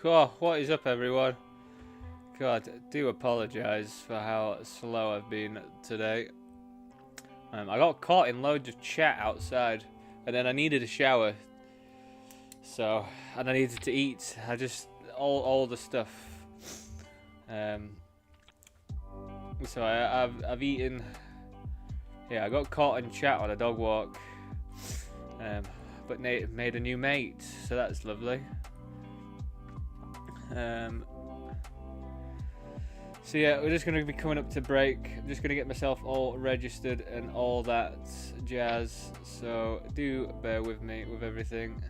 Oh, what is up, everyone? God, do apologise for how slow I've been today. I got caught in loads of chat outside, and then I needed a shower. So, and I needed to eat. I just all the stuff. So I've eaten. Yeah, I got caught in chat on a dog walk. But Nate made a new mate, so that's lovely. So yeah, we're just going to be coming up to break. I'm just going to get myself all registered and all that jazz. So do bear with me with everything.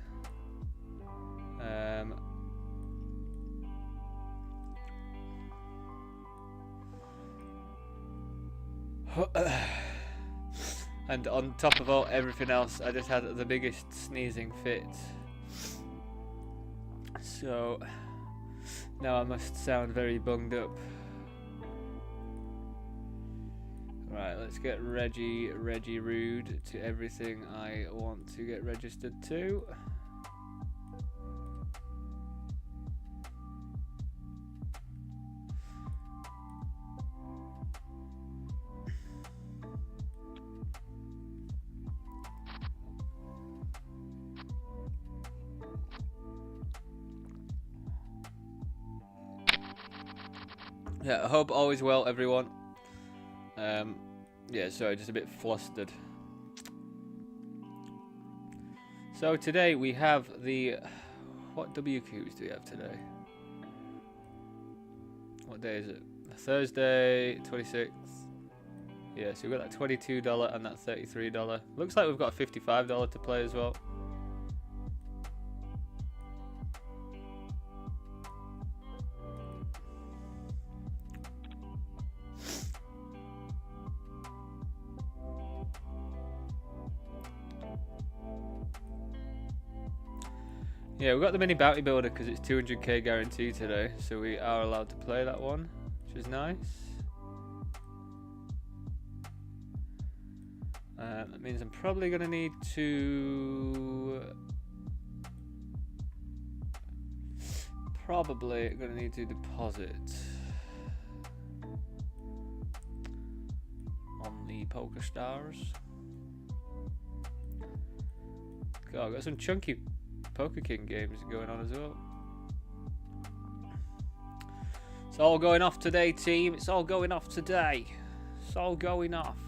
And on top of everything else, I just had the biggest sneezing fit. So now I must sound very bunged up. Right, let's get Reggie Rude to everything I want to get registered to. Yeah, I hope all is well, everyone. Yeah, sorry, just a bit flustered. So today we have the... What WCOOPs do we have today? What day is it? Thursday, 26th. Yeah, so we've got that $22 and that $33. Looks like we've got a $55 to play as well. Yeah, we've got the mini bounty builder because it's 200k guarantee today, so we are allowed to play that one, which is nice. That means I'm probably going to need to... deposit on the Poker Stars. God, I've got some chunky Poker King games going on as well. It's all going off today, team. It's all going off today. It's all going off.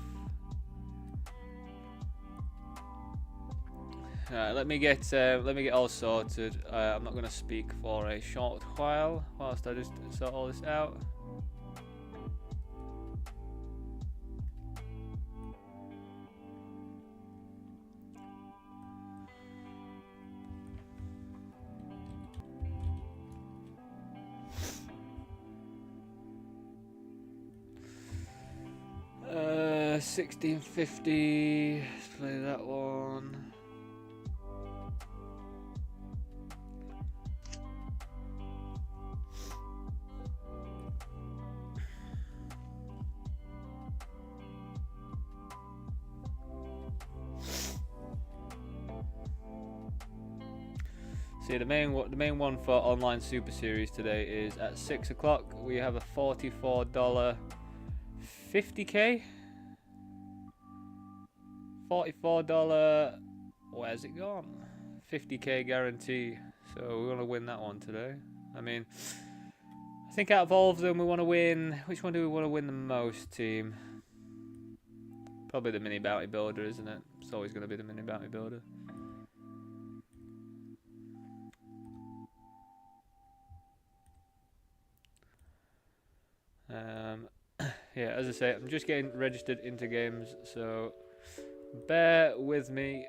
Alright, let me get all sorted. I'm not going to speak for a short while whilst I just sort all this out. $16.50. Let's play that one. See, the main one for online Super Series today is at 6 o'clock. We have a $44 50k. $44. Where's it gone? 50k guarantee. So we're gonna win that one today. I mean, I think out of all of them, we want to win. Which one do we want to win the most, team? Probably the mini bounty builder, isn't it? It's always gonna be the mini bounty builder. Yeah, as I say, I'm just getting registered into games, so bear with me.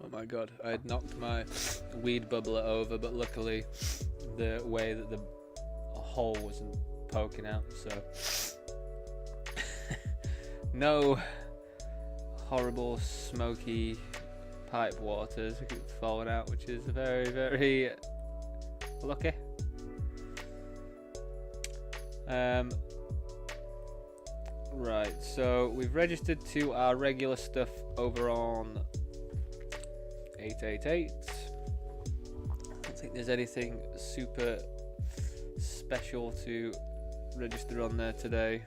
Oh my god, I had knocked my weed bubbler over, but luckily the way that the hole wasn't poking out, so no horrible smoky pipe waters. We keep falling out, which is very, very lucky. Right, so we've registered to our regular stuff over on 888. I don't think there's anything super special to register on there today.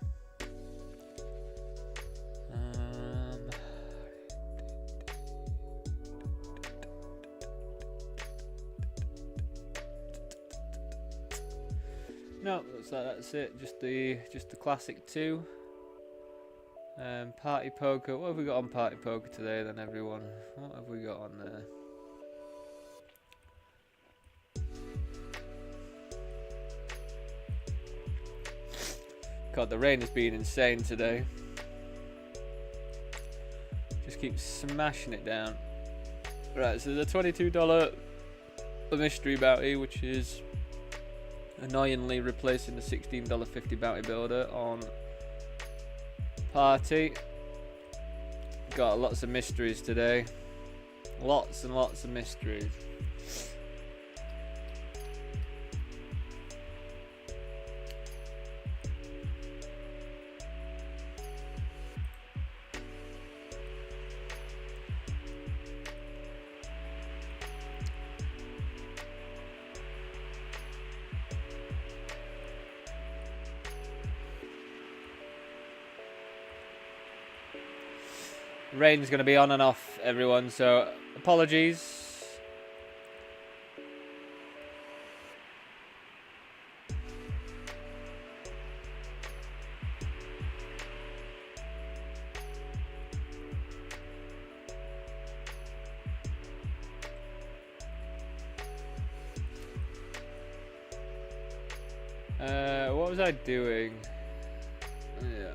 No, that's it. Just the classic 2. Party poker. What have we got on party poker today then, everyone? What have we got on there? God, the rain has been insane today. Just keep smashing it down. Right, so there's a $22 mystery bounty, which is annoyingly replacing the $16.50 bounty builder on party. Got lots of mysteries today. Lots and lots of mysteries. Rain's going to be on and off, everyone, so apologies. What was I doing? Yeah.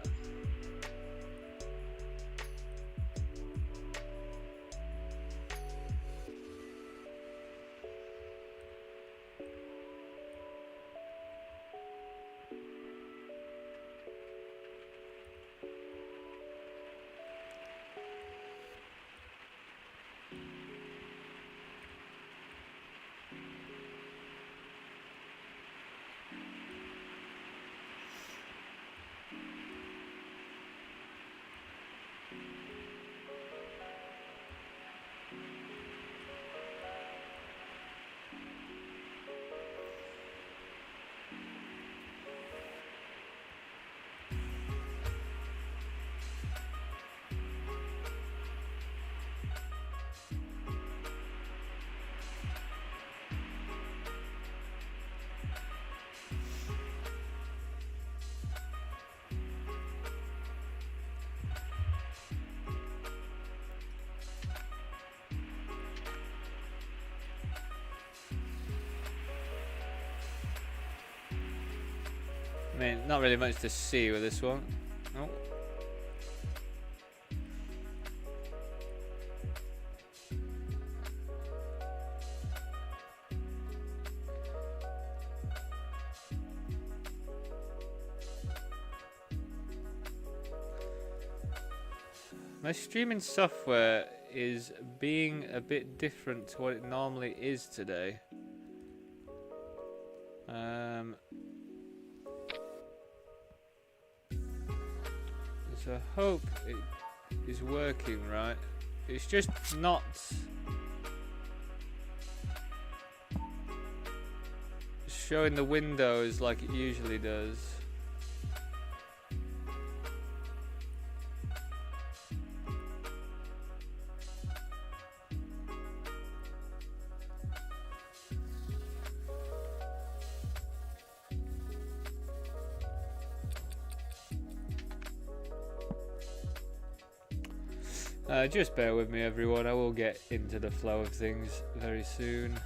I mean, not really much to see with this one. Oh. My streaming software is being a bit different to what it normally is today. So I hope it is working right. It's just not showing the windows like it usually does. Just bear with me, everyone. I will get into the flow of things very soon.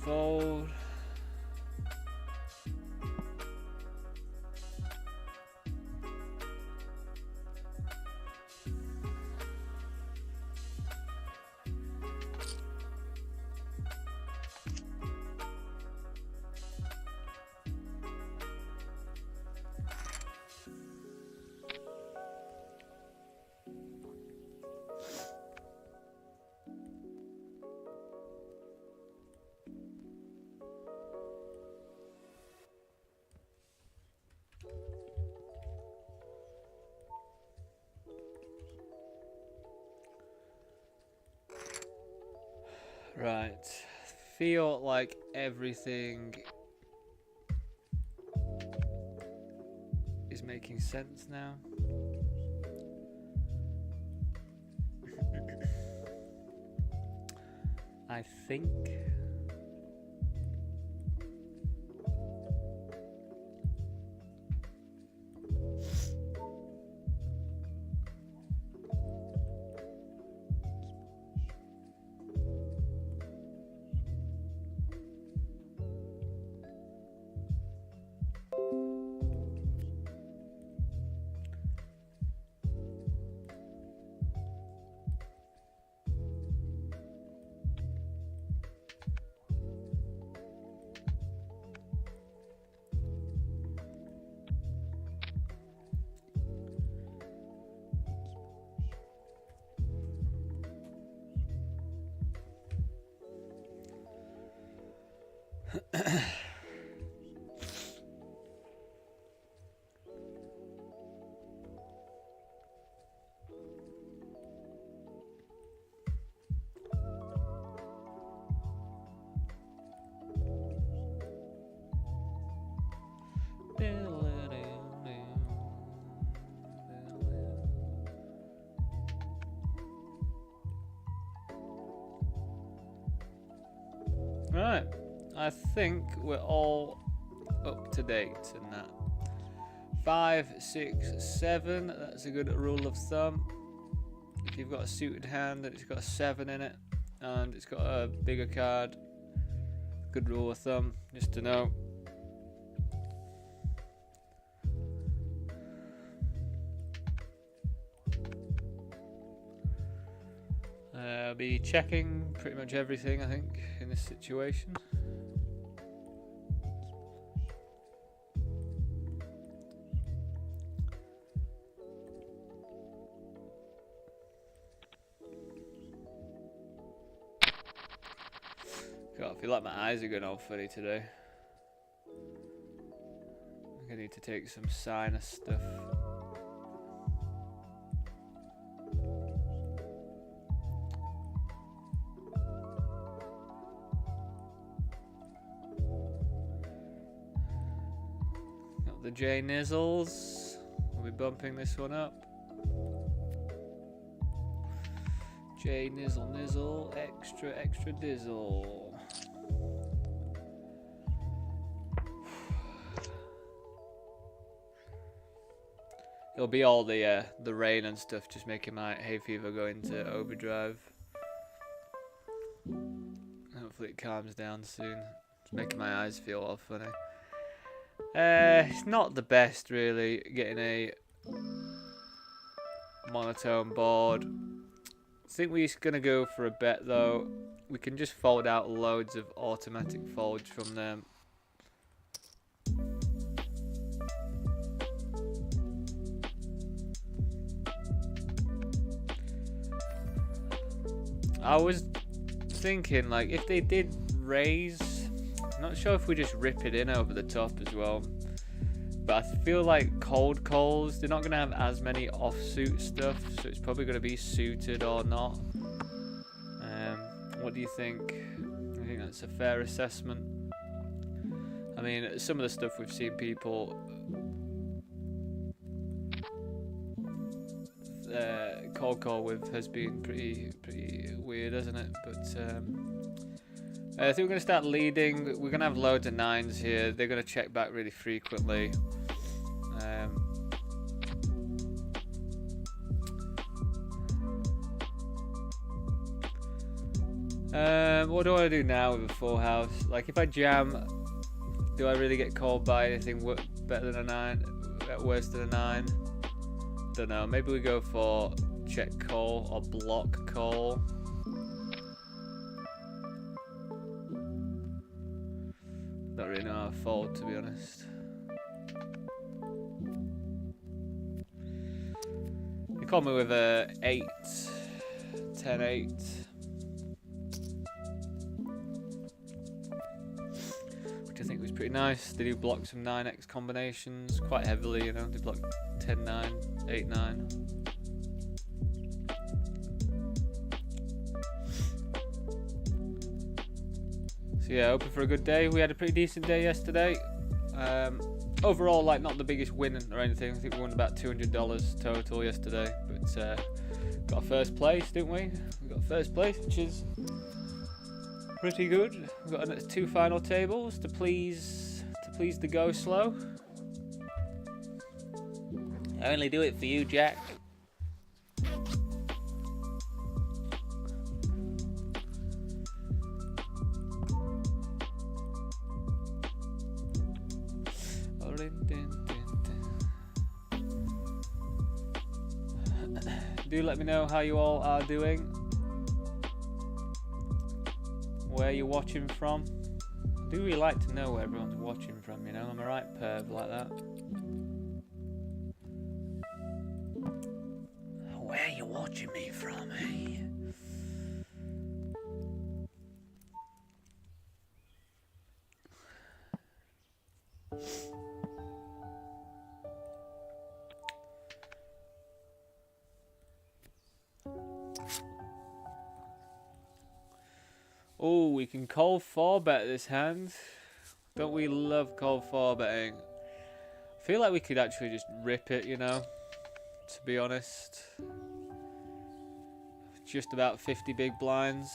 Fold. Right. Feel like everything is making sense now. I think. Right, I think we're all up to date in that. 5, 6, 7, that's a good rule of thumb. If you've got a suited hand and it's got a 7 in it and it's got a bigger card, good rule of thumb, just to know. I'll be checking pretty much everything, I think, in this situation. God, I feel like my eyes are going all funny today. I'm gonna need to take some sinus stuff. Got the J Nizzles. We'll be bumping this one up. J Nizzle Nizzle, extra extra dizzle. It'll be all the rain and stuff just making my hay fever go into overdrive. Hopefully it calms down soon. It's making my eyes feel all funny. It's not the best really, getting a monotone board. I think we're just gonna go for a bet though. We can just fold out loads of automatic folds from them. I was thinking, like, if they did raise, I'm not sure if we just rip it in over the top as well. But I feel like cold calls, they're not going to have as many offsuit stuff, so it's probably going to be suited or not. What do you think? I think that's a fair assessment. I mean, some of the stuff we've seen people cold call with has been pretty weird, hasn't it? But I think we're going to start leading. We're going to have loads of 9s here. They're going to check back really frequently. What do I do now with a full house? Like, if I jam, do I really get called by anything better than a 9? Worse than a 9? Don't know. Maybe we go for check call or block call. Don't really know how to fold, to be honest. You call me with a 8, 10, 8. Which I think was pretty nice. They do block some 9x combinations quite heavily, you know. They block 10, 9, 8, 9. So yeah, hoping for a good day. We had a pretty decent day yesterday. Overall, like, not the biggest win or anything. I think we won about $200 total yesterday, but got first place, didn't we? We got first place, which is pretty good. We've got 2 final tables to please the Go Slow. I only do it for you, Jack. Do let me know how you all are doing, where you're watching from. I do really like to know where everyone's watching from, you know. I'm a right perv like that. Where are you watching me from, eh? Oh, we can call 4-bet this hand. Don't we love call 4-betting? I feel like we could actually just rip it, you know, to be honest. Just about 50 big blinds.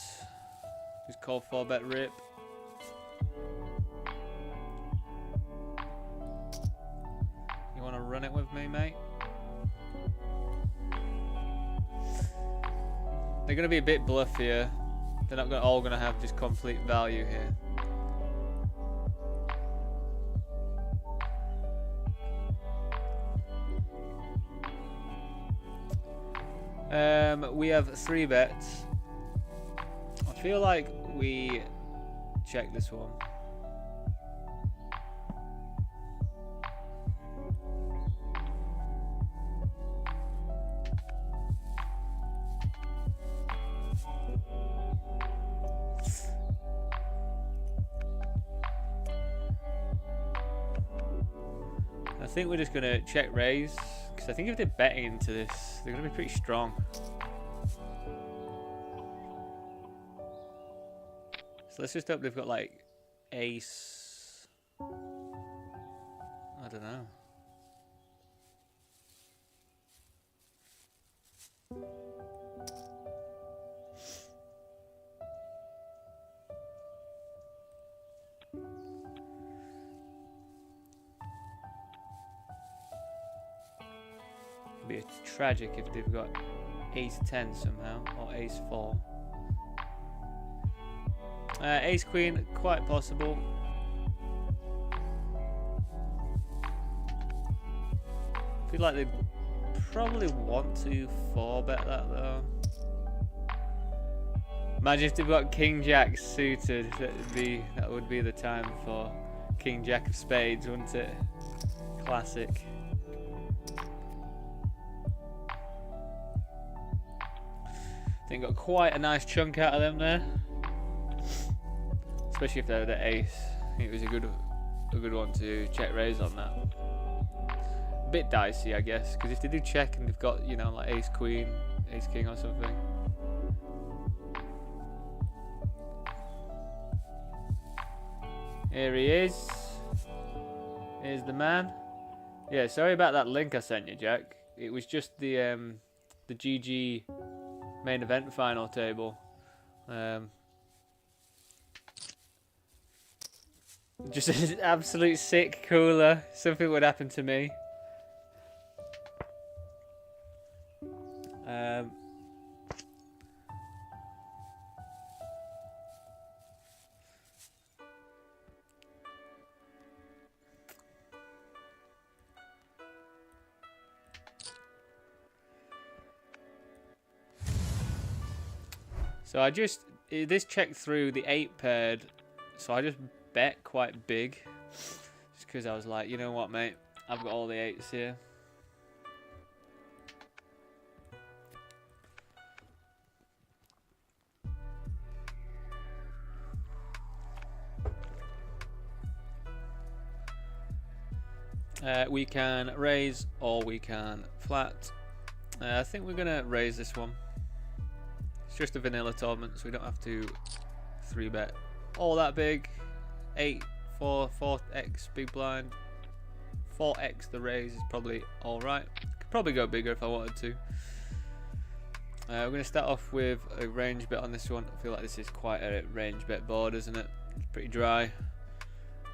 Just call 4-bet rip. You want to run it with me, mate? They're going to be a bit bluff here. They're not all going to have just complete value here. We have 3 bets. I feel like we check this one. I think we're just going to check raise, because I think if they're betting into this, they're going to be pretty strong. So let's just hope they've got like ace. I don't know. It'd be tragic if they've got ace 10 somehow, or ace 4. Ace queen, quite possible. I feel like they probably want to 4-bet that though. Imagine if they've got king jack suited. That would be the time for king jack of spades, wouldn't it? Classic. I think got quite a nice chunk out of them there. Especially if they're the ace. I think it was a good one to check raise on that. A bit dicey, I guess, because if they do check and they've got, you know, like ace queen, ace king or something. Here he is. Here's the man. Yeah, sorry about that link I sent you, Jack. It was just the GG main event final table. Just an absolute sick cooler. Something would happen to me. So this checked through the 8 paired, so I just bet quite big, just because I was like, you know what, mate, I've got all the 8s here. We can raise or we can flat. I think we're gonna raise this one. It's just a vanilla tournament, so we don't have to 3-bet all that big. 4x big blind. 4x the raise is probably alright. Could probably go bigger if I wanted to. We're going to start off with a range bet on this one. I feel like this is quite a range bet board, isn't it? It's pretty dry.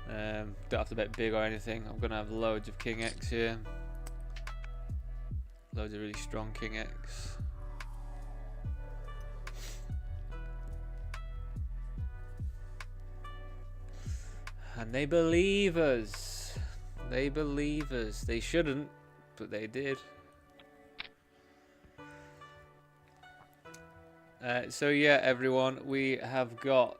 Don't have to bet big or anything. I'm going to have loads of King X here. Loads of really strong King X. And they believe us. They believe us. They shouldn't, but they did. So yeah, everyone, we've got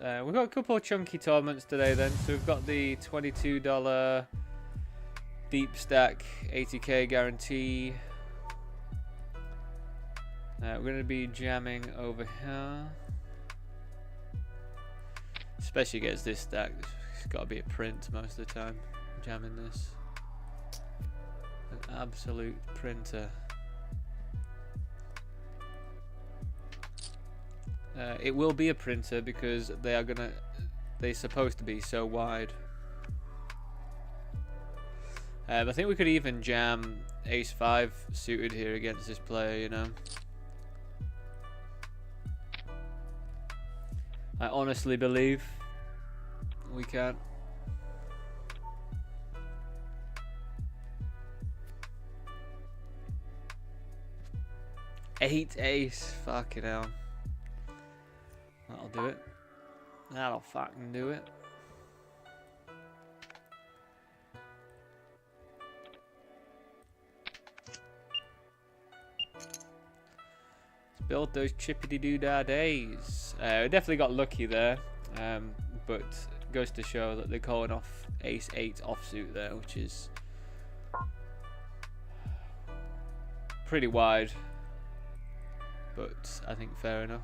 a couple of chunky tournaments today. Then, so we've got the $22 deep stack 80k guarantee. We're going to be jamming over here, especially against this stack. It's got to be a print most of the time. Jamming this, an absolute printer. It will be a printer because they're supposed to be so wide. I think we could even jam Ace 5 suited here against this player, you know. I honestly believe we can. 8 ace, fucking hell. That'll do it. That'll fucking do it. Let's build those chippity-doo-dah days. We definitely got lucky there, but goes to show that they're calling off Ace 8 offsuit there, which is pretty wide, but I think fair enough.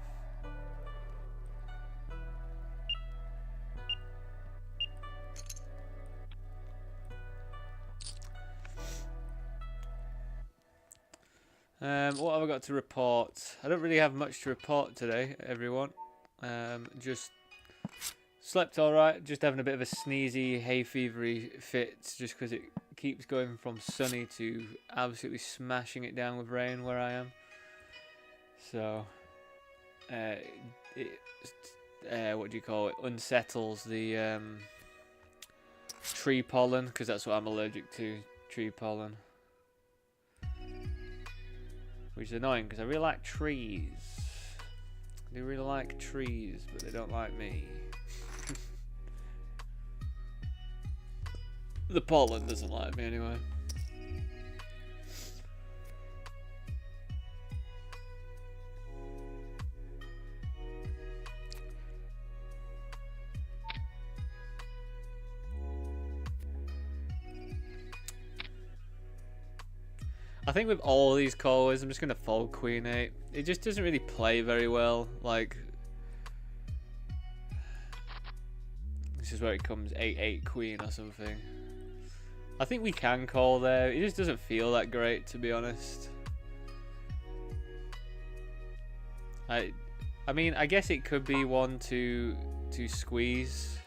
What have I got to report? I don't really have much to report today, everyone. Just slept alright, just having a bit of a sneezy, hay fevery fit, just because it keeps going from sunny to absolutely smashing it down with rain where I am. So, what do you call it? Unsettles the tree pollen, because that's what I'm allergic to, tree pollen. Which is annoying because I really like trees. They really like trees, but they don't like me. The pollen doesn't like me anyway. I think with all these callers, I'm just going to fold Queen 8. It just doesn't really play very well. Like, this is where it comes 8-8 Queen or something. I think we can call there. It just doesn't feel that great, to be honest. I mean, I guess it could be one to squeeze.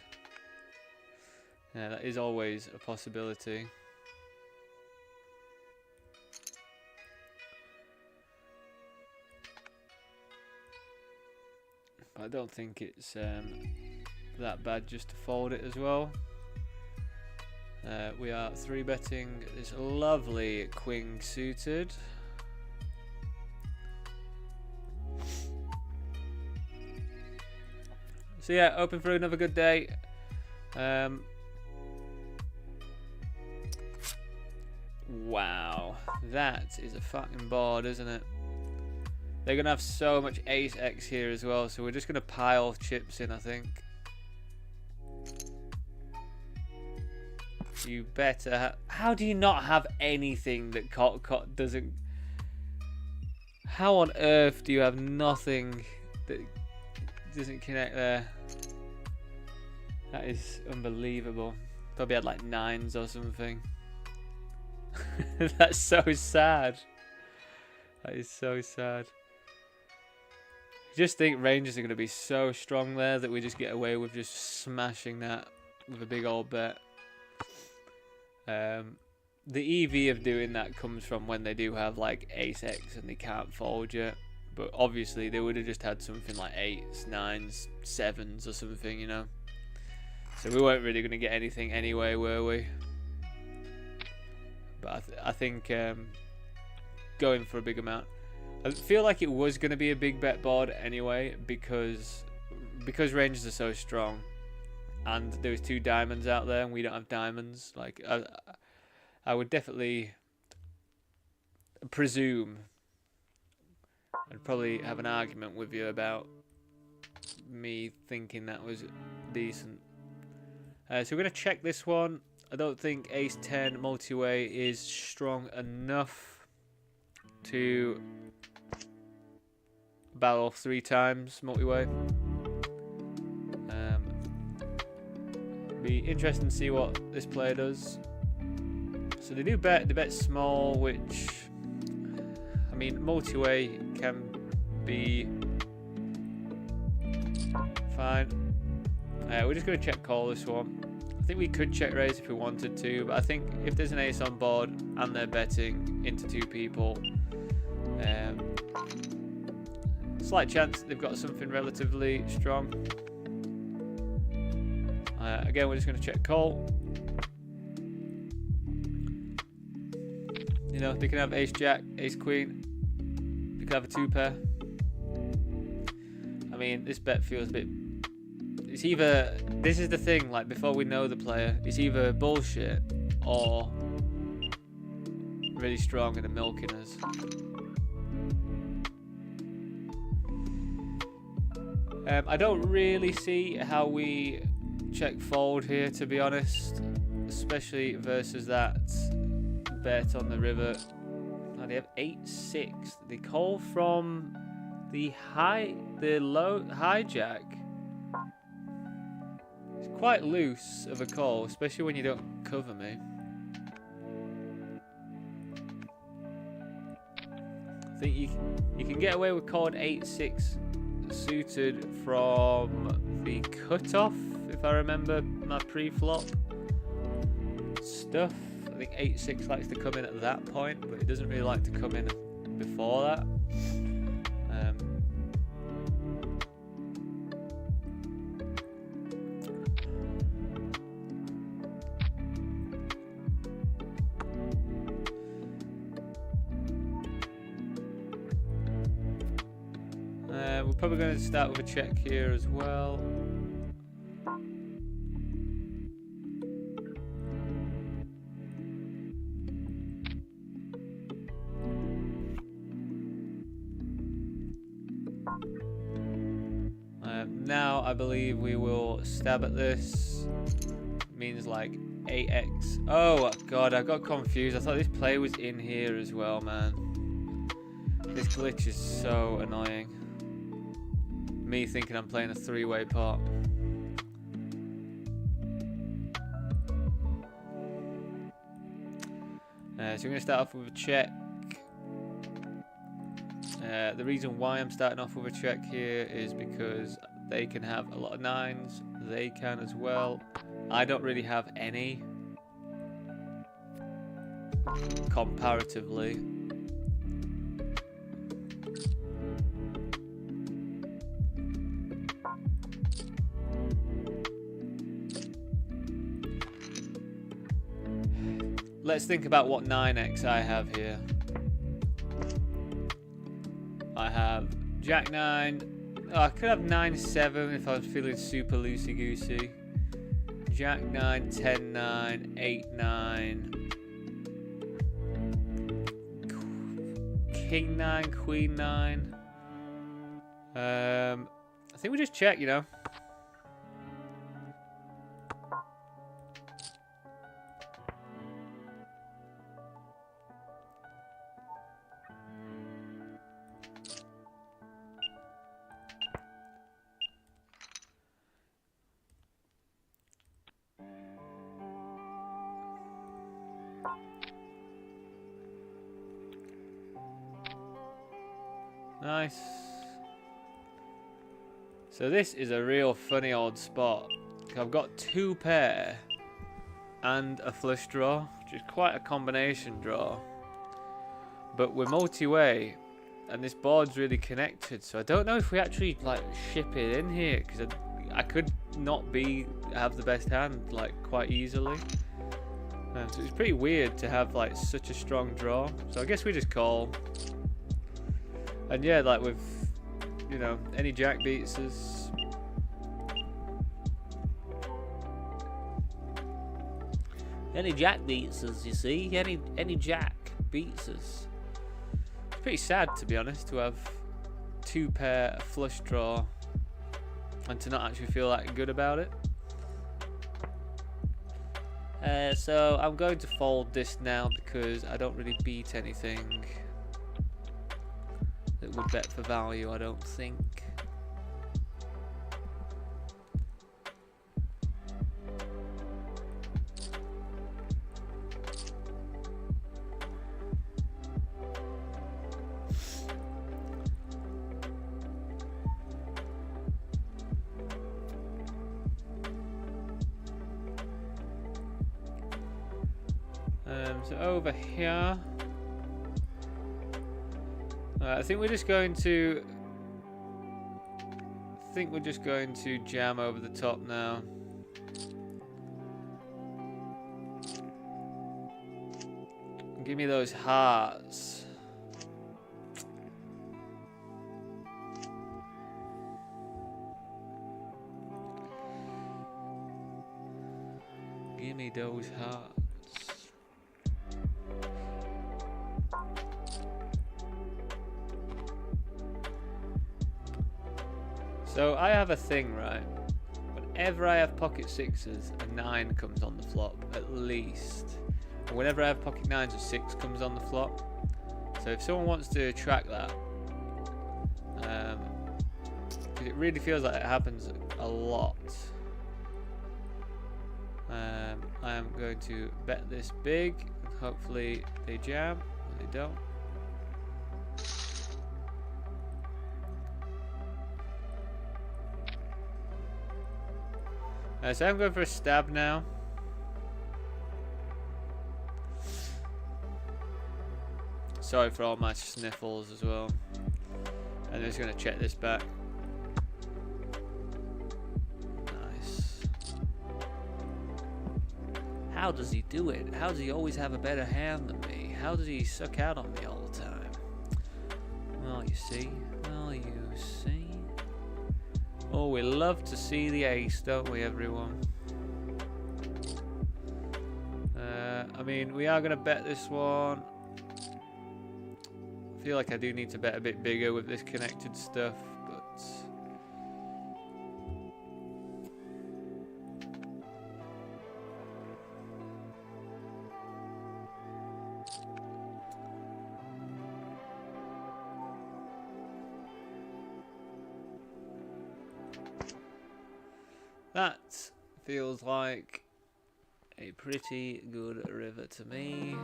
Yeah, that is always a possibility. I don't think it's that bad just to fold it as well. We are 3-betting this lovely Queen suited. So yeah, open for another good day. Wow, that is a fucking board, isn't it? They're going to have so much Ace X here as well, so we're just going to pile chips in, I think. You better have... How do you not have anything that doesn't... How on earth do you have nothing that doesn't connect there? That is unbelievable. Probably had like 9s or something. That's so sad. That is so sad. just think Rangers are going to be so strong there that we just get away with just smashing that with a big old bet. The EV of doing that comes from when they do have like ace X and they can't fold yet. But obviously they would have just had something like 8s, 9s, 7s or something, you know. So we weren't really going to get anything anyway, were we? But I think going for a big amount. I feel like it was going to be a big bet board anyway because Rangers are so strong. And there was 2 diamonds out there and we don't have diamonds. Like I would definitely presume I'd probably have an argument with you about me thinking that was decent. So we're going to check this one. I don't think ace 10 multi-way is strong enough to barrel 3 times multi-way. Be interesting to see what this player does. So they do bet, they bet small, which, I mean, multi-way can be fine. We're just going to check call this one. I think we could check raise if we wanted to, but I think if there's an ace on board and they're betting into 2 people, slight chance they've got something relatively strong. Again, we're just going to check call. You know, they can have ace jack, ace queen. They can have a 2 pair. I mean, this bet feels a bit... It's either... This is the thing, like, before we know the player, it's either bullshit or really strong and they're milking us. I don't really see how we check fold here, to be honest, especially versus that bet on the river. Oh, they have 8-6. They call from the low hijack. It's quite loose of a call, especially when you don't cover me. I think you can get away with calling 8-6 suited from the cutoff, if I remember my pre-flop stuff. I think 8-6 likes to come in at that point, but it doesn't really like to come in before that. We're probably going to start with a check here as well. Now I believe we will stab at this. Means like 8x. Oh god, I got confused. I thought this play was in here as well, man. This glitch is so annoying. Me thinking I'm playing a 3-way pot. So we're going to start off with a check. The reason why I'm starting off with a check here is because they can have a lot of 9s. They can as well. I don't really have any comparatively. Let's think about what 9x I have here. I have Jack 9. Oh, I could have 9-7 if I was feeling super loosey-goosey. Jack 9, 10 9, 8 9. King 9, Queen 9. I think we just check, you know. Nice. So this is a real funny old spot. I've got 2 pair and a flush draw, which is quite a combination draw. But we're multi-way, and this board's really connected, so I don't know if we actually like ship it in here, because I could not have the best hand like quite easily. So it's pretty weird to have like such a strong draw. So I guess we just call. And yeah, like with, you know, any jack beats us. Any jack beats us, you see. Any jack beats us. It's pretty sad, to be honest, to have 2 pair, a flush draw, and to not actually feel that good about it. So I'm going to fold this now because I don't really beat anything that would bet for value, I don't think. So over here, I think we're just going to. Jam over the top now. Give me those hearts. Give me those hearts. So I have a thing, right? Whenever I have pocket 6s, a 9 comes on the flop, at least. And whenever I have pocket 9s, a 6 comes on the flop. So if someone wants to track that, because it really feels like it happens a lot, I am going to bet this big, and hopefully they jam, or they don't. So I'm going for a stab now. Sorry for all my sniffles as well. I'm just going to check this back. Nice. How does he do it? How does he always have a better hand than me? How does he suck out on me all the time? Well, you see. Well, you see. Oh, we love to see the ace, don't we, everyone? I mean, we are going to bet this one. I feel like I do need to bet a bit bigger with this connected stuff, but... that feels like a pretty good river to me.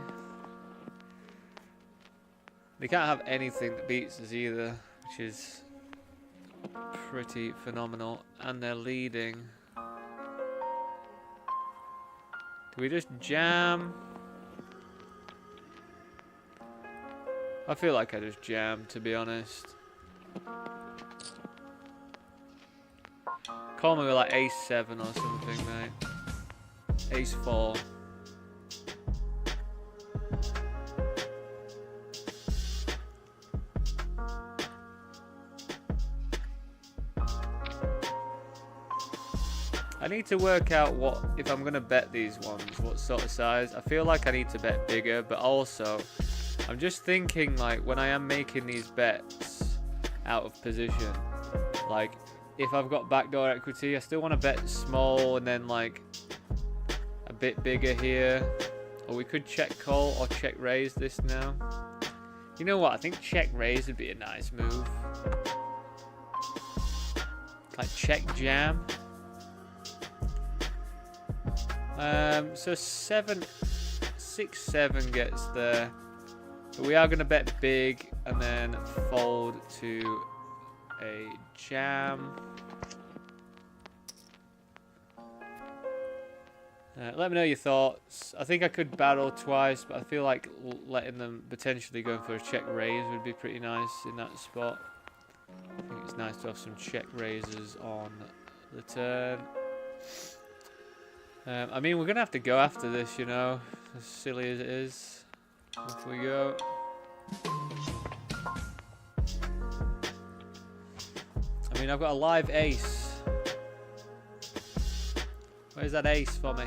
They can't have anything that beats us either, which is pretty phenomenal. And they're leading. Do we just jam? I feel like I just jammed, to be honest. Call me with like ace 7 or something, mate. Ace 4. I need to work out what, if I'm going to bet these ones, what sort of size. I feel like I need to bet bigger, but also I'm just thinking, like, when I am making these bets out of position, like, if I've got backdoor equity, I still want to bet small and then, like, a bit bigger here. Or we could check call or check raise this now. You know what? I think check raise would be a nice move. Like check jam. So 6, 7 gets there. But we are going to bet big and then fold to a jam. Let me know your thoughts. I think I could barrel twice, but I feel like letting them potentially go for a check raise would be pretty nice in that spot. I think it's nice to have some check raises on the turn. I mean, we're going to have to go after this, you know, as silly as it is. Off we go. I mean, I've got a live ace. Where's that ace for me?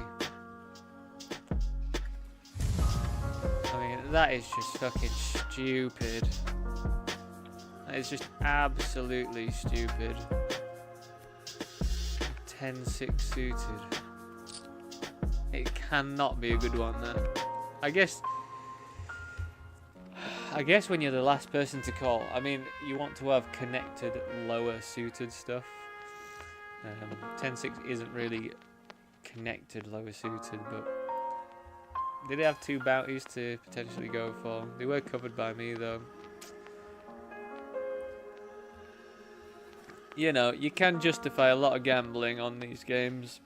I mean, that is just fucking stupid. That is just absolutely stupid. 10-6 suited. It cannot be a good one then. I guess when you're the last person to call, I mean, you want to have connected lower suited stuff. 10-6 isn't really connected lower suited, but did they have two bounties to potentially go for? They were covered by me though. You know, you can justify a lot of gambling on these games,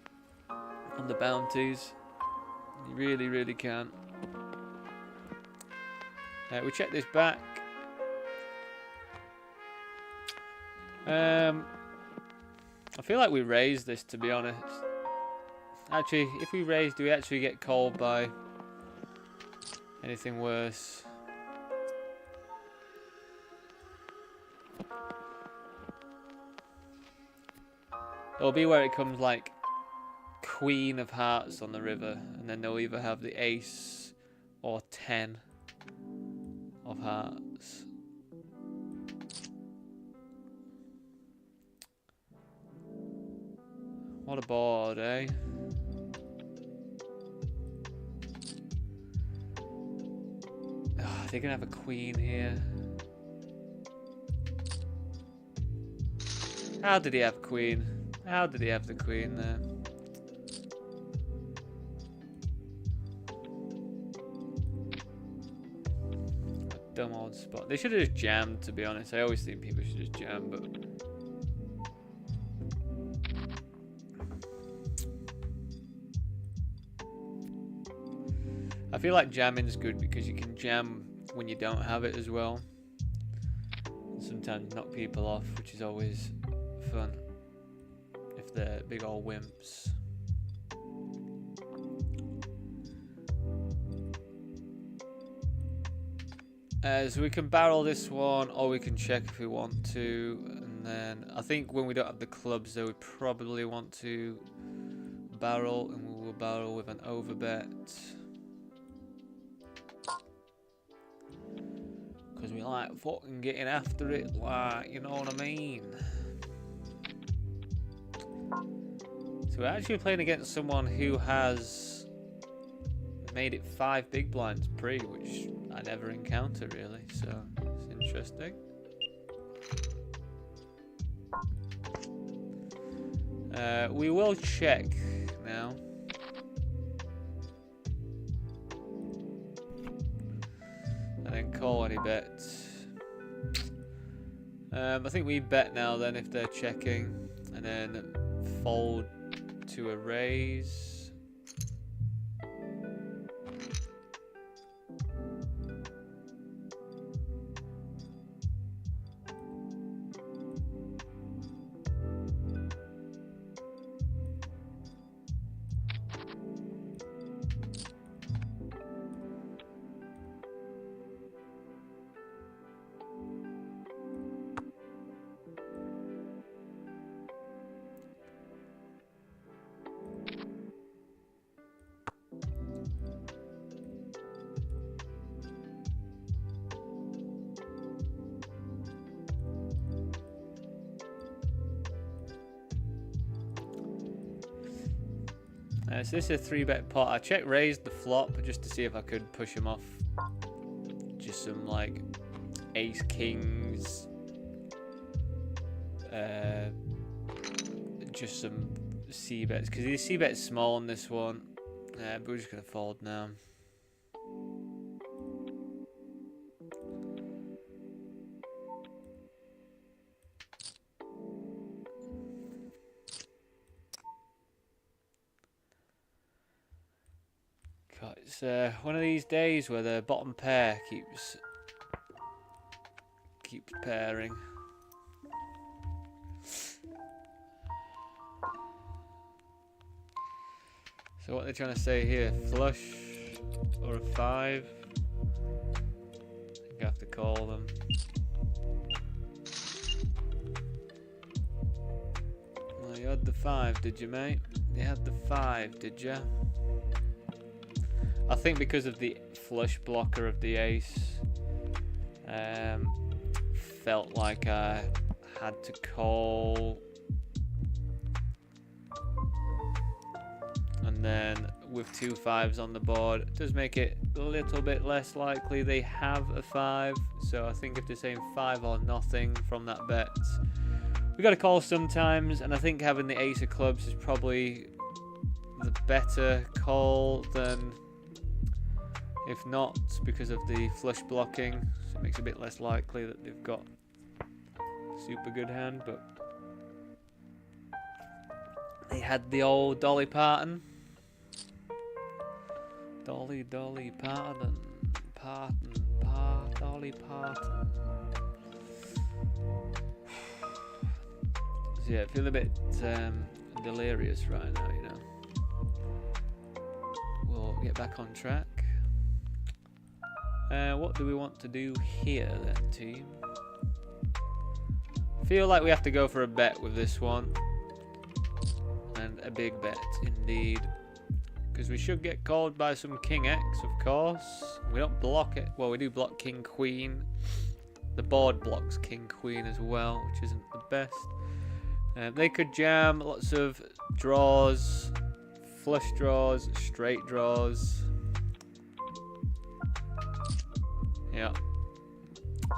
on the bounties. You really, really can. We check this back. I feel like we raised this, to be honest. Actually, if we raise, do we actually get called by anything worse? It'll be where it comes like Queen of Hearts on the river, and then they'll either have the Ace or 10 of Hearts. What a board, eh? Oh, they're gonna have a Queen here. How did he have Queen? How did he have the Queen there? A dumb old spot. They should have just jammed, to be honest. I always think people should just jam, but I feel like jamming is good because you can jam when you don't have it as well. And sometimes knock people off, which is always fun if they're big old wimps. So we can barrel this one, or we can check if we want to. And then I think when we don't have the clubs, though, we probably want to barrel, and we will barrel with an overbet. Because we like fucking getting after it, like, you know what I mean? So we're actually playing against someone who has made it 5 big blinds pre, which I never encounter really, so it's interesting. We will check now. And then call any bets. I think we bet now then if they're checking, and then fold to a raise. So this is a 3-bet pot. I check raised the flop just to see if I could push him off. Just some like ace kings. Just some C bets because these C bets small on this one. But we're just gonna fold now. It's one of these days where the bottom pair keeps pairing. So what they're trying to say here, flush or a 5? I think I have to call them. Well, you had the 5, did you, mate? You had the 5, did you? I think because of the flush blocker of the ace, felt like I had to call. And then with 2 5s on the board, it does make it a little bit less likely they have a 5. So I think if they're saying 5 or nothing from that bet, we got to call sometimes. And I think having the ace of clubs is probably the better call than if not, because of the flush blocking. So it makes it a bit less likely that they've got a super good hand. But they had the old Dolly Parton. Dolly Parton. Dolly Parton. So yeah, I feel a bit delirious right now, you know. We'll get back on track. What do we want to do here then, team? Feel like we have to go for a bet with this one. And a big bet indeed. Because we should get called by some King X, of course. We don't block it. Well, we do block King Queen. The board blocks King Queen as well, which isn't the best. They could jam lots of draws, flush draws, straight draws. Yeah.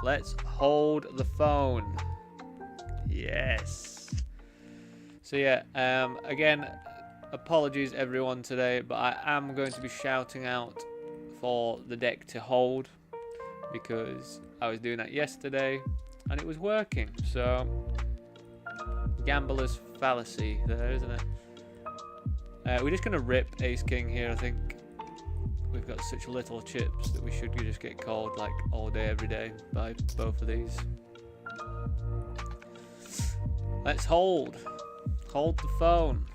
Let's hold the phone. Yes. So yeah, again, apologies everyone today, but I am going to be shouting out for the deck to hold because I was doing that yesterday and it was working. So gambler's fallacy there, isn't it? We're just gonna rip Ace King here. I think we've got such little chips that we should just get called like all day every day by both of these. Let's hold the phone.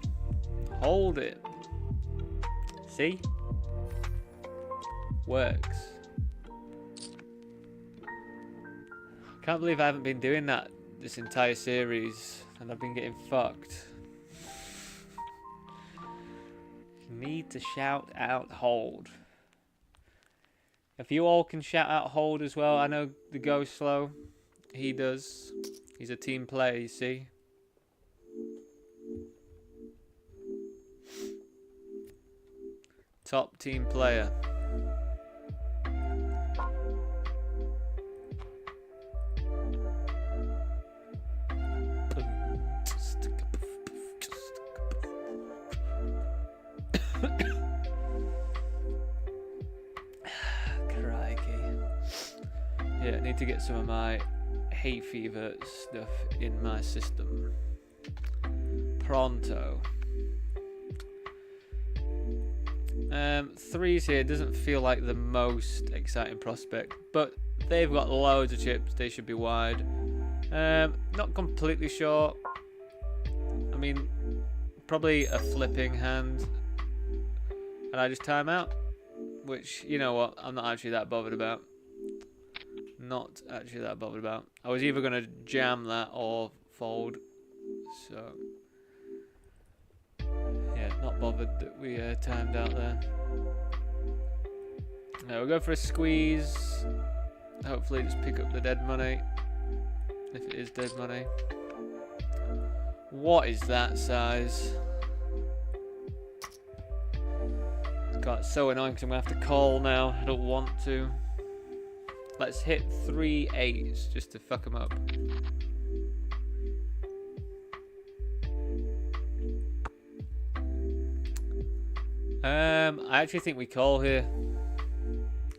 Hold it. See? Works. Can't believe I haven't been doing that this entire series and I've been getting fucked. Need to shout out hold. If you all can shout out hold as well, I know the Go Slow, he does. He's a team player, you see. Top team player. Crikey. Yeah, I need to get some of my hay fever stuff in my system. Pronto. Threes here doesn't feel like the most exciting prospect, but they've got loads of chips. They should be wide. Not completely sure. I mean, probably a flipping hand, and I just time out. Which, you know what, I'm not actually that bothered about. Not actually that bothered about. I was either gonna jam that or fold. So yeah, not bothered that we timed out there. Now we'll go for a squeeze. Hopefully just pick up the dead money. If it is dead money. What is that size? God, it's so annoying because I'm going to have to call now. I don't want to. Let's hit 3 8s just to fuck them up. I actually think we call here.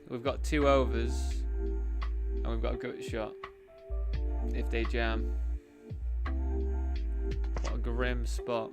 We've got 2 overs and we've got a gut shot if they jam. What a grim spot.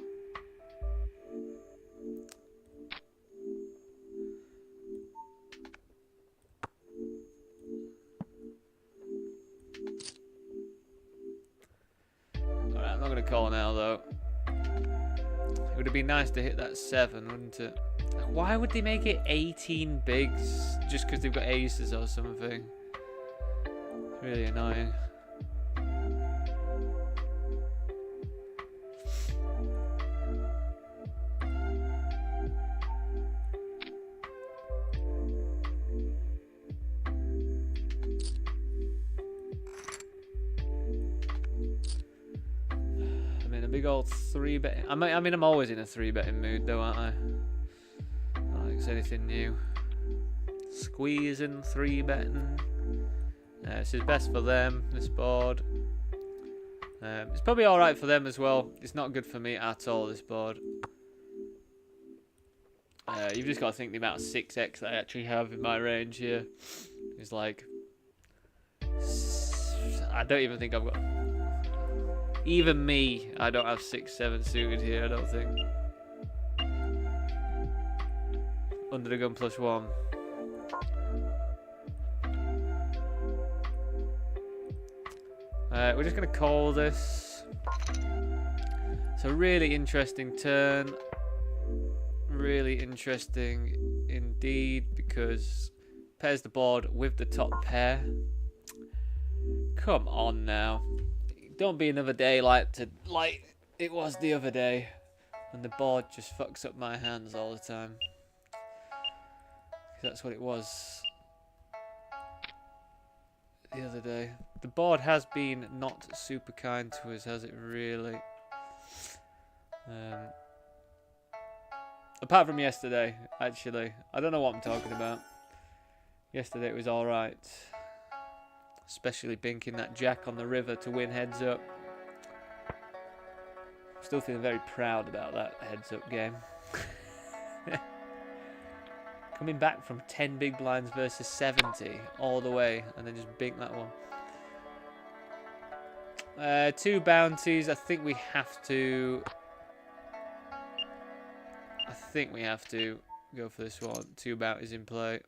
not going to call now, though. It would have been nice to hit that 7, wouldn't it? Why would they make it 18 bigs just because they've got aces or something? Really annoying. Big old 3-bet. I mean, I'm always in a 3-betting mood, though, aren't I? I don't think it's anything new. Squeezing, 3-betting. This is best for them, this board. It's probably alright for them as well. It's not good for me at all, this board. You've just got to think the amount of 6x that I actually have in my range here is like... I don't even think I've got... Even me, I don't have 6-7 suited here, I don't think. Under the gun +1. We're just going to call this. It's a really interesting turn. Really interesting indeed, because pairs the board with the top pair. Come on now. Don't be another day like it was the other day, and the board just fucks up my hands all the time. That's what it was the other day. The board has been not super kind to us, has it really? Apart from yesterday, actually. I don't know what I'm talking about. Yesterday it was alright. Especially binking that jack on the river to win heads up. Still feeling very proud about that heads up game. Coming back from 10 big blinds versus 70 all the way, and then just bink that one. 2 bounties. I think we have to go for this one. 2 bounties in play.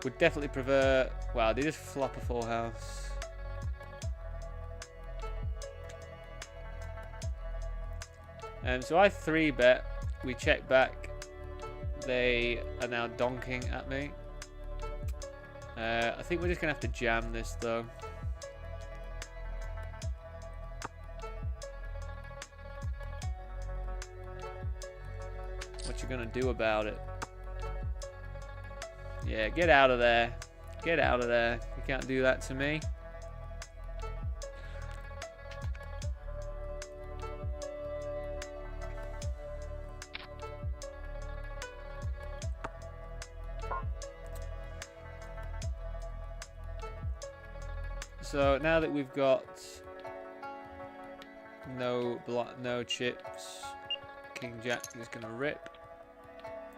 Would definitely prefer... Wow, they just flop a full house. So I 3-bet. We check back. They are now donking at me. I think we're just going to have to jam this, though. What you going to do about it? Yeah, get out of there. Get out of there. You can't do that to me. So now that we've got no chips, King Jack is going to rip.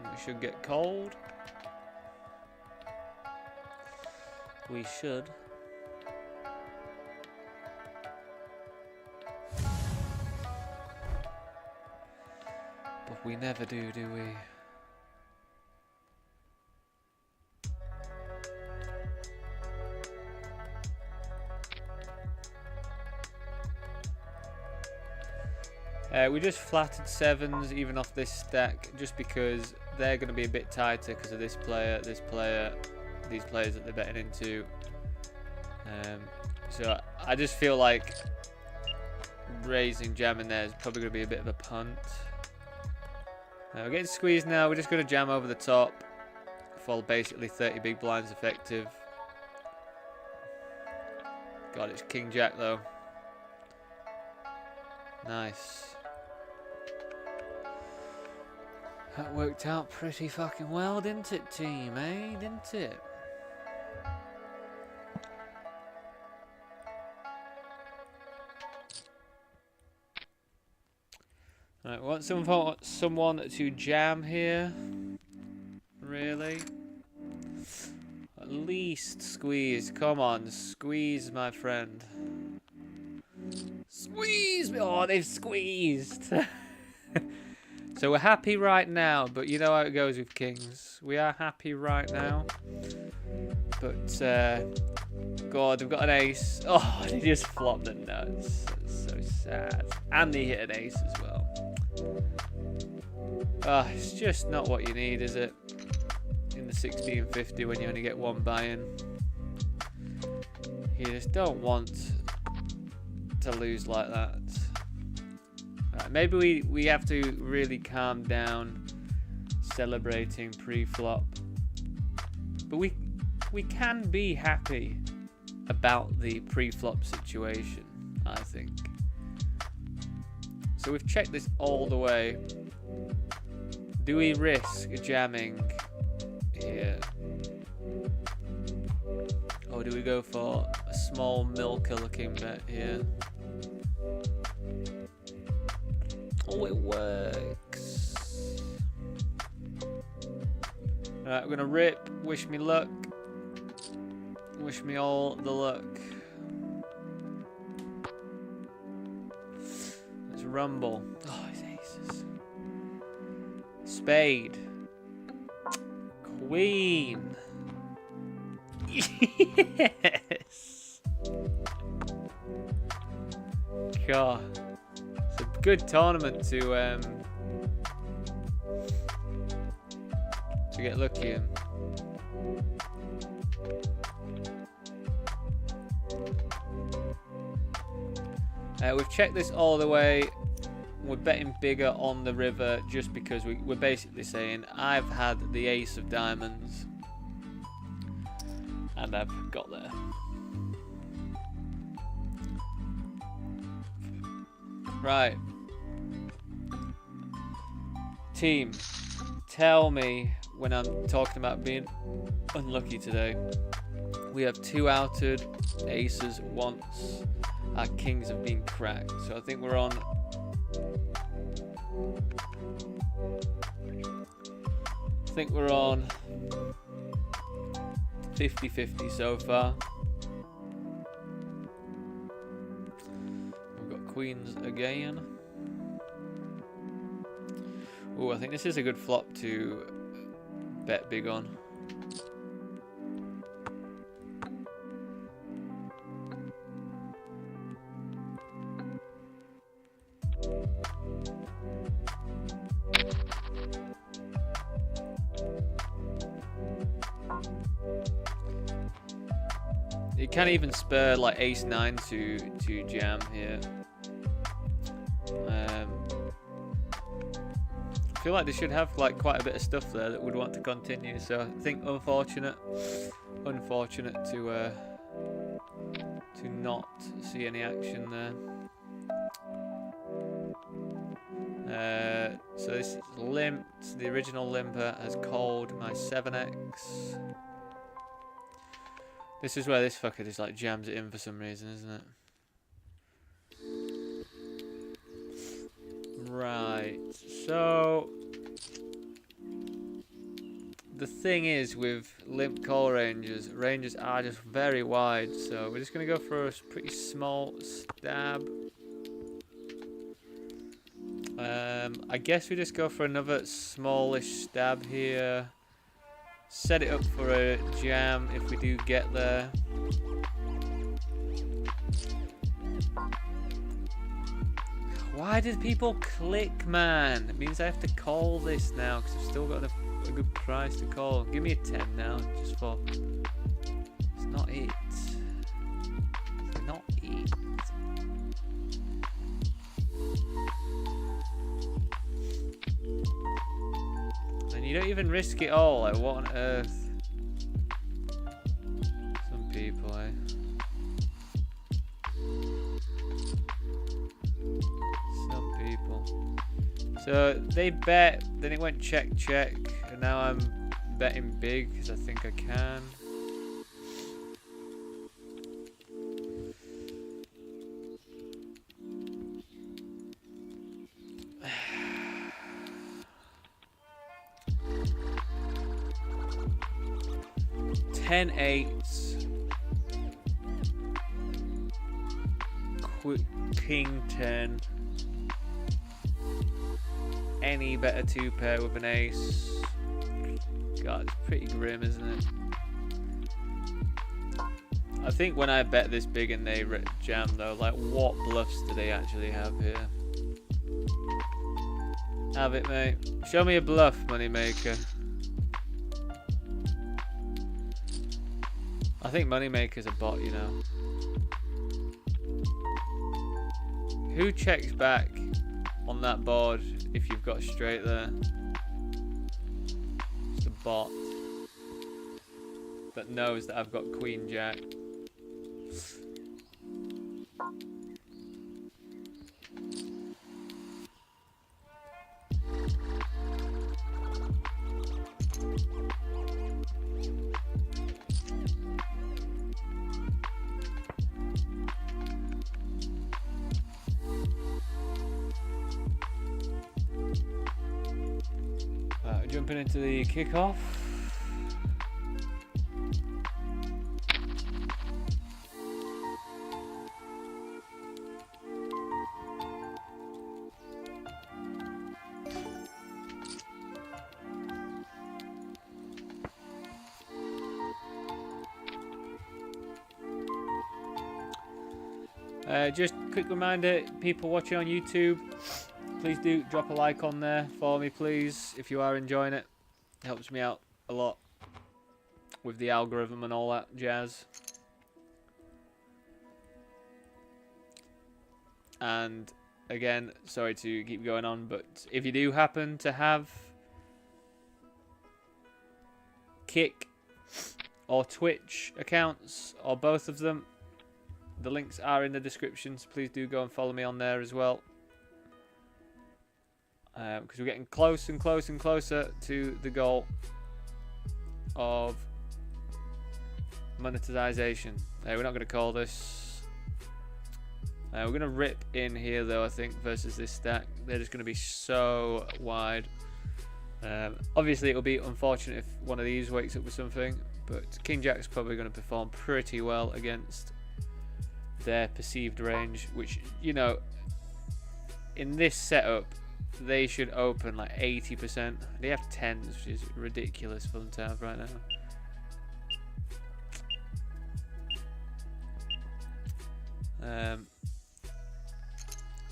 We should get cold. We should. But we never do, do we? We just flattered 7s even off this stack just because they're going to be a bit tighter because of this player, these players that they're betting into. So I just feel like raising jam in there is probably going to be a bit of a punt. We're getting squeezed now. We're just going to jam over the top for basically 30 big blinds effective. God, it's King Jack though. Nice. That worked out pretty fucking well, didn't it, team, eh? Didn't it? Right, we want someone to jam here. Really? At least squeeze. Come on, squeeze, my friend. Squeeze! Oh, they've squeezed. So we're happy right now, but you know how it goes with kings. We are happy right now, but god, they've got an ace. Oh, they just flopped the nuts. That's so sad. And they hit an ace as well. It's just not what you need, is it? In the 1650 when you only get one buy-in. You just don't want to lose like that. Right, maybe we have to really calm down celebrating pre-flop. But we can be happy about the pre-flop situation, I think. So we've checked this all the way. Do we risk jamming here? Or do we go for a small milker looking bet here? Oh, it works. Alright, we're gonna rip. Wish me luck. Wish me all the luck. Let's rumble. Oh, his aces. Spade. Queen. Yes. God. It's a good tournament to get lucky in. We've checked this all the way. We're betting bigger on the river just because we're basically saying I've had the ace of diamonds and I've got there. Right. Team, tell me when I'm talking about being unlucky today. We have 2 outed, aces once. Our kings have been cracked. So I think we're on 50-50 so far. We've got queens again. Oh, I think this is a good flop to bet big on. It can even spur like ace-9 to jam here. I feel like they should have like quite a bit of stuff there that would want to continue. So I think unfortunate to not see any action there. So this is limped. The original limper has called my 7x. This is where this fucker just like jams it in for some reason, isn't it? Right, so the thing is with limp call ranges are just very wide, so we're just going to go for a pretty small stab. I guess we just go for another smallish stab here. Set it up for a jam if we do get there. Why did people click, man? It means I have to call this now because I've still got a good price to call. Give me a 10 now, just for... It's not it. It's not it. And you don't even risk it all. Like, what on earth? Some people, eh? So they bet, then it went check, and now I'm betting big because I think I can. Ten eights. King 10. Any better 2-pair with an ace. God, it's pretty grim, isn't it? I think when I bet this big and they jam though, like what bluffs do they actually have here? Have it, mate. Show me a bluff, Moneymaker. I think Moneymaker's a bot, you know. Who checks back on that board if you've got straight there? It's a bot that knows that I've got Queen Jack. Jumping into the kickoff. Just quick reminder, people watching on YouTube, please do drop a like on there for me, please, if you are enjoying it. It helps me out a lot with the algorithm and all that jazz. And again, sorry to keep going on, but if you do happen to have Kick or Twitch accounts, or both of them, the links are in the descriptions. Please do go and follow me on there as well. Because we're getting close and close and closer to the goal of monetization. We're not going to call this. We're going to rip in here though, I think, versus this stack. They're just going to be so wide. Obviously it'll be unfortunate if one of these wakes up with something, but King Jack's probably going to perform pretty well against their perceived range, which, you know, in this setup they should open like 80%. They have 10s, which is ridiculous for them to have right now.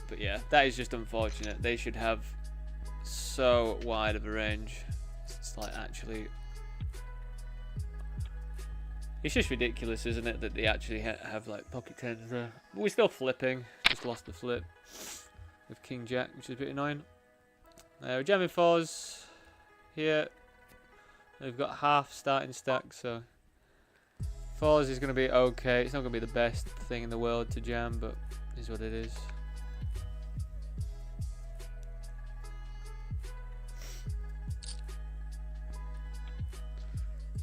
But yeah, that is just unfortunate. They should have so wide of a range. It's like actually, it's just ridiculous, isn't it, that they actually have like pocket tens there. But we're still flipping. Just lost the flip with King Jack, which is a bit annoying. We're jamming fours here. We've got half starting stack, so fours is going to be okay. It's not going to be the best thing in the world to jam, but it is what it is.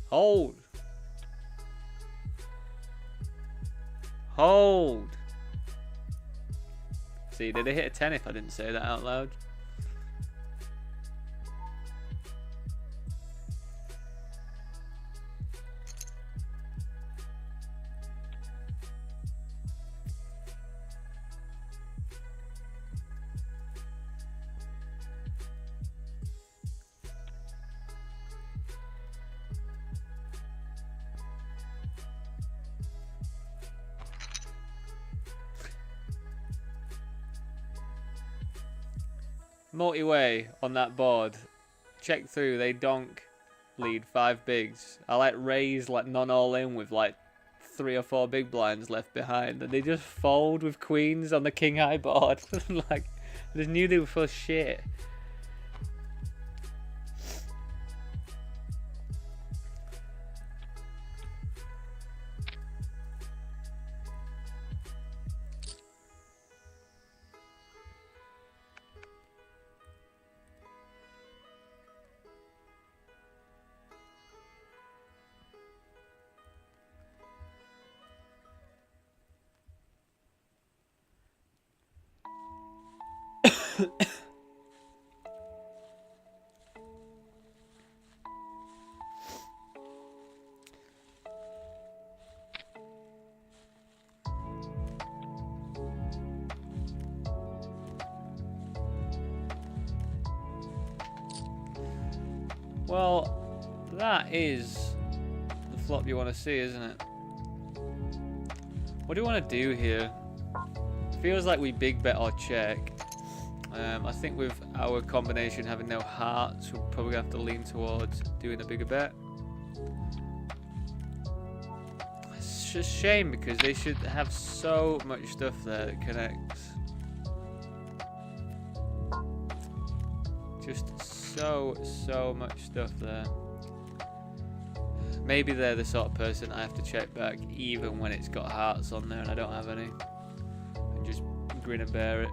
Hold. Hold. See, did they hit a 10 if I didn't say that out loud? Multi-way on that board. Check through, they donk lead 5 bigs. I like raise like non all in with like 3 or 4 big blinds left behind, and they just fold with queens on the king high board. Like, I just knew they were full of shit. Well, that is the flop you want to see, isn't it? What do we want to do here? Feels like we big bet our check. I think with our combination having no hearts, we'll probably have to lean towards doing a bigger bet. It's just a shame because they should have so much stuff there that connects. Just so much stuff there. Maybe they're the sort of person I have to check back even when it's got hearts on there and I don't have any. And just grin and bear it.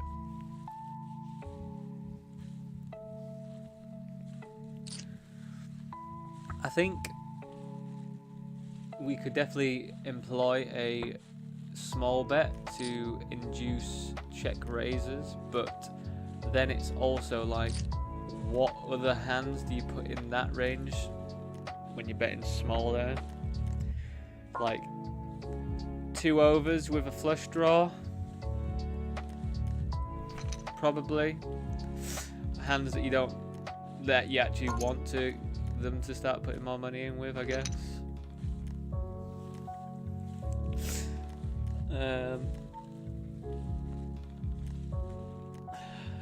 I think we could definitely employ a small bet to induce check raises, but then it's also like, what other hands do you put in that range when you're betting small there? Like 2 overs with a flush draw, probably. Hands that you actually want them to start putting more money in with, I guess.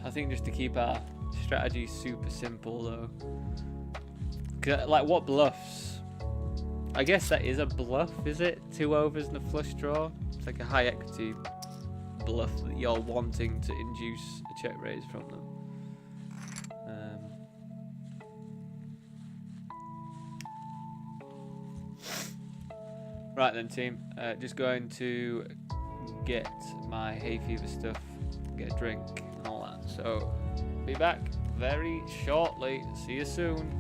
I think just to keep our strategy super simple though. 'Cause, like, what bluffs? I guess that is a bluff, is it? 2 overs and a flush draw. It's like a high equity bluff that you're wanting to induce a check raise from them. Right then, team. Just going to get my hay fever stuff, get a drink and all that. So, be back very shortly. See you soon.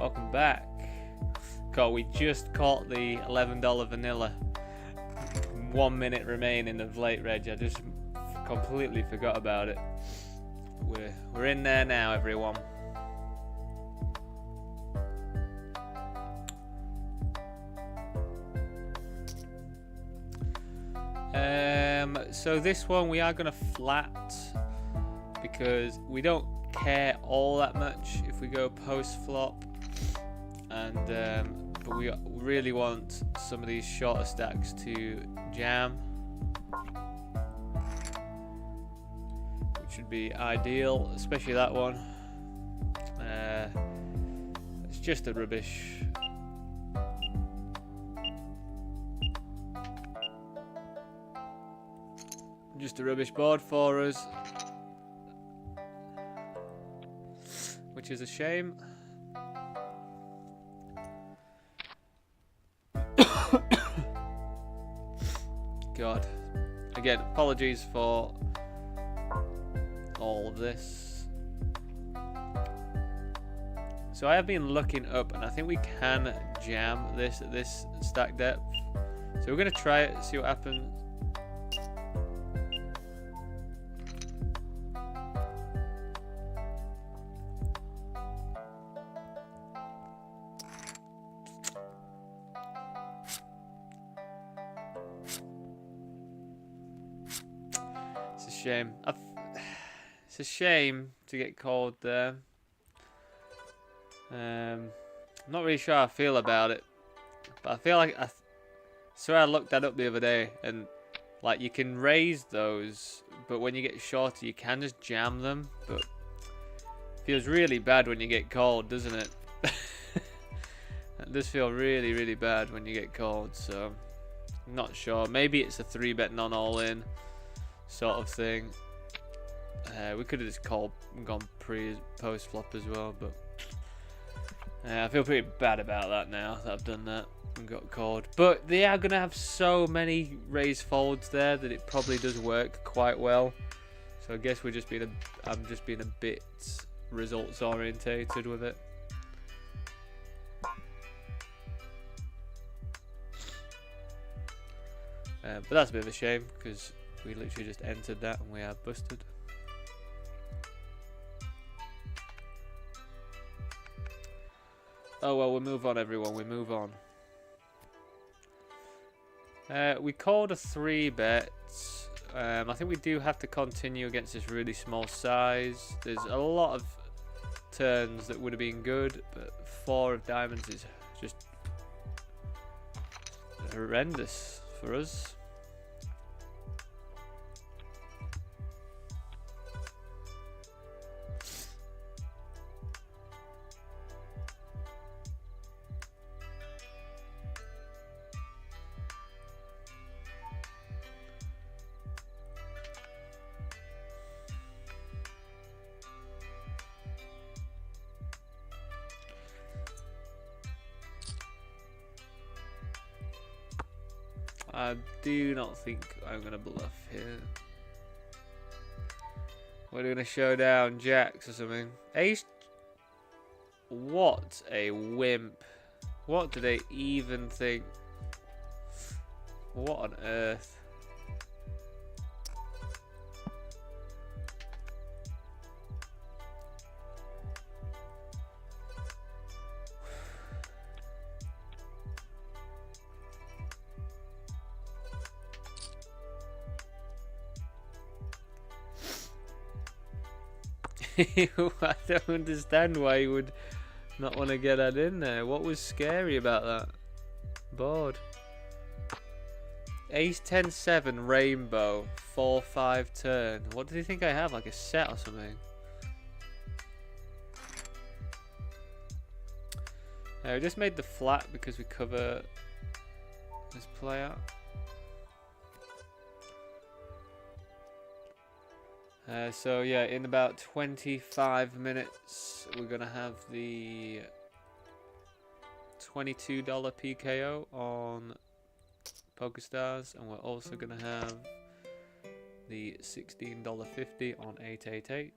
welcome back. God, we just caught the $11 vanilla. 1 minute remaining of late reg. I just completely forgot about it. We're in there now, everyone. So this one we are gonna flat because we don't care all that much if we go post flop, and but we really want some of these shorter stacks to jam, which would be ideal, especially that one. It's just a rubbish. Just a rubbish board for us, which is a shame. God. Again, apologies for all of this. So I have been looking up, and I think we can jam this at this stack depth. So we're going to try it, see what happens. Shame. It's a shame to get called there. I'm not really sure how I feel about it, but I feel like I looked that up the other day, and like you can raise those, but when you get shorter, you can just jam them. But it feels really bad when you get called, doesn't it? It does feel really, really bad when you get called. So I'm not sure. Maybe it's a 3-bet non-all-in sort of thing. We could have just gone post flop as well, but I feel pretty bad about that now that I've done that and got called. But they are gonna have so many raise folds there that it probably does work quite well. So I guess I'm just being a bit results orientated with it. But that's a bit of a shame because we literally just entered that and we are busted. Oh well, we move on, everyone. We move on. We called a 3-bet. I think we do have to continue against this really small size. There's a lot of turns that would have been good, but 4 of diamonds is just horrendous for us. I do not think I'm going to bluff here. We're going to show down jacks or something. Ace. What a wimp. What do they even think? What on earth? I don't understand why you would not want to get that in there. What was scary about that board? Ace 10-7 rainbow 4-5 turn. What do you think I have? Like a set or something? I just made the flat because we cover this player. So yeah, in about 25 minutes, we're gonna have the $22 PKO on PokerStars, and we're also gonna have the $16.50 on 888.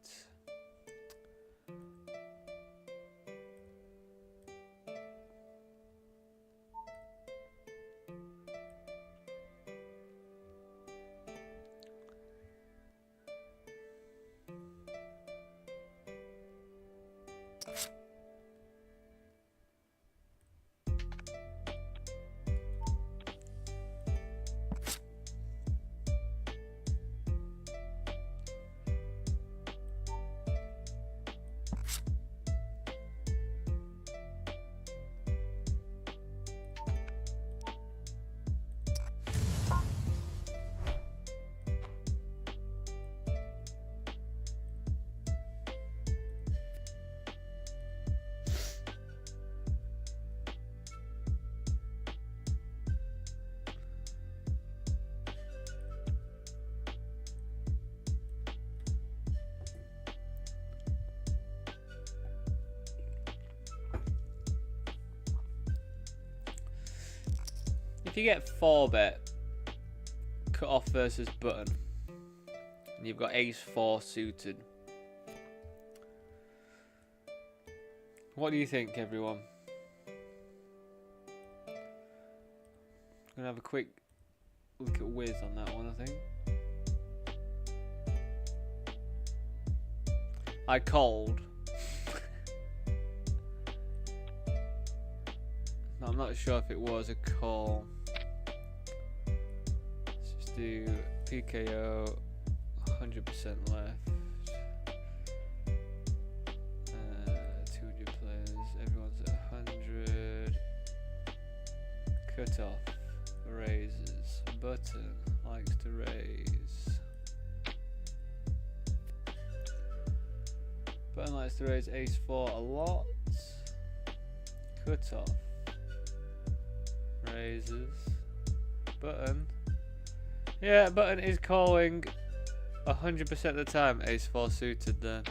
if you get 4-bet, cut off versus button, and you've got ace 4 suited. What do you think, everyone? I'm gonna have a quick look at whiz on that one, I think. I called. I'm not sure if it was a call. Let's just do PKO, 100% left. 200 players, everyone's at 100. Cut off, raises, button, likes to raise. Button likes to raise ace 4 a lot. Cut off. Raises. Button. Yeah, button is calling 100% of the time. Ace 4 suited there.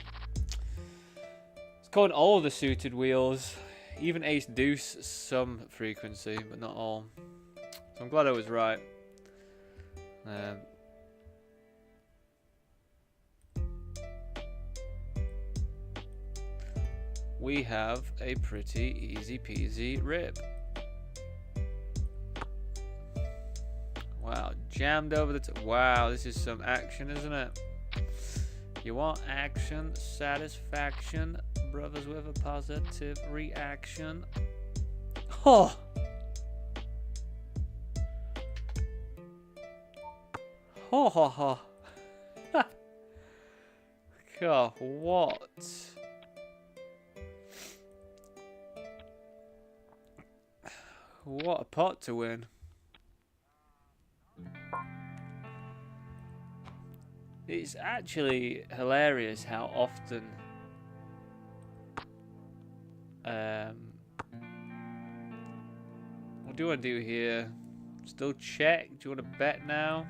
It's calling all the suited wheels. Even ace deuce some frequency, but not all. So I'm glad I was right. We have a pretty easy peasy rip. Wow, jammed over the top. Wow, this is some action, isn't it? You want action, satisfaction, brothers with a positive reaction. Oh! Ho ho ho. God, what? What a pot to win. It's actually hilarious how often what do I do here? Still check? Do you want to bet now?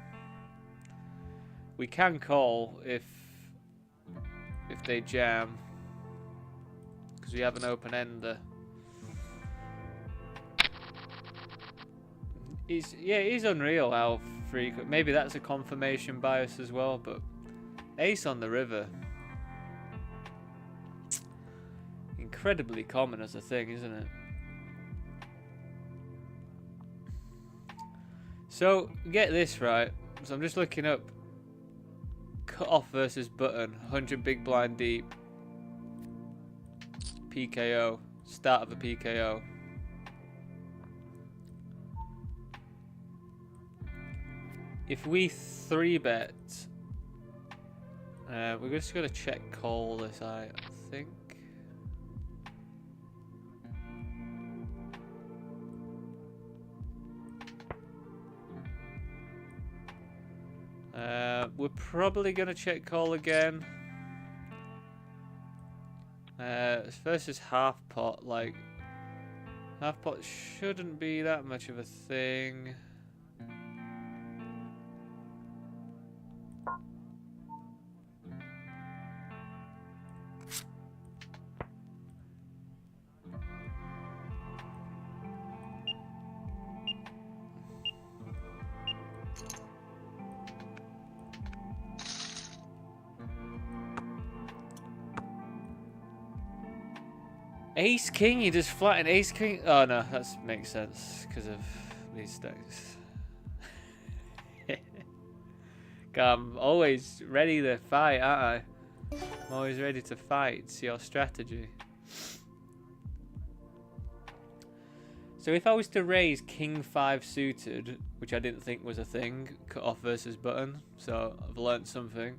We can call if they jam, because we have an open ender. It is unreal how frequent. Maybe that's a confirmation bias as well, but ace on the river, incredibly common as a thing, isn't it? So get this right. So I'm just looking up cut off versus button, 100 big blind deep, PKO, start of a PKO. If we 3-bet, we're just going to check call this, I think. We're probably going to check call again. Versus half pot, like, half pot shouldn't be that much of a thing. Ace King, you just flatten Ace King. Oh no, that makes sense because of these stacks. I'm always ready to fight, aren't I? I'm always ready to fight. It's your strategy. So if I was to raise King 5 suited, which I didn't think was a thing, cut off versus button, so I've learnt something.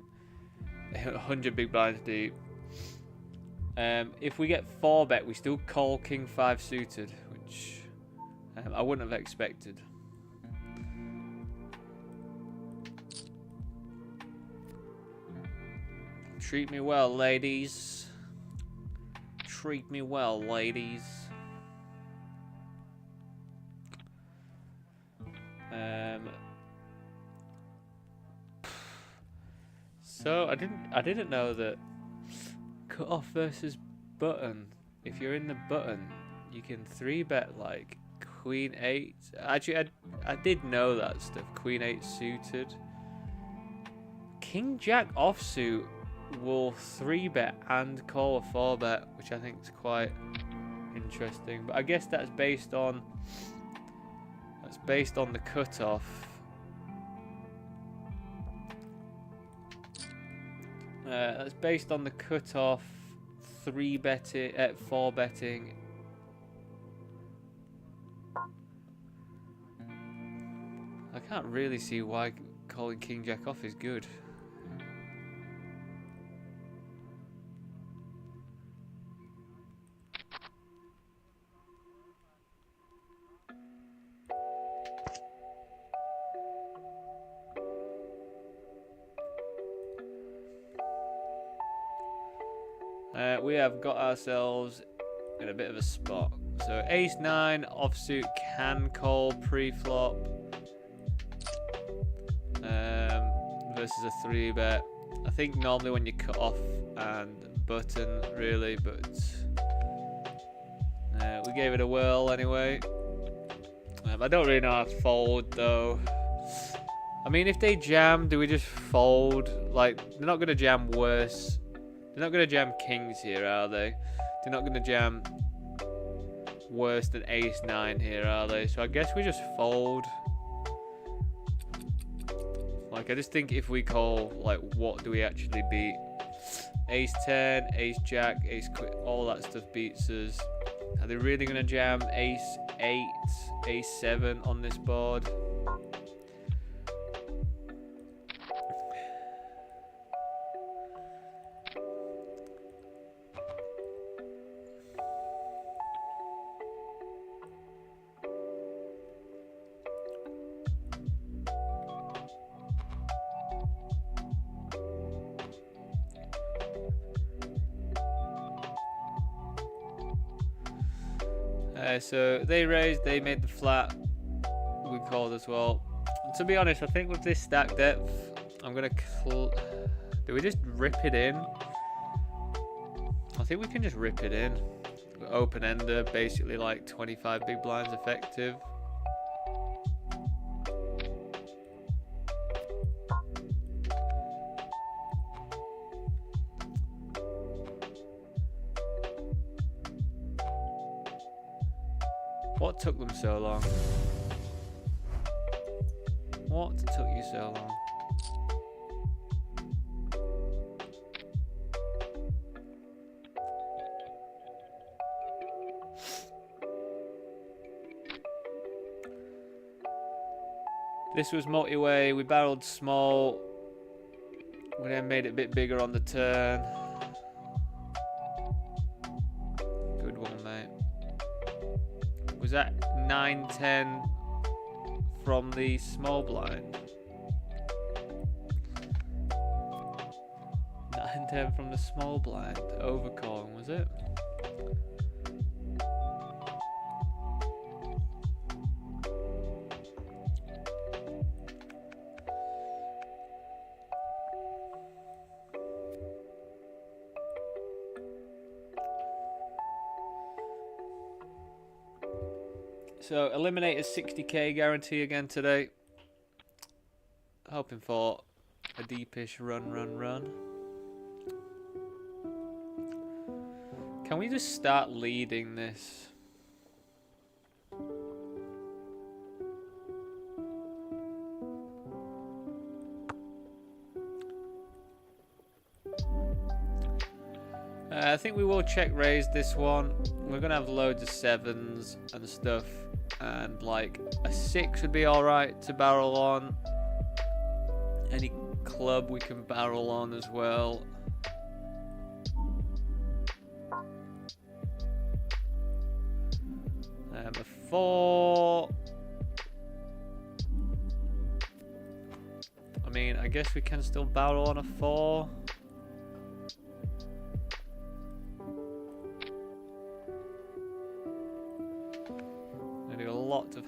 100 big blinds deep. If we get 4-bet, we still call King 5 suited, which I wouldn't have expected. Treat me well, ladies. Treat me well, ladies. So I didn't know that cut off versus button. If you're in the button, you can 3-bet like Queen 8. Actually, I did know that stuff. Queen 8 suited. King Jack offsuit will 3-bet and call a 4-bet, which I think is quite interesting. But I guess that's based on the cutoff. That's based on the cutoff. 3-betting at 4-betting. I can't really see why calling King Jack off is good. We have got ourselves in a bit of a spot. So ace-9 offsuit can call pre-flop versus a 3-bet. I think normally when you cut off and button, really, but we gave it a whirl anyway. I don't really know how to fold though. I mean, if they jam, do we just fold? Like, they're not going to jam worse. They're not going to jam kings here, are they? They're not going to jam worse than ace-9 here, are they? So I guess we just fold. Like, I just think if we call, like, what do we actually beat? Ace-10, ace-jack, ace-queen, all that stuff beats us. Are they really going to jam ace-8, ace-7 on this board? So they raised, they made the flat, we called as well. And to be honest, I think with this stack depth, I'm going to... Do we just rip it in? I think we can just rip it in. Open ender, basically like 25 big blinds effective. What took them so long? What took you so long? This was multi-way. We barreled small. We then made it a bit bigger on the turn. Good one, mate. Was that 9-10 from the small blind? 9-10 from the small blind. Overcalling, was it? So, eliminate a 60k guarantee again today. Hoping for a deepish run. Can we just start leading this? I think we will check raise this one. We're going to have loads of 7s and stuff. And like a 6 would be alright to barrel on. Any club we can barrel on as well. A 4. I mean, I guess we can still barrel on a 4.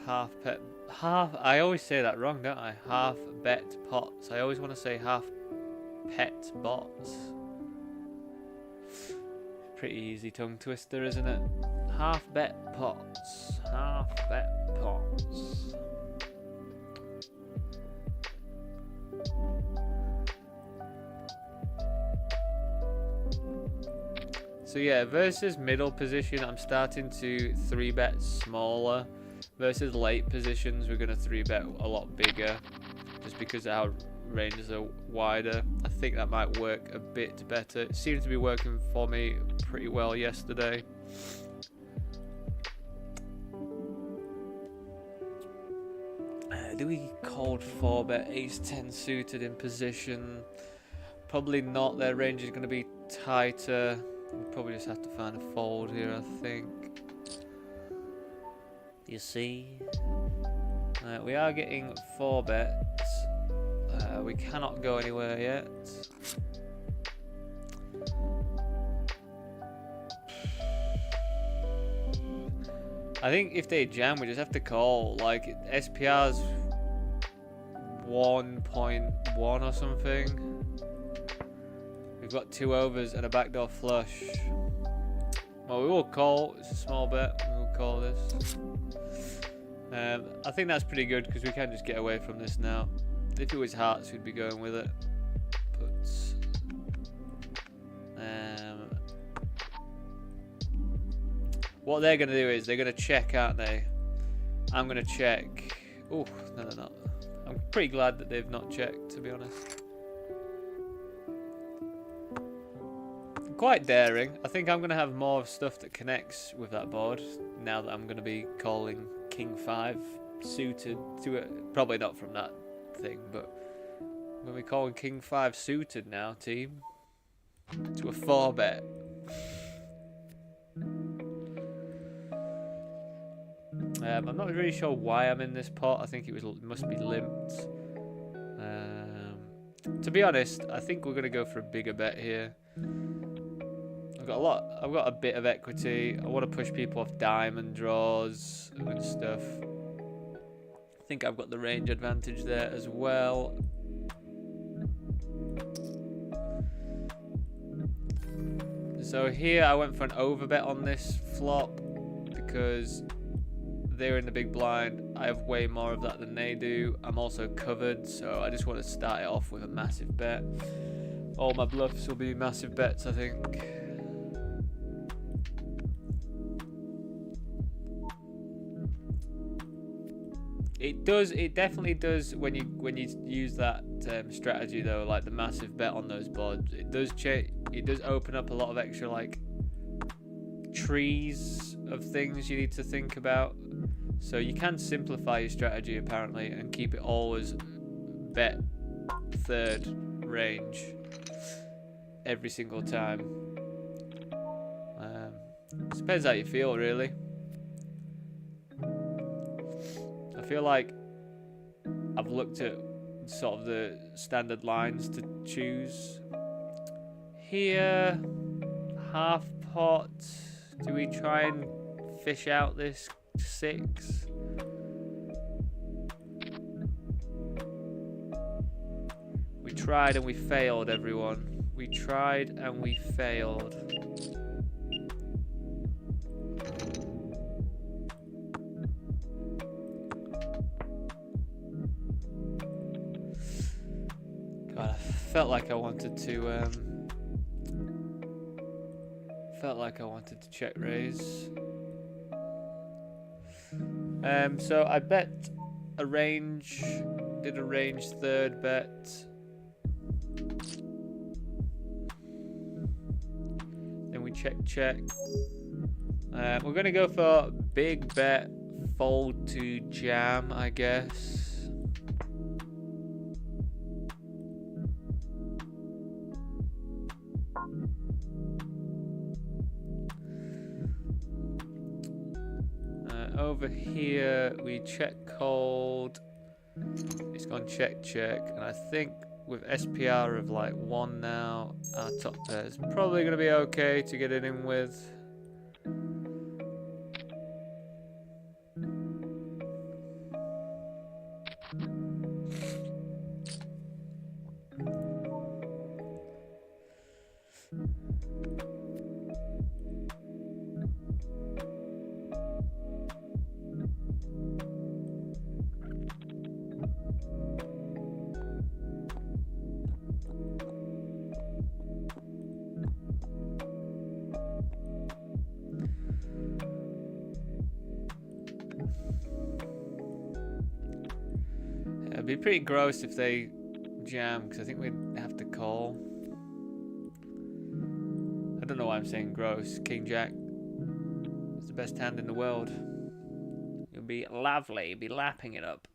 Of I always say that wrong, don't I? Half bet pots. I always want to say half pet bots. Pretty easy tongue twister, isn't it? half bet pots. Half bet pots. So yeah, versus middle position, I'm starting to 3-bet smaller. Versus late positions, we're going to 3-bet a lot bigger. Just because our ranges are wider. I think that might work a bit better. It seemed to be working for me pretty well yesterday. Do we cold 4-bet ace-10 suited in position? Probably not. Their range is going to be tighter. We probably just have to find a fold here, I think. You see? We are getting 4 bets. We cannot go anywhere yet. I think if they jam, we just have to call. Like, SPR's 1.1 or something. We've got 2 overs and a backdoor flush. Well, we will call. It's a small bet. We will call this. I think that's pretty good because we can just get away from this now. If it was hearts, we'd be going with it. But what they're going to do is they're going to check, aren't they? I'm going to check. Oh, no, they're not. I'm pretty glad that they've not checked, to be honest. Quite daring. I think I'm going to have more stuff that connects with that board now that I'm going to be calling King 5 suited to it. Probably not from that thing, but I'm going to be calling King 5 suited now, team. To a 4-bet. I'm not really sure why I'm in this pot. I think it must be limped. To be honest, I think we're going to go for a bigger bet here. I've got a bit of equity. I want to push people off diamond draws and stuff. I think I've got the range advantage there as well. So here I went for an overbet on this flop because they're in the big blind. I have way more of that than they do. I'm also covered, so I just want to start it off with a massive bet. All my bluffs will be massive bets, I think. It definitely does when you use that strategy though, like the massive bet on those boards. It does open up a lot of extra like trees of things you need to think about. So you can simplify your strategy apparently and keep it always bet third range every single time. Depends how you feel really. I feel like I've looked at sort of the standard lines to choose. Here, half pot. Do we try and fish out this 6? We tried and we failed, everyone. We tried and we failed. God, I felt like I wanted to check raise. So I bet a range, did a range third bet. Then we check. We're gonna go for big bet, fold to jam, I guess. Over here we check cold. It's gone check, and I think with SPR of like 1 now, our top pair is probably going to be okay to get it in with. be pretty gross if they jam, because I think we'd have to call. I don't know why I'm saying gross. King Jack is the best hand in the world. It'll be lovely. Be lapping it up.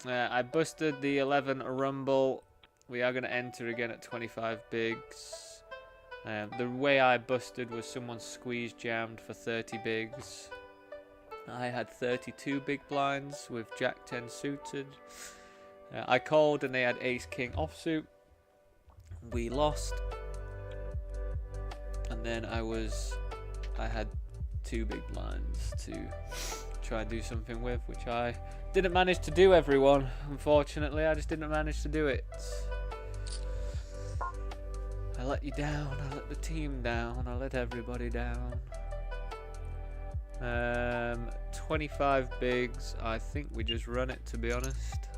I busted the 11 rumble. We are going to enter again at 25 bigs. The way I busted was someone squeeze jammed for 30 bigs. I had 32 big blinds with Jack 10 suited. I called and they had Ace King offsuit. We lost. And then I had 2 big blinds to try and do something with, which I didn't manage to do, everyone. Unfortunately, I just didn't manage to do it. I let you down, I let the team down, I let everybody down. 25 bigs, I think we just run it, to be honest.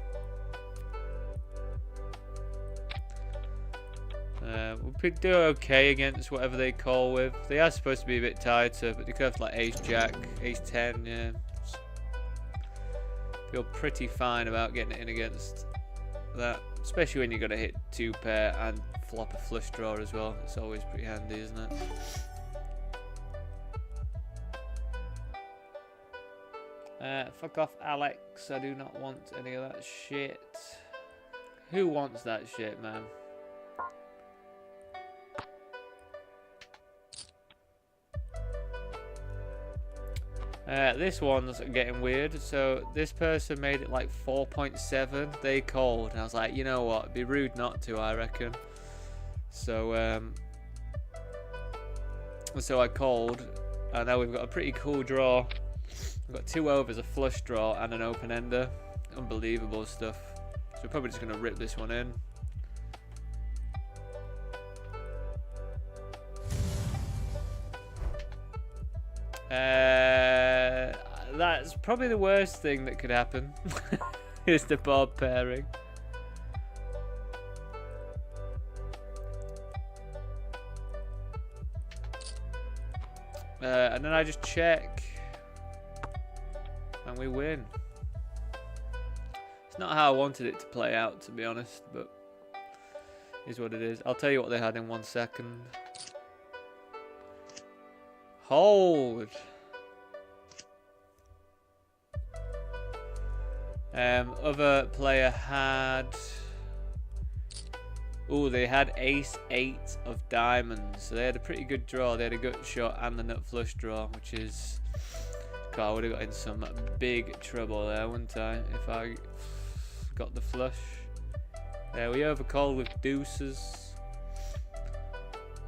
We could do okay against whatever they call with. They are supposed to be a bit tighter, but they could have like Ace Jack, Ace 10, yeah. Feel pretty fine about getting it in against that, especially when you're going to hit 2 pair and flop a flush draw as well. It's always pretty handy, isn't it? Fuck off, Alex. I do not want any of that shit. Who wants that shit, man? This one's getting weird. So this person made it like 4.7. They called, and I was like, you know what? It'd be rude not to, I reckon. So I called, and now we've got a pretty cool draw. We've got 2 overs, a flush draw, and an open ender. Unbelievable stuff. So we're probably just gonna rip this one in. That's probably the worst thing that could happen. Is the bob pairing. And then I just check and we win. It's not how I wanted it to play out, to be honest, but is what it is. I'll tell you what they had in 1 second. Hold. Other player had... Oh, they had Ace 8 of diamonds. So they had a pretty good draw. They had a gut shot and the nut flush draw, which is... God, I would have got in some big trouble there, wouldn't I? If I got the flush. There, we overcalled with deuces.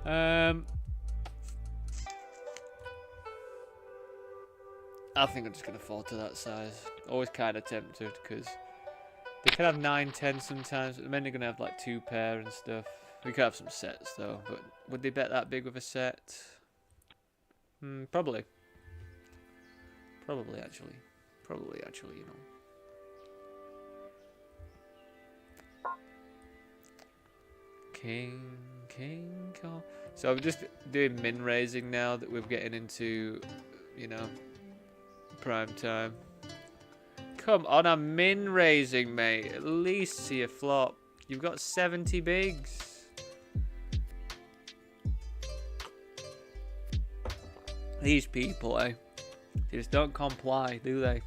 I think I'm just going to fall to that size. Always kind of tempted, because they can have 9-10 sometimes, but the men are going to have like 2 pair and stuff. We could have some sets though, but would they bet that big with a set? Probably. Probably actually, you know. King, call. So I'm just doing min raising now that we're getting into, you know, prime time. Come on, I'm min raising, mate. At least see a flop. You've got 70 bigs. These people, eh? They just don't comply, do they?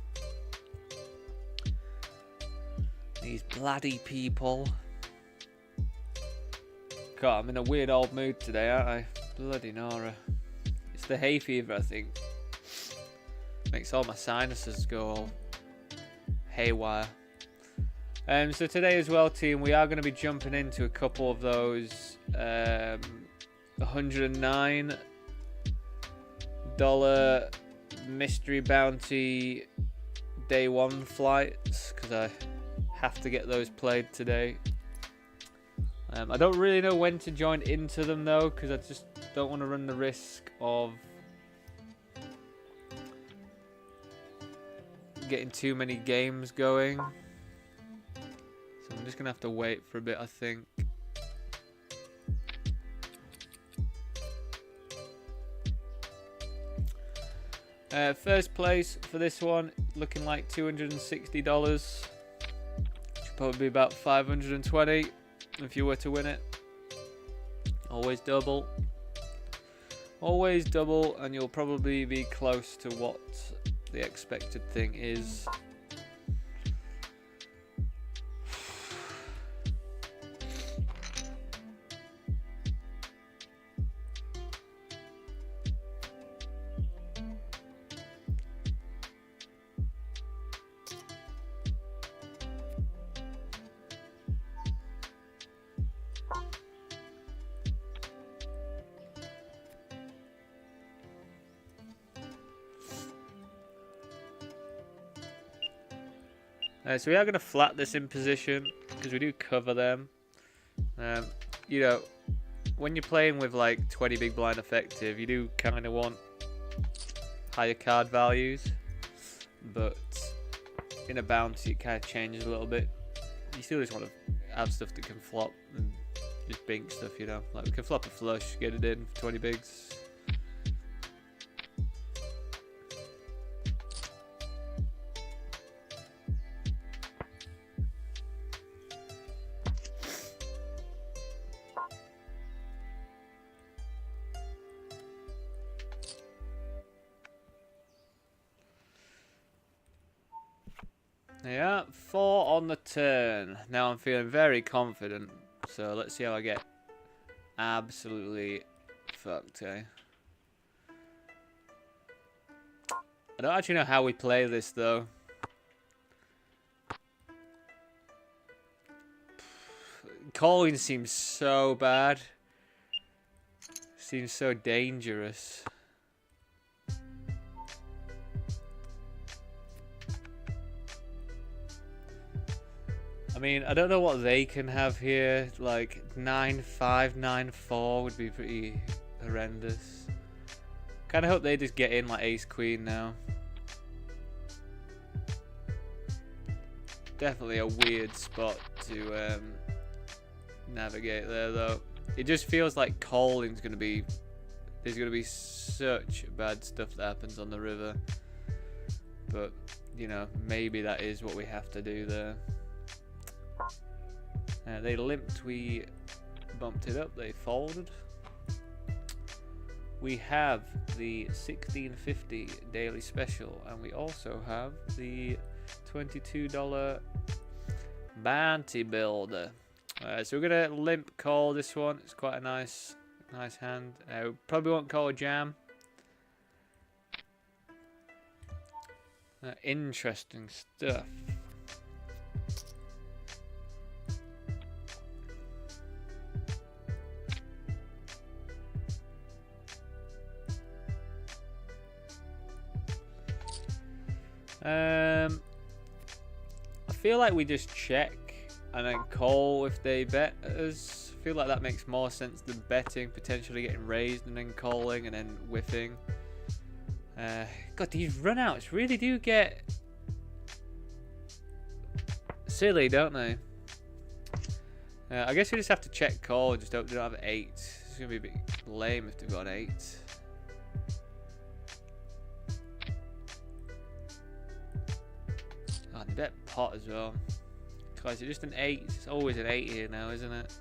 These bloody people. God, I'm in a weird old mood today, aren't I? Bloody Nora. It's the hay fever, I think. Makes all my sinuses go all haywire. So today as well, team, we are going to be jumping into a couple of those $109 mystery bounty day 1 flights, because I have to get those played today. I don't really know when to join into them though, because I just don't want to run the risk of getting too many games going. So I'm just gonna have to wait for a bit, I think. First place for this one, looking like $260. Should probably be about 520 if you were to win it. Always double. Always double, and you'll probably be close to what the expected thing is. So we are going to flat this in position because we do cover them. You know, when you're playing with like 20 big blind effective, you do kind of want higher card values, but in a bounty it kind of changes a little bit. You still just want to have stuff that can flop and just bink stuff, you know. Like we can flop a flush, get it in for 20 bigs. Yeah, 4 on the turn. Now I'm feeling very confident. So let's see how I get absolutely fucked, eh? I don't actually know how we play this though. Calling seems so bad. Seems so dangerous. I mean, I don't know what they can have here. Like 9-5, 9-4 would be pretty horrendous. Kind of hope they just get in like ace queen now. Definitely a weird spot to navigate there, though. It just feels like calling's gonna be. There's gonna be such bad stuff that happens on the river. But you know, maybe that is what we have to do there. They limped, we bumped it up, they folded. We have the 1650 daily special, and we also have the $22 bounty builder. So we're gonna limp call this one. It's quite a nice hand. We probably won't call a jam. Interesting stuff. I feel like we just check and then call if they bet us. I feel like that makes more sense than betting, potentially getting raised and then calling and then whiffing. God, these runouts really do get silly, don't they? I guess we just have to check call and just don't have an 8. It's going to be a bit lame if they've got an 8. Bet pot as well. Guys, it's just an 8. It's always an 8 here now, isn't it?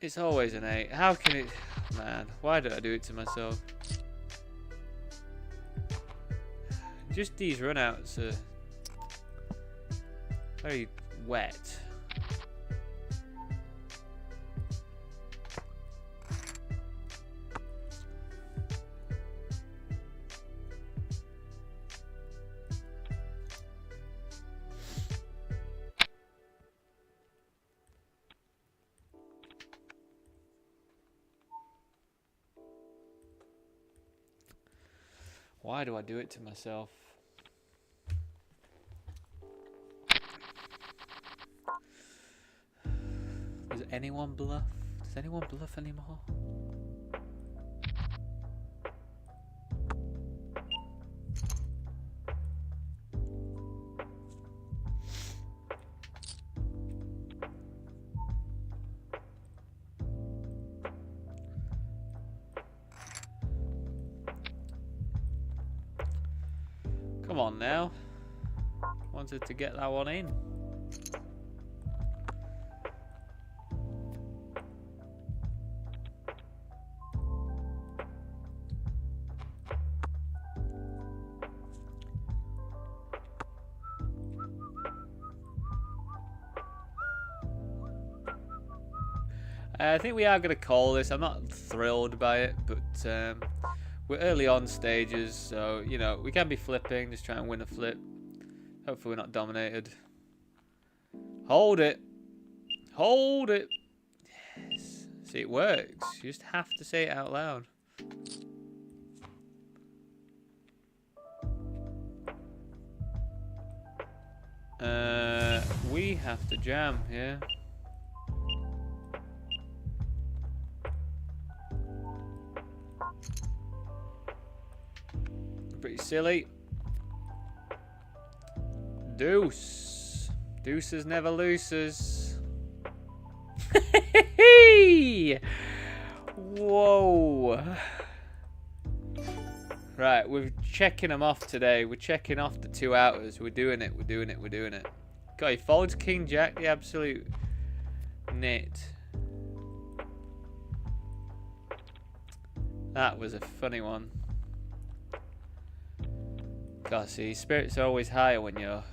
It's always an 8. How can it... Man, why did I do it to myself? Just these runouts are very wet. Why do I do it to myself? Does anyone bluff? Does anyone bluff anymore? on now. Wanted to get that one in. I think we are going to call this. I'm not thrilled by it, but we're early on stages, so, you know, we can be flipping, just try and win a flip. Hopefully we're not dominated. Hold it. Hold it. Yes. See, it works. You just have to say it out loud. We have to jam, yeah. Pretty silly. Deuce. Deuces never loses. Whoa. Right, we're checking them off today. We're checking off the 2 outers. We're doing it. We're doing it. We're doing it. God, he folds King Jack, the absolute nit. That was a funny one. God, see, spirits are always higher when you're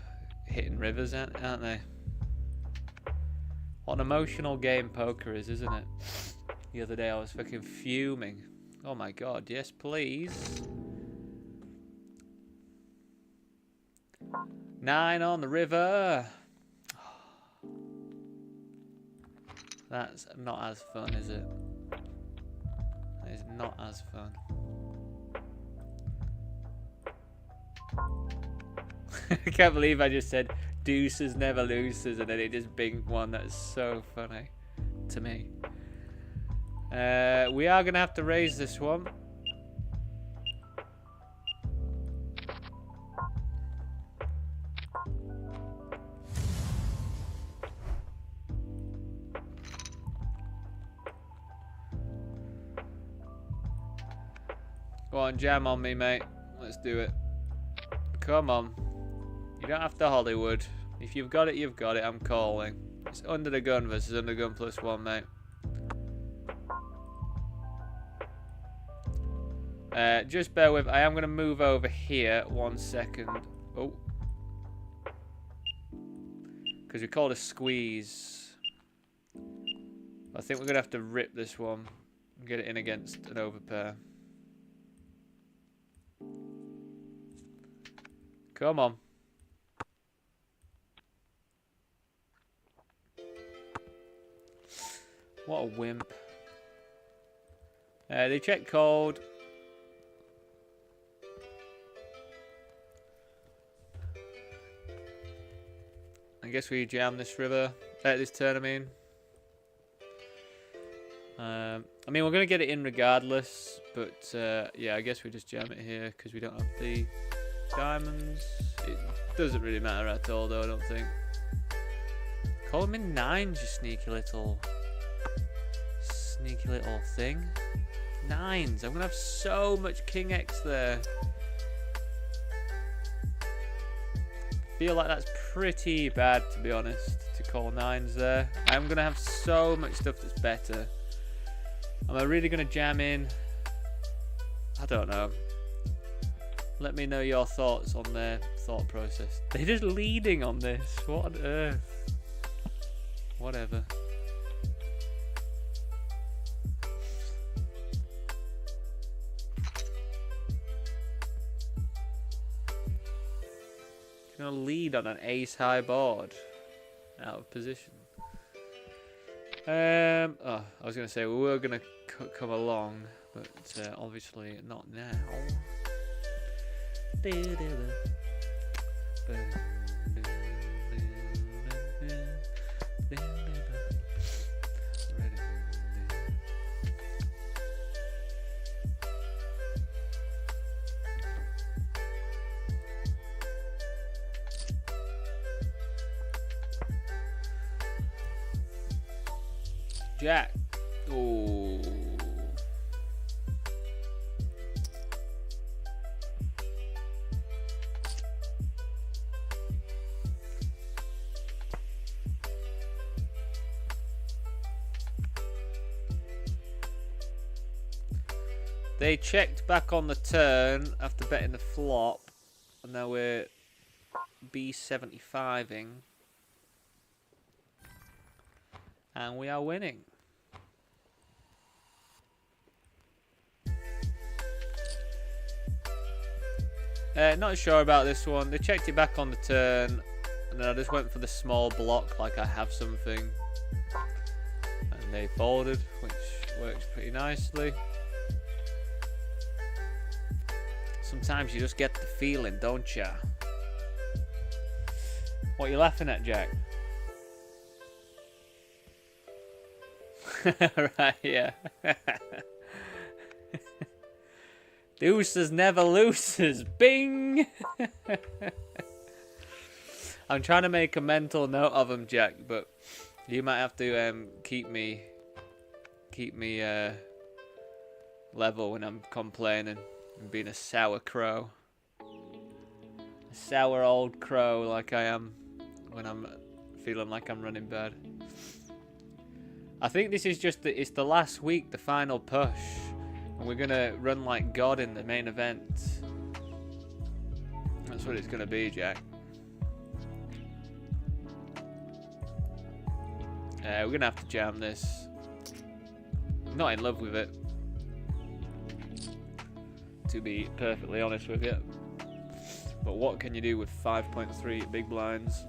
hitting rivers, aren't they? What an emotional game poker is, isn't it? The other day I was fucking fuming. Oh my god, yes please. 9 on the river. That's not as fun, is it? That is not as fun. I can't believe I just said deuces never loses and then it just binged one. That's so funny to me. We are going to have to raise this one. Go on, jam on me, mate. Let's do it. Come on. You don't have to Hollywood. If you've got it, you've got it. I'm calling. It's under the gun versus under gun +1, mate. Just bear with. I am going to move over here 1 second. Oh. Because we called a squeeze. I think we're going to have to rip this one and get it in against an overpair. Come on. What a wimp. They check called. I guess we jam this river. This turn, I mean. I mean, we're going to get it in regardless. But, yeah, I guess we just jam it here because we don't have the diamonds. It doesn't really matter at all, though, I don't think. Call him in 9s, you sneaky little thing. 9s. I'm gonna have so much King X there. Feel like that's pretty bad, to be honest, to call 9s there. I'm gonna have so much stuff that's better. Am I really gonna jam in? I don't know. Let me know your thoughts on their thought process. They're just leading on this. What on earth? Whatever. You're gonna lead on an ace high board. Out of position. Oh, I was gonna say we were gonna come along, but obviously not now. Jack. Oh. They checked back on the turn after betting the flop, and now we're B75ing, and we are winning. Not sure about this one. They checked it back on the turn, and then I just went for the small block like I have something, and they folded, which works pretty nicely. Sometimes you just get the feeling, don't ya? What are you laughing at, Jack? Right, yeah. Deuces never loses. Bing! I'm trying to make a mental note of them, Jack, but you might have to keep me level when I'm complaining and being a sour crow. A sour old crow like I am when I'm feeling like I'm running bad. I think this is just it's the last week, the final push. And we're gonna run like God in the main event. That's what it's gonna be, Jack. We're gonna have to jam this. I'm not in love with it, to be perfectly honest with you. But what can you do with 5.3 big blinds?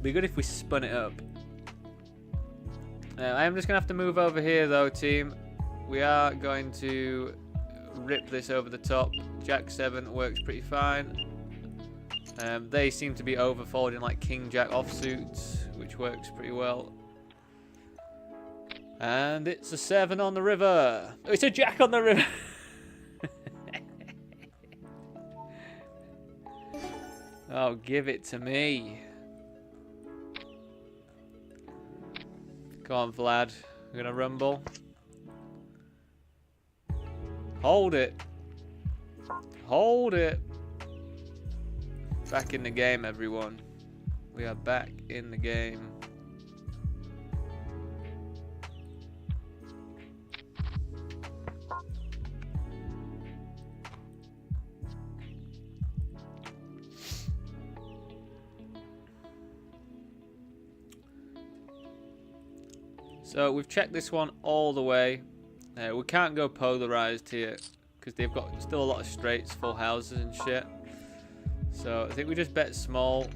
Be good if we spun it up. I am just going to have to move over here though, team. We are going to rip this over the top. Jack 7 works pretty fine. They seem to be overfolding like King Jack offsuits, which works pretty well. And it's a 7 on the river. Oh, it's a Jack on the river. Oh, give it to me. Go on, Vlad. We're gonna rumble. Hold it. Hold it. Back in the game, everyone. We are back in the game. So we've checked this one all the way. We can't go polarized here because they've got still a lot of straights, full houses and shit. So I think we just bet small.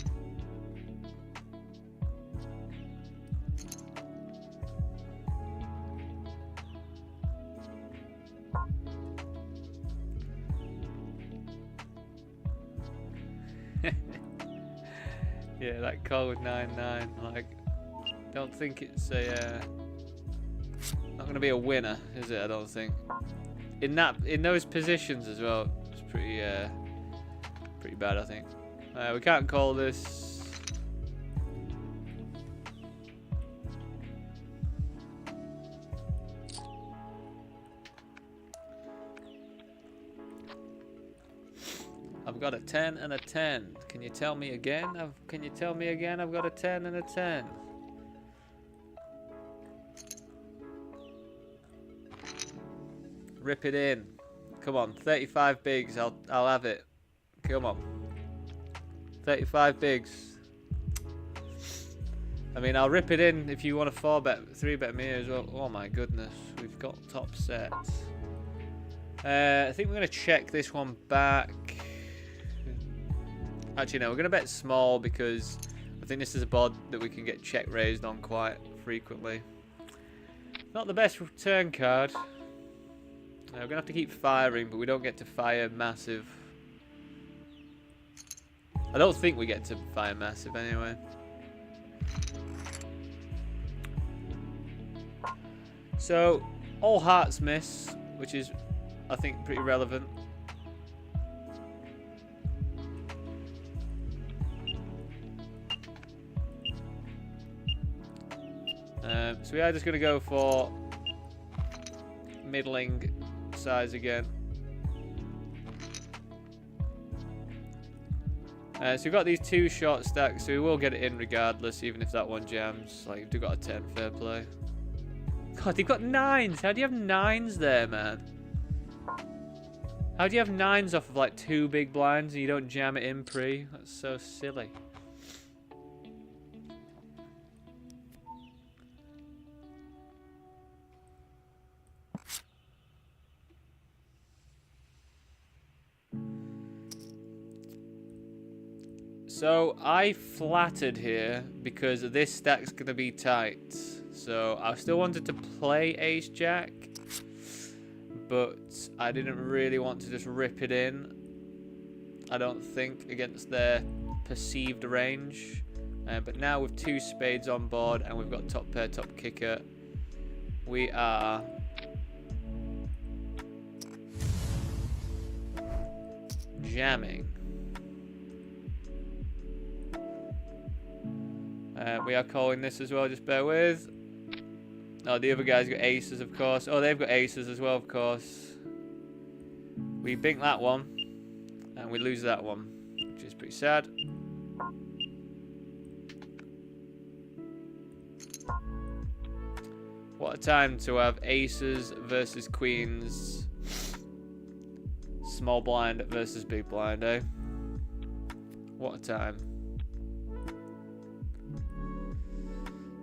Yeah, that call with 9-9, like, don't think it's a not gonna be a winner, is it? I don't think. In those positions as well, it's pretty bad, I think. We can't call this. I've got a 10 and a 10. Can you tell me again? Can you tell me again? I've got a 10 and a 10. Rip it in. Come on, 35 bigs. I'll have it. Come on. 35 bigs. I mean, I'll rip it in if you want to 3-bet me as well. Oh my goodness, we've got top sets. I think we're going to check this one back. Actually, no, we're going to bet small because I think this is a bod that we can get check raised on quite frequently. Not the best turn card. We're going to have to keep firing, but we don't get to fire massive. I don't think we get to fire massive anyway. So, all hearts miss, which is, I think, pretty relevant. So we are just going to go for middling size again. So we've got these two short stacks, so we will get it in regardless, even if that one jams. Like, we've got a 10, fair play. God, they've got 9s. How do you have 9s there, man? How do you have 9s off of like 2 big blinds and you don't jam it in pre? That's so silly. So I flattered here because this stack's gonna be tight. So I still wanted to play Ace Jack, but I didn't really want to just rip it in. I don't think against their perceived range. But now with 2 spades on board and we've got top pair, top kicker, we are jamming. We are calling this as well, just bear with. Oh, the other guy's got aces, of course. Oh, they've got aces as well, of course. We bink that one, and we lose that one, which is pretty sad. What a time to have aces versus queens. Small blind versus big blind, eh? What a time.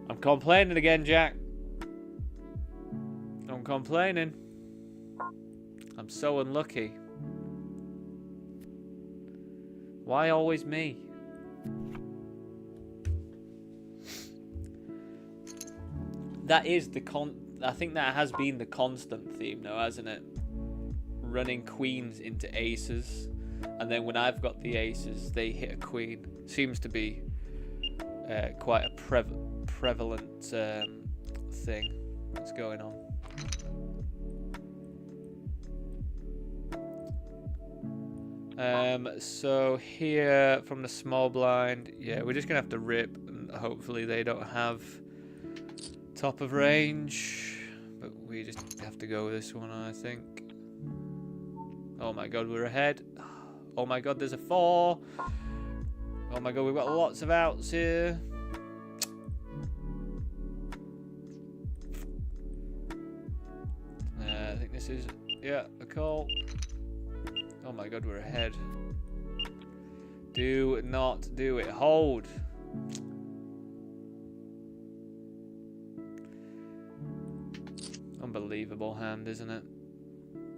I'm complaining again, Jack. I'm complaining. I'm so unlucky. Why always me? That is the I think that has been the constant theme, though, hasn't it? Running queens into aces, and then when I've got the aces, they hit a queen. Seems to be quite a prevalent thing that's going on. So here from the small blind, yeah, we're just gonna have to rip, and hopefully they don't have top of range, but we just have to go with this one, I think. Oh my god, we're ahead. Oh my god, there's a 4. Oh my god, we've got lots of outs here. I think this is, yeah, a call. Oh my god, we're ahead. Do not do it. Hold. Unbelievable hand, isn't it?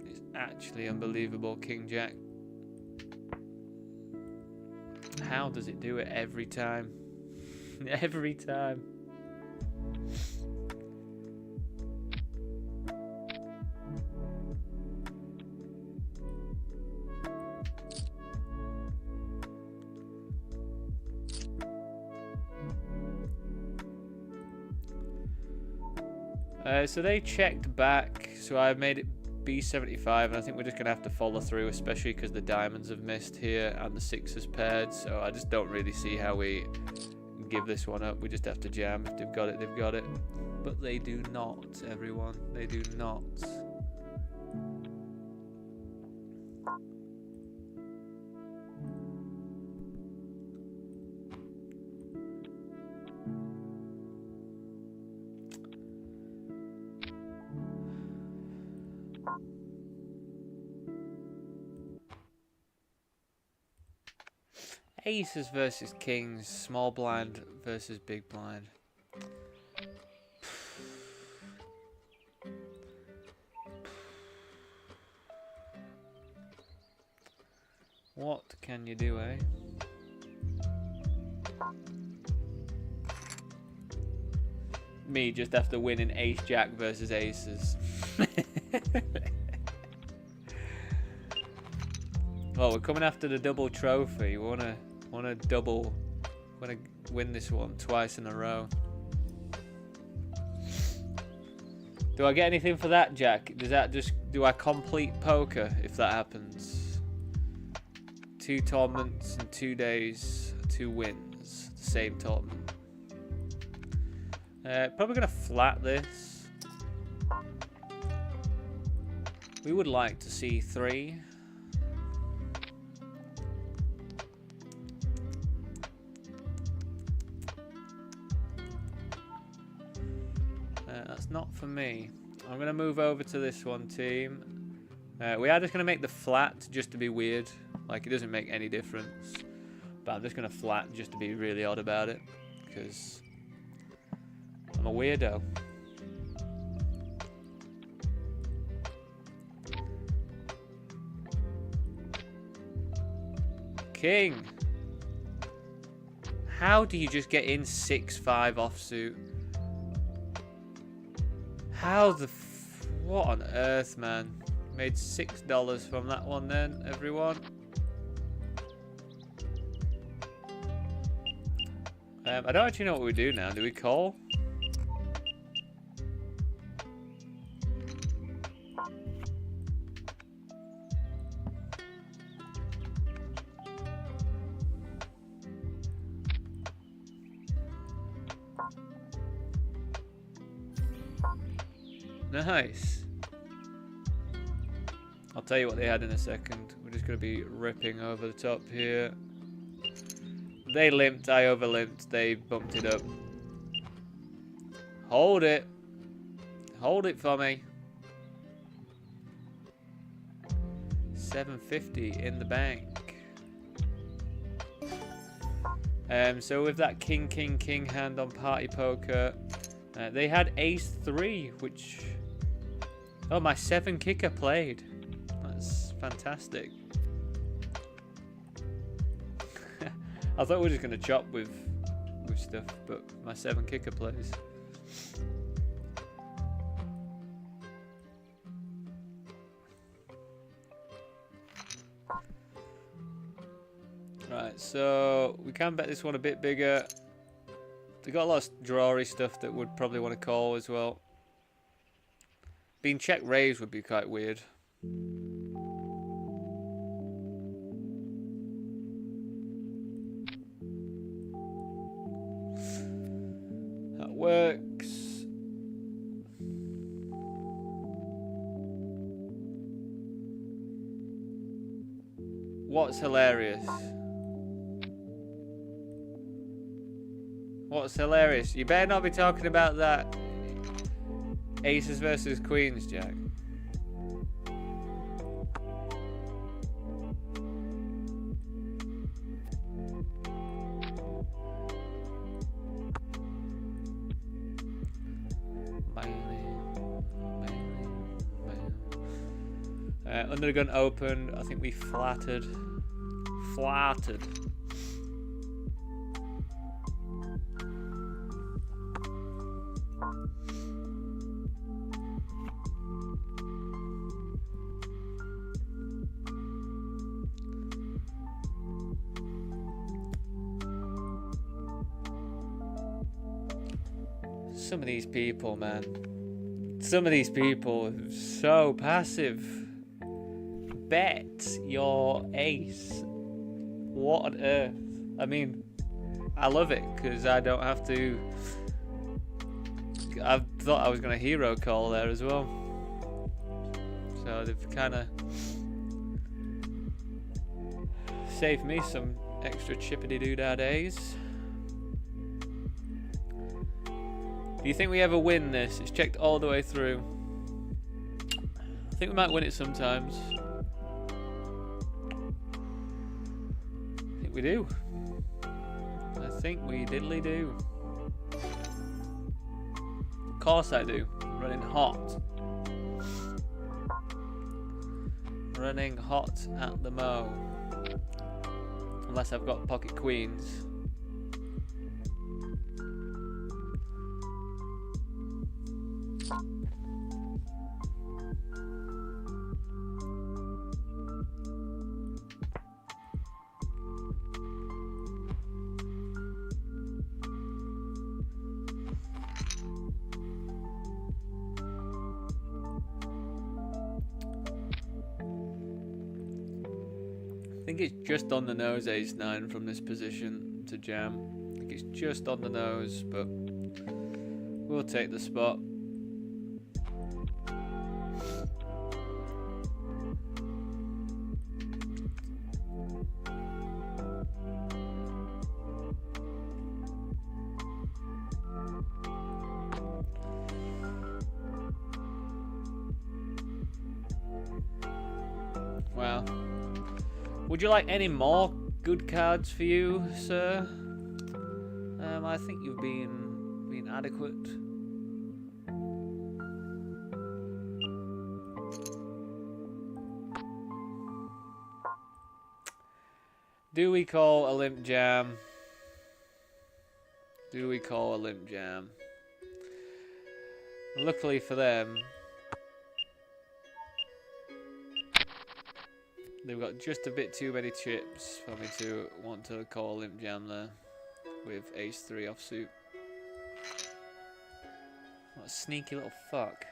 It's actually unbelievable, King Jack. How does it do it every time? Every time. So they checked back, so I made it B75, and I think we're just going to have to follow through, especially because the diamonds have missed here and the 6s paired, so I just don't really see how we give this one up. We just have to jam. If they've got it, they've got it. But they do not, everyone. They do not. Aces versus kings, small blind versus big blind. What can you do, eh? Me just after winning ace jack versus aces. Well, we're coming after the double trophy. We wanna win this one twice in a row. Do I get anything for that, Jack? Does that just, do I complete poker if that happens? 2 tournaments in 2 days, 2 wins, the same tournament. Probably gonna flat this. We would like to see 3. That's not for me. I'm going to move over to this one team. We are just going to make the flat just to be weird. Like, it doesn't make any difference. But I'm just going to flat just to be really odd about it. Because I'm a weirdo. King. How do you just get in 6-5 offsuit? How the what on earth, man? Made $6 from that one then, everyone. I don't actually know what we do now. Do we call? Nice. I'll tell you what they had in a second. We're just going to be ripping over the top here. They limped, I overlimped, they bumped it up. Hold it. Hold it for me. $750 in the bank. So with that king, king, king hand on party poker, they had ace 3, which... Oh, my 7 kicker played. That's fantastic. I thought we were just going to chop with stuff, but my 7 kicker plays. Right, so we can bet this one a bit bigger. They got a lot of drawy stuff that would probably want to call as well. Being check raised would be quite weird. That works. What's hilarious? What's hilarious? You better not be talking about that aces versus queens, Jack. Under the gun opened. I think we flattered. Flattered. Some of these people, man. Some of these people are so passive. Bet your ace. What on earth? I mean, I love it because I don't have to. I thought I was going to hero call there as well. So they've kind of saved me some extra chippity-doo-dah days. Do you think we ever win this? It's checked all the way through. I think we might win it sometimes. I think we do. I think we diddly do. Of course I do. Running hot. Running hot at the mo. Unless I've got pocket queens. I think it's just on the nose ace 9 from this position to jam. I think it's just on the nose, but we'll take the spot. Would you like any more good cards for you, sir? I think you've been adequate. Do we call a limp jam? Do we call a limp jam? Luckily for them, they've got just a bit too many chips for me to want to call a limp jam there with ace 3 offsuit. What a sneaky little fuck.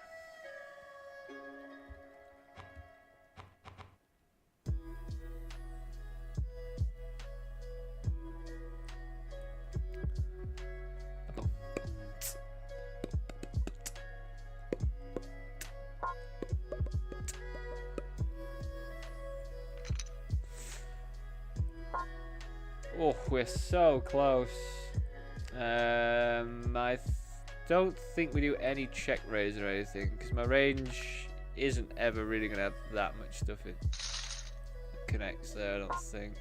Oh, we're so close. I don't think we do any check raise or anything because my range isn't ever really gonna have that much stuff in. It connects there, I don't think.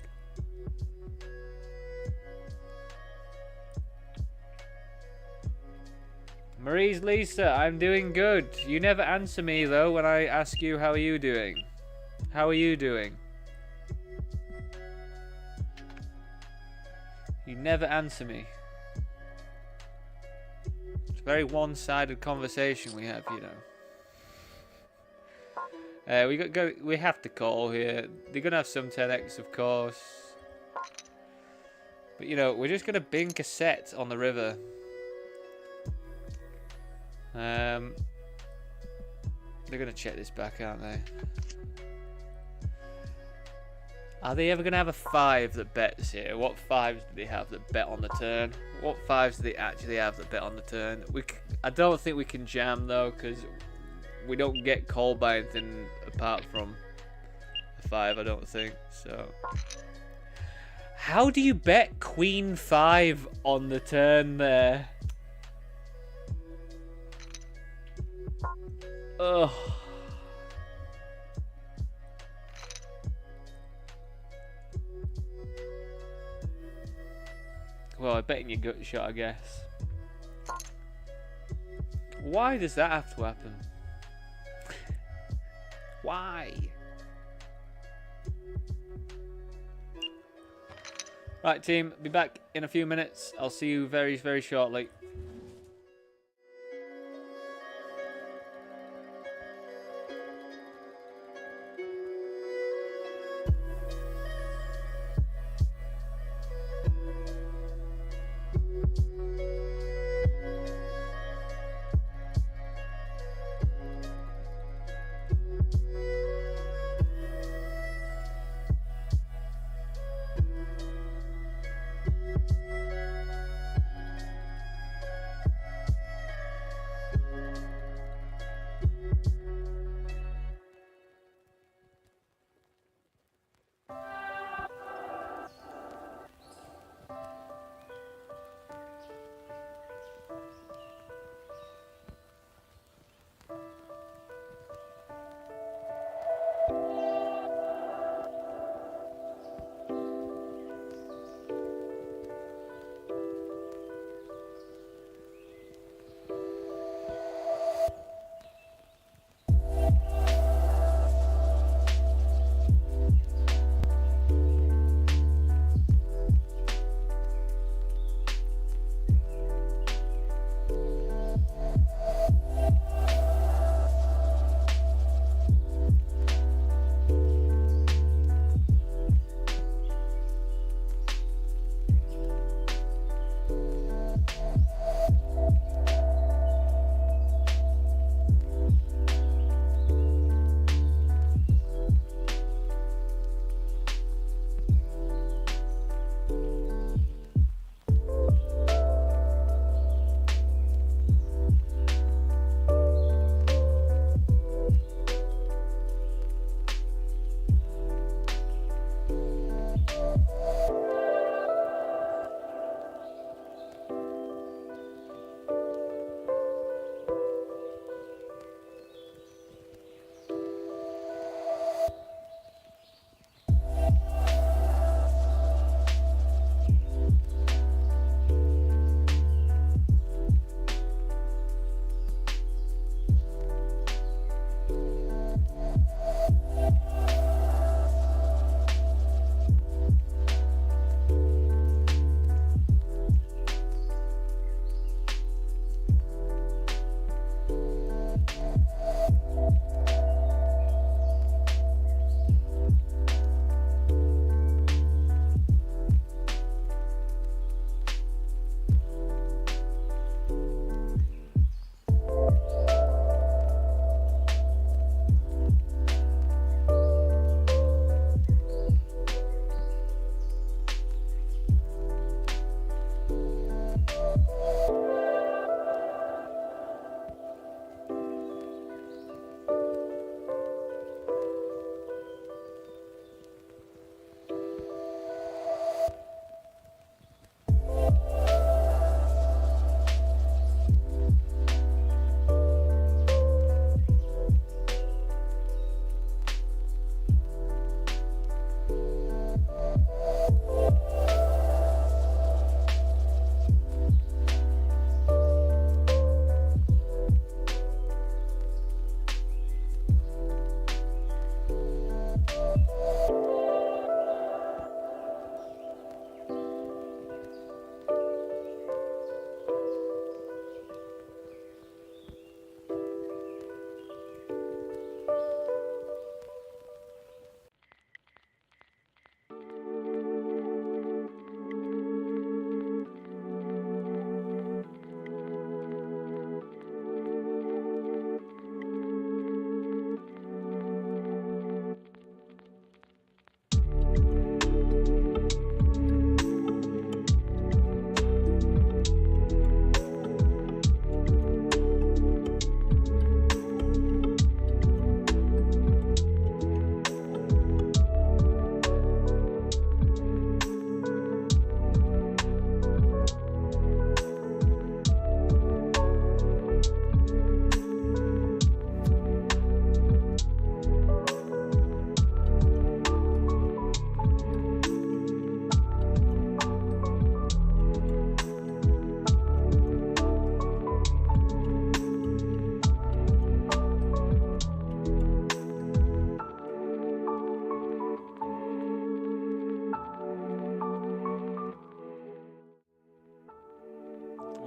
Marie's Lisa, I'm doing good. You never answer me though when I ask you how are you doing. How are you doing? You never answer me. It's a very one-sided conversation we have, you know. We have to call here. They're gonna have some 10x, of course. But you know, we're just gonna bink a set on the river. They're gonna check this back, aren't they? Are they ever going to have a 5 that bets here? What 5s do they have that bet on the turn? What 5s do they actually have that bet on the turn? I don't think we can jam though, because we don't get called by anything apart from a 5, I don't think. So, how do you bet Queen 5 on the turn there? Ugh. Well, I bet in your gut shot, I guess. Why does that have to happen? Why? Right, team, be back in a few minutes. I'll see you very, very shortly.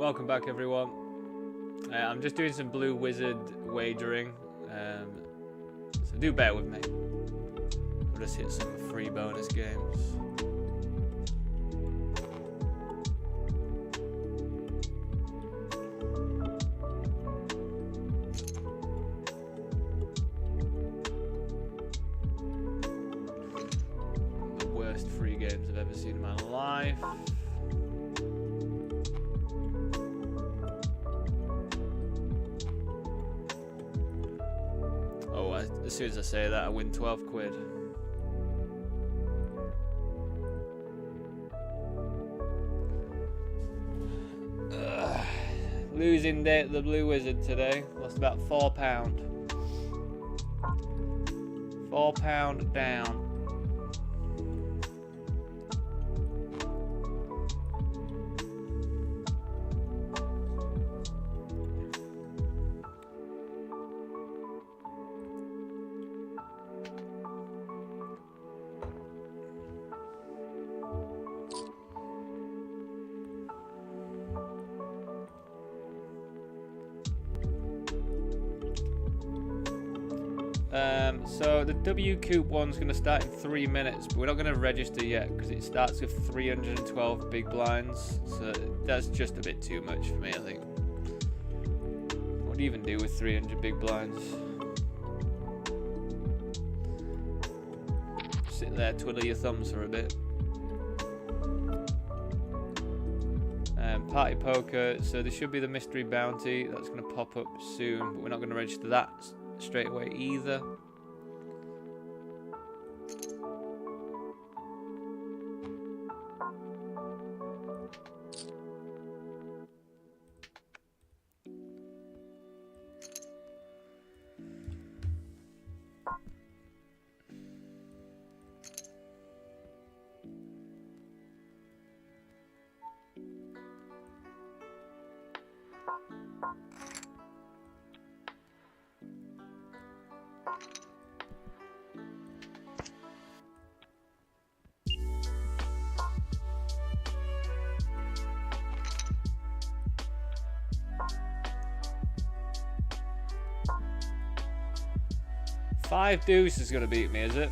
Welcome back, everyone. I'm just doing some Blue Wizard wagering, so do bear with me. I'll just hit some free bonus games. The worst free games I've ever seen in my life. As soon as I say that, I win 12 quid. Losing day at the Blue Wizard today. Lost about £4. £4 down. So the WCOOP one's going to start in 3 minutes, but we're not going to register yet because it starts with 312 big blinds. So that's just a bit too much for me, I think. What do you even do with 300 big blinds? Sit there, twiddle your thumbs for a bit. Party poker. So there should be the mystery bounty that's going to pop up soon, but we're not going to register that straight away either. Five deuce is going to beat me, is it?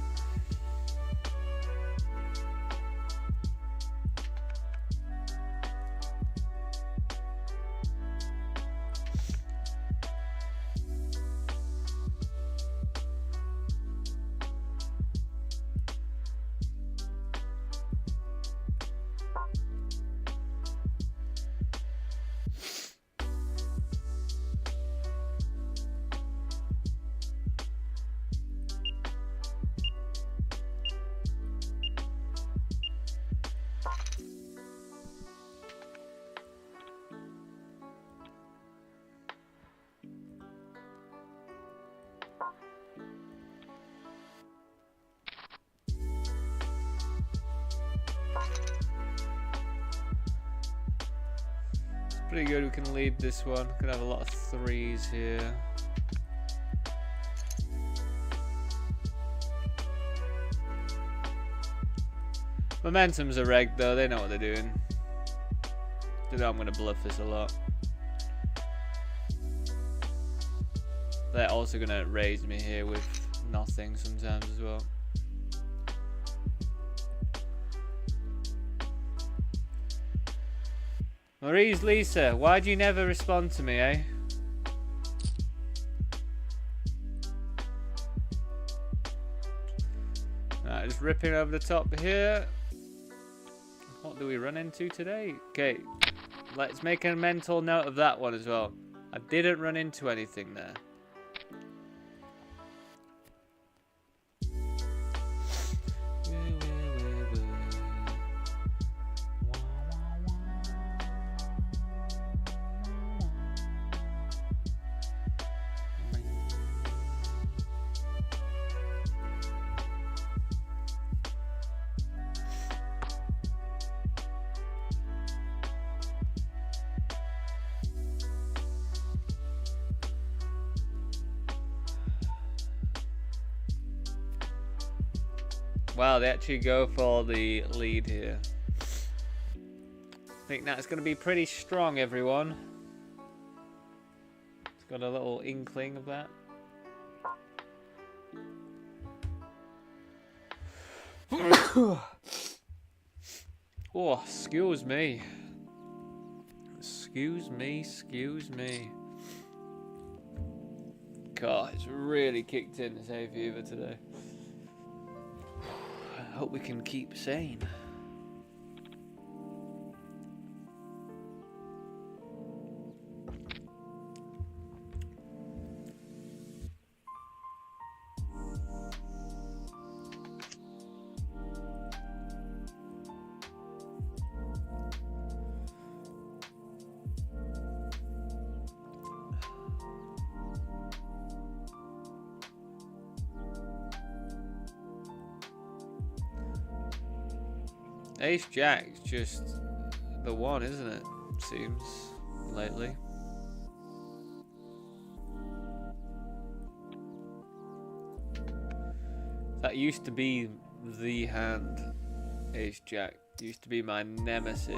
Pretty good, we can lead this one. Could have a lot of threes here. Momentum's a reg though, they know what they're doing. They know I'm gonna bluff this a lot. They're also gonna raise me here with nothing sometimes as well. Maurice Lisa, why do you never respond to me, eh? Alright, just ripping over the top here. What do we run into today? Okay, let's make a mental note of that one as well. I didn't run into anything there. Wow, they actually go for the lead here. think that's going to be pretty strong, everyone. It's got a little inkling of that. Oh, excuse me. Excuse me. God, it's really kicked in this hay fever today. I hope we can keep sane. Ace Jack's just the one, isn't it? Seems lately. That used to be the hand. Ace Jack used to be my nemesis.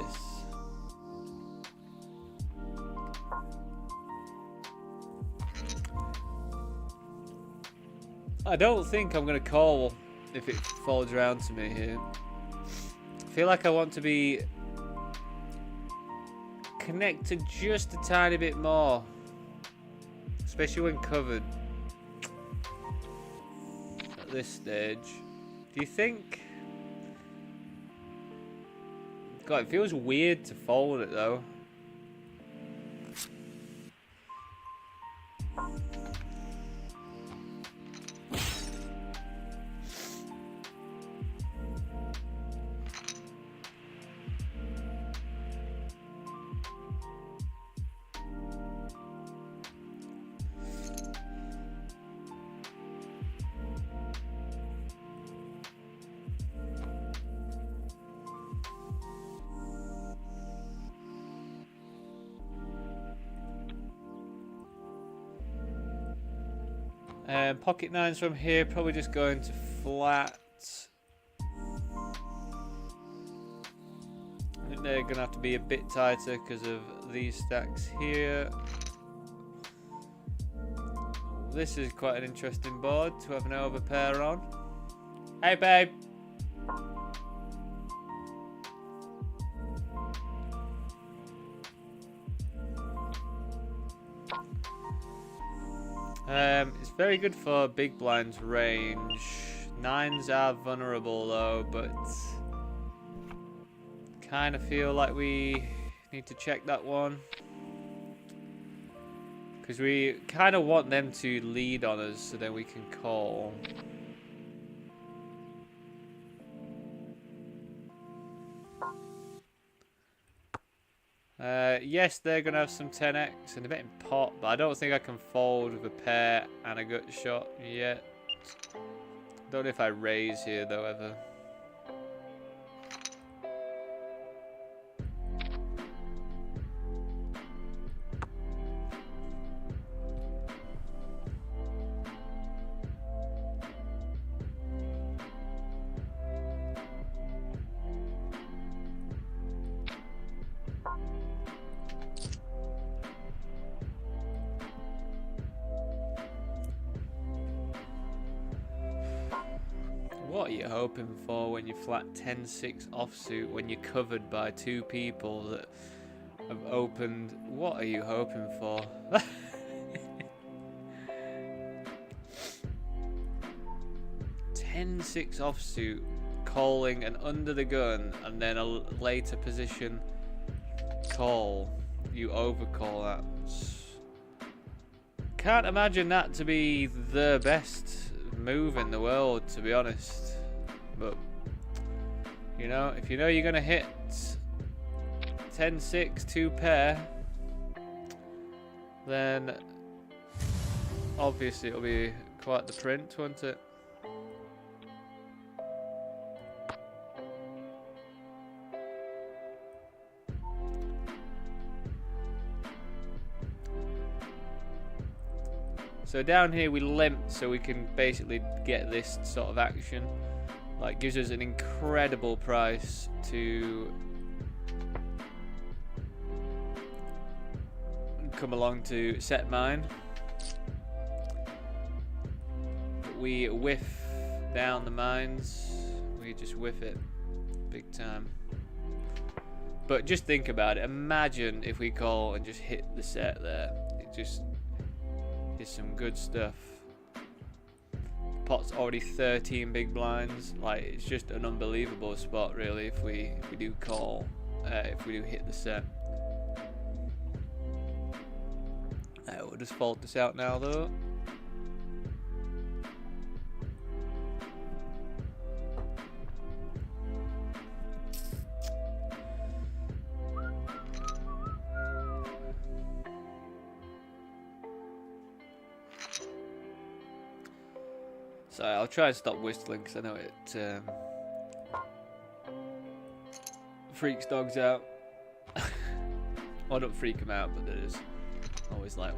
I don't think I'm gonna call if it folds around to me here. I feel like I want to be connected just a tiny bit more, especially when covered at this stage. Do you think? God, it feels weird to fold it though. Pocket nines from here, probably just going to flat. I think they're going to have to be a bit tighter because of these stacks here. This is quite an interesting board to have an overpair on. Hey, babe. It's very good for big blinds range. Nines are vulnerable though, but kind of feel like we need to check that one. Because we kind of want them to lead on us so then we can call. Yes, they're going to have some 10x and a bit in pot, but I don't think I can fold with a pair and a gut shot yet. Don't know if I raise here though ever. What are you hoping for when you flat 10-6 offsuit when you're covered by two people that have opened? What are you hoping for? 10-6 offsuit, calling and under the gun, and then a later position call. You overcall that. Can't imagine that to be the best move in the world, to be honest. But you know, if you know you're gonna hit 10-6 two pair, then obviously it'll be quite the print, won't it? So down here we limp so we can basically get this sort of action. Like, gives us an incredible price to come along to set mine. We whiff down the mines. We just whiff it big time. But just think about it. Imagine if we call and just hit the set there. It just is some good stuff. Pot's already 13 big blinds. Like, it's just an unbelievable spot, really. If we do call, if we do hit the set. We'll just fold this out now, though. So I'll try and stop whistling because I know it freaks dogs out. Well, I don't freak them out, but it is always like.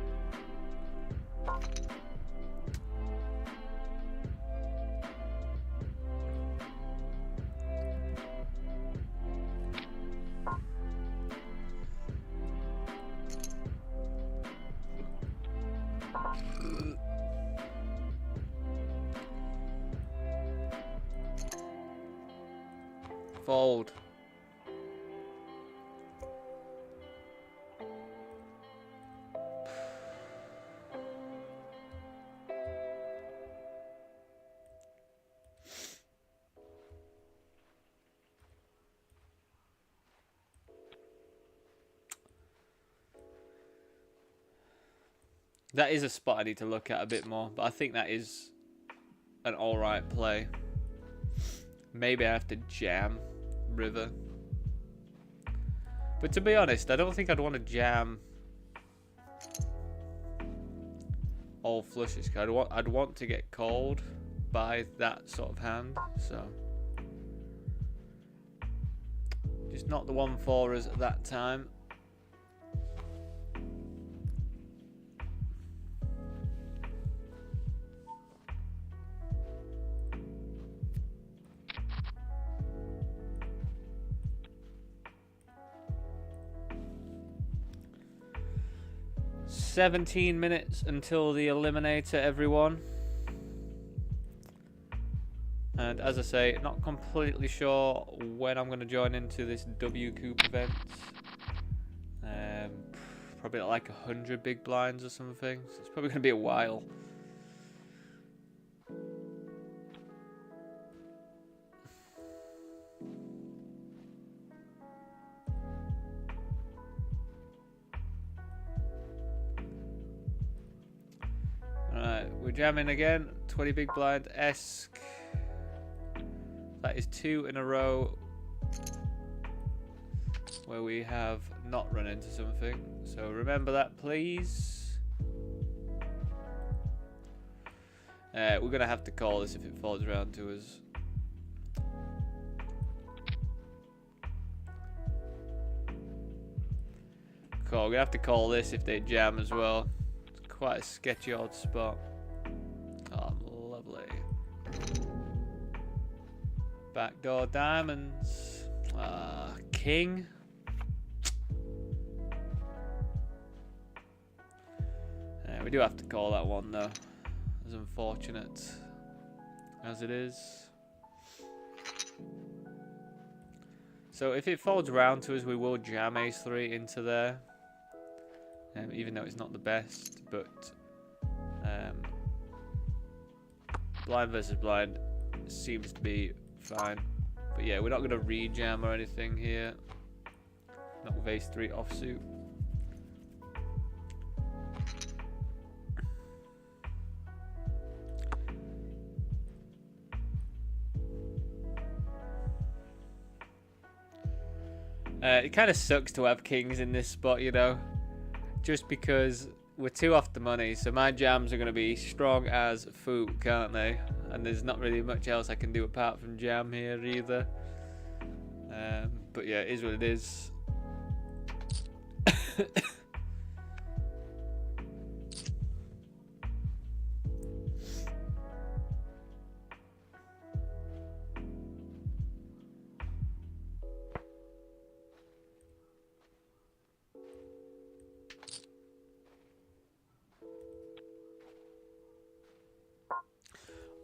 Fold. That is a spot I need to look at a bit more, but I think that is an alright play. Maybe I have to jam river. But to be honest, I don't think I'd want to jam all flushes. I'd want to get called by that sort of hand, so just not the one for us at that time. "17 minutes until the eliminator, everyone." And as I say, not completely sure when I'm going to join into this WCOOP event. Probably like 100 big blinds or something. So it's probably going to be a while. We're jamming again. 20 big blind-esque. That is 2 in a row where we have not run into something. So remember that, please. We're going to have to call this if it falls around to us. Cool. We're going to have to call this if they jam as well. It's quite a sketchy odd spot. Oh, lovely. Backdoor diamonds. King. We do have to call that one though. As unfortunate as it is. So if it folds round to us, we will jam ace-3 into there. Even though it's not the best, but blind versus blind seems to be fine. But yeah, we're not going to re-jam or anything here. Not with ace-3 offsuit. It kind of sucks to have kings in this spot, you know, just because we're 2 off the money, so my jams are going to be strong as food, can't they? And there's not really much else I can do apart from jam here either. But yeah, it is what it is.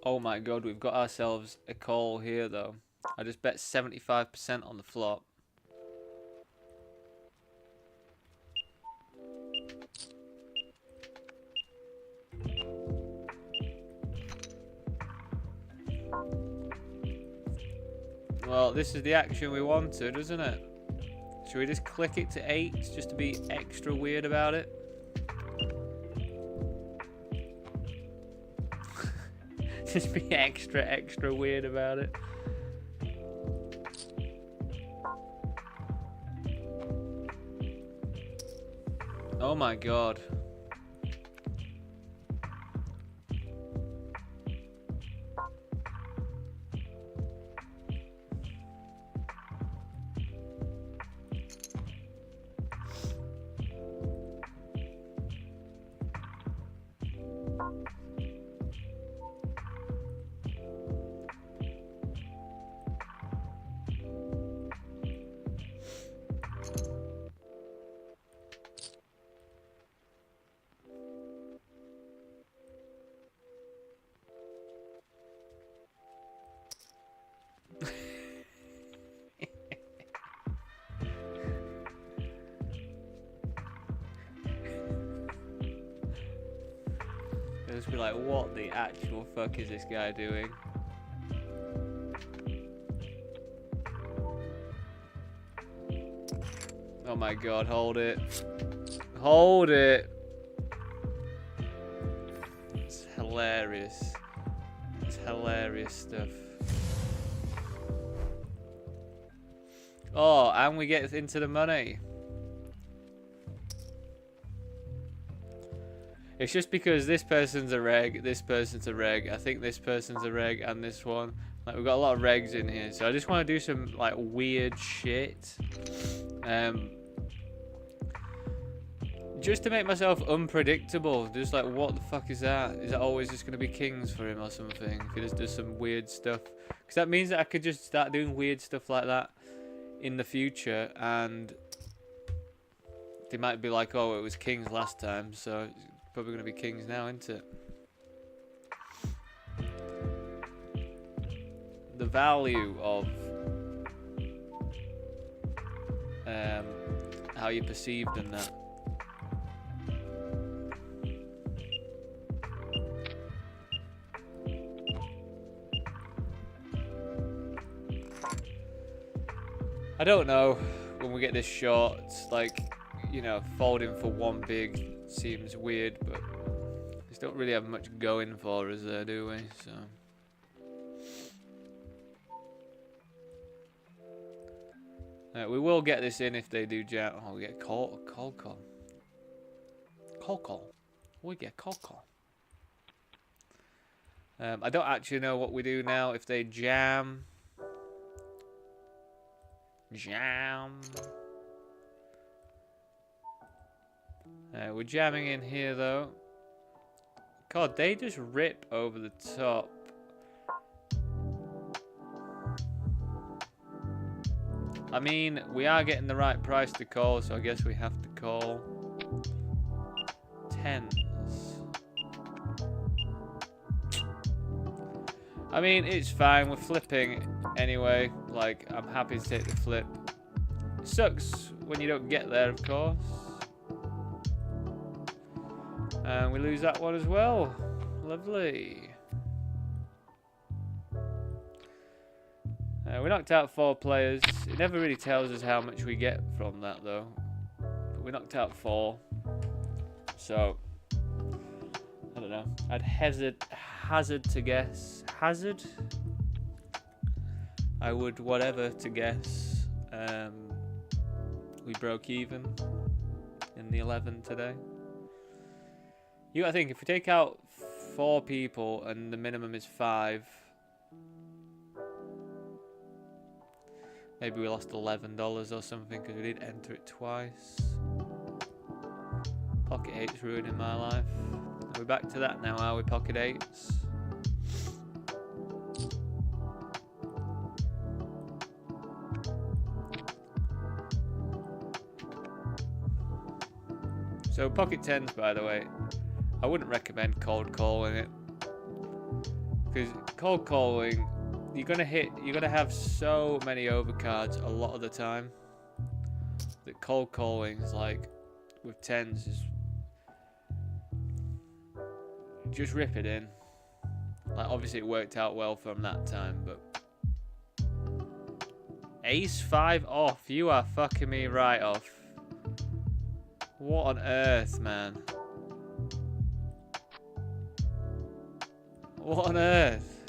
Oh my god, we've got ourselves a call here though. I just bet 75% on the flop. Well, this is the action we wanted, isn't it? Should we just click it to 8 just to be extra weird about it? Just be extra weird about it. Oh my god. Just be like, what the actual fuck is this guy doing? Oh my god, hold it. Hold it! It's hilarious. It's hilarious stuff. Oh, and we get into the money. It's just because this person's a reg, this person's a reg, I think this person's a reg, and this one. Like, we've got a lot of regs in here, so I just want to do some, like, weird shit. Just to make myself unpredictable. Just like, what the fuck is that? Is that always just going to be kings for him or something? If he just does some weird stuff. Because that means that I could just start doing weird stuff like that in the future, and they might be like, oh, it was kings last time, so it's probably going to be kings now, isn't it? The value of how you're perceived and that. I don't know when we get this short, like, you know, folding for one big seems weird, but just don't really have much going for us there, do we? So we will get this in if they do jam. Oh, we get call. We get call. I don't actually know what we do now if they jam. We're jamming in here though. God, they just rip over the top. I mean, we are getting the right price to call, so I guess we have to call. Tens. I mean, it's fine. We're flipping anyway. Like, I'm happy to take the flip. It sucks when you don't get there, of course. And we lose that one as well. Lovely. We knocked out 4 players. It never really tells us how much we get from that, though. But we knocked out 4. So, I don't know. I'd hazard to guess. Hazard? I would whatever to guess. We broke even in the 11 today. You gotta think, if we take out 4 people and the minimum is 5, maybe we lost $11 or something because we did enter it twice. Pocket 8's ruining my life. Are we back to that now, are we, pocket 8s? So pocket 10s, by the way, I wouldn't recommend cold calling it. Because cold calling, you're gonna have so many overcards a lot of the time that cold calling is like with 10s is just rip it in. Like obviously it worked out well from that time, but ace 5 off, you are fucking me right off. What on earth, man? What on earth?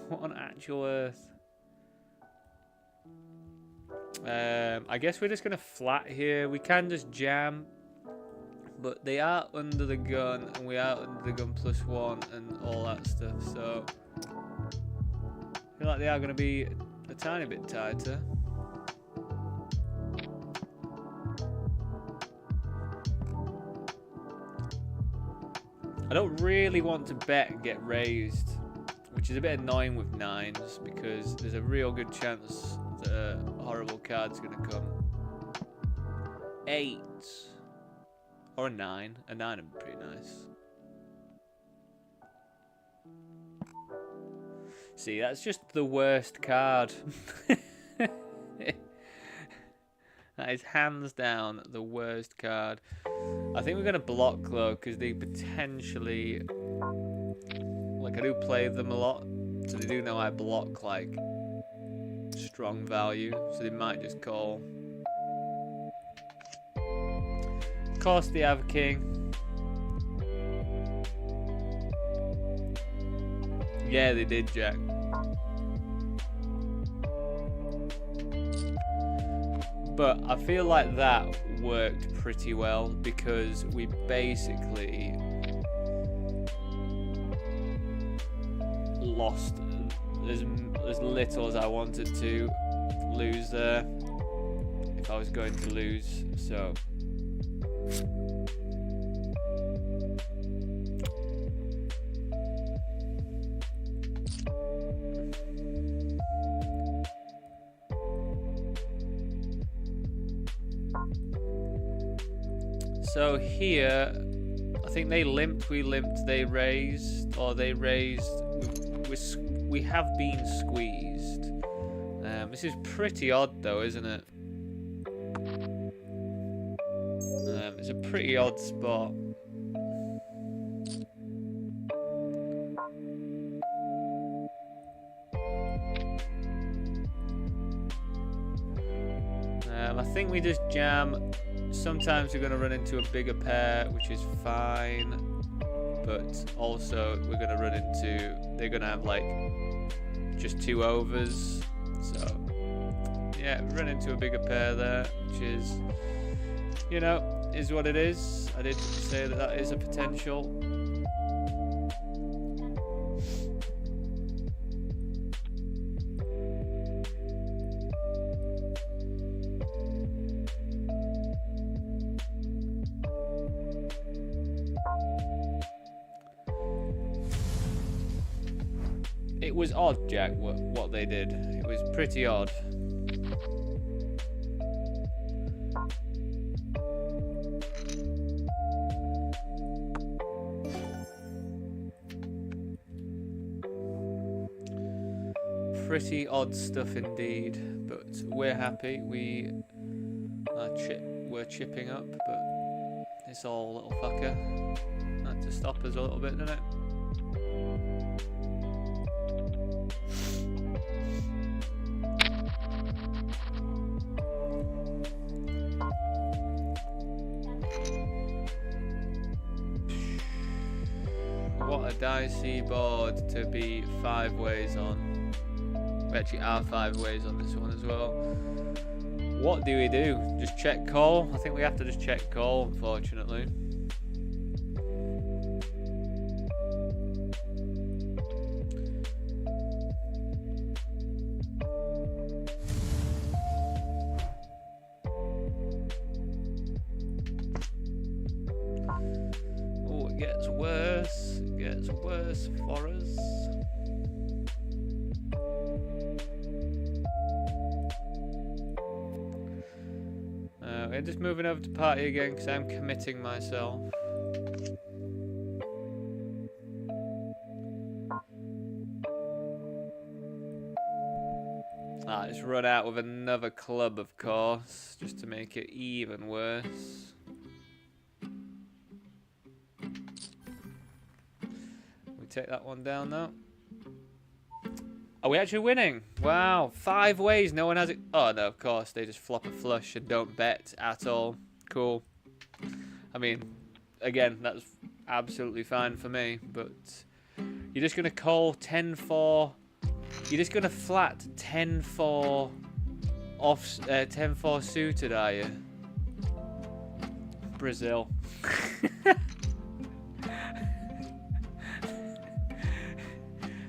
What on actual earth? I guess we're just gonna flat here. We can just jam, but they are under the gun, and we are under the gun +1 and all that stuff. So I feel like they are gonna be a tiny bit tighter. I don't really want to bet and get raised, which is a bit annoying with 9s because there's a real good chance that a horrible card's going to come. 8 or a 9. A 9 would be pretty nice. See, that's just the worst card. That is hands down the worst card. I think we're going to block though, because they potentially, like I do play them a lot, so they do know I block like strong value, so they might just call. Of course they have a king. Yeah, they did, Jack. But I feel like that worked pretty well because we basically lost as little as I wanted to lose there if I was going to lose. So So here, I think they limped, we limped, they raised, or they raised. We have been squeezed. This is pretty odd though, isn't it? It's a pretty odd spot. I think we just jam. Sometimes we're going to run into a bigger pair, which is fine, but also we're going to run into, they're going to have like just 2 overs, so yeah, run into a bigger pair there, which is, you know, is what it is. I did say that that is a potential. It was odd, Jack, what they did. It was pretty odd. Pretty odd stuff indeed, but we're happy. We're chipping up, but this old little fucker had to stop us a little bit, didn't it? What a dicey board to be 5 ways on. We actually are 5 ways on this one as well. What do we do? Just check call? I think we have to just check call, unfortunately. Oh, it gets worse. It gets worse for us. We're just moving over to party again because I'm committing myself. Let's run out with another club, of course, just to make it even worse. We take that one down, though. Are we actually winning? Wow, 5 ways, no one has it. Oh, no, of course, they just flop a flush and don't bet at all. Cool. I mean, again, that's absolutely fine for me, but you're just going to call 10-4. You're just going to flat 10-4 off, 10-4 suited, are you? Brazil.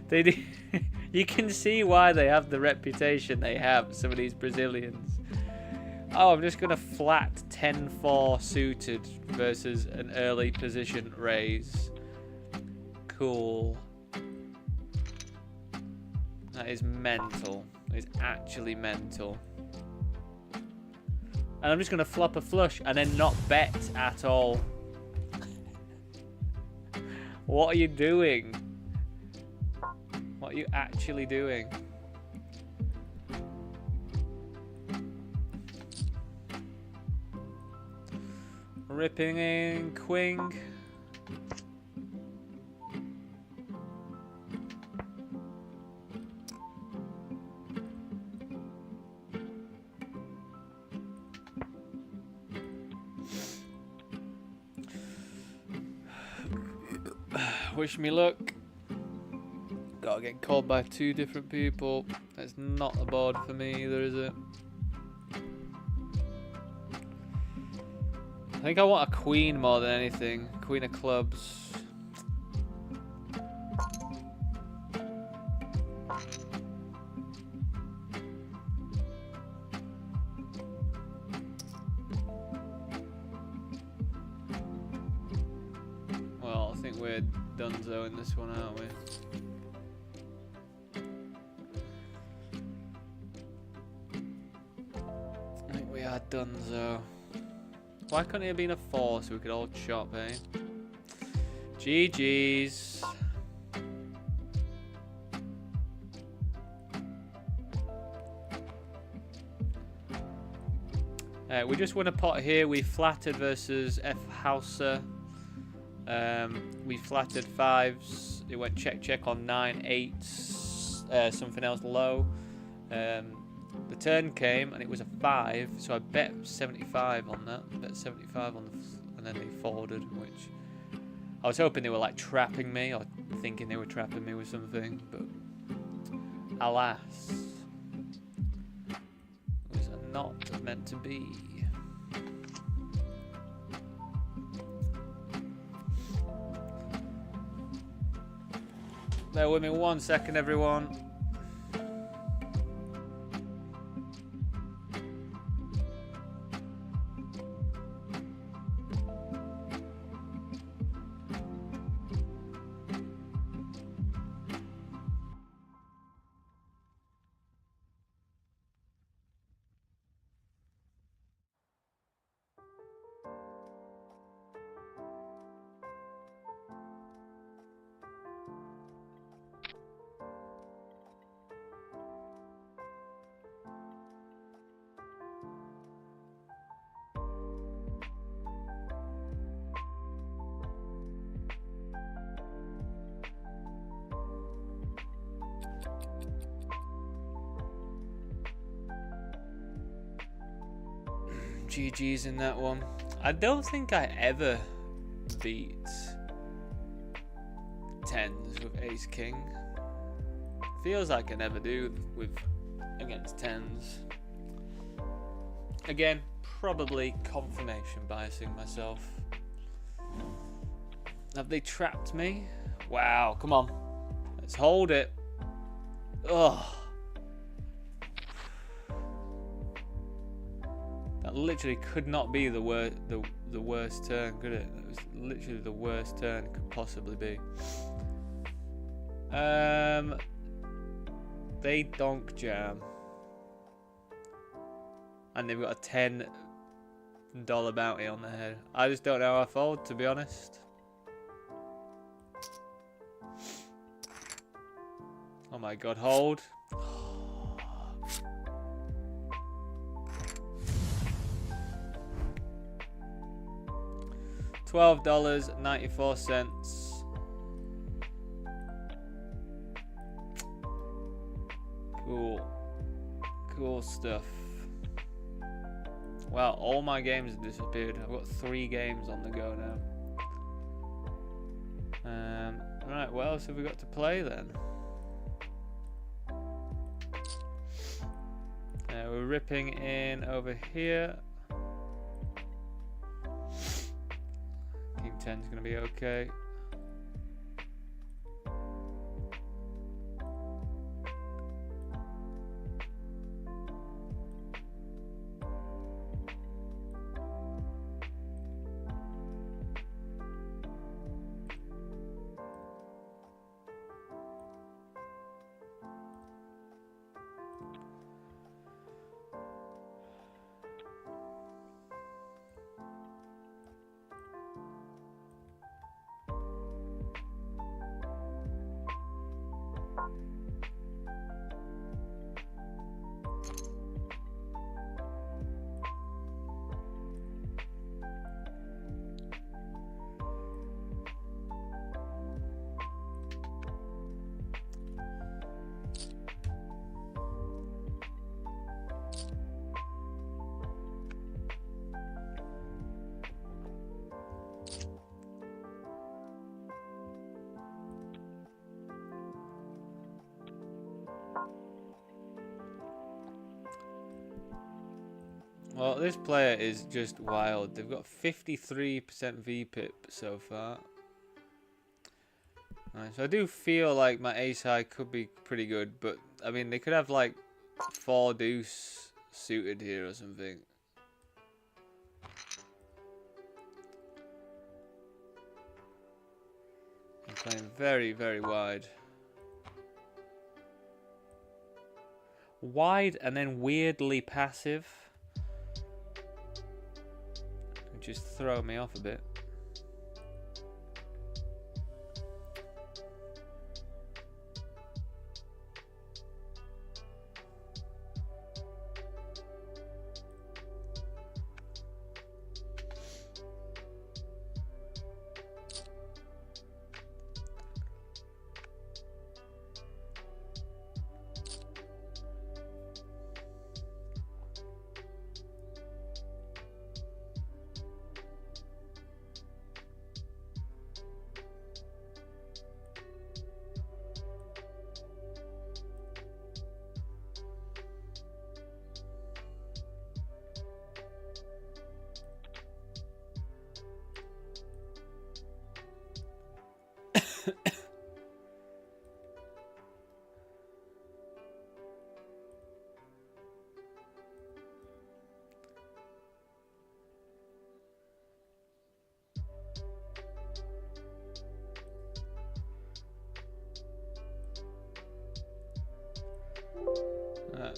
They do. You can see why they have the reputation they have, some of these Brazilians. Oh, I'm just going to flat 10-4 suited versus an early position raise. Cool. That is mental. That is actually mental. And I'm just going to flop a flush and then not bet at all. What are you doing? What are you actually doing? Ripping in Quing. Wish me luck. Gotta get called by 2 different people. That's not a board for me either, is it? I think I want a queen more than anything. Queen of clubs. Well, I think we're donezo in this one, aren't we? I think we are donezo. Why couldn't it have been a 4 so we could all chop, eh? GG's. We just won a pot here. We flattered versus F Hauser. We flattered 5s. It went check check on 9 8s. Something else low. The turn came and it was a 5, so I bet 75 on that. I bet 75 on the, and then they folded, which I was hoping they were like trapping me or thinking they were trapping me with something, but alas, it was not meant to be. Bear with me 1 second, everyone. GG's in that one. I don't think I ever beat 10s with ace king. Feels like I never do with against 10s. Again, probably confirmation biasing myself. Have they trapped me? Wow, come on. Let's hold it. Ugh. That literally could not be the worst turn, could it? It was literally the worst turn it could possibly be. They donk jam. And they've got a $10 bounty on their head. I just don't know how I fold, to be honest. Oh my god, hold. $12.94. Cool stuff. Wow, all my games have disappeared. I've got 3 games on the go now. Right, what else have we got to play then? We're ripping in over here. King 10's gonna be okay. Well, this player is just wild. They've got 53% VPIP so far. Right, so I do feel like my ace high could be pretty good, but I mean they could have like 4 deuce suited here or something. I'm playing very, very wide. Wide and then weirdly passive. Just throw me off a bit.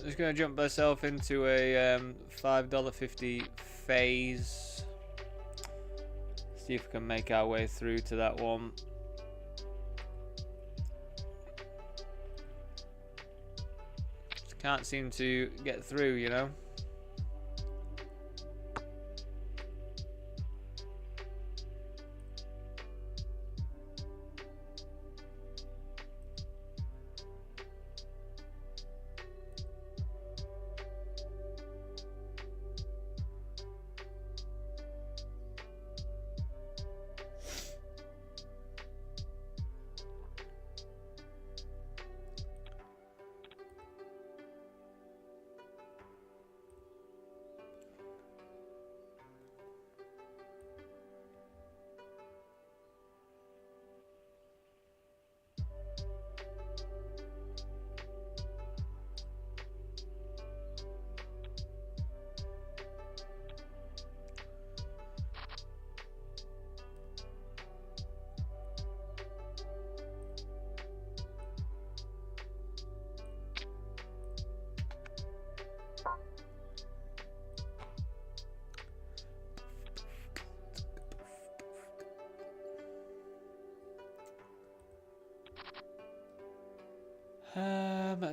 Just gonna jump myself into a $5.50 phase. See if we can make our way through to that one. Just can't seem to get through, you know.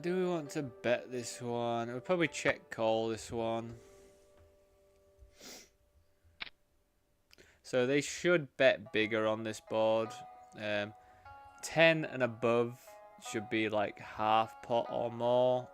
Do we want to bet this one? We'll probably check call this one. So they should bet bigger on this board. 10 and above should be like half pot or more.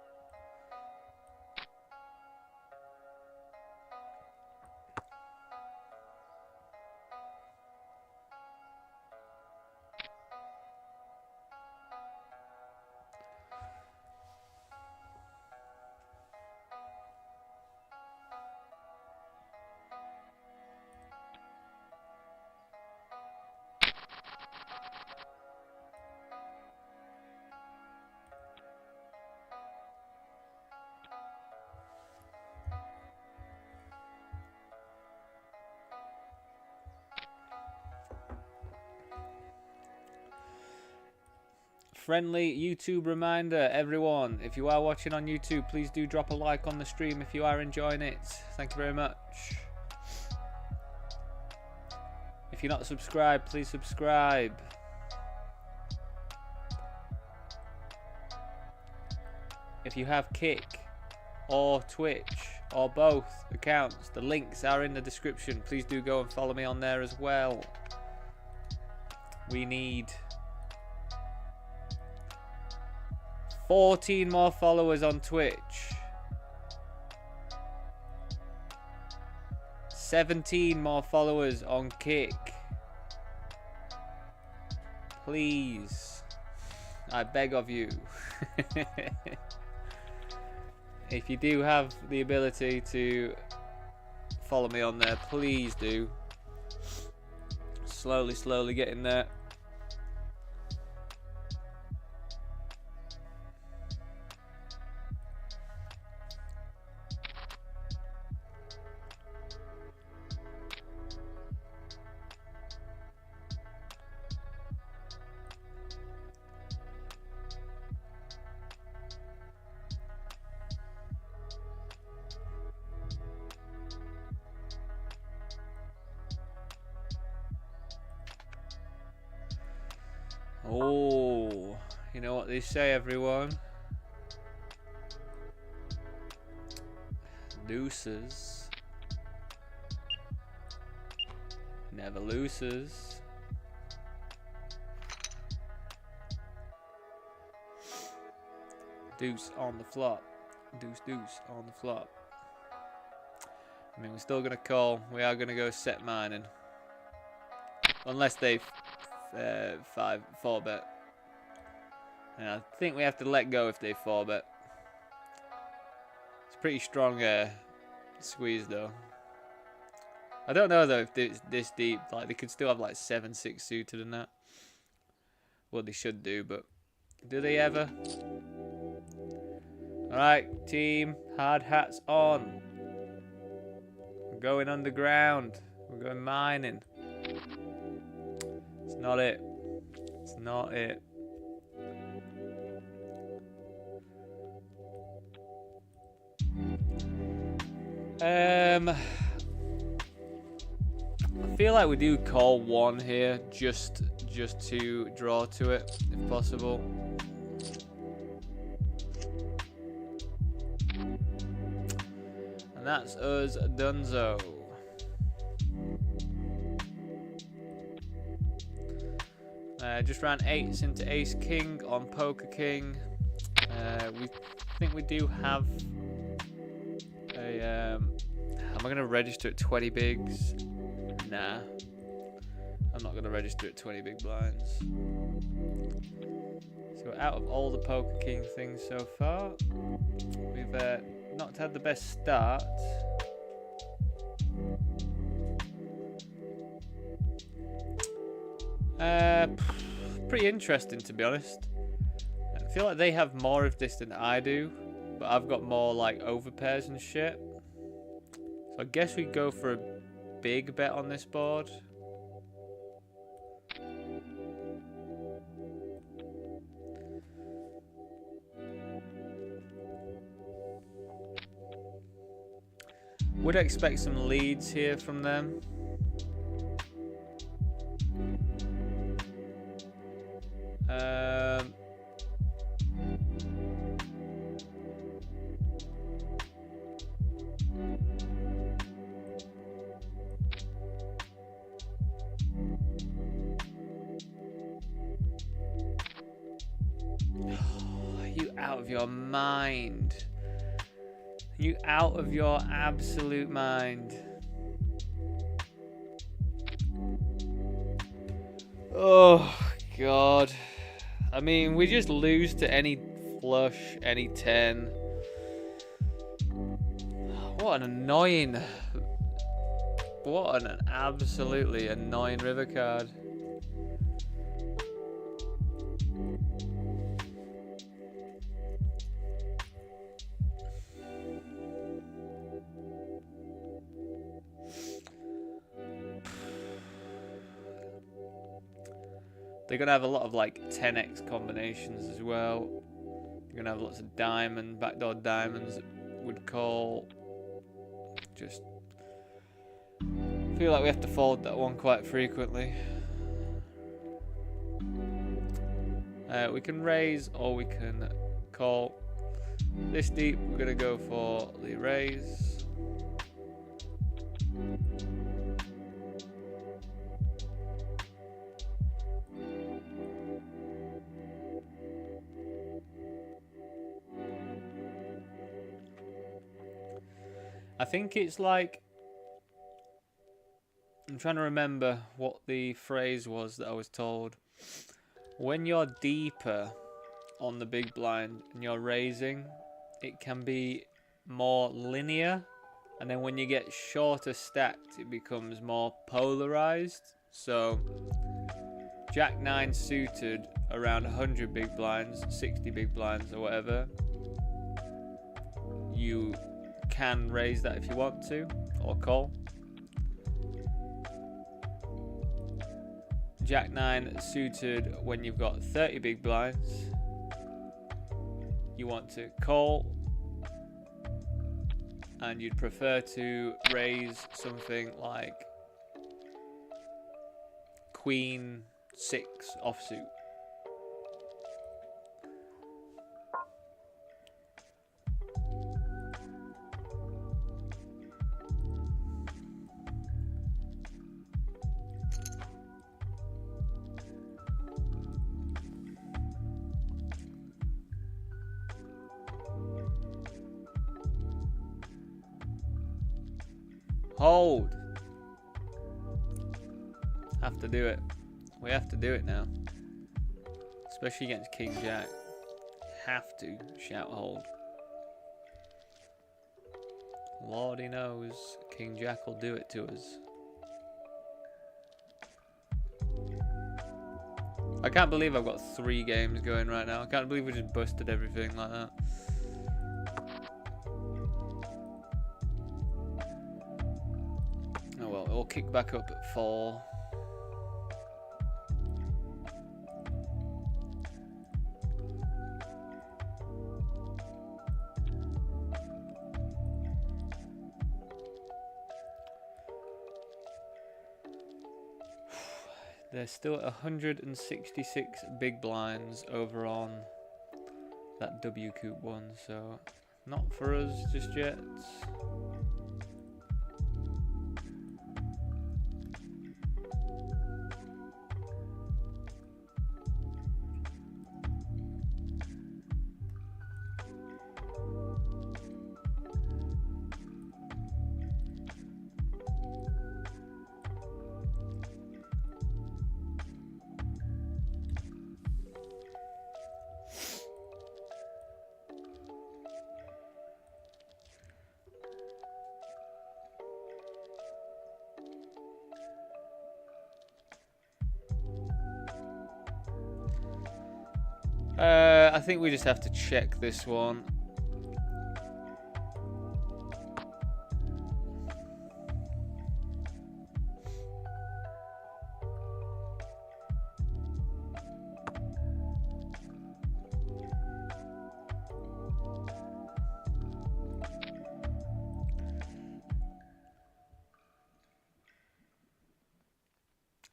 Friendly YouTube reminder, everyone, if you are watching on YouTube, please do drop a like on the stream if you are enjoying it. Thank you very much. If you're not subscribed, please subscribe. If you have Kick or Twitch or both accounts, the links are in the description. Please do go and follow me on there as well. We need 14 more followers on Twitch. 17 more followers on Kick. Please. I beg of you. If you do have the ability to follow me on there, please do. Slowly getting there. Oh, you know what they say, everyone. Deuces never loses. Deuce on the flop. Deuce on the flop. I mean, we're still gonna call. We are gonna go set mining, unless they 4-bet. And I think we have to let go if they 4-bet. It's a pretty strong squeeze though. I don't know though if it's this deep. Like they could still have like 7-6 suited and that. Well, they should do, but do they ever? Alright, team, hard hats on. We're going underground. We're going mining. It's not it. It's not it. I feel like we do call one here just to draw to it, if possible. And that's us donezo. Just ran 8s into Ace King on Poker King. We think we do have a. Am I going to register at 20 bigs? Nah. I'm not going to register at 20 big blinds. So out of all the Poker King things so far, we've not had the best start. Pretty interesting, to be honest. I feel like they have more of this than I do, but I've got more like overpairs and shit. So I guess we go for a big bet on this board. Would expect some leads here from them. out of your mind? Are you out of your absolute mind? Oh, God. I mean, we just lose to any flush, any 10. What an absolutely annoying river card. They're going to have a lot of like 10x combinations as well. You're going to have lots of backdoor diamonds that would call. Just feel like we have to fold that one quite frequently. We can raise or we can call. This deep, we're going to go for the raise. I think it's like, I'm trying to remember what the phrase was that I was told. When you're deeper on the big blind and you're raising, it can be more linear, and then when you get shorter stacked, it becomes more polarized. So Jack 9 suited around 100 big blinds, 60 big blinds or whatever, you can raise that if you want to, or call. Jack 9 suited when you've got 30 big blinds, you want to call, and you'd prefer to raise something like Queen 6 offsuit. Hold. Have to do it. We have to do it now. Especially against King Jack. Have to shout hold. Lordy knows King Jack will do it to us. I can't believe I've got 3 games going right now. I can't believe we just busted everything like that. Oh well, we'll kick back up at 4. There's still 166 big blinds over on that WCOOP one, so not for us just yet. I think we just have to check this one.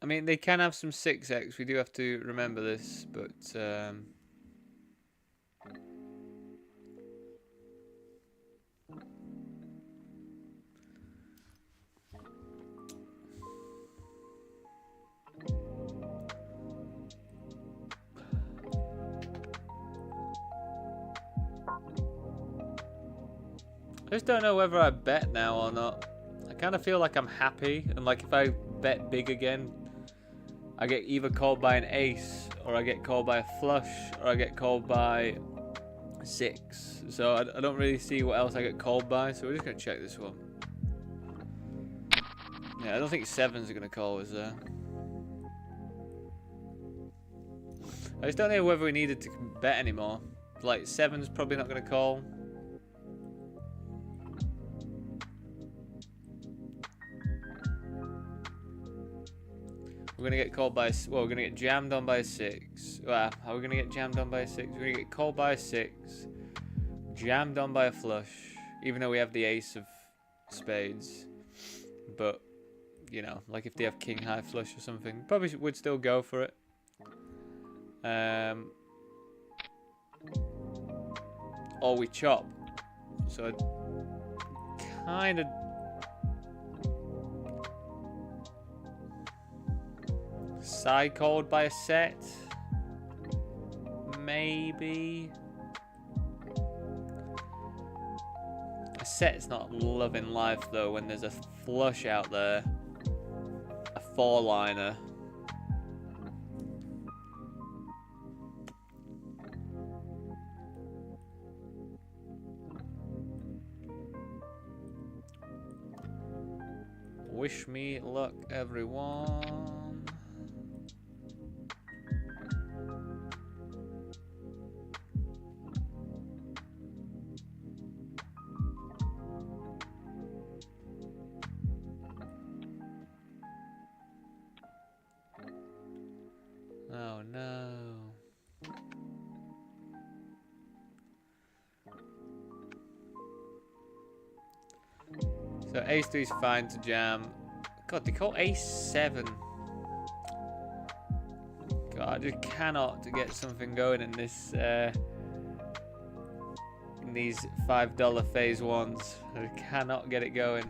I mean, they can have some 6x. We do have to remember this, but I just don't know whether I bet now or not. I kind of feel like I'm happy, and like if I bet big again, I get either called by an ace, or I get called by a flush, or I get called by 6. So I don't really see what else I get called by, so we're just going to check this one. Yeah, I don't think 7s are going to call us there. I just don't know whether we needed to bet anymore. Like, 7's probably not going to call. We're going to get called by... Well, we're going to get jammed on by a 6. Well, how are we going to get jammed on by a 6? We're going to get called by a 6. Jammed on by a flush. Even though we have the ace of spades. But, you know, like if they have king high flush or something. Probably would still go for it. Or we chop. So, kind of... Side called by a set. Maybe. A set's not loving life though when there's a flush out there. A 4-liner. Wish me luck, everyone. Oh no. So ace 3 is fine to jam. God, they call ace 7. God, I just cannot to get something going in this in these $5 phase 1s. I cannot get it going.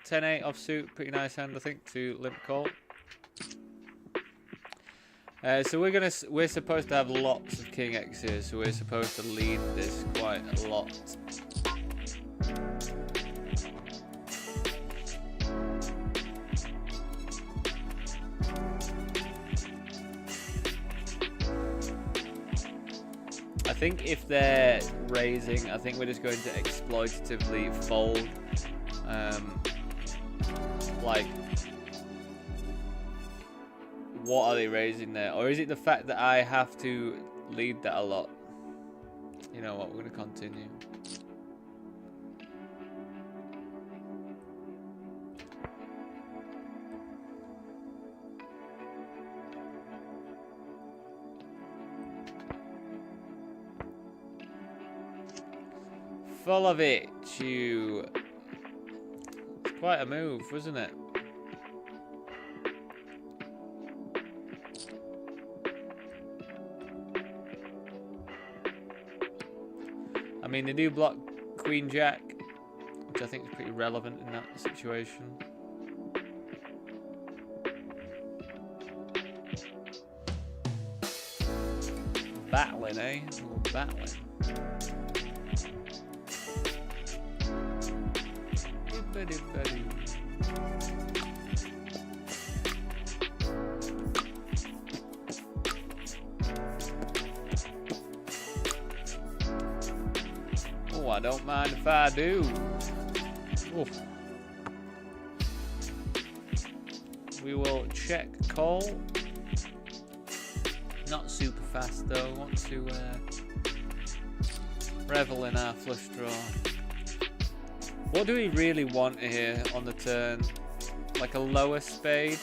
$10-8 offsuit, pretty nice hand I think to limp call. So we're supposed to have lots of king X here, so we're supposed to lead this quite a lot. I think if they're raising, I think we're just going to exploitatively fold. Like, what are they raising there? Or is it the fact that I have to lead that a lot? You know what, we're going to continue. Full of it, you. It's quite a move, wasn't it? I mean, they do block Queen Jack, which I think is pretty relevant in that situation. Battling, eh? Ooh, battling. Oh, I don't mind if I do. Oof. We will check call. Not super fast though. Want to revel in our flush draw. What do we really want here on the turn? like a lower spade.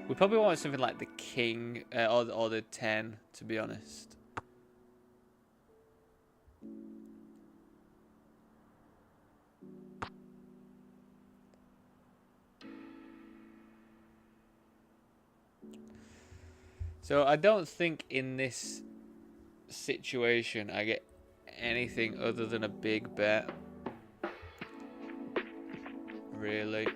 We probably want something like the king or the 10, to be honest. So I don't think in this situation I get anything other than a big bet. Really.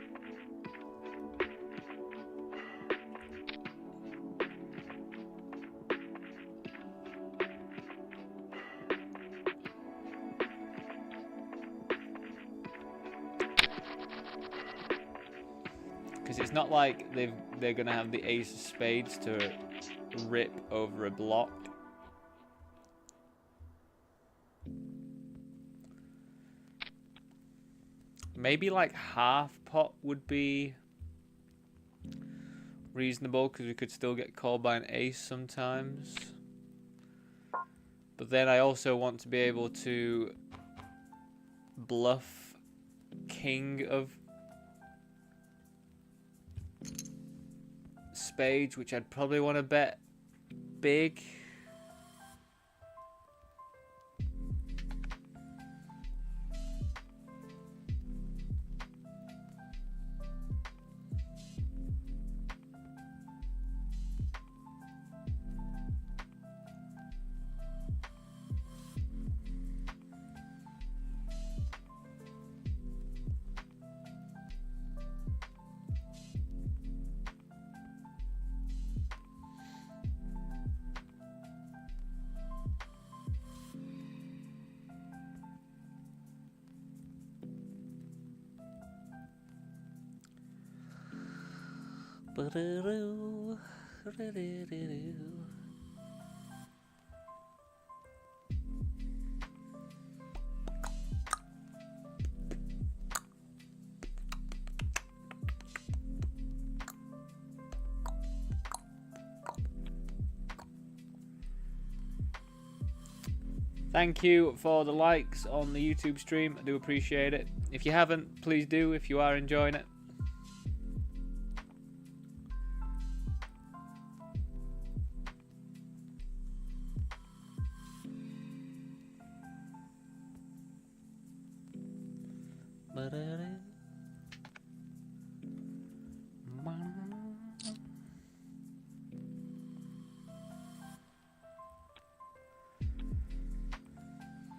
Because it's not like they're gonna have the ace of spades to rip over a block. Maybe like half pot would be reasonable, because we could still get called by an ace sometimes. But then I also want to be able to bluff king of spades, which I'd probably want to bet big. Thank you for the likes on the YouTube stream. I do appreciate it. If you haven't, please do if you are enjoying it.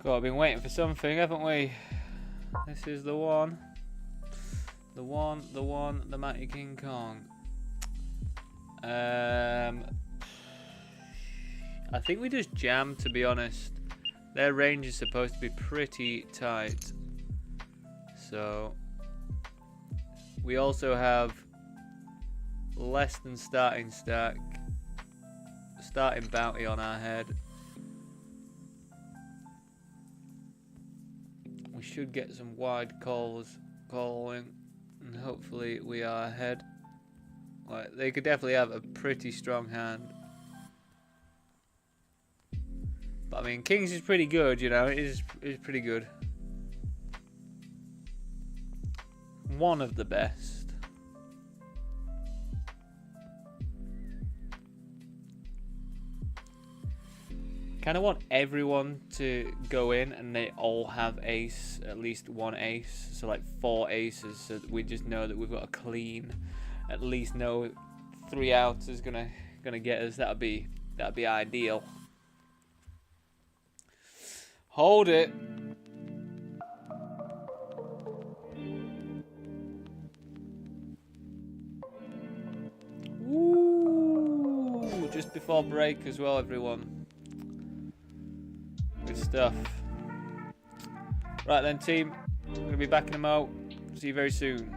God, I've been waiting for something, haven't we? This is the one. The Mighty King Kong. I think we just jam, to be honest. Their range is supposed to be pretty tight. So we also have less than starting bounty on our head. We should get some wide calls calling, and hopefully we are ahead. Like, they could definitely have a pretty strong hand. But I mean, kings is pretty good, you know. It is pretty good. One of the best. Kind of want everyone to go in and they all have ace, at least one ace, so like 4 aces, so that we just know that we've got a clean, at least no 3 outs is gonna get us. That'd be ideal. Hold it. Woo! Just before break as well, everyone. Good stuff. Right then, team. I'm going to be back in a mo. See you very soon.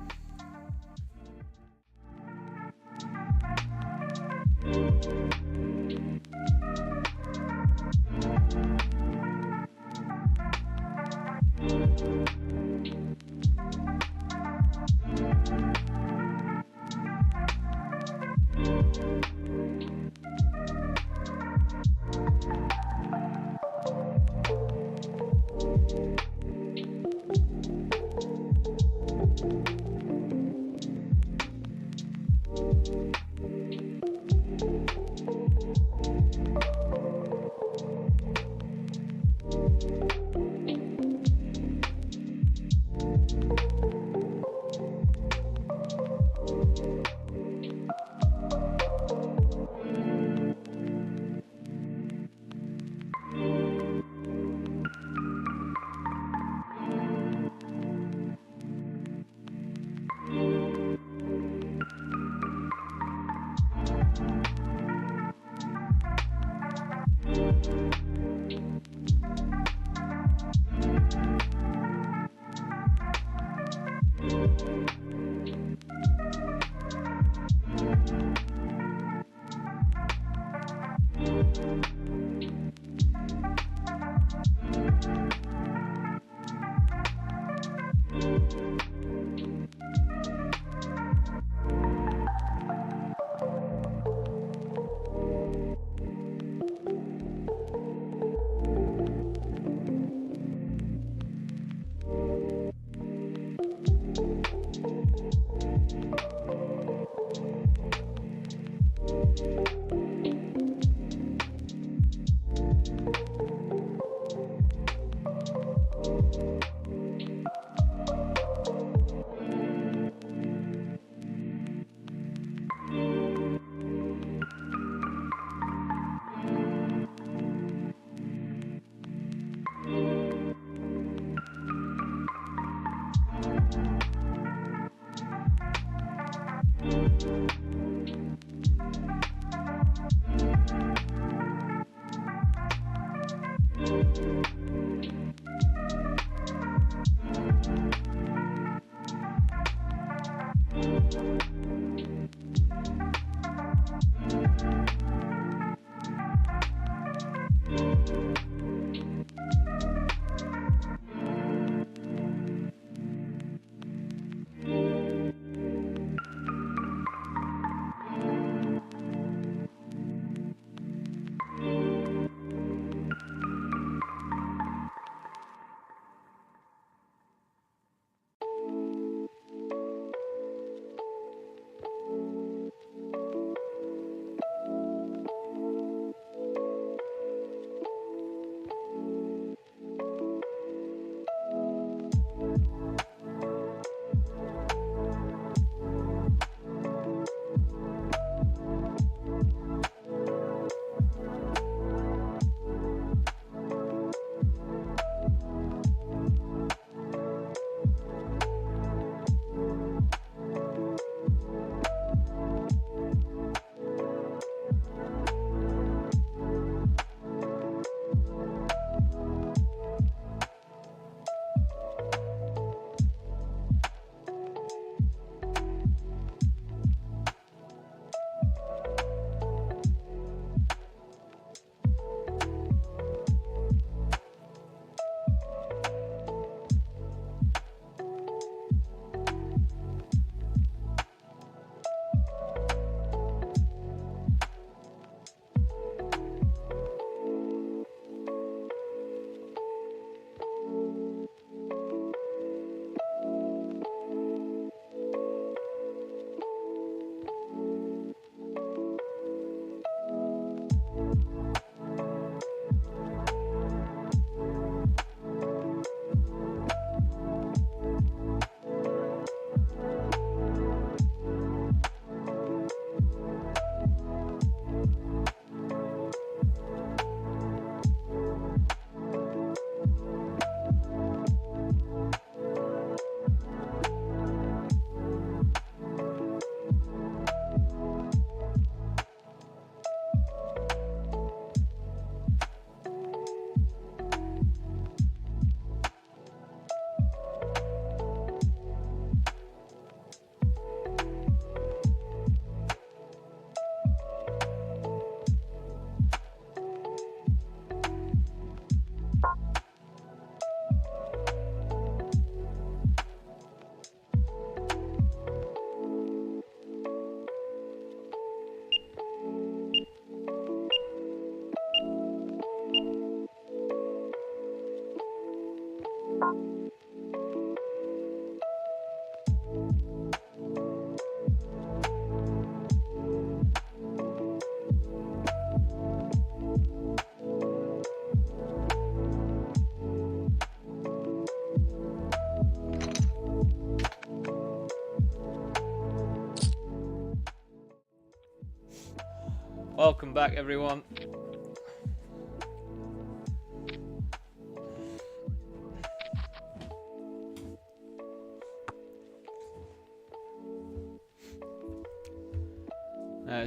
Welcome back, everyone.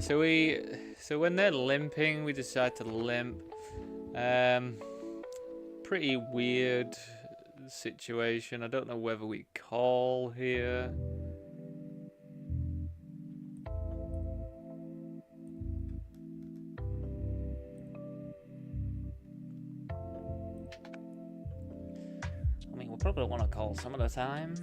So when they're limping, we decide to limp. Pretty weird situation. I don't know whether we call here. I mean, we'll probably want to call some of the time.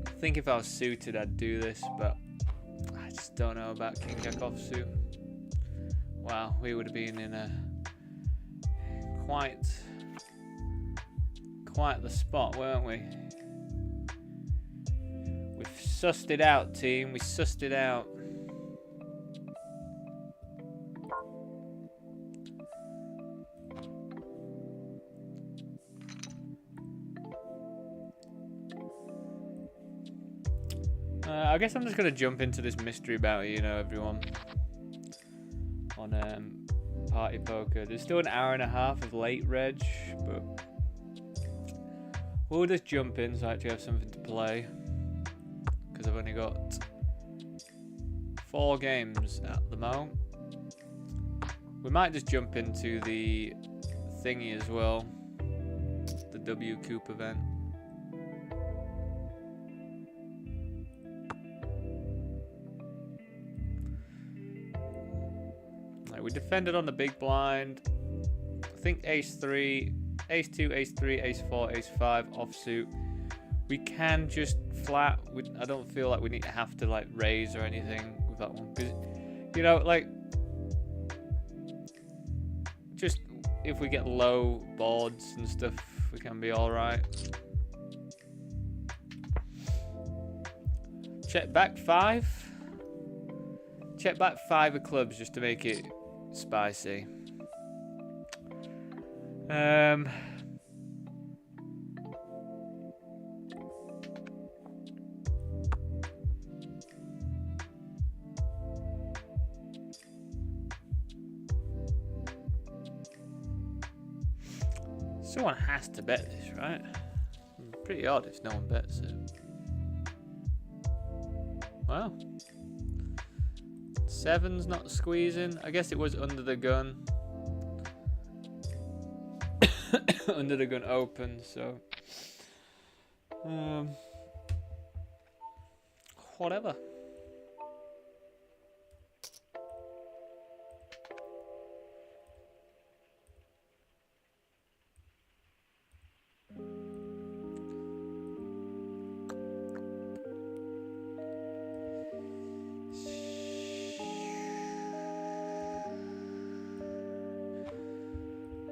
I think if I was suited, I'd do this, but I just don't know about King Jack offsuit. Wow, we would have been in a quite the spot, weren't we? We've sussed it out, team. We sussed it out. I guess I'm just gonna jump into this mystery bounty, you know, everyone. On Party Poker. There's still an hour and a half of late reg, but we'll just jump in so I actually have something to play. Because I've only got 4 games at the moment. We might just jump into the thingy as well. The WCOOP event. We defended on the big blind. I think ace 3, ace 2, ace 3, ace 4, ace 5 offsuit. We can just flat. I don't feel like we need to have to like raise or anything with that one, because you know, like, just if we get low boards and stuff, we can be all right. Check back 5. Check back 5 of clubs just to make it spicy. Someone has to bet this, right? Pretty odd if no one bets it. Wow. 7's not squeezing. I guess it was under the gun. Under the gun open, so whatever.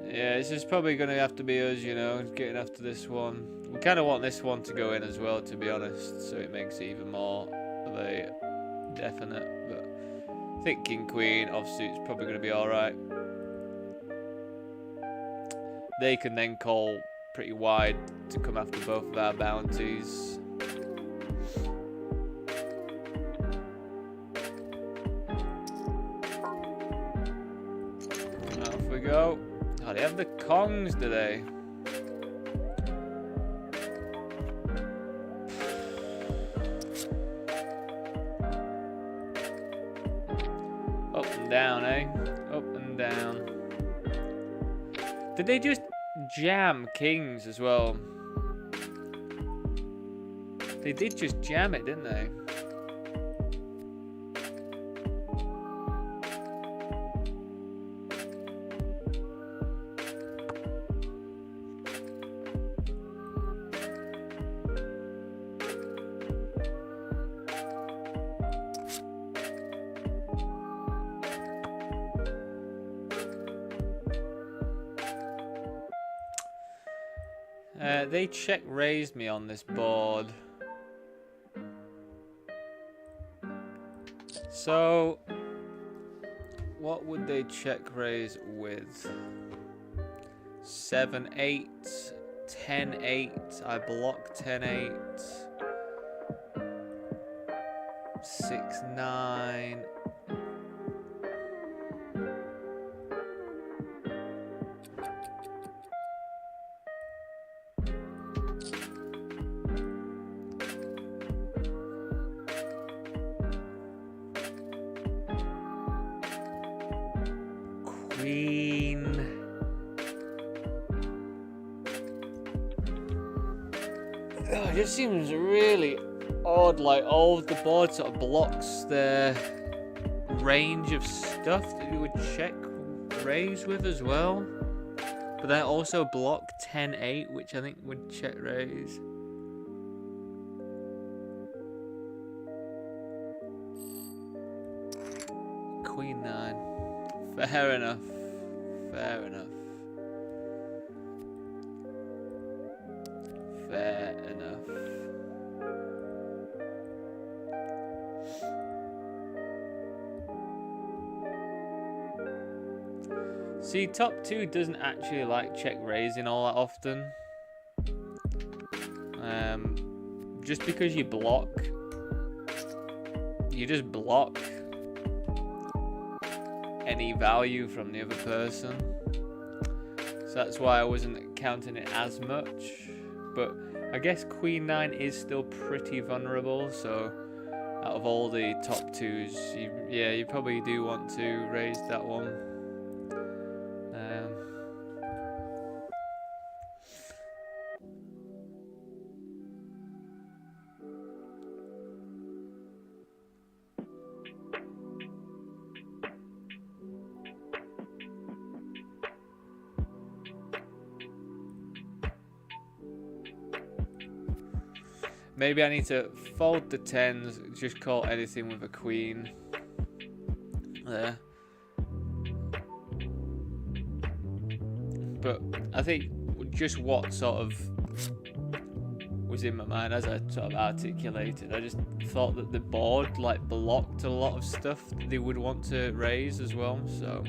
Yeah, this is probably going to have to be us, you know, getting after this one. We kind of want this one to go in as well, to be honest, so it makes it even more of a definite. But I think King Queen offsuit's probably going to be alright. They can then call pretty wide to come after both of our bounties. Off we go. Oh, they have the Kongs, do they? Up and down, eh? Up and down. Did they just jam Kings as well? They did just jam it, didn't they? They check raised me on this board. So, what would they check raise with? 7-8, 10-8. I block 10-8. 6, 9. Queen. Oh, it just seems really odd, like all of the board sort of blocks the range of stuff that you would check raise with as well. But then also block 10-8, which I think would check raise. Queen 9. Fair enough. Fair enough. Fair enough. See, top 2 doesn't actually like check raising all that often. Just because you block, you just block any value from the other person. So that's why I wasn't counting it as much. But I guess Queen 9 is still pretty vulnerable, so out of all the top 2s, you probably do want to raise that one. Maybe I need to fold the 10s, just call anything with a queen. There. But I think just what sort of was in my mind as I sort of articulated, I just thought that the board like blocked a lot of stuff that they would want to raise as well, so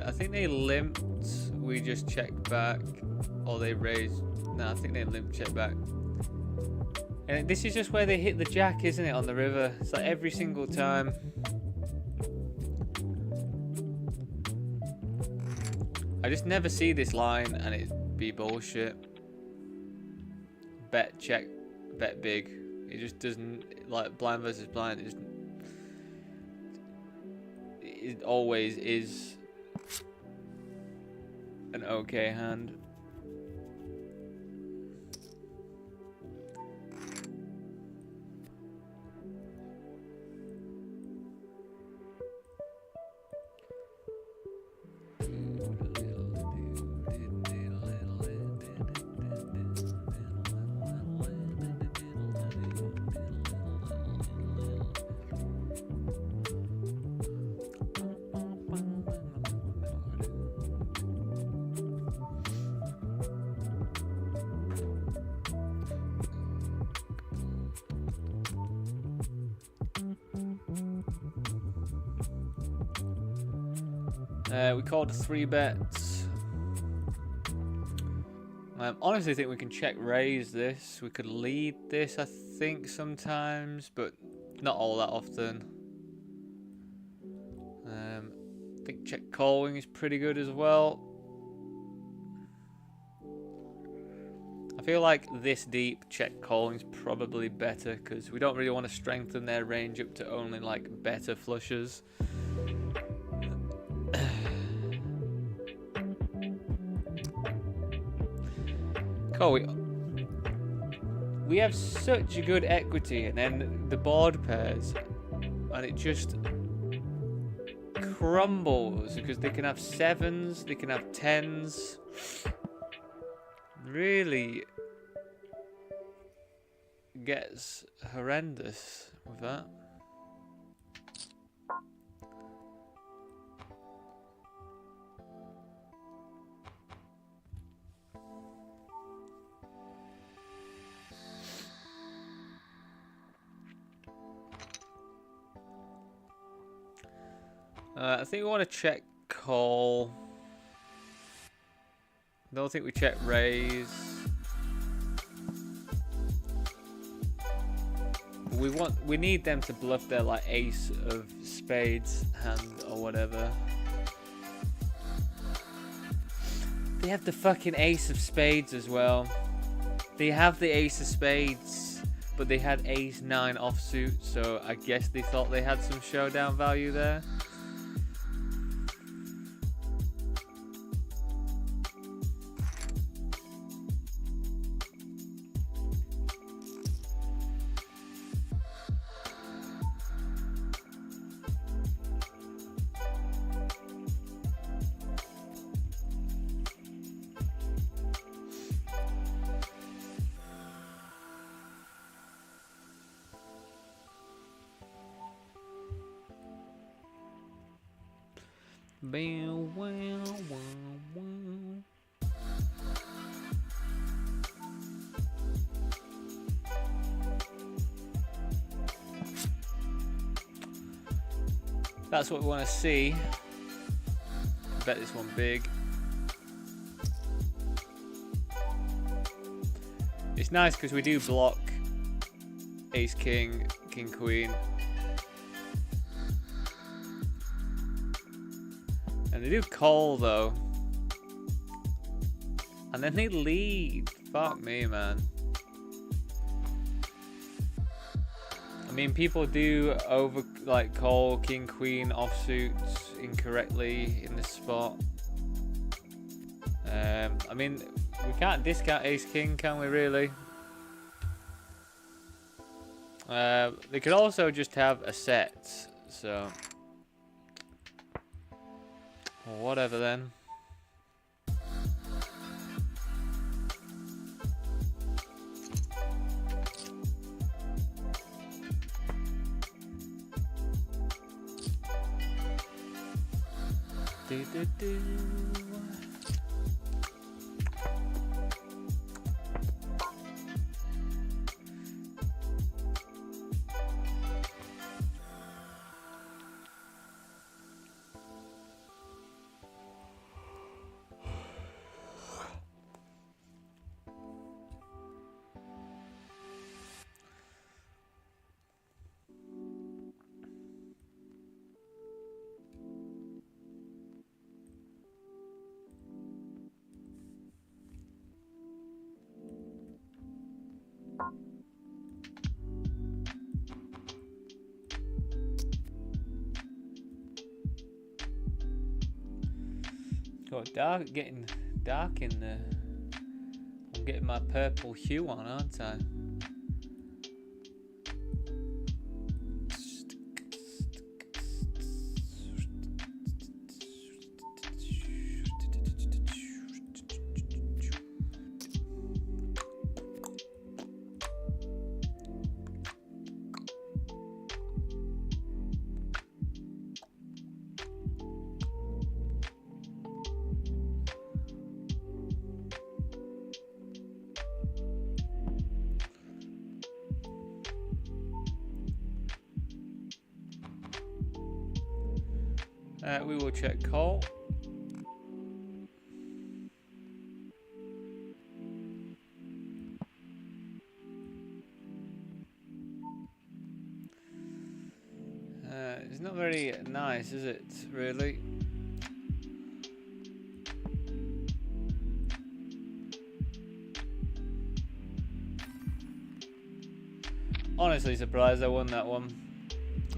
I think they limped, we just checked back, or they raised. No, I think they limped, checked back. And this is just where they hit the jack, isn't it, on the river? It's like every single time. I just never see this line and it be bullshit. Bet, check, bet big. It just doesn't, like blind versus blind, it always is an okay hand. We called 3 bets. I honestly think we can check raise this. We could lead this, I think, sometimes, but not all that often. I think check calling is pretty good as well. I feel like this deep check calling is probably better because we don't really want to strengthen their range up to only like better flushes. Cool. We have such a good equity, and then the board pairs, and it just crumbles because they can have 7s, they can have 10s. Really gets horrendous with that. I think we want to check call. Don't think we check raise. We need them to bluff their like ace of spades hand or whatever. They have the fucking ace of spades as well. They have the ace of spades, but they had ace 9 offsuit, so I guess they thought they had some showdown value there. That's what we want to see. Bet this one big. It's nice because we do block ace king, king queen. And they do call though. And then they lead. Fuck me, man. I mean, people do over like call king queen offsuits incorrectly in this spot. I mean, we can't discount ace king, can we really? They could also just have a set, so whatever then. Do. Got dark, getting dark in there. I'm getting my purple hue on, aren't I? We will check call. It's not very nice, is it, really? Honestly surprised I won that one.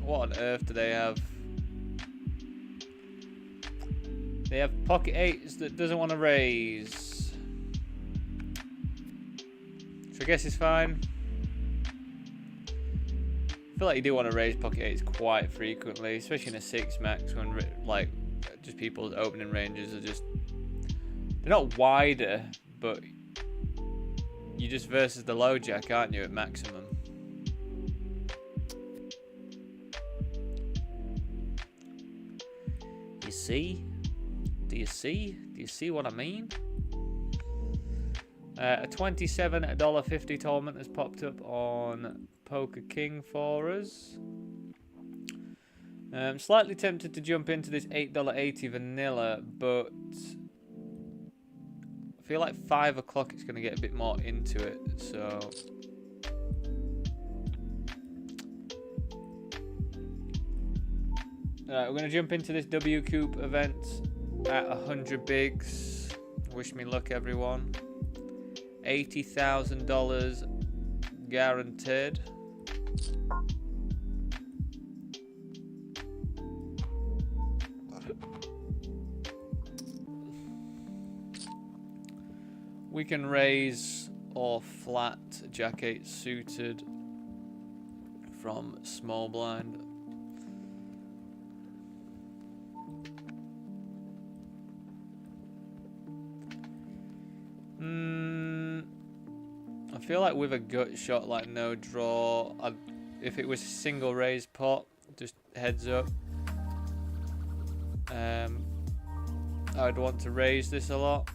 What on earth do they have? They have pocket eights that doesn't want to raise. So I guess it's fine. I feel like you do want to raise pocket eights quite frequently, especially in a 6 max when like just people's opening ranges are just, they're not wider, but you just versus the low jack, aren't you, at maximum? You see? Do you see? Do you see what I mean? A $27.50 tournament has popped up on Poker King for us. Slightly tempted to jump into this $8.80 vanilla, but I feel like 5 o'clock it's going to get a bit more into it, so... Alright, we're going to jump into this WCOOP event at 100 bigs. Wish me luck, everyone. $80,000 guaranteed. We can raise or flat Jack 8 suited from small blind. I feel like with a gut shot, like no draw, if it was a single raise pot, just heads up. I'd want to raise this a lot.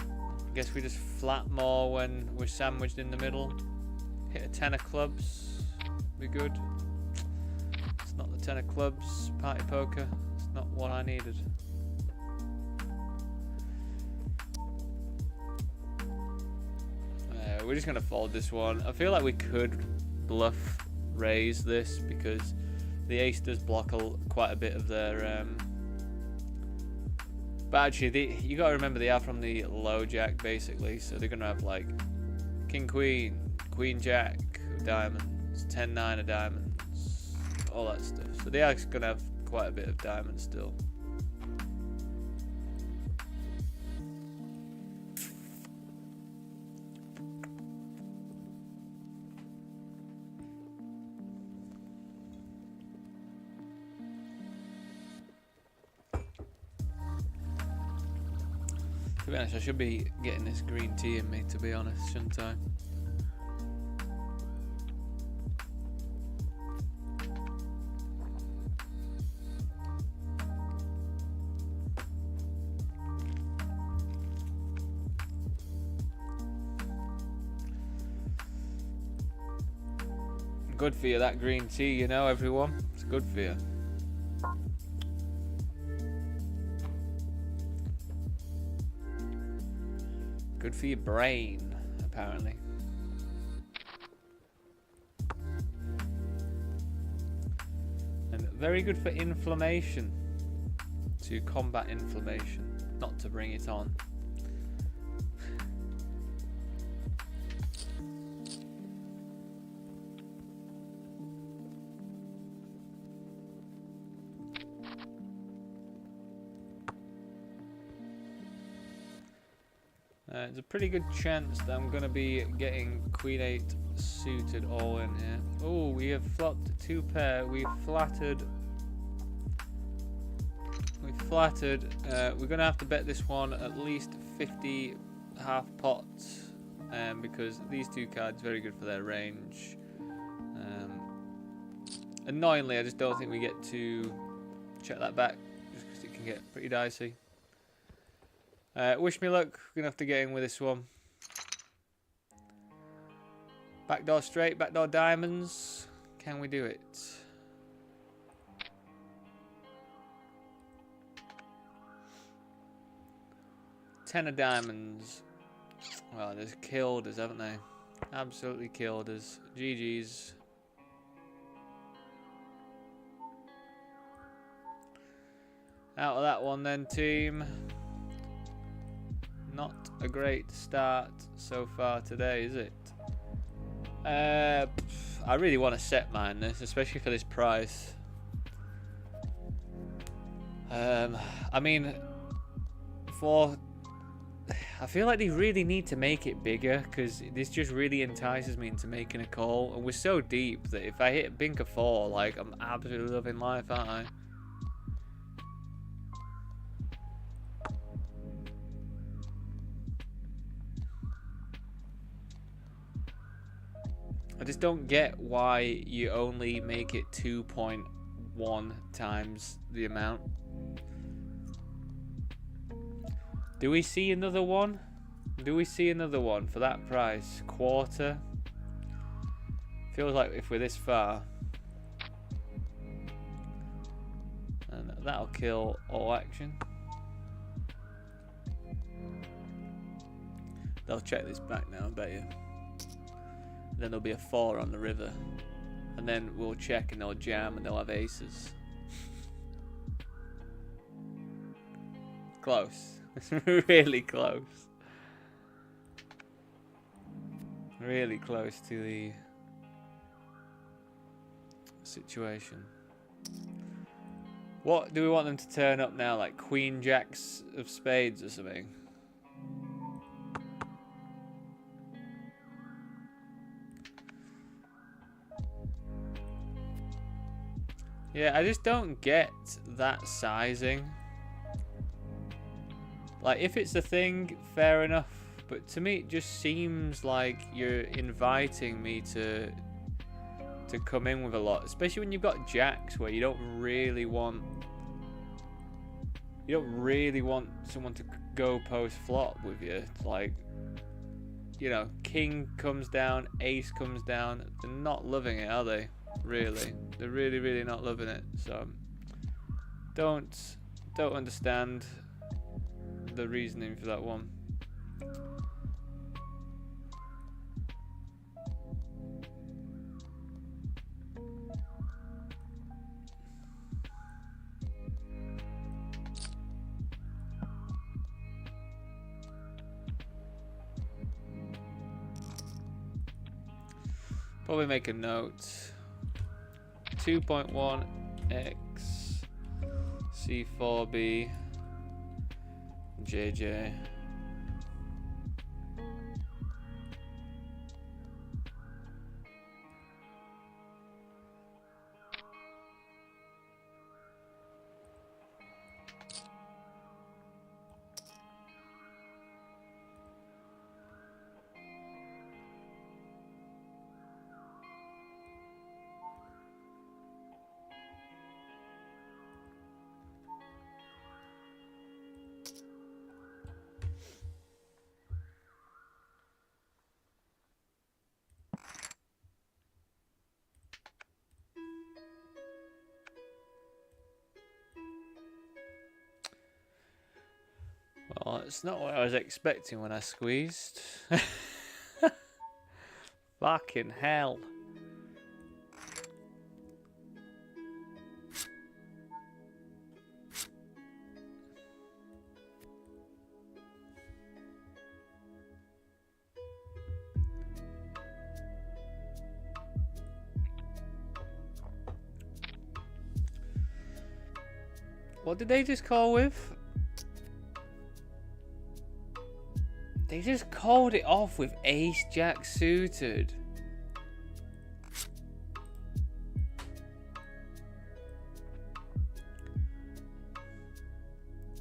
I guess we just flat more when we're sandwiched in the middle. Hit a 10 of clubs, be good. It's not the 10 of clubs, party poker. It's not what I needed. We're just gonna fold this one. I feel like we could bluff raise this because the ace does block quite a bit of their. But actually, you gotta remember they are from the low jack basically, so they're gonna have like king queen, queen jack of diamonds, 10-9 of diamonds, all that stuff. So they are gonna have quite a bit of diamonds still. To be honest, I should be getting this green tea in me, to be honest, shouldn't I? Good for you, that green tea, you know, everyone. It's good for you. Good for your brain, apparently. And very good for inflammation. To combat inflammation, not to bring it on. There's a pretty good chance that I'm going to be getting Queen 8 suited all in here. Oh, we have flopped 2 pair. We've flattered. We're going to have to bet this one at least 50 half pots because these 2 cards are very good for their range. Annoyingly, I just don't think we get to check that back just because it can get pretty dicey. Wish me luck. We're going to have to get in with this one. Backdoor straight, backdoor diamonds. Can we do it? Ten of diamonds. Well, they've killed us, haven't they? Absolutely killed us. GG's. Out of that one then, team. Not a great start so far today, is it? I really want to set mine this, especially for this price. I mean, I feel like they really need to make it bigger because this just really entices me into making a call. And we're so deep that if I hit Bink of 4, like, I'm absolutely loving life, aren't I? I just don't get why you only make it 2.1 times the amount. Do we see another one? Do we see another one for that price? Quarter? Feels like if we're this far. And that'll kill all action. They'll check this back now, I bet you. Then there'll be a 4 on the river. And then we'll check and they'll jam and they'll have aces. Close. Really close. Really close to the situation. What do we want them to turn up now? Like Queen Jacks of Spades or something? Yeah, I just don't get that sizing. Like, if it's a thing, fair enough. But to me, it just seems like you're inviting me to come in with a lot. Especially when you've got jacks where you don't really want someone to go post flop with you. It's like, you know, king comes down, ace comes down. They're not loving it, are they? Really, they're really not loving it. So don't understand the reasoning for that one. Probably make a note. 2.1x C4B JJ. Well, it's not what I was expecting when I squeezed. Fucking hell. What did they just call with? They just called it off with ace jack suited.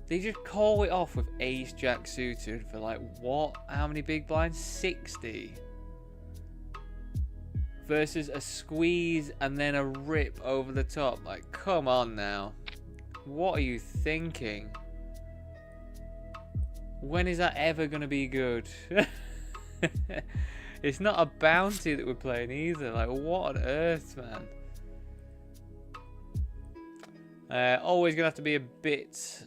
They just call it off with ace jack suited for like what? How many big blinds? 60. Versus a squeeze and then a rip over the top. Like, come on now. What are you thinking? When is that ever going to be good? It's not a bounty that we're playing either. Like, what on earth, man? Always going to have to be a bit...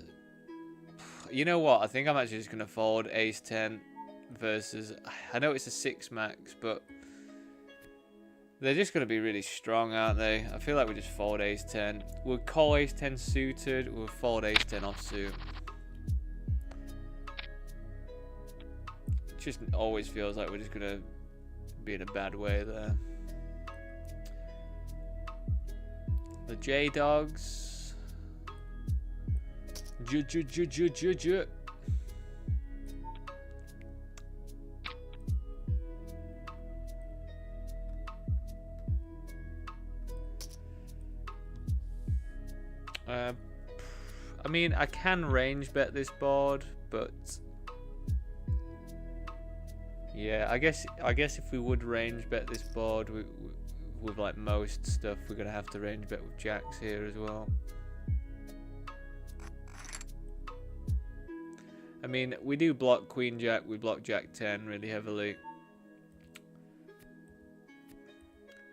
You know what? I think I'm actually just going to fold ace 10 versus... I know it's a 6 max, but... They're just going to be really strong, aren't they? I feel like we just fold ace 10. We'll call ace 10 suited. We'll fold ace 10 offsuit. It just always feels like we're just going to be in a bad way there. The J-Dogs. I mean, I can range bet this board, but yeah, I guess if we would range bet this board, with like most stuff, we're gonna have to range bet with jacks here as well. I mean, we do block queen jack, we block jack 10 really heavily.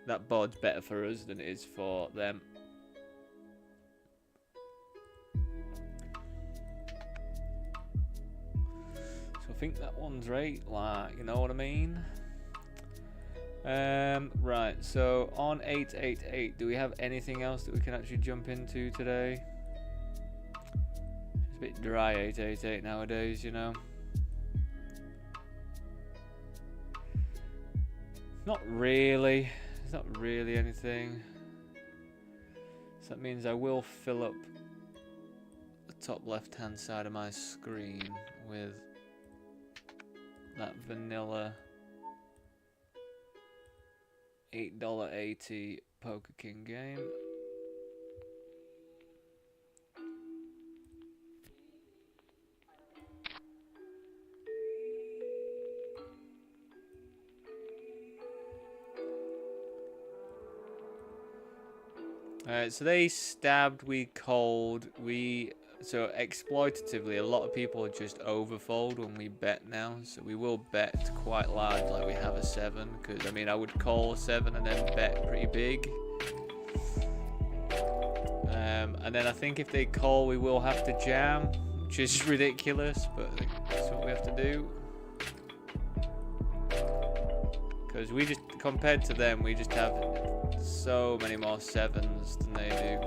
That board's better for us than it is for them. think that one's right, like, you know what I mean? Right, so on 888, do we have anything else that we can actually jump into today? It's a bit dry 888 nowadays, you know. Not really. There's not really anything. So that means I will fill up the top left hand side of my screen with that vanilla $8.80 Poker King game. Alright, so they stabbed, we called, so exploitatively, a lot of people just overfold when we bet now, so we will bet quite large, like we have a 7, because I mean I would call 7 and then bet pretty big. And then I think if they call we will have to jam, which is ridiculous, but that's what we have to do. Because we just, compared to them, we just have so many more 7s than they do.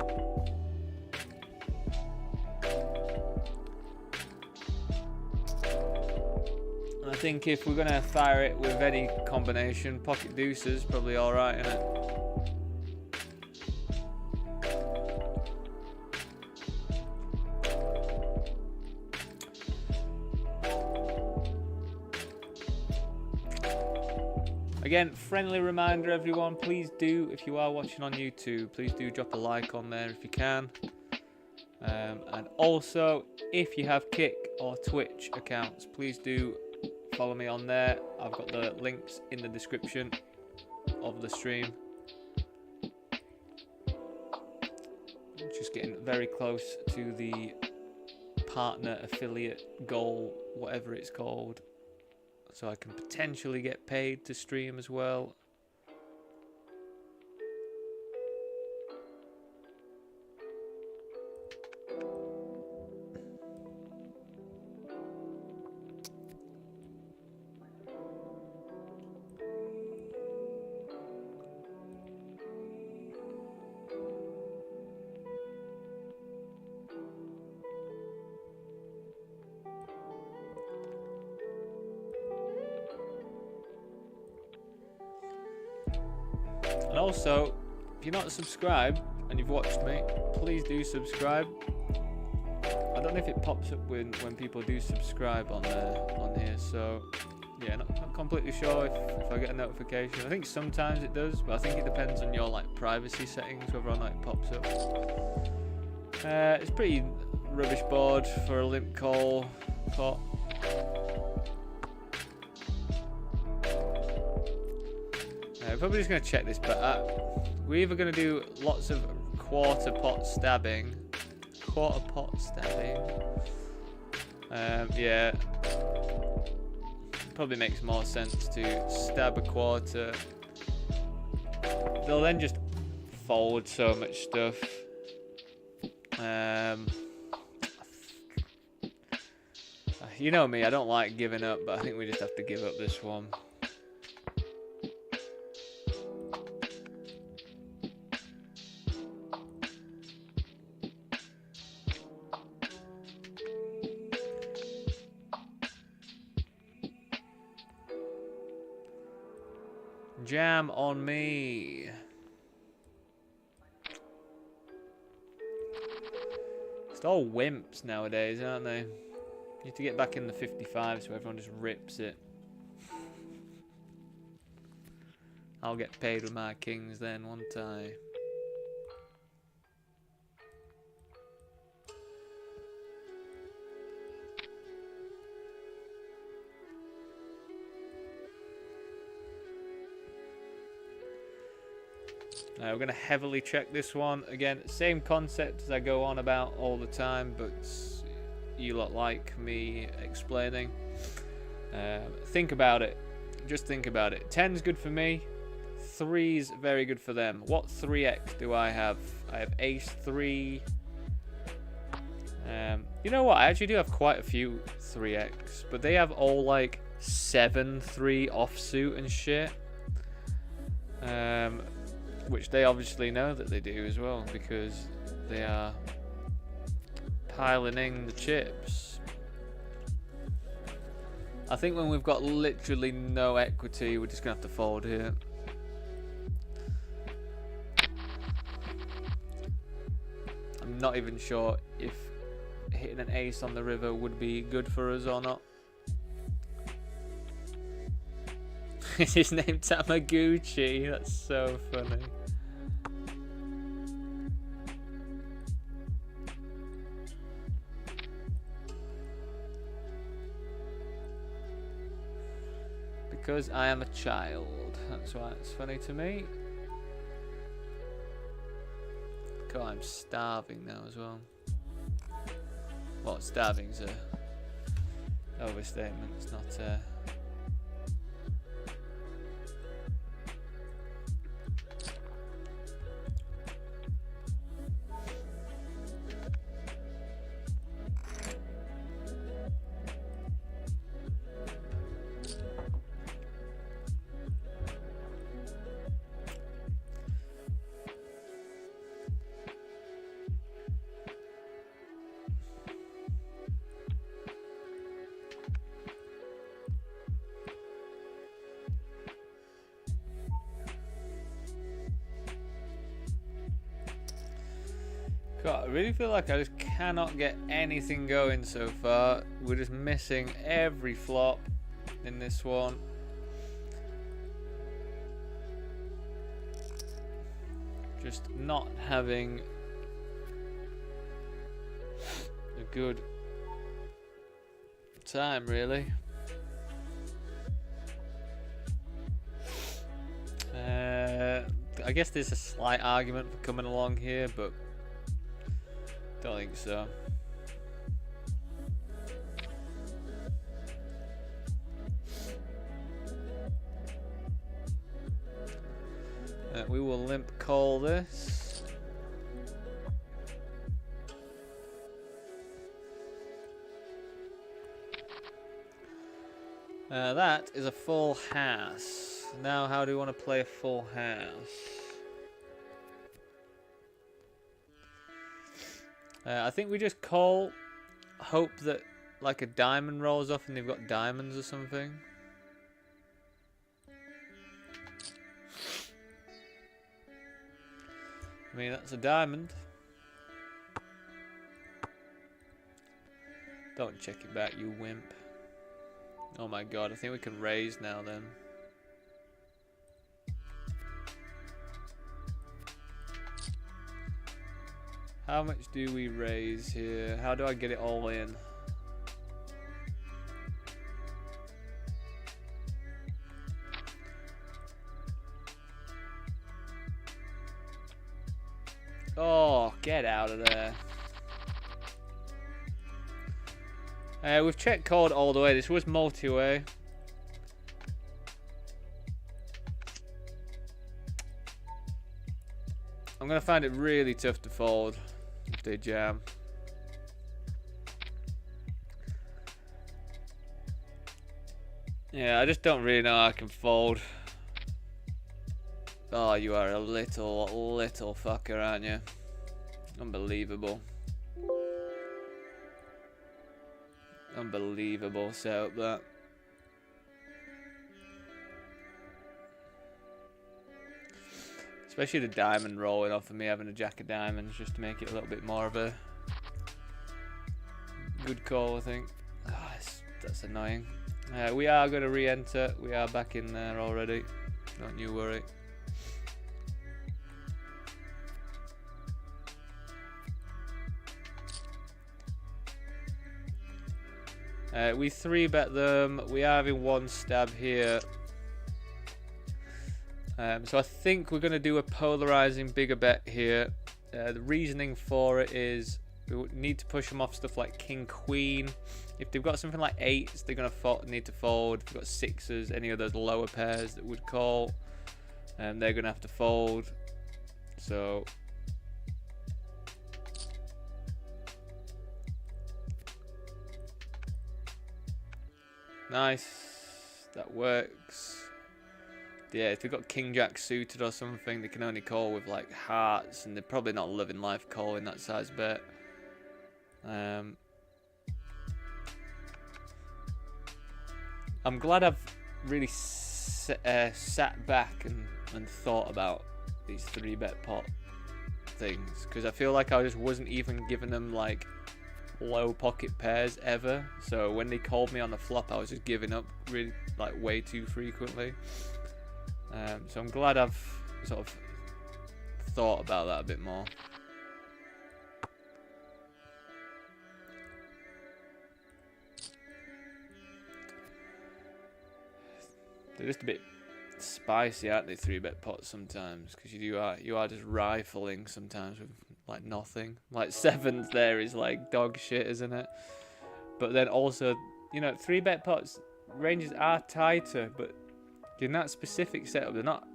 I think if we're gonna fire it with any combination, pocket deuces probably alright, isn't it? Again, friendly reminder everyone, please do, if you are watching on YouTube, please do drop a like on there if you can. And also, if you have Kick or Twitch accounts, please do follow me on there. I've got the links in the description of the stream. Just getting very close to the partner affiliate goal, whatever it's called, so I can potentially get paid to stream as well. And also, if you're not subscribed and you've watched me, please do subscribe. I don't know if it pops up when people do subscribe on here, so yeah, not completely sure if I get a notification. I think sometimes it does, but I think it depends on your like privacy settings whether or not it pops up. It's pretty rubbish board for a limp call pot. Probably just going to check this, but we're either going to do lots of quarter pot stabbing. Yeah, probably makes more sense to stab a quarter. They'll then just fold so much stuff. You know me, I don't like giving up, but I think we just have to give up this one. Jam on me. It's all wimps nowadays, aren't they? You need to get back in the 55 so everyone just rips it. I'll get paid with my kings then, won't I? We're going to heavily check this one. Again, same concept as I go on about all the time, but you lot like me explaining. Think about it. Just think about it. 10's good for me. 3's very good for them. What 3x do I have? I have ace 3. You know what? I actually do have quite a few 3X, but they have all like 7-3 offsuit and shit. Which they obviously know that they do as well, because they are piling in the chips. I think when we've got literally no equity, we're just gonna have to fold here. I'm not even sure if hitting an ace on the river would be good for us or not. Is his name Tamaguchi? That's so funny. Because I am a child. That's why it's funny to me. God, I'm starving now as well. Well, starving's a overstatement. It's not. God, I really feel like I just cannot get anything going so far. We're just missing every flop in this one. Just not having a good time, really. I guess there's a slight argument for coming along here, but don't think so. We will limp call this. That is a full house. Now, how do we want to play a full house? I think we just call, hope that like a diamond rolls off and they've got diamonds or something. I mean, that's a diamond. Don't check it back, you wimp. Oh my god, I think we can raise now then. How much do we raise here? How do I get it all in? Oh, get out of there. We've checked called all the way. This was multi-way. I'm going to find it really tough to fold if they jam. Yeah, I just don't really know how I can fold. Oh, you are a little fucker, aren't you? Unbelievable. Unbelievable setup, that. Especially the diamond rolling off of me having a jack of diamonds, just to make it a little bit more of a good call, I think. Oh, that's annoying. We are going to re-enter. We are back in there already. Don't you worry. We 3-bet them. We are having one stab here. So I think we're going to do a polarizing bigger bet here. The reasoning for it is we need to push them off stuff like king, queen. If they've got something like 8s, they're going to need to fold. If they've got 6s, any of those lower pairs that would call, they're going to have to fold. So Nice. That works. Yeah, if they've got King Jack suited or something, they can only call with like hearts, and they're probably not living life calling that size bet. I'm glad I've really sat back and thought about these 3-bet pot things, because I feel like I just wasn't even giving them like low pocket pairs ever. So when they called me on the flop, I was just giving up really like way too frequently. So I'm glad I've sort of thought about that a bit more. They're just a bit spicy, aren't they, 3-bet pots sometimes? Because you are just rifling sometimes with like nothing. Like sevens there is like dog shit, isn't it? But then also, you know, 3-bet pots ranges are tighter, but in that specific setup, they're not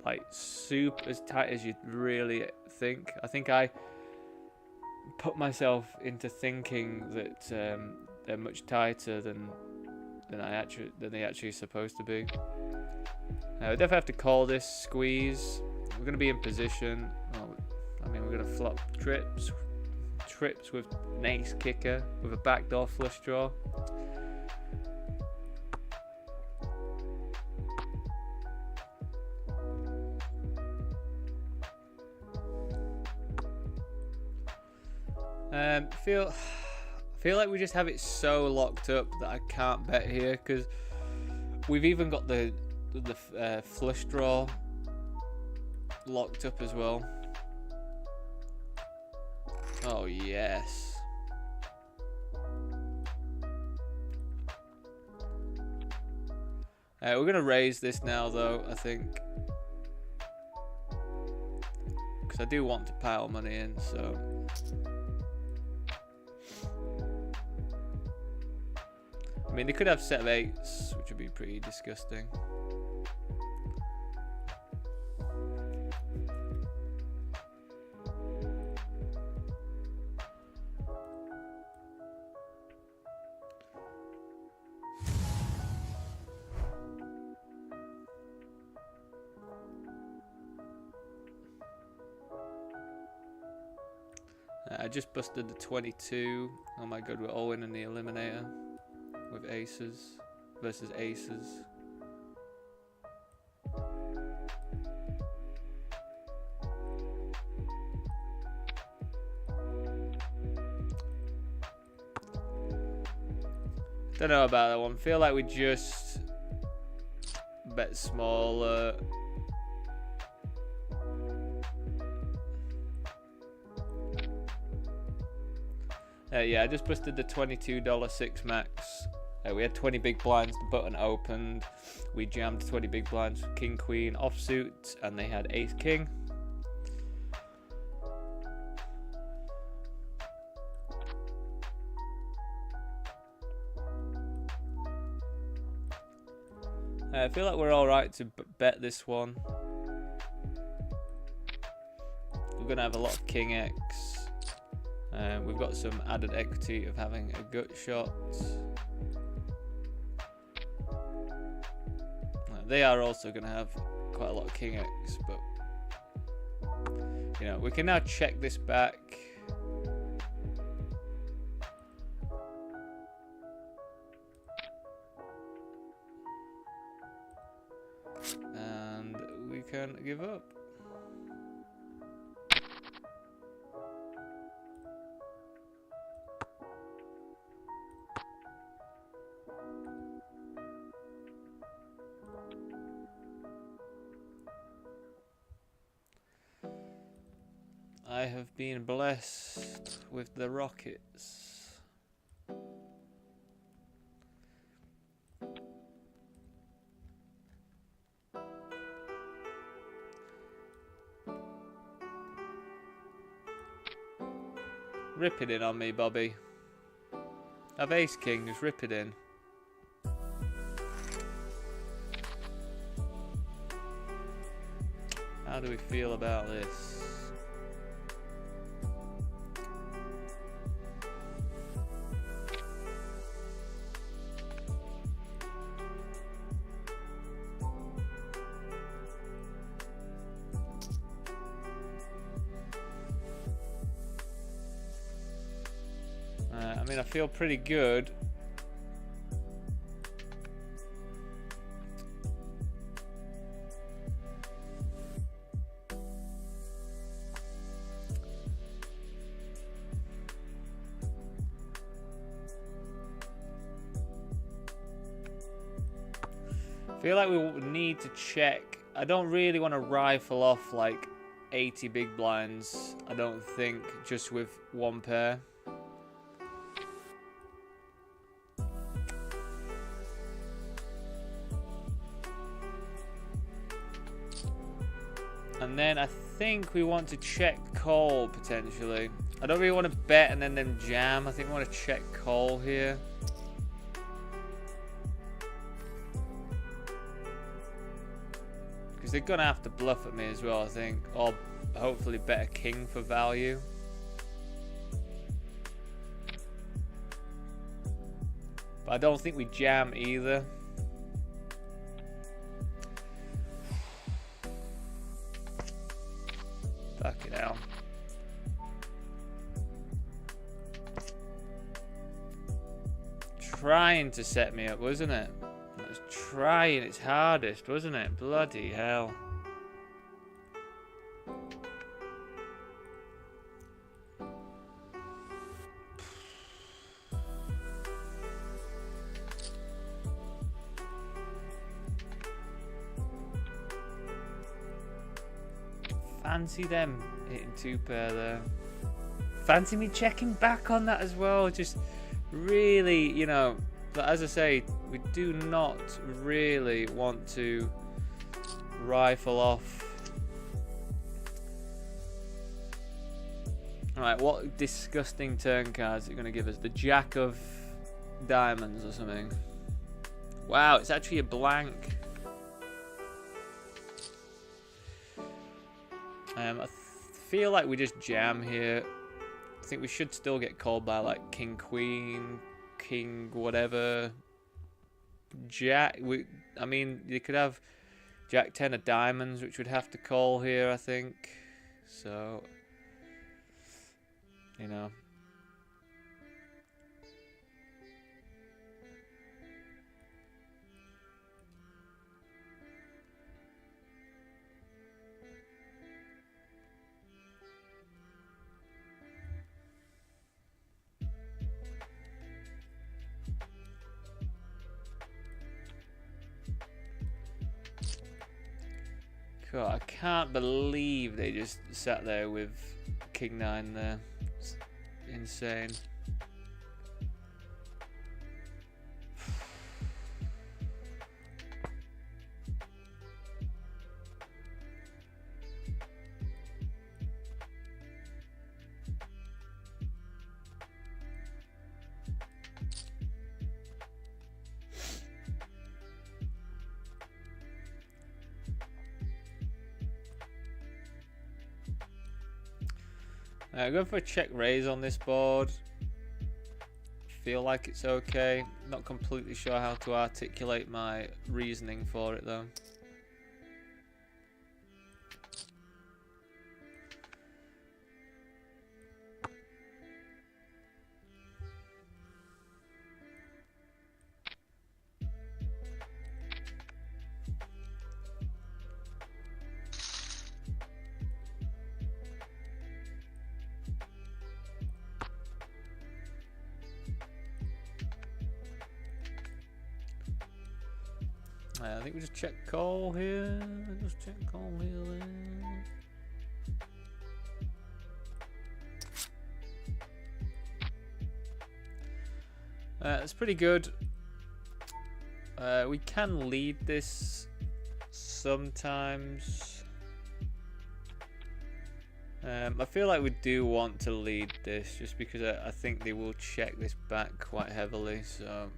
like super as tight as you'd really think. I think I put myself into thinking that they're much tighter than they actually supposed to be. We definitely have to call this squeeze. We're going to be in position. I mean, we're going to flop trips with an ace kicker with a backdoor flush draw. Feel like we just have it so locked up that I can't bet here, because we've even got the flush draw locked up as well. Oh yes. We're gonna raise this now though, I think, because I do want to pile money in. So I mean, they could have set of 8s, which would be pretty disgusting. I just busted the 22. Oh my god, we're all in the eliminator with aces versus aces. Don't know about that one. Feel like we just bet smaller. Yeah, I just busted the $22 6 max. We had 20 big blinds, the button opened. We jammed 20 big blinds, king, queen, offsuit, and they had ace, king. I feel like we're alright to bet this one. We're going to have a lot of king X. We've got some added equity of having a gut shot. They are also going to have quite a lot of king X, but you know, we can now check this back. And we can give up. I have been blessed with the rockets. Rip it in on me, Bobby. I've ace king, just rip it in. How do we feel about this? I mean, I feel pretty good. I feel like we need to check. I don't really want to rifle off like 80 big blinds, I don't think, just with one pair. And then I think we want to check call potentially. I don't really want to bet and then them jam. I think we want to check call here. Because they're going to have to bluff at me as well, I think. Or hopefully bet a king for value. But I don't think we jam either. Fucking hell. Trying to set me up, wasn't it? It was trying its hardest, wasn't it? Bloody hell. Fancy them hitting two pair there. Fancy me checking back on that as well. Just really, you know, but as I say, we do not really want to rifle off. Alright, what disgusting turn cards are it going to give us? The Jack of Diamonds or something. Wow, it's actually a blank. I feel like we just jam here. I think we should still get called by like King Queen, King whatever. Jack. I mean, you could have Jack 10 of Diamonds, which would have to call here, I think. So, you know. God, I can't believe they just sat there with King 9 there. It's insane. Going for a check raise on this board. Feel like it's okay. Not completely sure how to articulate my reasoning for it though. I think we just check call here. Just check call here. That's pretty good. We can lead this sometimes. I feel like we do want to lead this just because I think they will check this back quite heavily. So.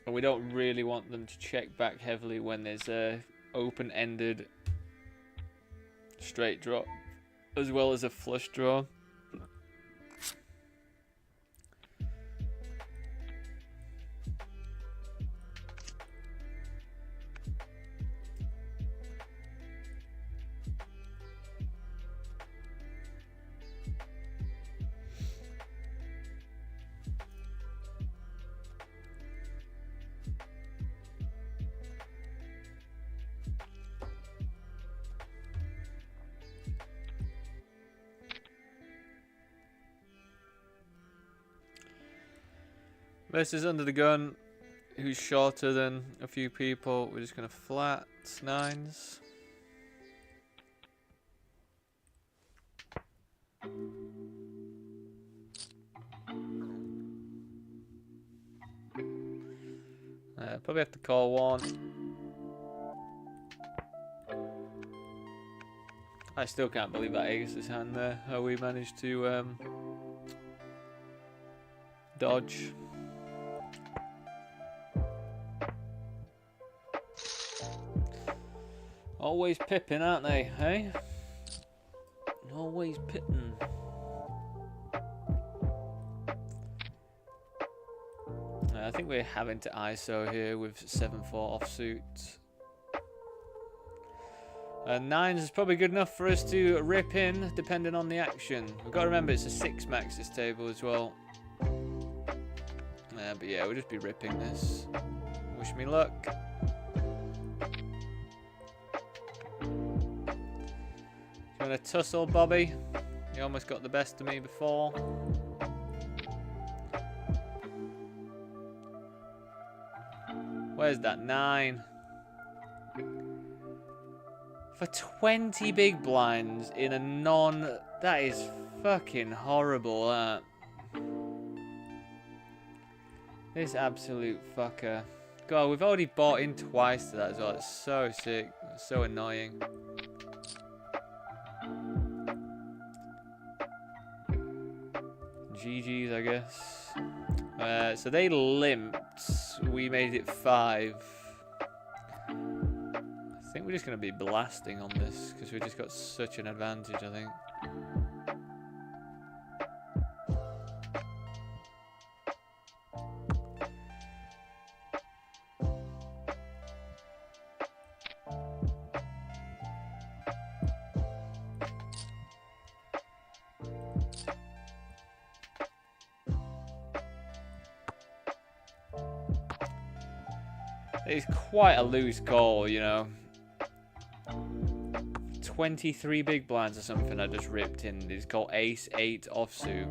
We don't really want them to check back heavily when there's a open-ended straight draw as well as a flush draw. Versus under the gun, who's shorter than a few people. We're just gonna flat 9s. Probably have to call 1. I still can't believe that Aces hand there. How we managed to dodge. Always pipping, aren't they? Hey, always pipping. I think we're having to ISO here with 7-4 offsuit. 9s is probably good enough for us to rip in, depending on the action. We've got to remember it's a 6 max this table as well. But yeah, we'll just be ripping this. Wish me luck. You want a tussle, Bobby? You almost got the best of me before. Where's that 9? For 20 big blinds in a non... That is fucking horrible, that. This absolute fucker. God, we've already bought in twice to that as well. It's so sick. It's so annoying. GG's, I guess. So they limped. We made it 5. I think we're just going to be blasting on this because we've just got such an advantage, I think. It's quite a loose call, you know. 23 big blinds or something I just ripped in. It's called Ace 8 offsuit.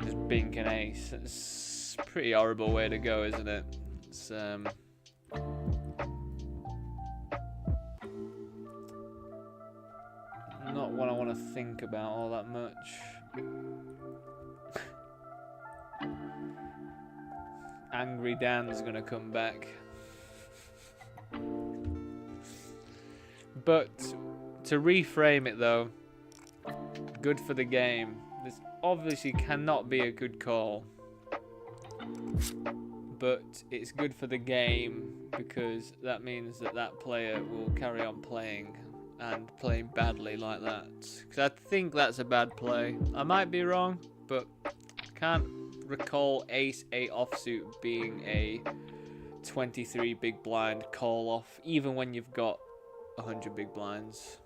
I just bink an ace. It's a pretty horrible way to go, isn't it? It's not what I want to think about all that much. Angry Dan's gonna come back. But to reframe it though, good for the game. This obviously cannot be a good call, but it's good for the game because that means that that player will carry on playing and playing badly like that. Because I think that's a bad play. I might be wrong, but I can't recall Ace 8 offsuit being a 23 big blind call off, even when you've got 100 big blinds.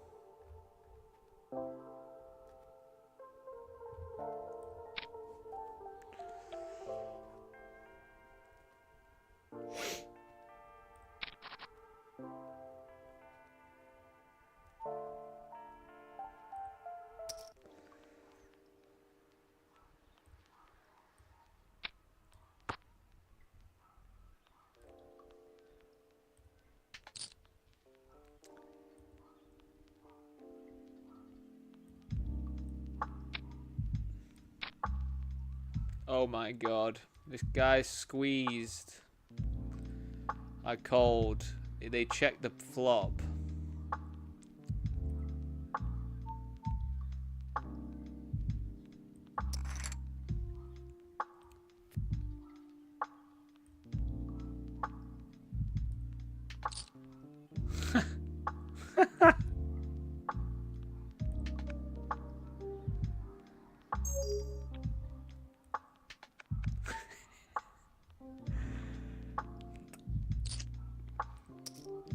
Oh my god, this guy's squeezed. I called. They checked the flop.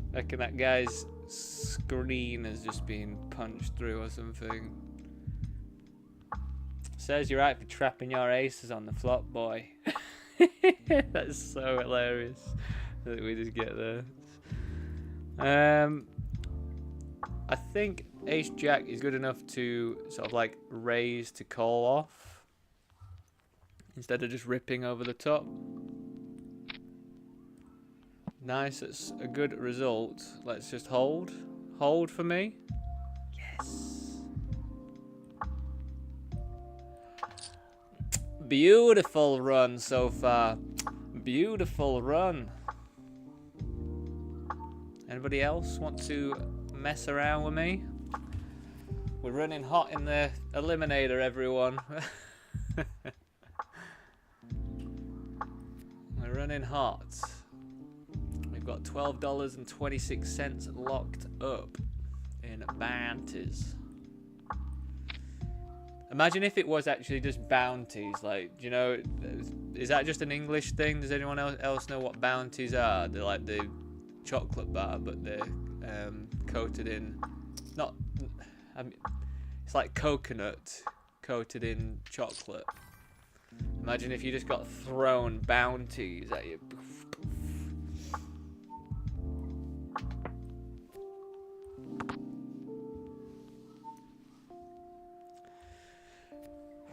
I reckon that guy's screen has just been punched through or something. Says you're right for trapping your aces on the flop, boy. That's so hilarious that we just get there. I think Ace Jack is good enough to sort of like raise to call off instead of just ripping over the top. Nice, that's a good result. Let's just hold. Hold for me. Yes. Beautiful run so far. Beautiful run. Anybody else want to mess around with me? We're running hot in the eliminator, everyone. We're running hot. We've got $12.26 locked up in bounties. Imagine if it was actually just bounties. Like, you know, is that just an English thing? Does anyone else know what bounties are? They're like the chocolate bar, but they're coated in it's like coconut coated in chocolate. Imagine if you just got thrown bounties at you.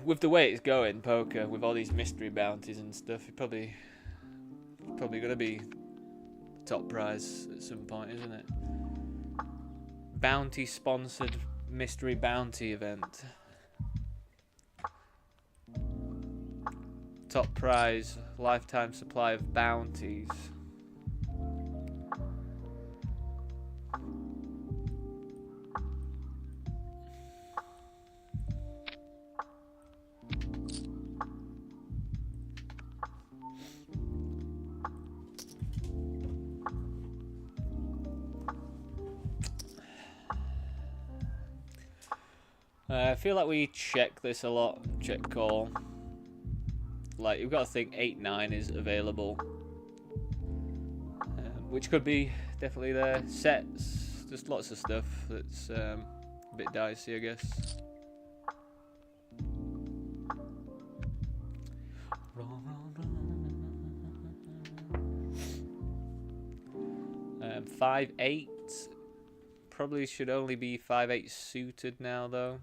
With the way it's going, poker, with all these mystery bounties and stuff, you're probably gonna be top prize at some point, isn't it? Bounty sponsored mystery bounty event. Top prize, lifetime supply of bounties. I feel like we check this a lot. Check call. Like, you've got to think 8-9 is available. Which could be definitely there. Sets. Just lots of stuff that's a bit dicey, I guess. 5-8. Probably should only be 5-8 suited now, though.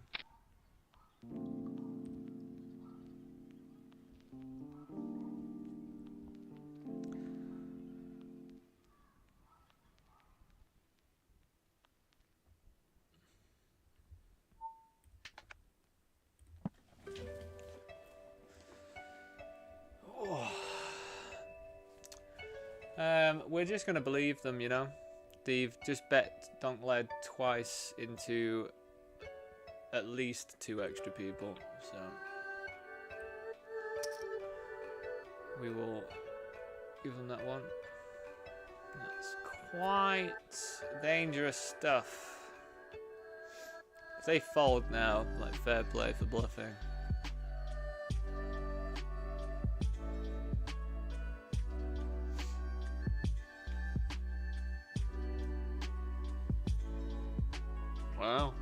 We're just gonna believe them, you know. They've just bet Donk Led twice into at least 2 extra people, so we will give them that one. That's quite dangerous stuff. If they fold now, like, fair play for bluffing. Wow.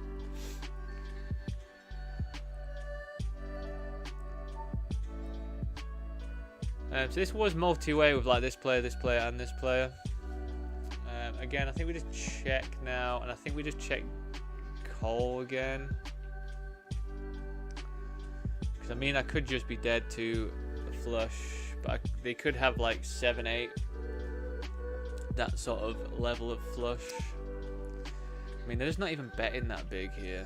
So this was multi-way with like this player, and this player. Again, I think we just check now, and I think we just check call again. Because I mean, I could just be dead to a flush, but they could have like 7-8, that sort of level of flush. I mean, they're just not even betting that big here.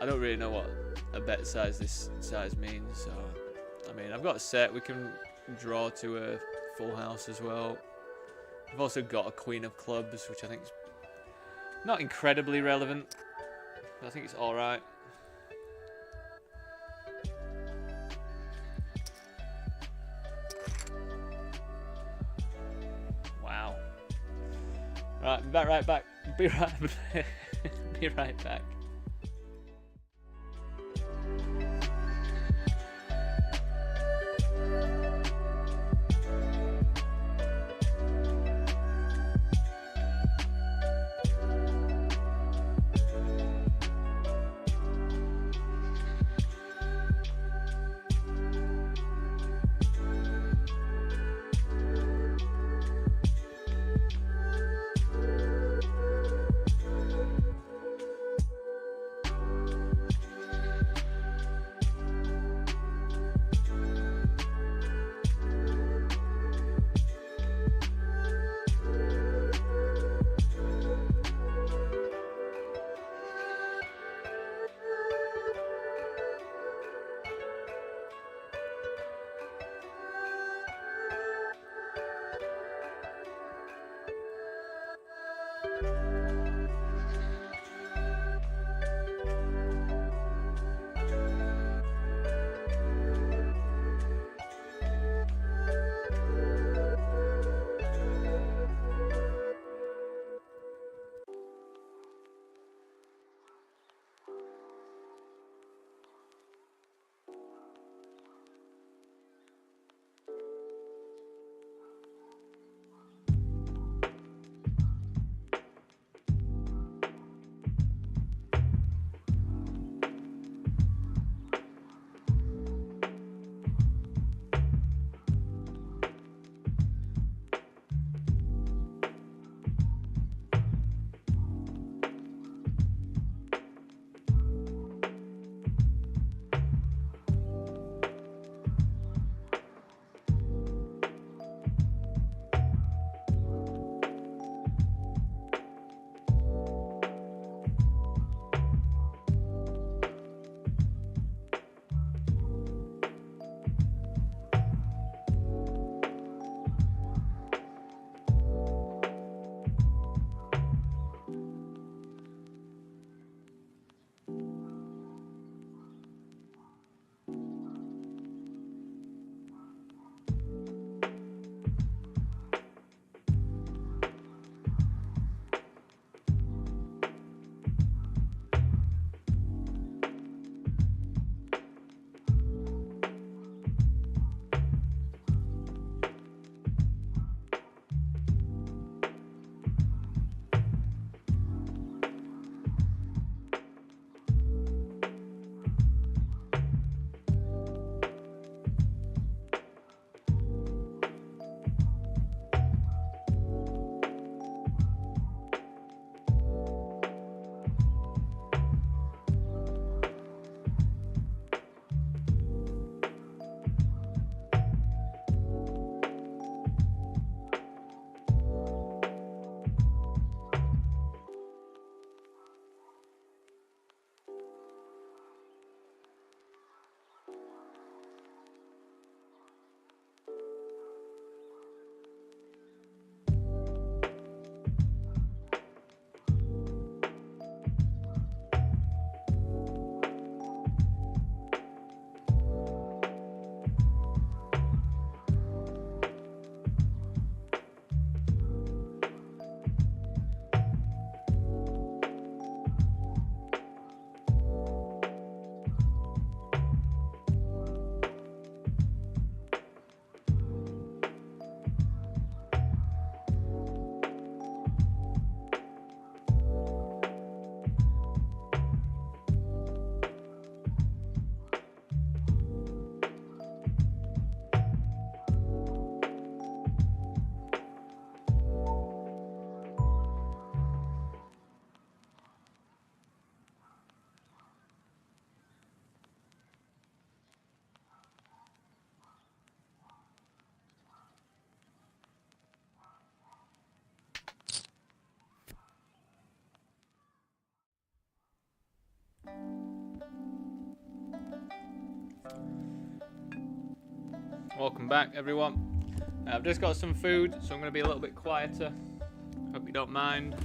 I don't really know what a bet size this size means, so I mean, I've got a set. We can draw to a full house as well. We've also got a queen of clubs, which I think is not incredibly relevant, but I think it's all right. Wow. Right, right back. Be right back. Welcome back, everyone. I've just got some food, so I'm going to be a little bit quieter. Hope you don't mind.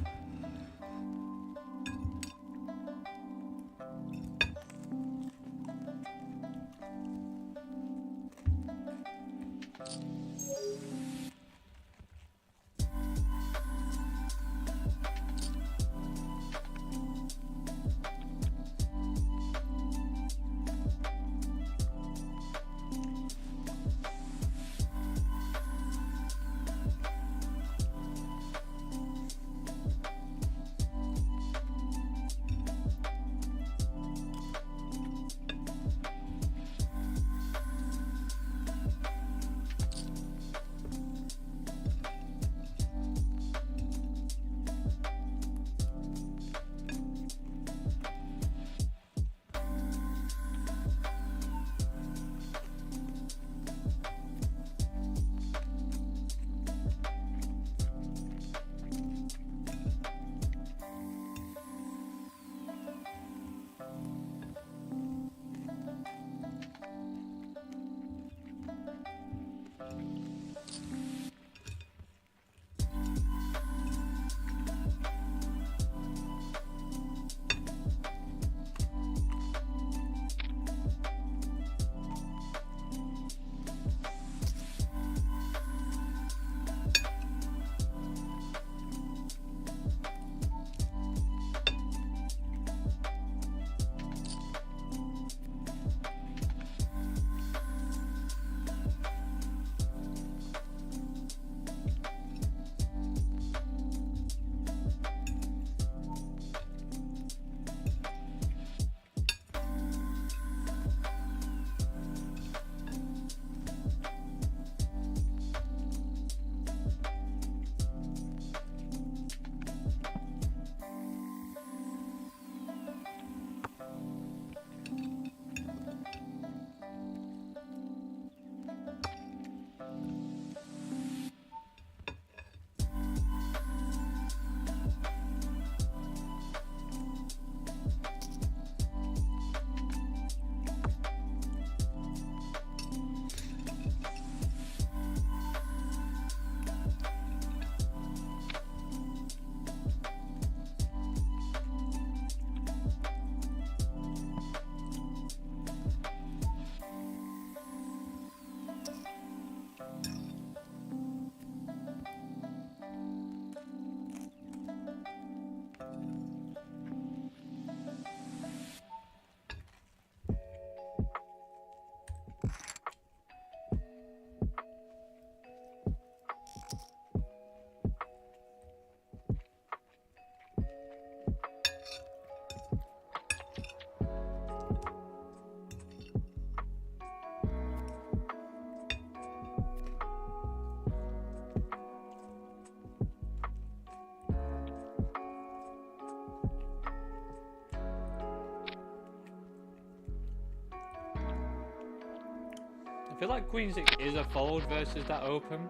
I feel like Queen 6 is a fold versus that open.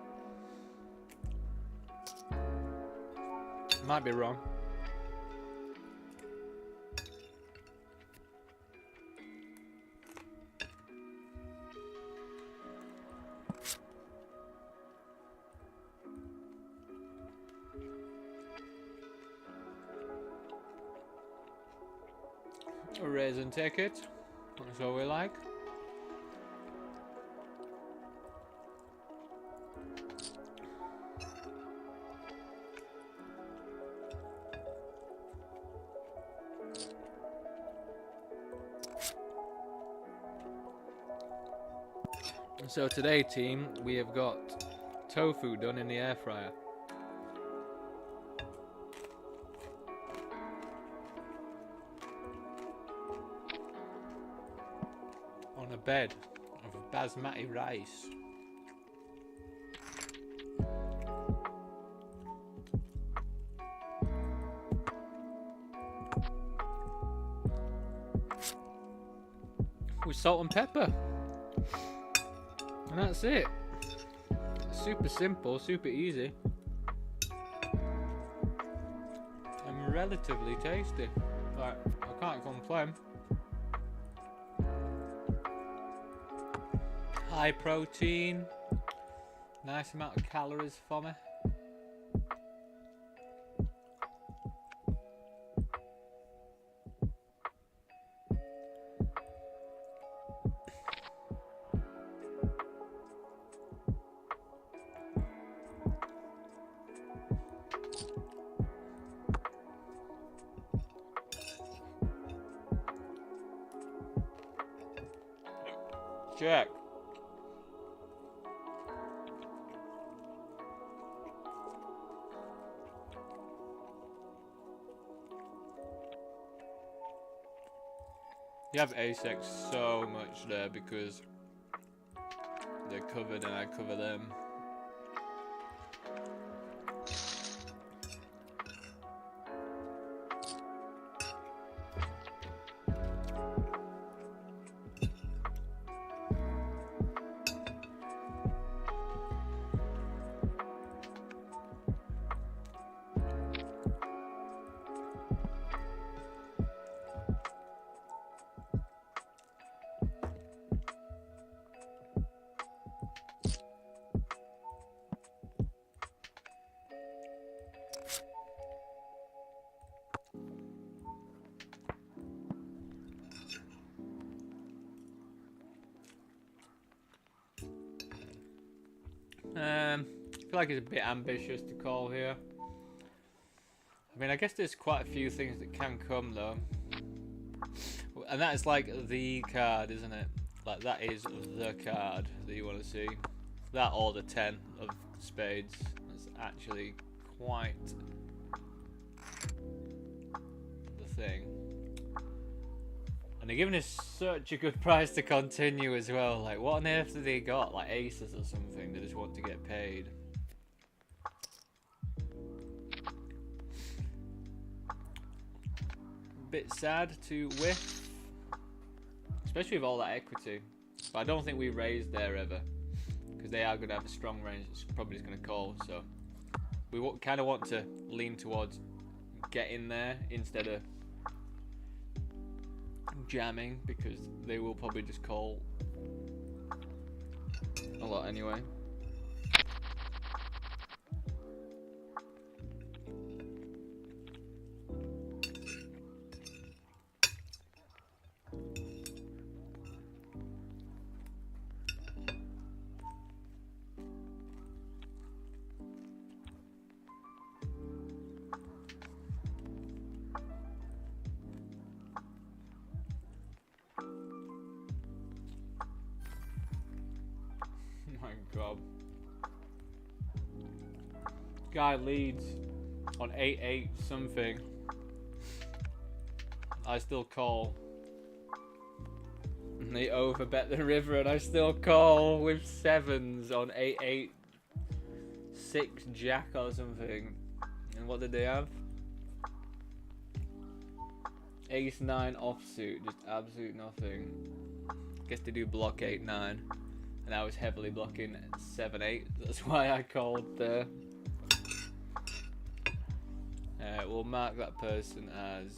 Might be wrong. A raise and take it. That's what we like. So today, team, we have got tofu done in the air fryer. On a bed of basmati rice. With salt and pepper. And that's it. Super simple, super easy. And relatively tasty. Like, I can't complain. High protein. Nice amount of calories for me. Check. You have ASEX so much there because they're covered and I cover them. I feel like it's a bit ambitious to call here. I mean, I guess there's quite a few things that can come though. And that is like the card, isn't it? Like that is the card that you want to see. That or the 10 of spades. That's actually quite the thing. And they're giving us such a good price to continue as well. Like, what on earth have they got? Like aces or something? They just want to get paid. Bit sad to whiff, especially with all that equity. But I don't think we raised there ever, because they are going to have a strong range. It's probably just going to call. So we kind of want to lean towards getting there instead of jamming, because they will probably just call a lot anyway. God. Guy leads on 8-8 something. I still call. And they overbet the river and I still call with sevens on 8-8 6 jack or something. And what did they have? Ace 9 offsuit, just absolute nothing. Guess they do block 8-9. And I was heavily blocking 7-8. That's why I called there. We'll mark that person as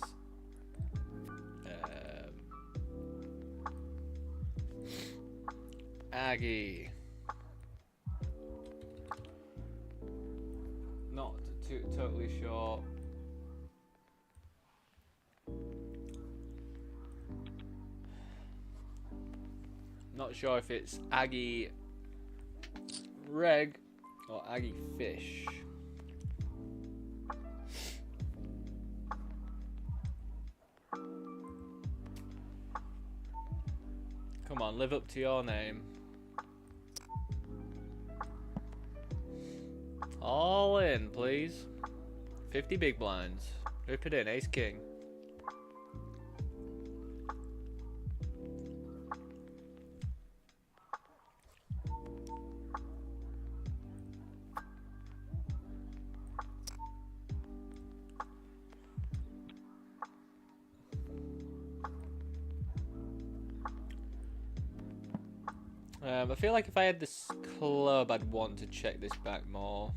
Aggie. Not totally sure. Not sure if it's Aggie Reg or Aggie Fish. Come on, live up to your name. All in, please. 50 big blinds. Rip it in, ace king. I feel like if I had this club, I'd want to check this back more.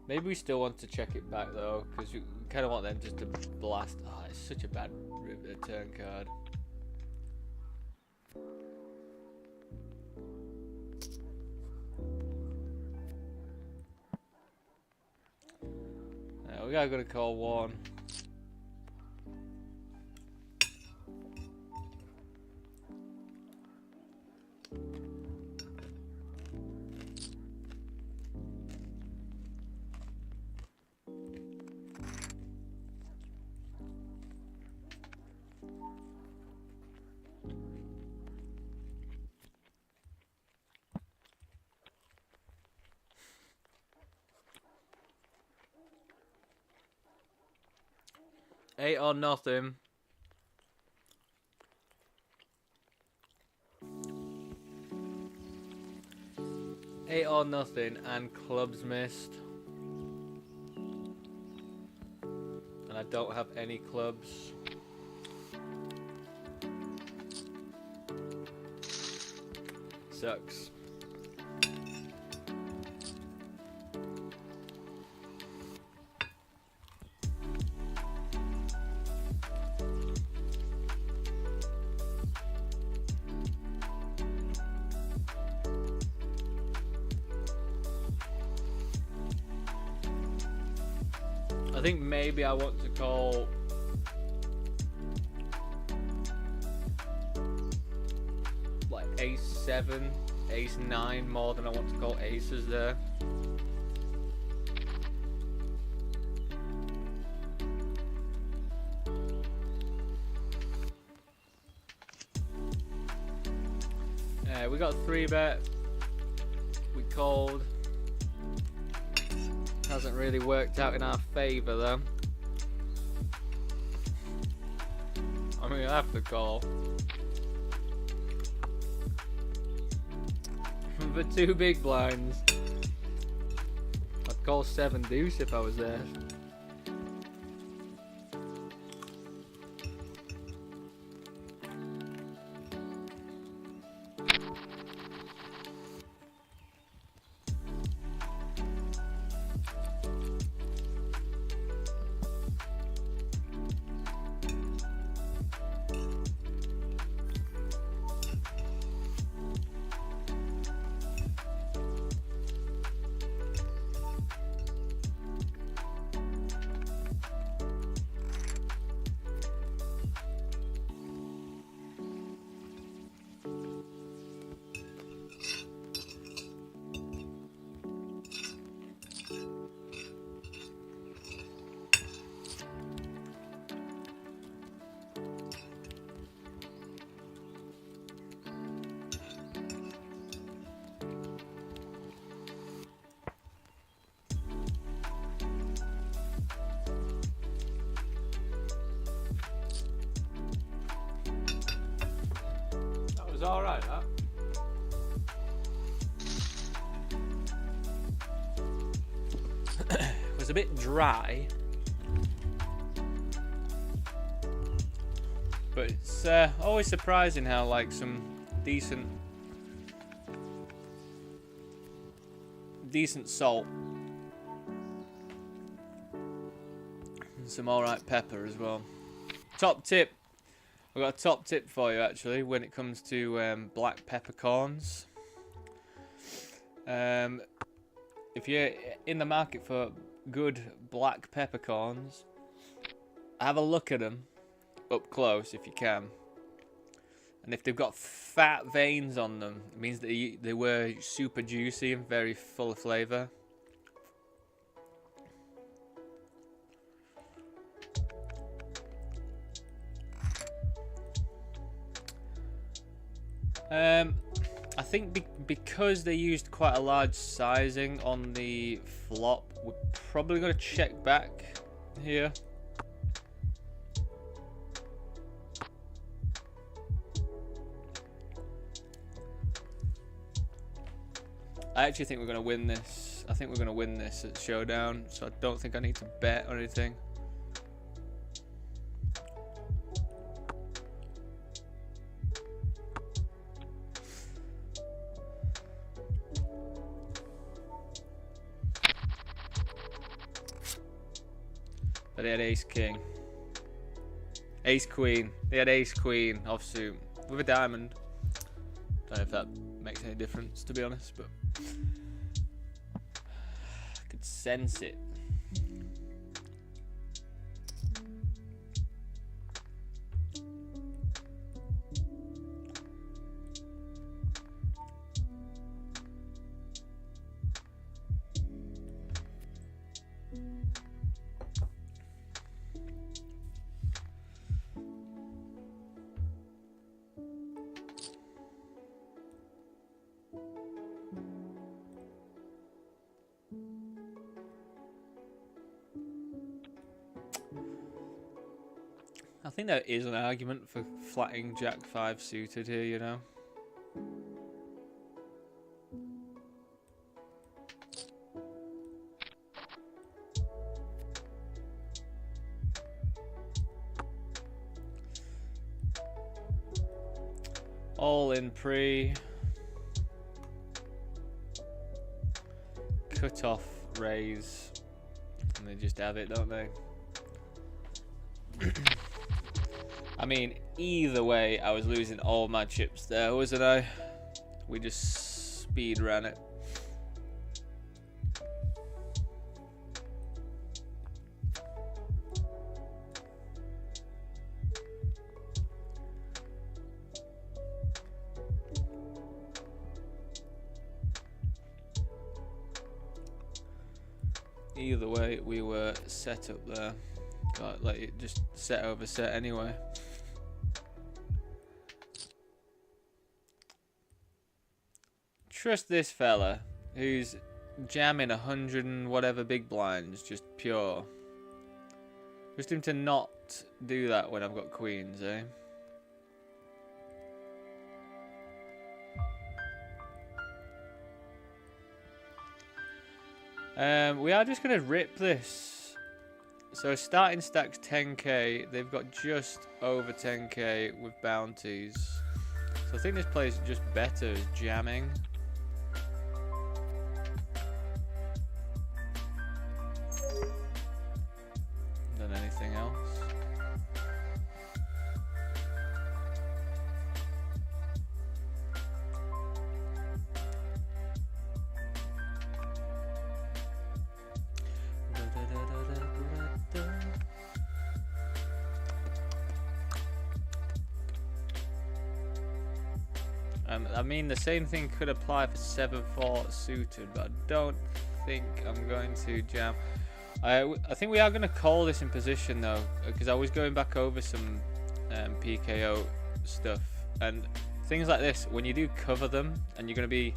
Maybe we still want to check it back though, because we kind of want them just to blast. Oh, it's such a bad turn card. we gotta go to call 1. Eight or nothing. Eight or nothing, and clubs missed. And I don't have any clubs. Sucks. I think maybe I want to call like ace 7, ace 9 more than I want to call aces there. We got a 3-bet. We called. Hasn't really worked out in our favour though. I mean, I'll have to call. For 2 big blinds. I'd call 7 deuce if I was there. Was alright, that. It was a bit dry, but it's always surprising how like some decent salt and some alright pepper as well. Top tip. I've got a top tip for you actually when it comes to black peppercorns. If you're in the market for good black peppercorns, have a look at them up close if you can. And if they've got fat veins on them, it means that they were super juicy and very full of flavour. I think because they used quite a large sizing on the flop, we're probably going to check back here. I actually think we're going to win this. I think we're going to win this at Showdown, so I don't think I need to bet or anything. But they had ace king, ace queen. They had ace queen offsuit with a diamond. Don't know if that makes any difference, to be honest, but I could sense it. think there is an argument for flatting Jack 5 suited here, you know. All in pre. Cut off raise. And they just have it, don't they? I mean, either way, I was losing all my chips there, wasn't I? We just speed ran it. Either way, we were set up there. God, like it just set over set anyway. Trust this fella who's jamming 100 and whatever big blinds, just pure. Trust him to not do that when I've got queens, eh? We are just going to rip this. So starting stacks 10k. They've got just over 10k with bounties. So I think this plays just better as jamming. Than anything else. I mean, the same thing could apply for 7-4 suited, but I don't think I'm going to jam. I think we are going to call this in position though, because I was going back over some PKO stuff, and things like this, when you do cover them and you're going to be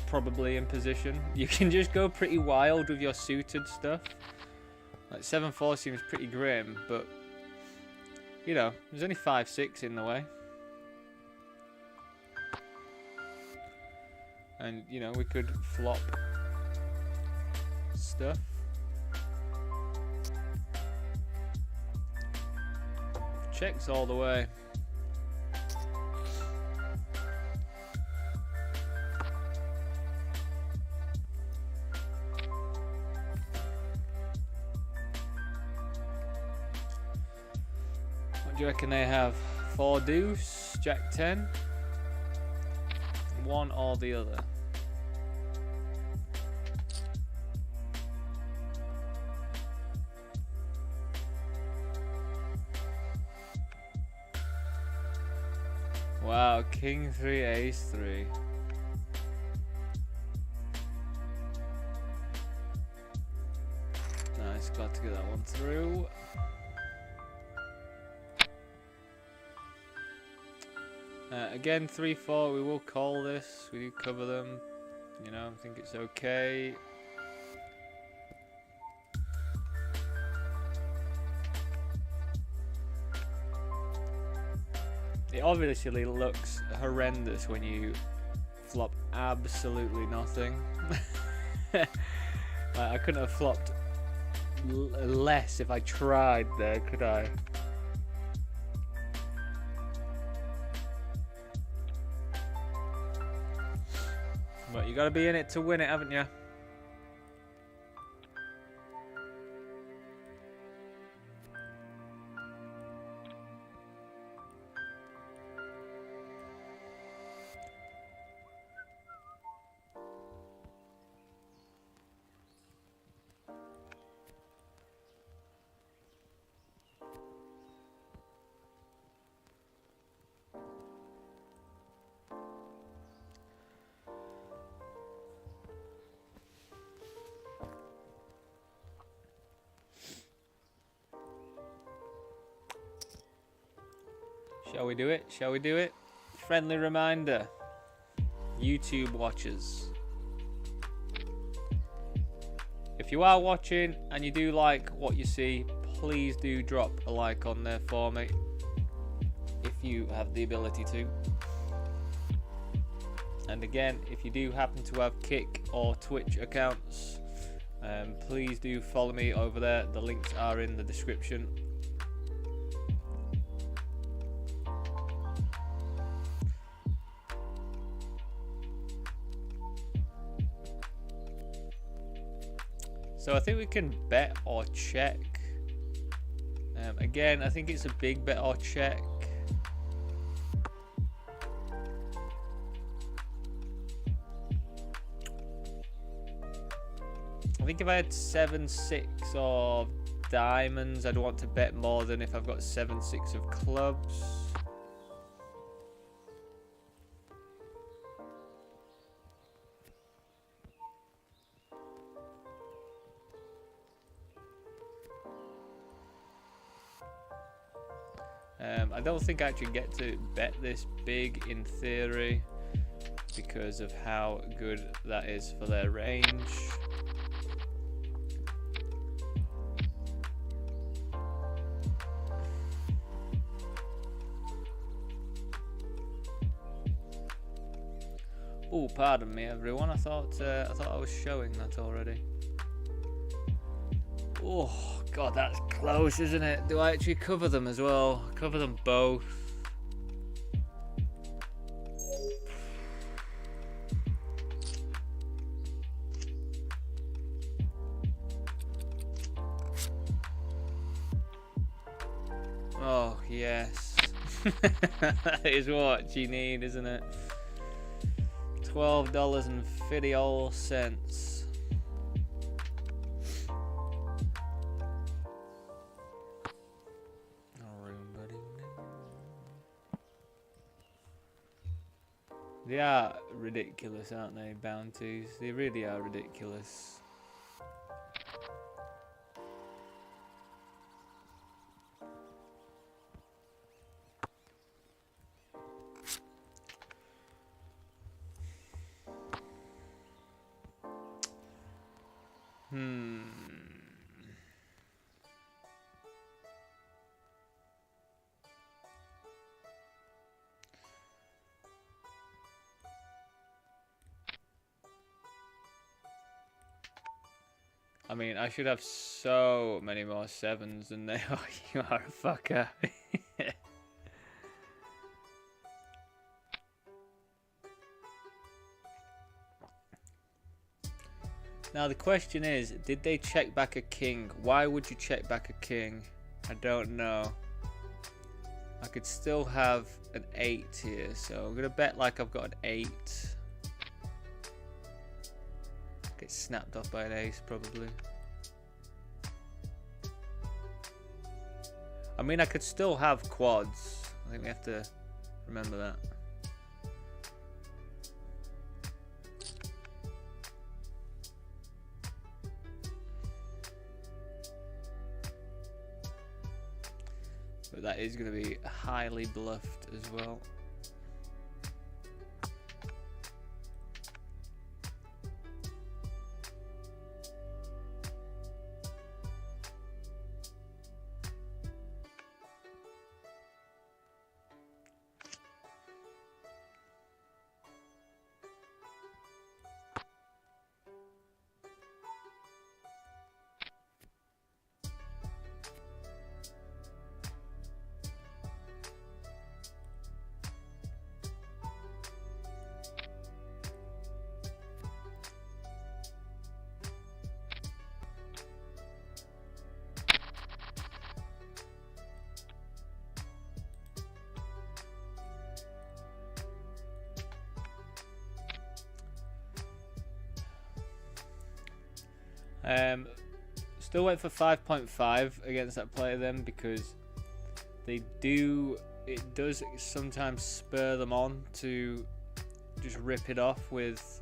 probably in position, you can just go pretty wild with your suited stuff. Like 7-4 seems pretty grim, but you know, there's only 5-6 in the way. And, you know, we could flop stuff. Checks all the way. What do you reckon they have? 4 deuce, Jack 10? One or the other. Wow, king 3, ace 3. Nice, glad to get that one through. Again, 3-4, we will call this. We do cover them. You know, I think it's okay. It obviously looks horrendous when you flop absolutely nothing. I couldn't have flopped less if I tried there, could I? But you gotta be in it to win it, haven't you? Shall we do it? Shall we do it? Friendly reminder, YouTube watchers. If you are watching and you do like what you see, please do drop a like on there for me. you have the ability to. And again, if you do happen to have Kick or Twitch accounts, please do follow me over there. The links are in the description. So I think we can bet or check. Again, I think it's a big bet or check. I think if I had 7-6 of diamonds, I'd want to bet more than if I've got 7-6 of clubs. I don't think I actually get to bet this big in theory because of how good that is for their range. Oh, pardon me, everyone. I thought I was showing that already. Oh God, that's close, isn't it? Do I actually cover them as well? Cover them both. Oh yes, that is what you need, isn't it? $12.50. They are ridiculous, aren't they, bounties? They really are ridiculous. I mean, I should have so many more 7s than they are. You are a fucker. Now the question is, did they check back a king? Why would you check back a king? I don't know. I could still have an 8 here, so I'm gonna bet like I've got an 8. Get snapped off by an ace probably. I mean, I could still have quads. I think we have to remember that. But that is going to be highly bluffed as well. Still wait for 5.5 against that player then, because it does sometimes spur them on to just rip it off with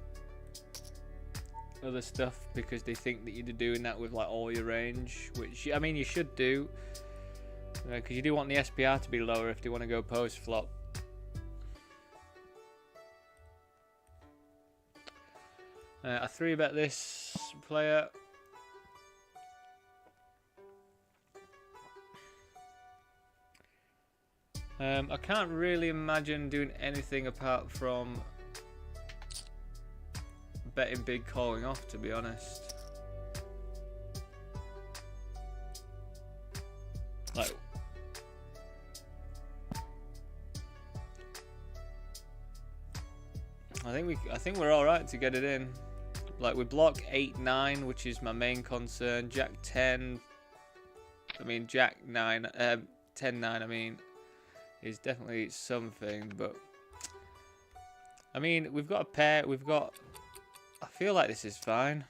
other stuff because they think that you're doing that with like all your range, which I mean you should do, because you do want the SPR to be lower if they want to go post flop. I 3-bet this player. I can't really imagine doing anything apart from betting big calling off, to be honest. Like, I think we're all right to get it in. Like, we block 8-9, which is my main concern. Jack 10, I mean Jack 9, 10-9. I mean, is definitely something, but I mean, we've got a pair. We've got. I feel like this is fine.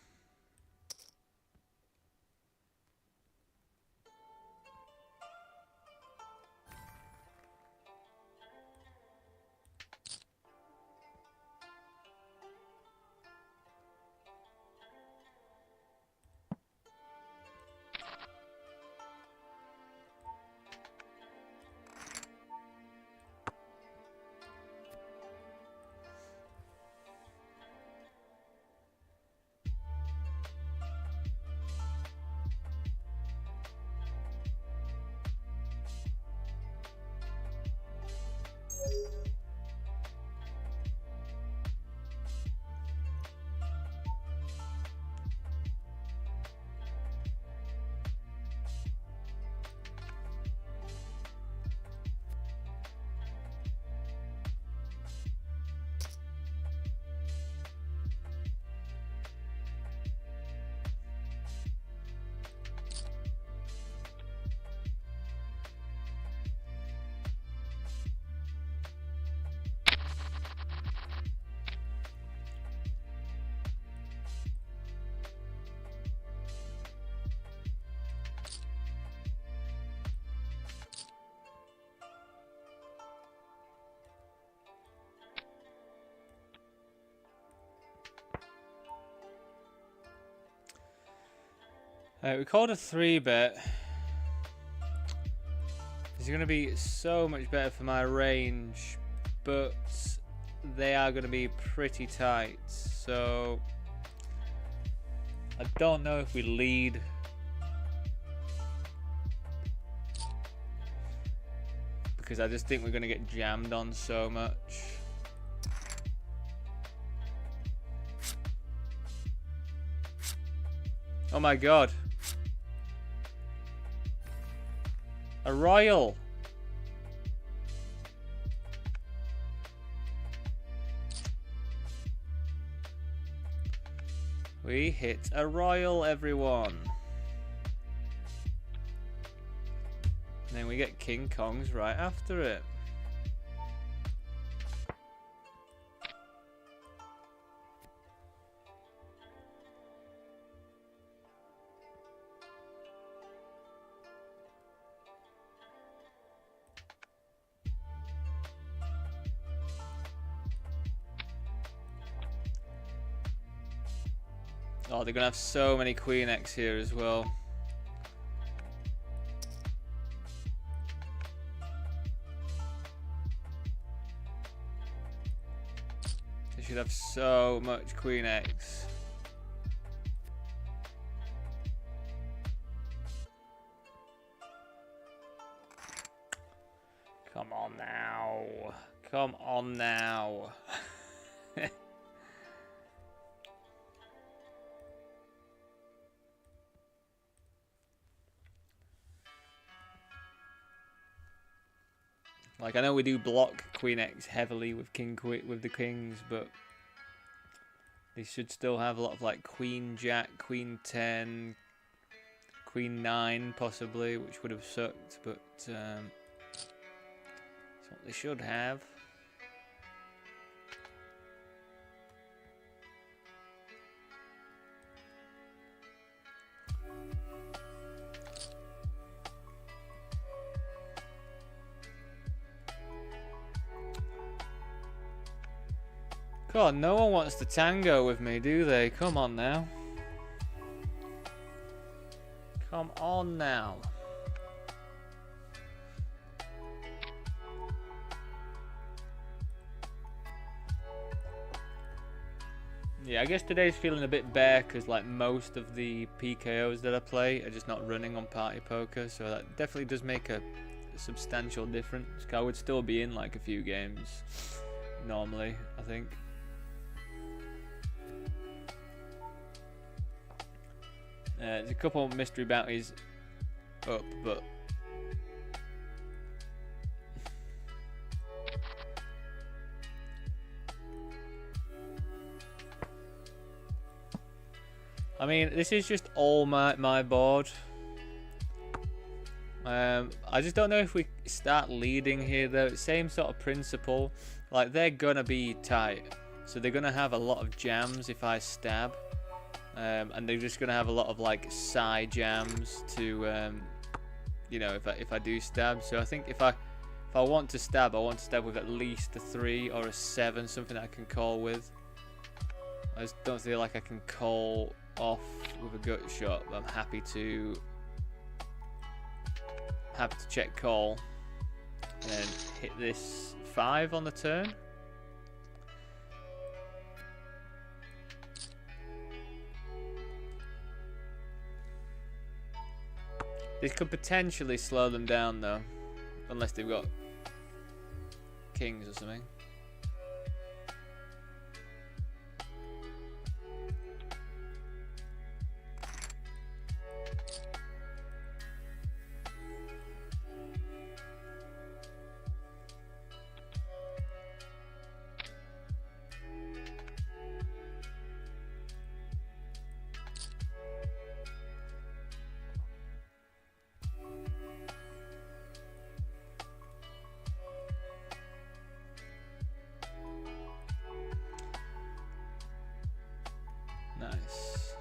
We called a 3-bet. This is going to be so much better for my range, but they are going to be pretty tight. So I don't know if we lead. Because I just think we're going to get jammed on so much. Oh my god. A royal. We hit a royal, everyone. And then we get King Kongs right after it. Oh, they're gonna have so many Queen X here as well. They should have so much Queen X. Come on now. Come on now. Like, I know we do block Queen X heavily with with the kings, but they should still have a lot of like Queen Jack, Queen 10, Queen 9 possibly, which would have sucked, but it's what they should have. God, no one wants to tango with me, do they? Come on now. Come on now. Yeah, I guess today's feeling a bit bare because like most of the PKOs that I play are just not running on party poker, so that definitely does make a a substantial difference. I would still be in like a few games normally, I think. There's a couple of mystery bounties up, but I mean, this is just all my board. I just don't know if we start leading here though. Same sort of principle. Like, they're gonna be tight, so they're gonna have a lot of jams if I stab, and they're just gonna have a lot of like side jams to, you know, if I do stab. So I think if I want to stab, I want to stab with at least a 3 or a 7, something that I can call with. I just don't feel like I can call off with a gut shot, but I'm happy to check call and hit this 5 on the turn. This could potentially slow them down though, unless they've got kings or something. Nice.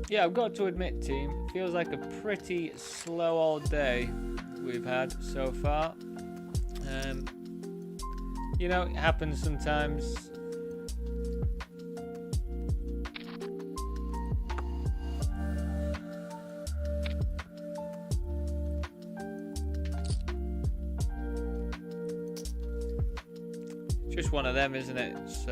Yeah, I've got to admit, team, it feels like a pretty slow old day we've had so far. You know, it happens sometimes. Just one of them, isn't it? It's,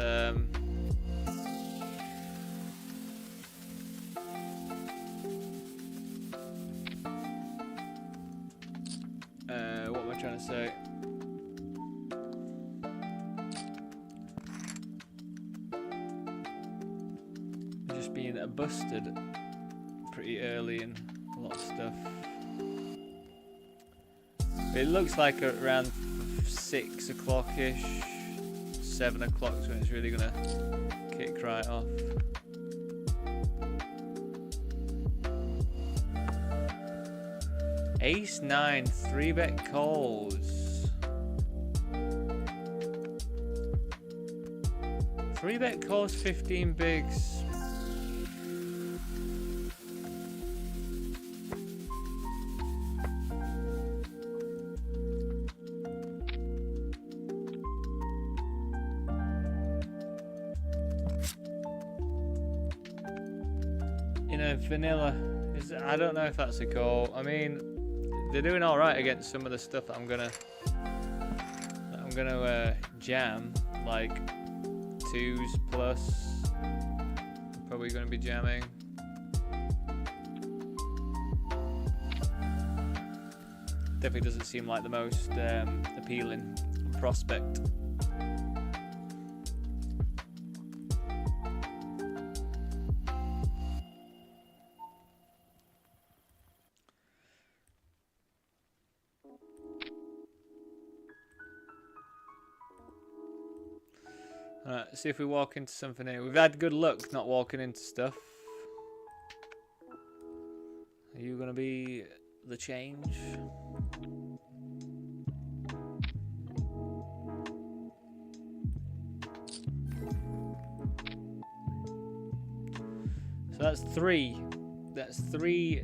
what am I trying to say? Just being busted pretty early in a lot of stuff. It looks like around 6 o'clock-ish, 7 o'clock is when it's really gonna kick right off. Ace 9, 3-bet calls. 3-bet calls, 15 bigs. You know, vanilla is, I don't know if that's a call. I mean, they're doing all right against some of the stuff that I'm gonna jam, like twos plus. Probably going to be jamming. Definitely doesn't seem like the most appealing prospect. Alright, see if we walk into something here. We've had good luck not walking into stuff. Are you gonna be the change? So that's three. That's three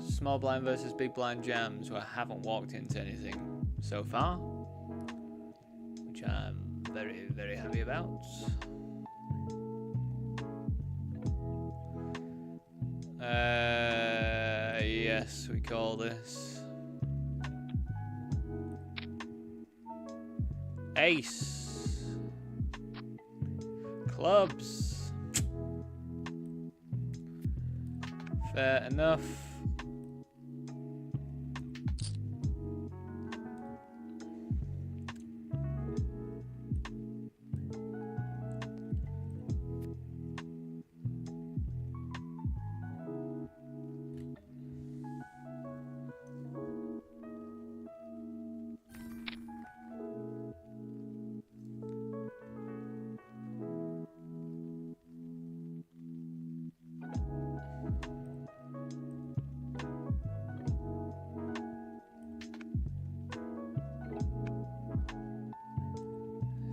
small blind versus big blind jams where I haven't walked into anything so far, which I'm very, very happy about. Yes, we call this ace. Clubs. Fair enough.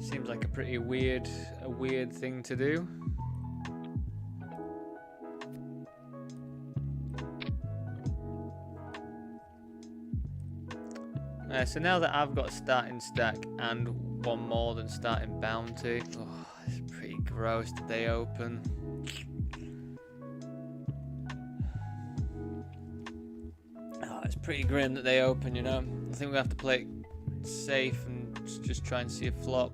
Seems like a pretty weird thing to do. So now that I've got a starting stack and one more than starting bounty, oh, it's pretty gross that they open. Oh, it's pretty grim that they open, you know. I think we have to play it safe and just try and see a flop.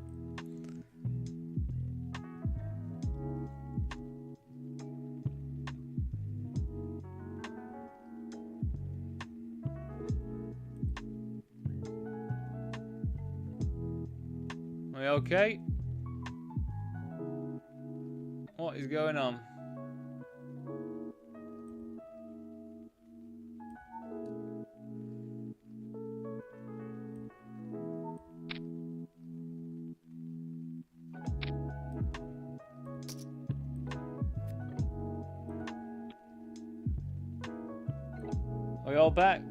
Are we okay? What is going on? Are we all back?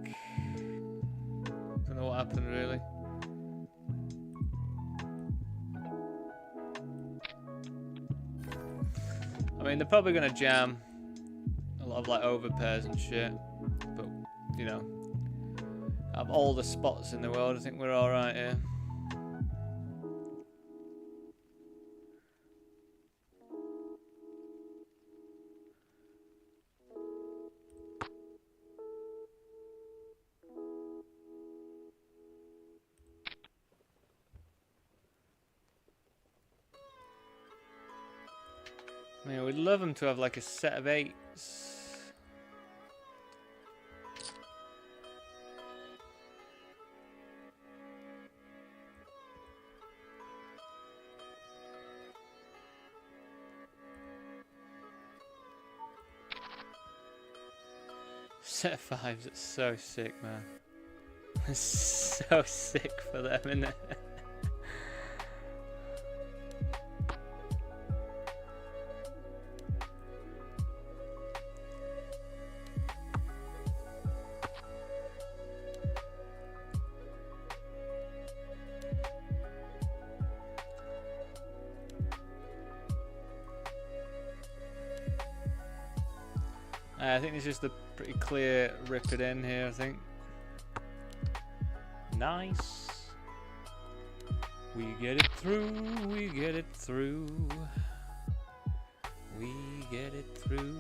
Don't know what happened really. I mean, they're probably gonna jam a lot of like overpairs and shit, but you know, out of all the spots in the world, I think we're all right here. I mean, we'd love them to have like a set of eights. Set of fives, it's so sick, man. It's so sick for them, isn't it? I think it's just a pretty clear rip it in here, I think. Nice. We get it through, we get it through. We get it through.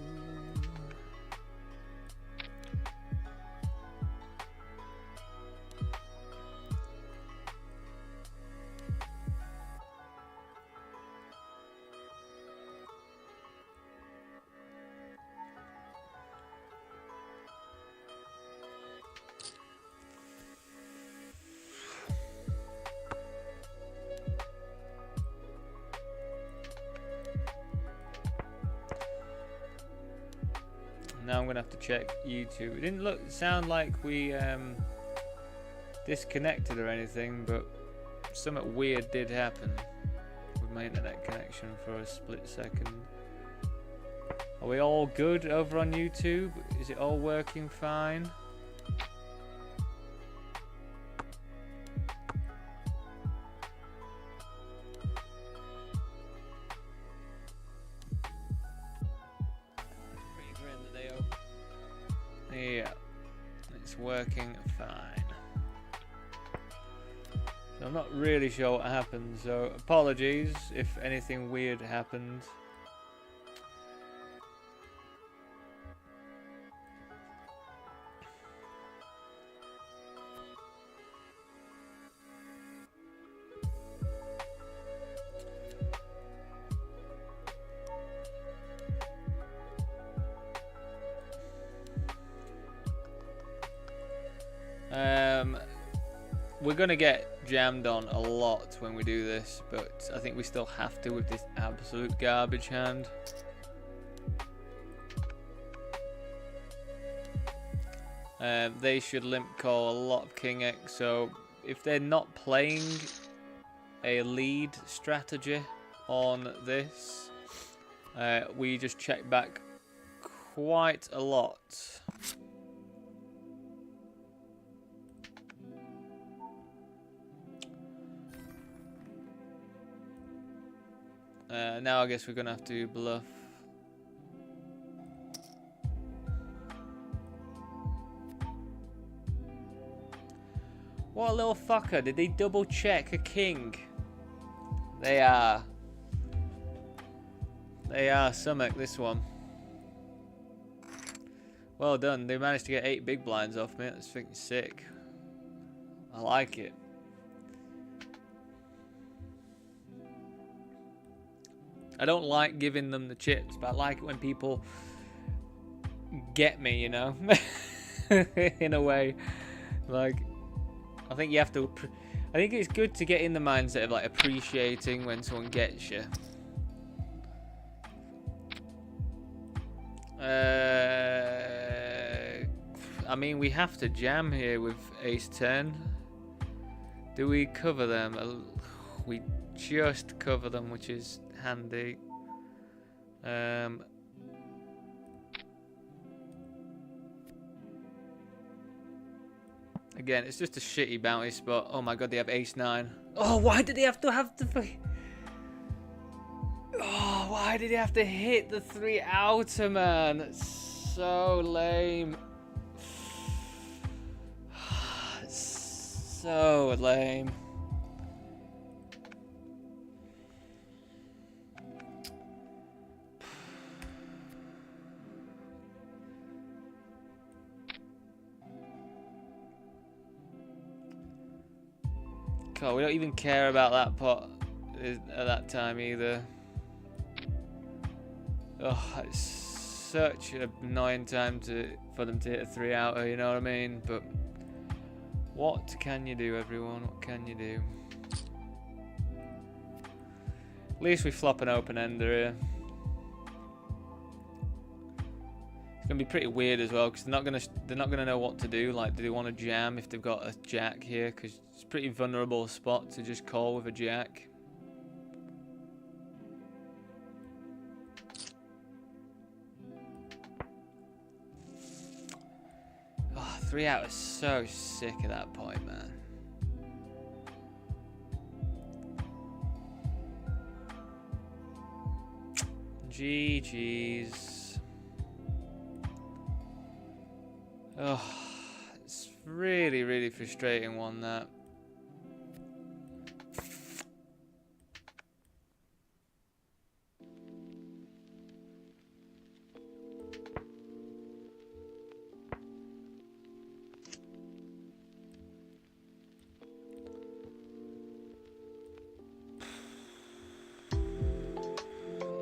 Now I'm gonna have to check YouTube. It didn't sound like we disconnected or anything, but something weird did happen with my internet connection for a split second. Are we all good over on YouTube? Is it all working fine? Yeah, it's working fine. So I'm not really sure what happened, so apologies if anything weird happened. We're gonna get jammed on a lot when we do this, but I think we still have to with this absolute garbage hand. They should limp call a lot of King X, so if they're not playing a lead strategy on this, we just check back quite a lot. Now I guess we're gonna have to bluff. What a little fucker. Did they double check a king? They are Summit, this one. Well done. They managed to get 8 big blinds off me. That's freaking sick. I like it. I don't like giving them the chips, but I like it when people get me, you know, in a way. Like, I think you have to. I think it's good to get in the mindset of like appreciating when someone gets you. I mean, we have to jam here with Ace 10. Do we cover them? We just cover them, which is handy. Again, it's just a shitty bounty spot. Oh my god, they have Ace 9. Oh, why did they have to Oh, why did he have to hit the 3 outer, man? That's so lame. It's so lame. God, we don't even care about that pot at that time either. Oh, it's such an annoying time for them to hit a 3 outer, you know what I mean? But what can you do, everyone? What can you do? At least we flop an open ender here. It's gonna be pretty weird as well, because they're not gonna know what to do. Like, do they want to jam if they've got a jack here? Because it's a pretty vulnerable spot to just call with a jack. Oh, 3 out is so sick at that point, man. GG's. Oh, it's really, really frustrating one, that.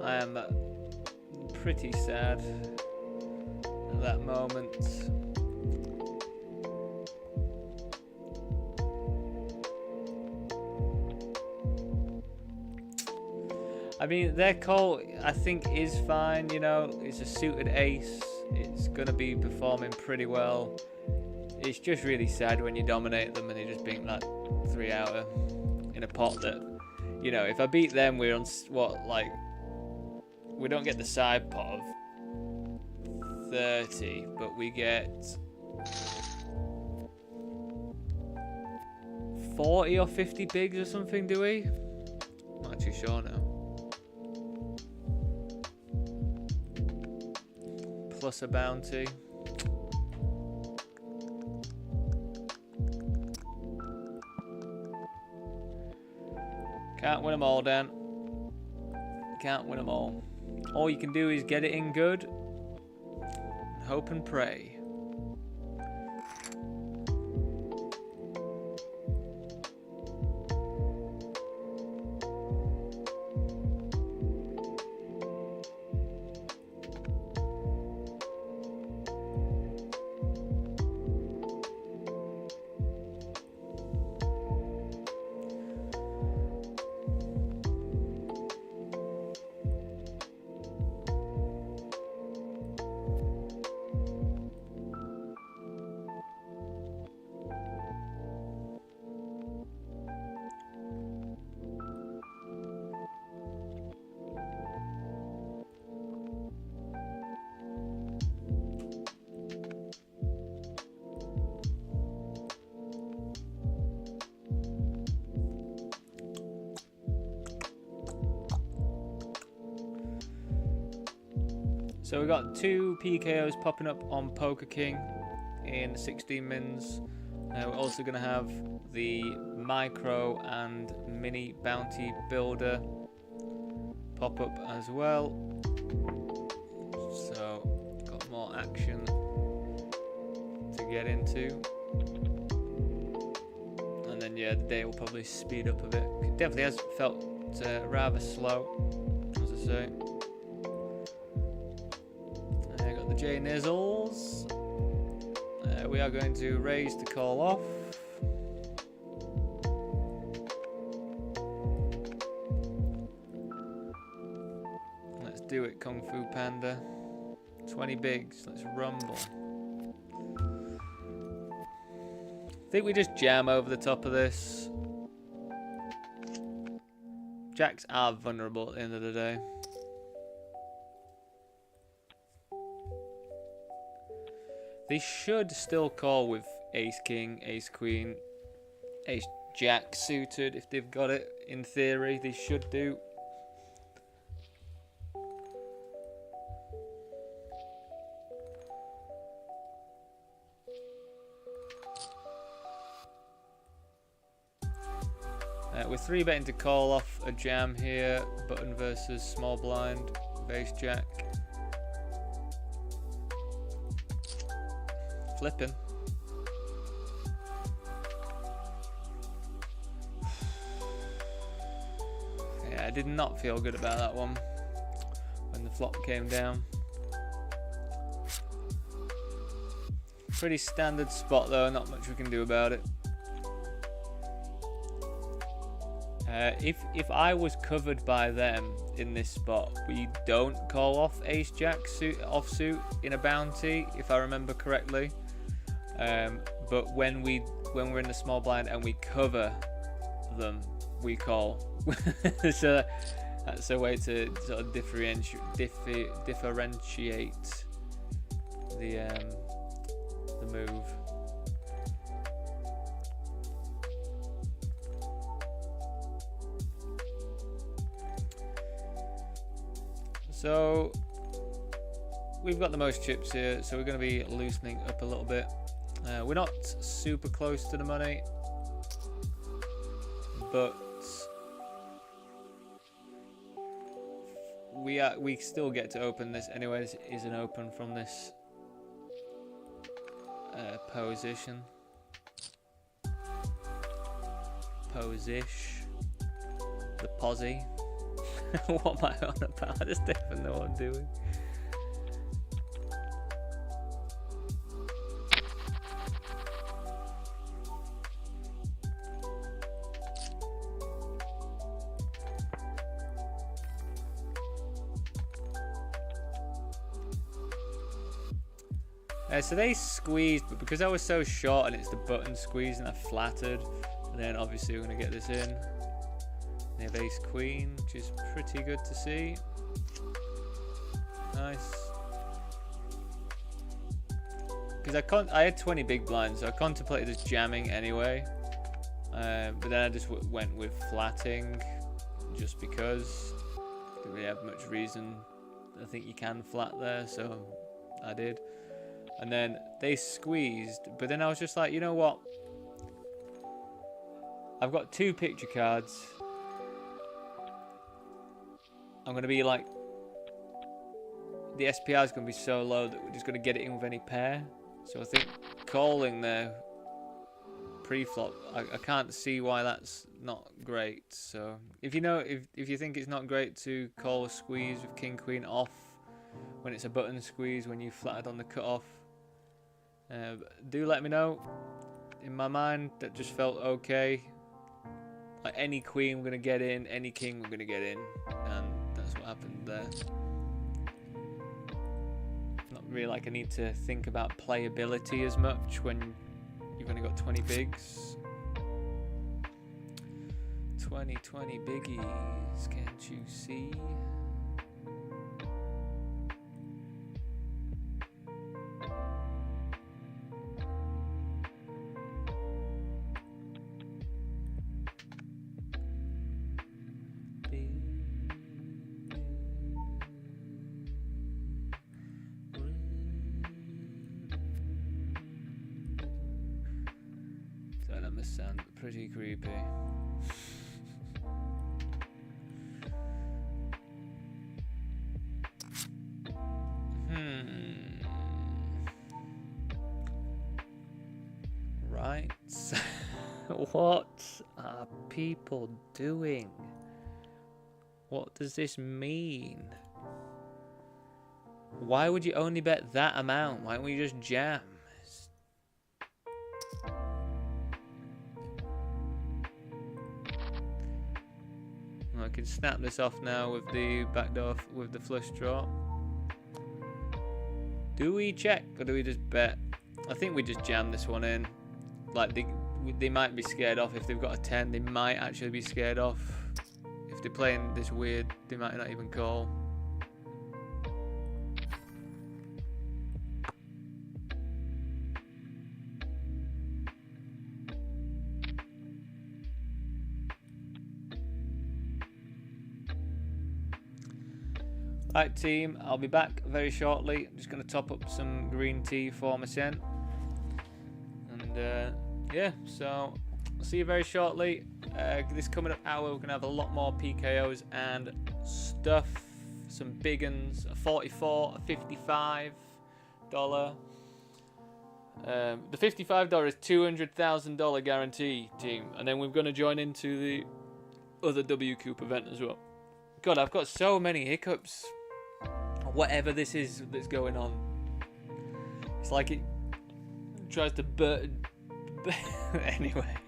I am pretty sad at that moment. I mean, their call, I think, is fine, you know. It's a suited ace. It's going to be performing pretty well. It's just really sad when you dominate them and they just beat that 3-outer in a pot that, you know, if I beat them, we're on, what, like, we don't get the side pot of 30, but we get 40 or 50 bigs or something, do we? I'm not too sure now. Plus a bounty. Can't win them all, Dan. Can't win them all. All you can do is get it in good, and hope and pray. So we got 2 PKOs popping up on Poker King in 16 mins. We're also going to have the micro and mini bounty builder pop up as well. So got more action to get into. And then yeah, the day will probably speed up a bit. It definitely has felt rather slow, as I say. The J Nizzles. We are going to raise the call off. Let's do it, Kung Fu Panda. 20 bigs. Let's rumble. I think we just jam over the top of this. Jacks are vulnerable at the end of the day. They should still call with Ace King, Ace Queen, Ace Jack suited if they've got it. In theory, they should do. We're 3-betting to call off a jam here. Button versus small blind with Ace Jack. Flipping. Yeah, I did not feel good about that one when the flop came down. Pretty standard spot though, not much we can do about it. If I was covered by them in this spot, we don't call off Ace Jack suit offsuit in a bounty, if I remember correctly. But when we're in the small blind and we cover them, we call. So that's a way to sort of differentiate the move. So we've got the most chips here, so we're going to be loosening up a little bit. We're not super close to the money, but we still get to open this anyway. This is an open from this position. Posish. The posy. What am I on about? I just don't even know what I'm doing. So they squeezed, but because I was so short and it's the button squeeze and I flattered, and then obviously we're going to get this in. They have ace queen, which is pretty good to see. Nice. Because I had 20 big blinds, so I contemplated just jamming anyway. But then I just went with flatting, just because. Didn't really have much reason. I think you can flat there, so I did. And then they squeezed, but then I was just like, you know what? I've got 2 picture cards. I'm going to be like, the SPR is going to be so low that we're just going to get it in with any pair. So I think calling there pre-flop, I can't see why that's not great. So if you know, if you think it's not great to call a squeeze with king queen off when it's a button squeeze when you flattered on the cutoff, do let me know. In my mind, that just felt okay. Like any queen we're gonna get in, any king we're gonna get in, and that's what happened there. Not really like I need to think about playability as much when you've only got 20 bigs. 20 biggies, can't you see? That must sound pretty creepy. Right. What are people doing? What does this mean? Why would you only bet that amount? Why don't we just jam? I can snap this off now with the backdoor with the flush draw. Do we check or do we just bet? I think we just jam this one in. Like they might be scared off. If they've got a 10, they might actually be scared off. If they're playing this weird, they might not even call. Right team, I'll be back very shortly. I'm just going to top up some green tea for my sen. And yeah, so I'll see you very shortly. This coming up hour, we're going to have a lot more PKOs and stuff. Some big uns, a 44, a $55. The $55 is $200,000 guarantee, team. And then we're going to join into the other WCOOP event as well. God, I've got so many hiccups. Whatever this is that's going on. It's like it tries to burn. Anyway.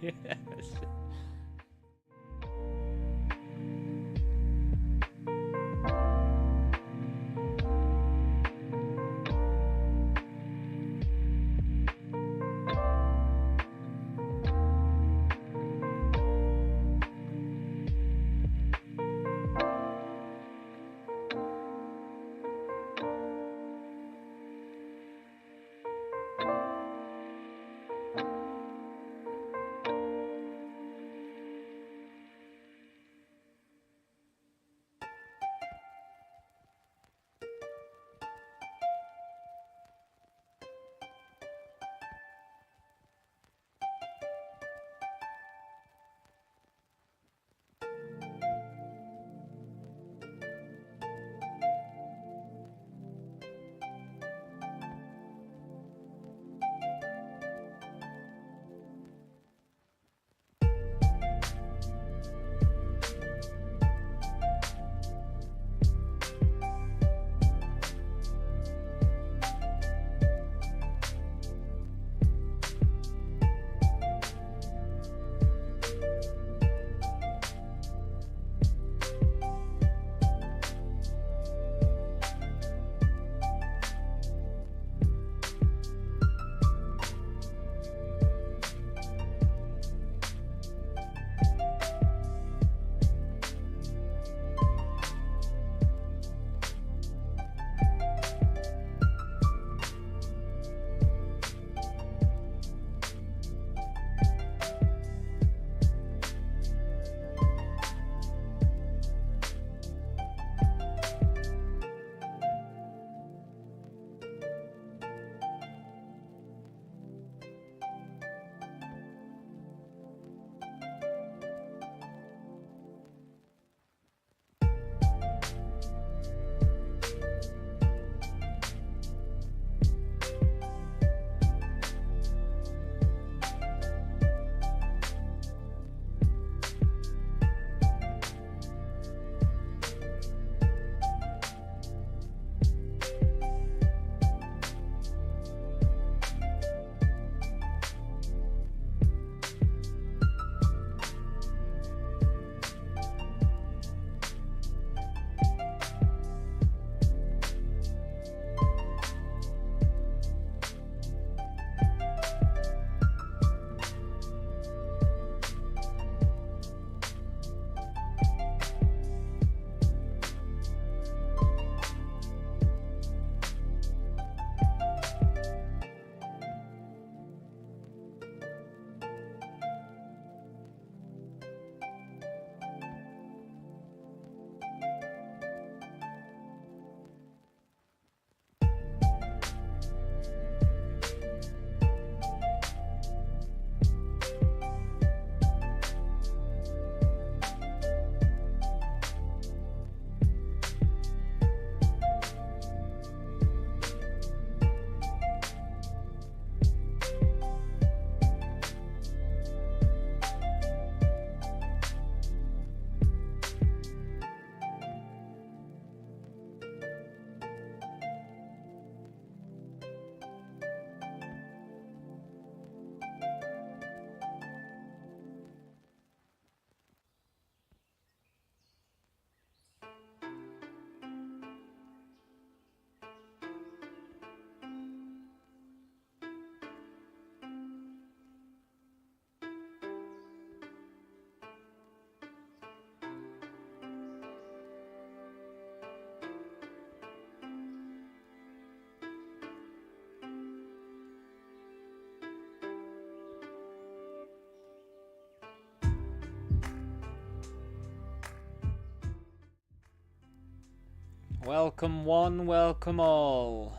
Welcome one, welcome all.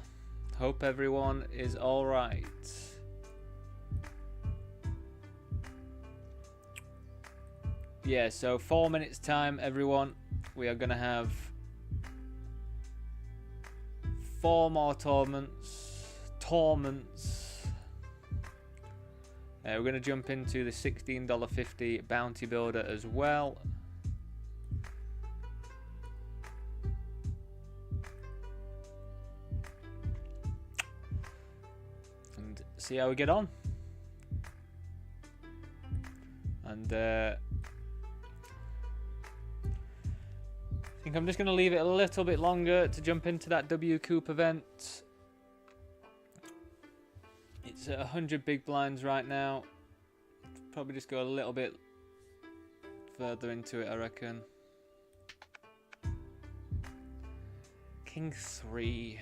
Hope everyone is alright. Yeah, so 4 minutes time, everyone. We are going to have 4 more torments. We're going to jump into the $16.50 bounty builder as well. And see how we get on. And I think I'm just going to leave it a little bit longer to jump into that WCOOP event. It's at 100 big blinds right now. Probably just go a little bit further into it, I reckon. King 3.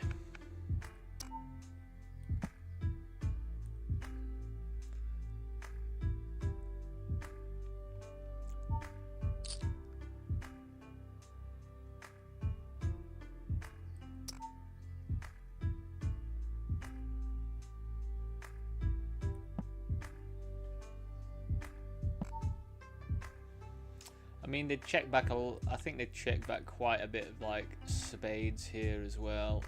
I mean, they check back I think they check back quite a bit of like spades here as well.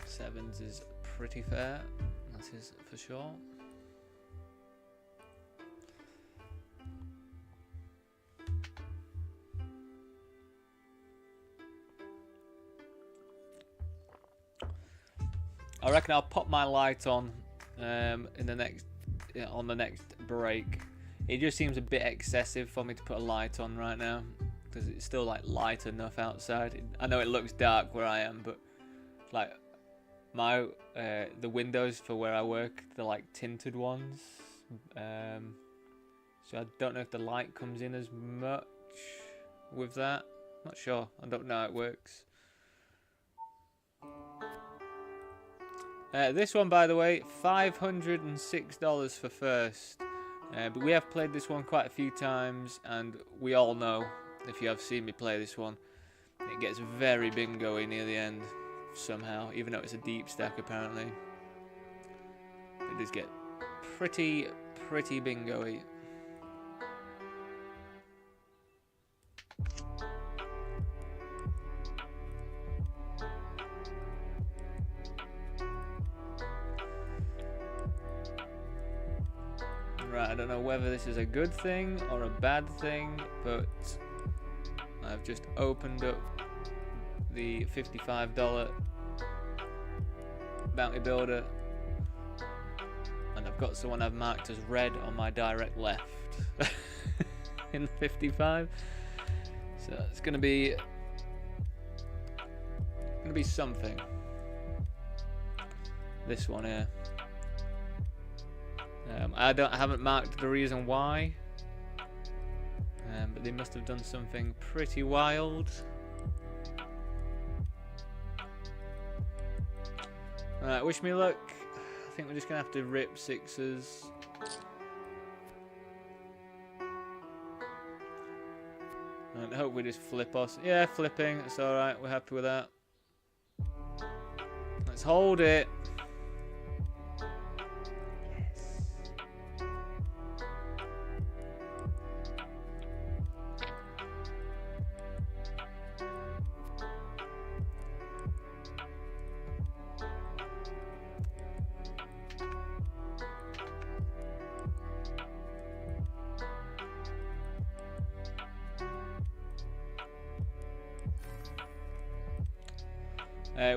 Sevens is pretty fair, that is for sure. I reckon I'll pop my light on on the next break. It just seems a bit excessive for me to put a light on right now because it's still like light enough outside. I know it looks dark where I am, but like my the windows for where I work, they're like tinted ones. So I don't know if the light comes in as much with that. Not sure. I don't know how it works. This one, by the way, $506 for first. But we have played this one quite a few times, and we all know, if you have seen me play this one, it gets very bingo-y near the end, somehow, even though it's a deep stack, apparently. It does get pretty bingo-y. Right, I don't know whether this is a good thing or a bad thing, but I've just opened up the $55 bounty builder, and I've got someone I've marked as red on my direct left in the 55. So it's gonna be something. This one here. I haven't marked the reason why, but they must have done something pretty wild. Alright, wish me luck. I think we're just gonna have to rip sixes. And I hope we just flip us. Yeah, flipping. It's alright. We're happy with that. Let's hold it.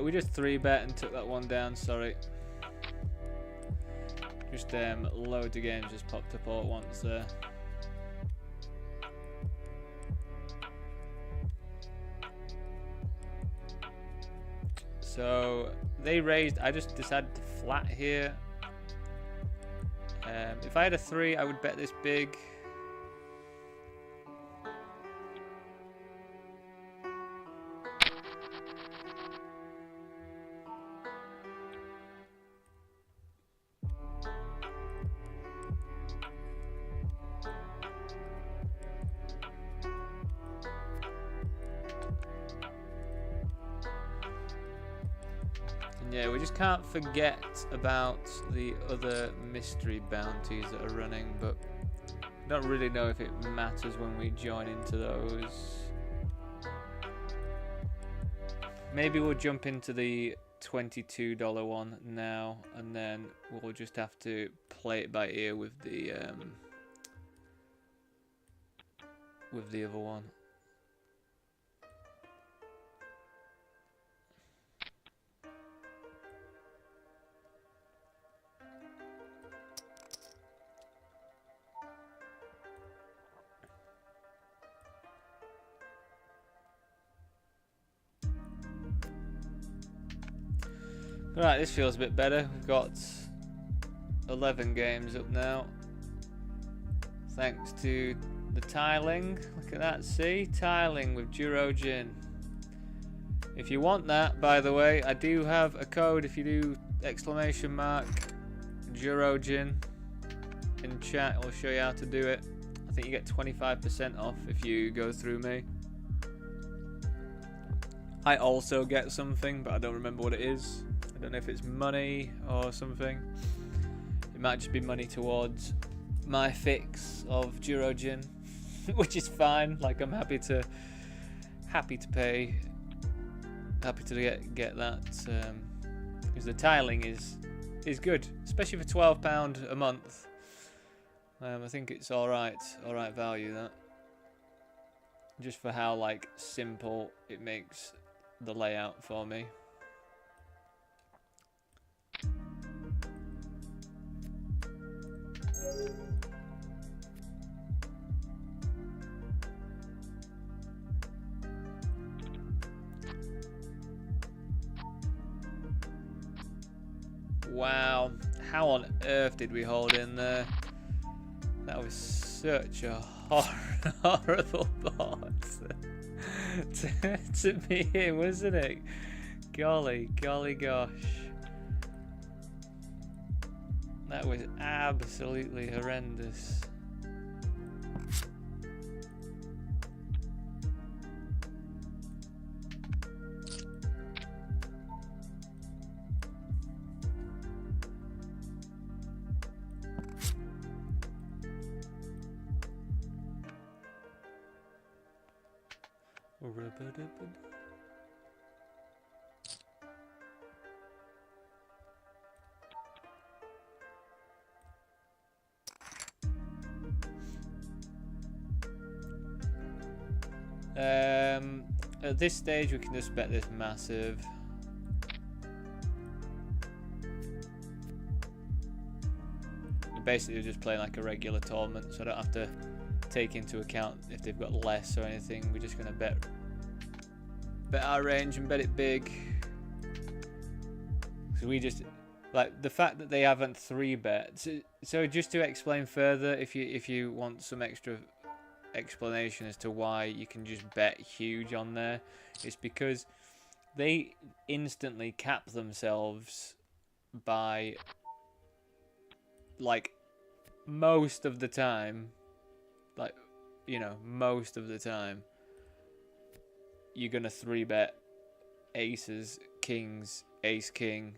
We just 3-bet and took that one down, sorry. Just loads of games just popped up all at once there. So they raised, I just decided to flat here. If I had a 3, I would bet this big. Yeah, we just can't forget about the other mystery bounties that are running, but I don't really know if it matters when we join into those. Maybe we'll jump into the $22 one now, and then we'll just have to play it by ear with the other one. Right, this feels a bit better. We've got 11 games up now. Thanks to the tiling. Look at that, see? Tiling with Durojin. If you want that, by the way, I do have a code if you do exclamation mark Durojin in chat. I'll show you how to do it. I think you get 25% off if you go through me. I also get something, but I don't remember what it is. I don't know if it's money or something. It might just be money towards my fix of Durojin, which is fine. Like, I'm happy to pay, happy to get that, because the tiling is good, especially for £12 a month. I think it's all right value, that, just for how like simple it makes the layout for me. Wow, how on earth did we hold in there? That was such a horrible bot to be in, wasn't it? Golly gosh. That was absolutely horrendous. At this stage we can just bet this massive. Basically we're just playing like a regular tournament, so I don't have to take into account if they've got less or anything. We're just gonna bet our range and bet it big. So we just like the fact that they haven't 3-bet. So just to explain further, if you want some extra explanation as to why you can just bet huge on there, it's because they instantly cap themselves by, like, most of the time, like, you know, most of the time you're gonna 3-bet aces, kings, ace king,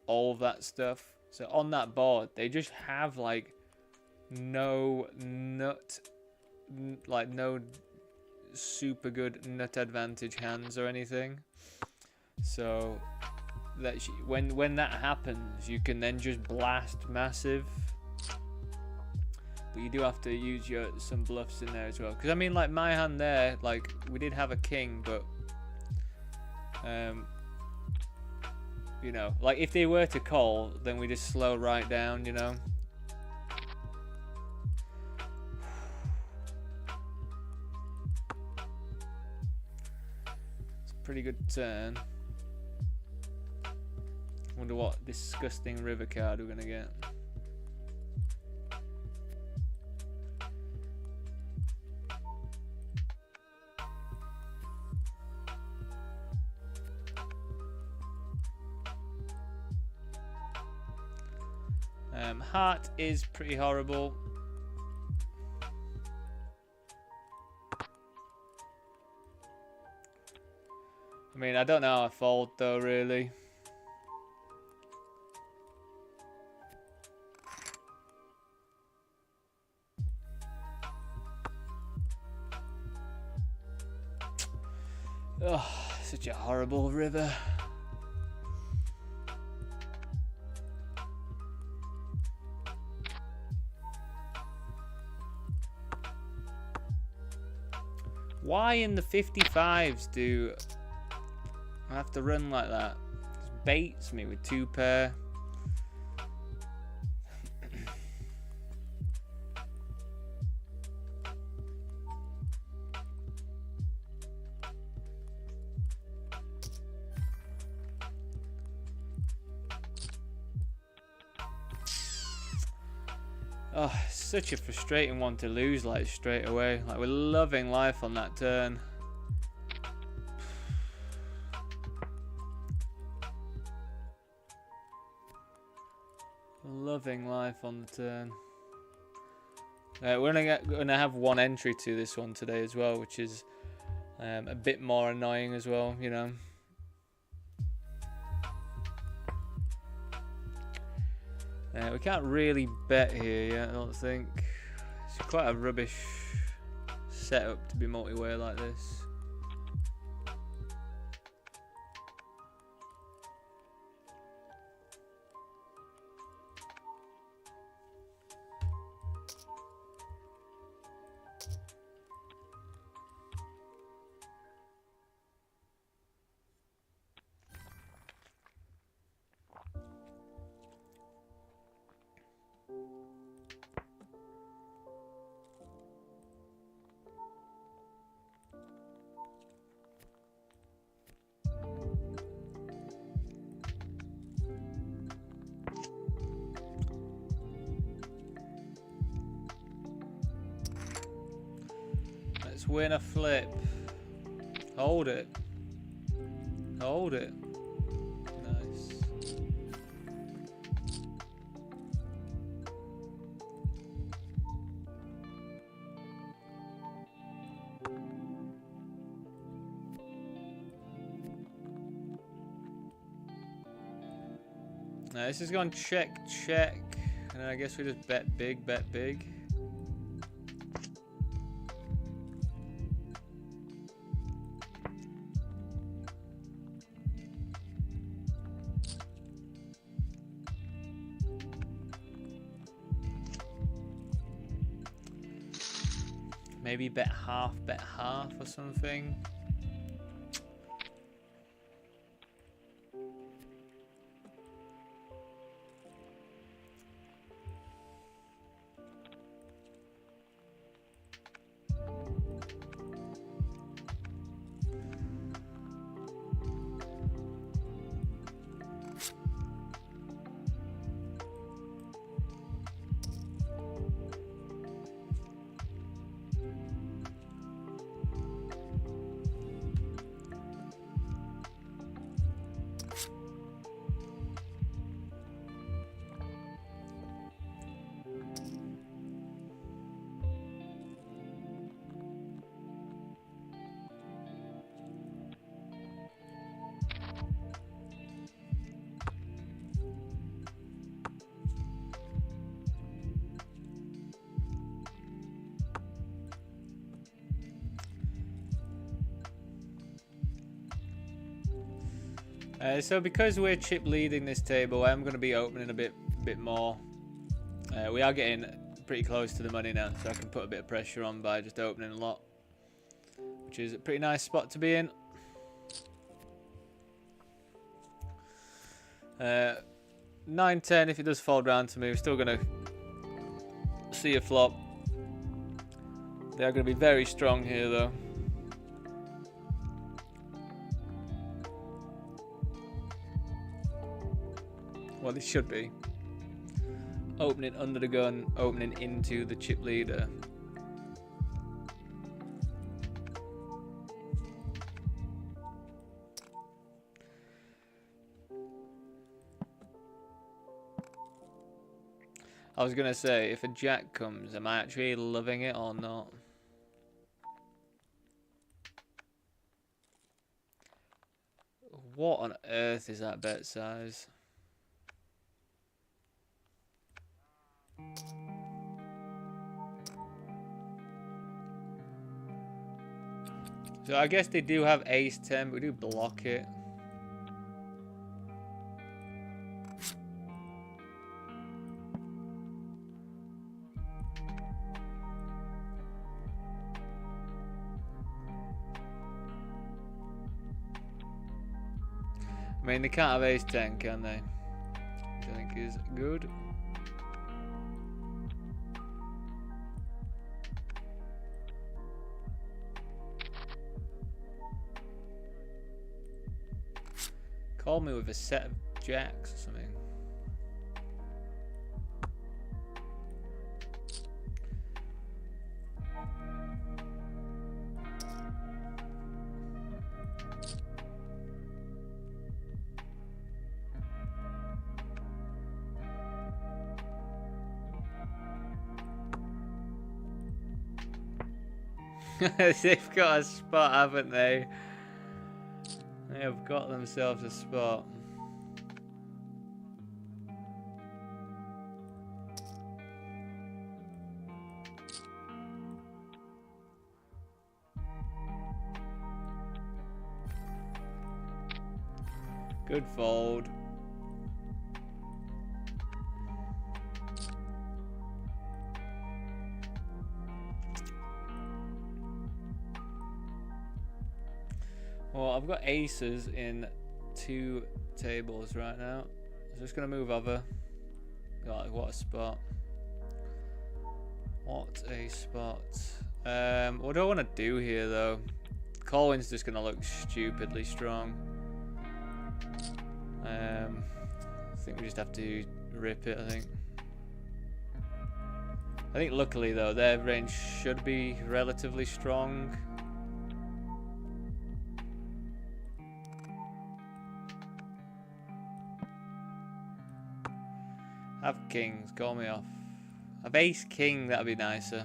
all of that stuff. So on that board they just have like no super good nut advantage hands or anything. So that when that happens, you can then just blast massive. But you do have to use some bluffs in there as well. Because I mean, like my hand there, like we did have a king, but you know, like if they were to call, then we just slow right down, you know. Pretty good turn. Wonder what disgusting river card we're gonna get. Heart is pretty horrible. I mean, I don't know how I fold though, really. Oh, such a horrible river. Why in the 55s do I have to run like that? Just baits me with 2 pair. Oh, such a frustrating one to lose like straight away. Like we're loving life on that turn. Loving life on the turn. We're gonna have 1 entry to this one today as well, which is a bit more annoying as well, you know. We can't really bet here yet, I don't think. It's quite a rubbish setup to be multi-way like this. Let's win a flip. Hold it. Hold it. Nice. Now this is going check, check. And then I guess we just bet big, bet big. Maybe bet half or something. So because we're chip leading this table, I'm going to be opening a bit more. We are getting pretty close to the money now, so I can put a bit of pressure on by just opening a lot, which is a pretty nice spot to be in. 9-10, if it does fall down to me, we're still going to see a flop. They are going to be very strong here though. Well, they should be. Opening under the gun, opening into the chip leader. I was gonna say, if a jack comes, am I actually loving it or not? What on earth is that bet size? So I guess they do have ace 10, but we do block it. I mean, they can't have ace 10, can they? Which I think is good. Call me with a set of jacks or something. They've got a spot, haven't they? They have got themselves a spot. Good fold. Well, I've got aces in 2 tables right now. I'm just gonna move over. God, what a spot. What a spot. What do I want to do here though? Colwyn's just gonna look stupidly strong. I think we just have to rip it, I think luckily though, their range should be relatively strong. Have kings, call me off. Have ace king, that'd be nicer.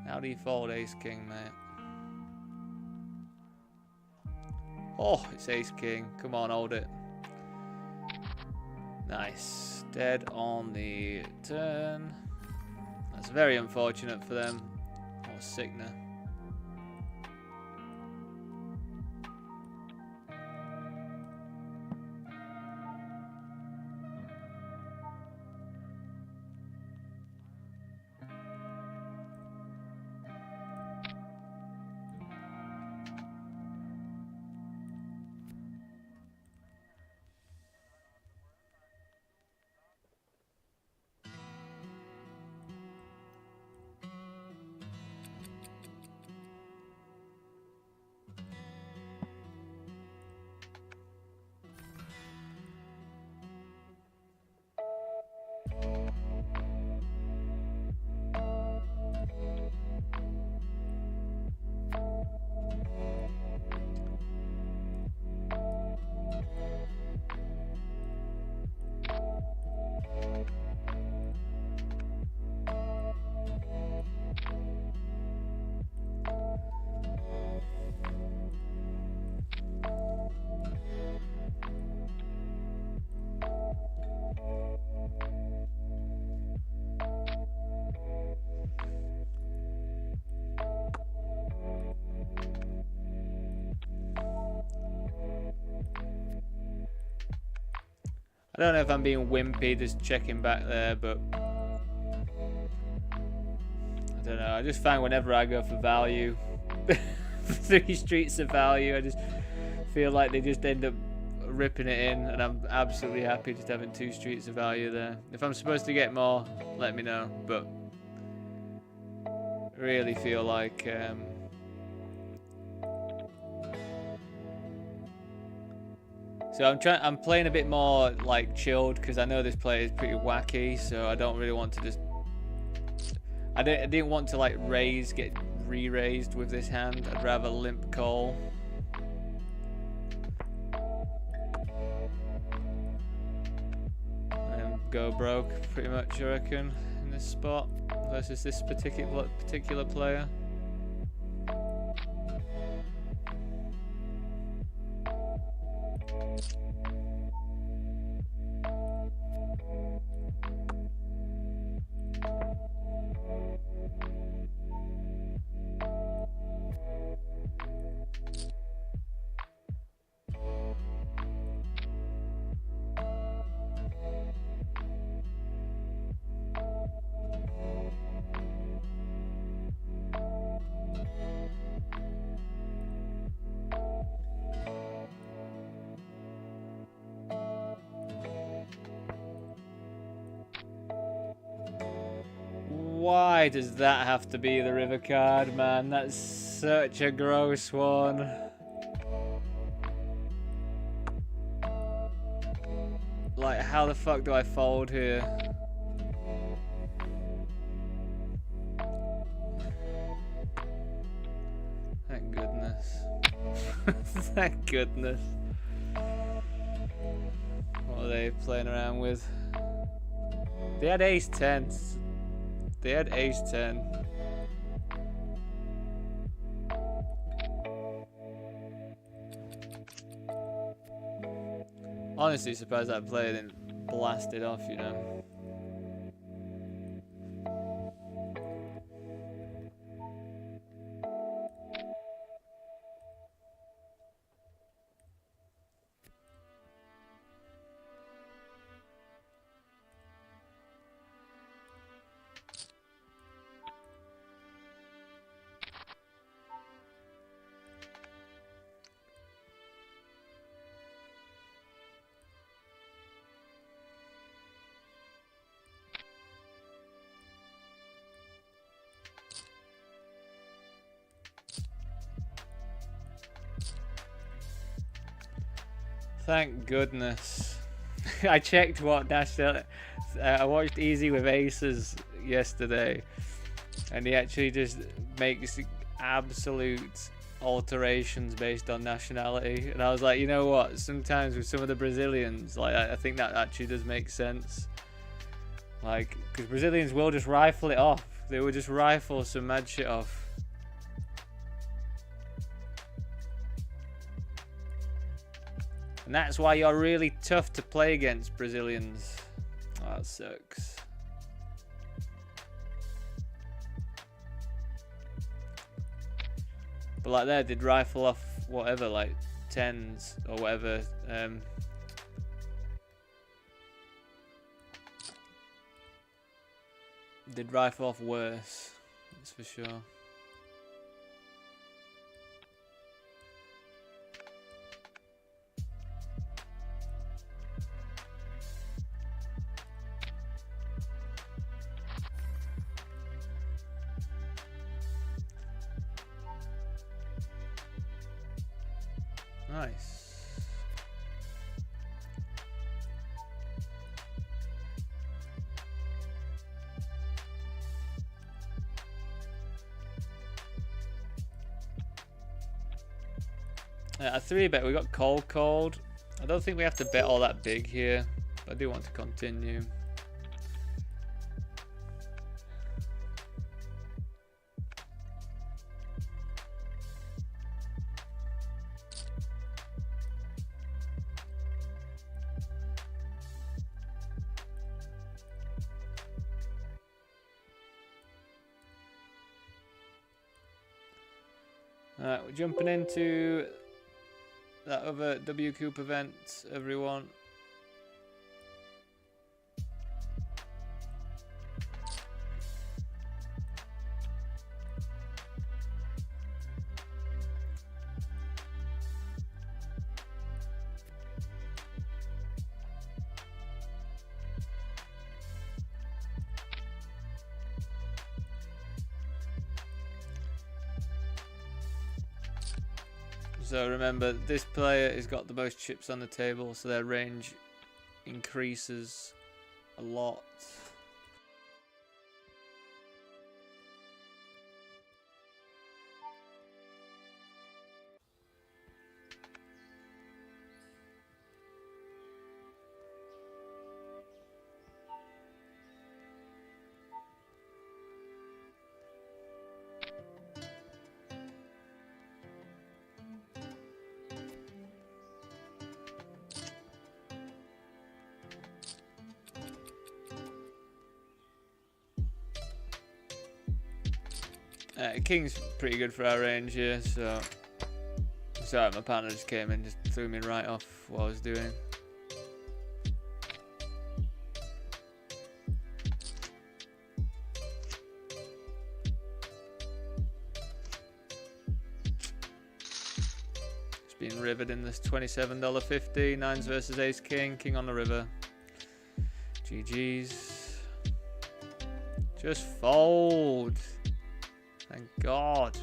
How do you fold ace king, mate? Oh, it's ace king. Come on, hold it. Nice. Dead on the turn. That's very unfortunate for them. What a sickener. I don't know if I'm being wimpy just checking back there, but I don't know. I just find whenever I go for value, 3 streets of value, I just feel like they just end up ripping it in, and I'm absolutely happy just having 2 streets of value there. If I'm supposed to get more, let me know, but I really feel like so I'm playing a bit more like chilled because I know this player is pretty wacky, so I don't really want to just I didn't want to like get re-raised with this hand. I'd rather limp call. And go broke pretty much, I reckon, in this spot versus this particular player. Why does that have to be the river card, man? That's such a gross one. Like, how the fuck do I fold here? Thank goodness. Thank goodness. What are they playing around with? They had ace 10. They had ace 10. Honestly, surprised that player didn't blast it off, you know. Thank goodness. I checked what national. I watched Easy with Aces yesterday, and he actually just makes absolute alterations based on nationality. And I was like, you know what? Sometimes with some of the Brazilians, like I think that actually does make sense. Like, because Brazilians will just rifle it off. They will just rifle some mad shit off. And that's why you're really tough to play against, Brazilians. Oh, that sucks. But like there, they'd rifle off whatever, like 10s or whatever. They'd rifle off worse, that's for sure. Nice. A 3-bet, we got cold. I don't think we have to bet all that big here, but I do want to continue. Alright, we're jumping into that other WCOOP event, everyone. So remember, this player has got the most chips on the table, so their range increases a lot. King's pretty good for our range here, so sorry, my partner just came in, just threw me right off what I was doing. It's been rivered in this $27.50, 9s versus Ace King, King on the river. GG's. Just fold. Thank God.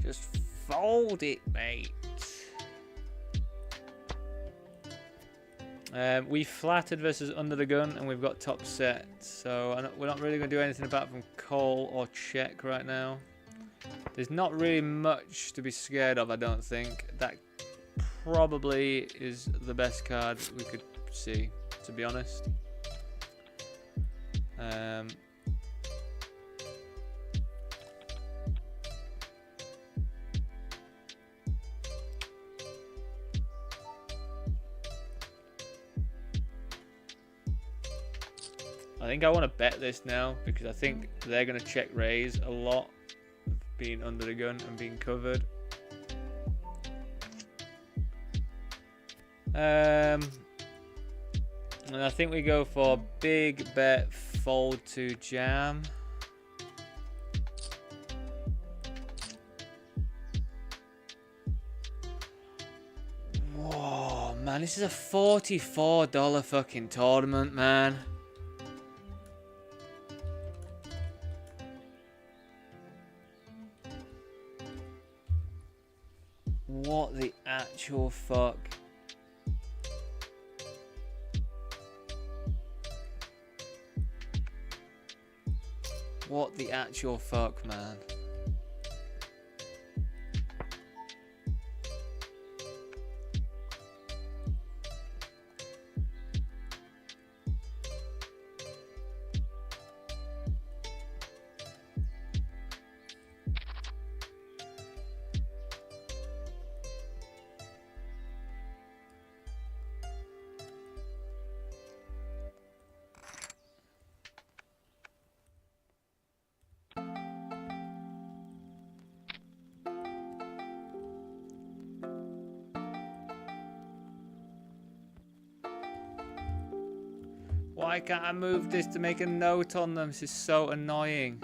Just fold it, mate. We flattered versus under the gun, and we've got top set. So we're not really going to do anything apart from call or check right now. There's not really much to be scared of, I don't think. That probably is the best card we could see, to be honest. I think I want to bet this now because I think they're going to check raise a lot, being under the gun and being covered. And I think we go for big bet, fold to jam. Whoa, man, this is a $44 fucking tournament, man. What the actual fuck? What the actual fuck, man? Why can't I move this to make a note on them? This is so annoying.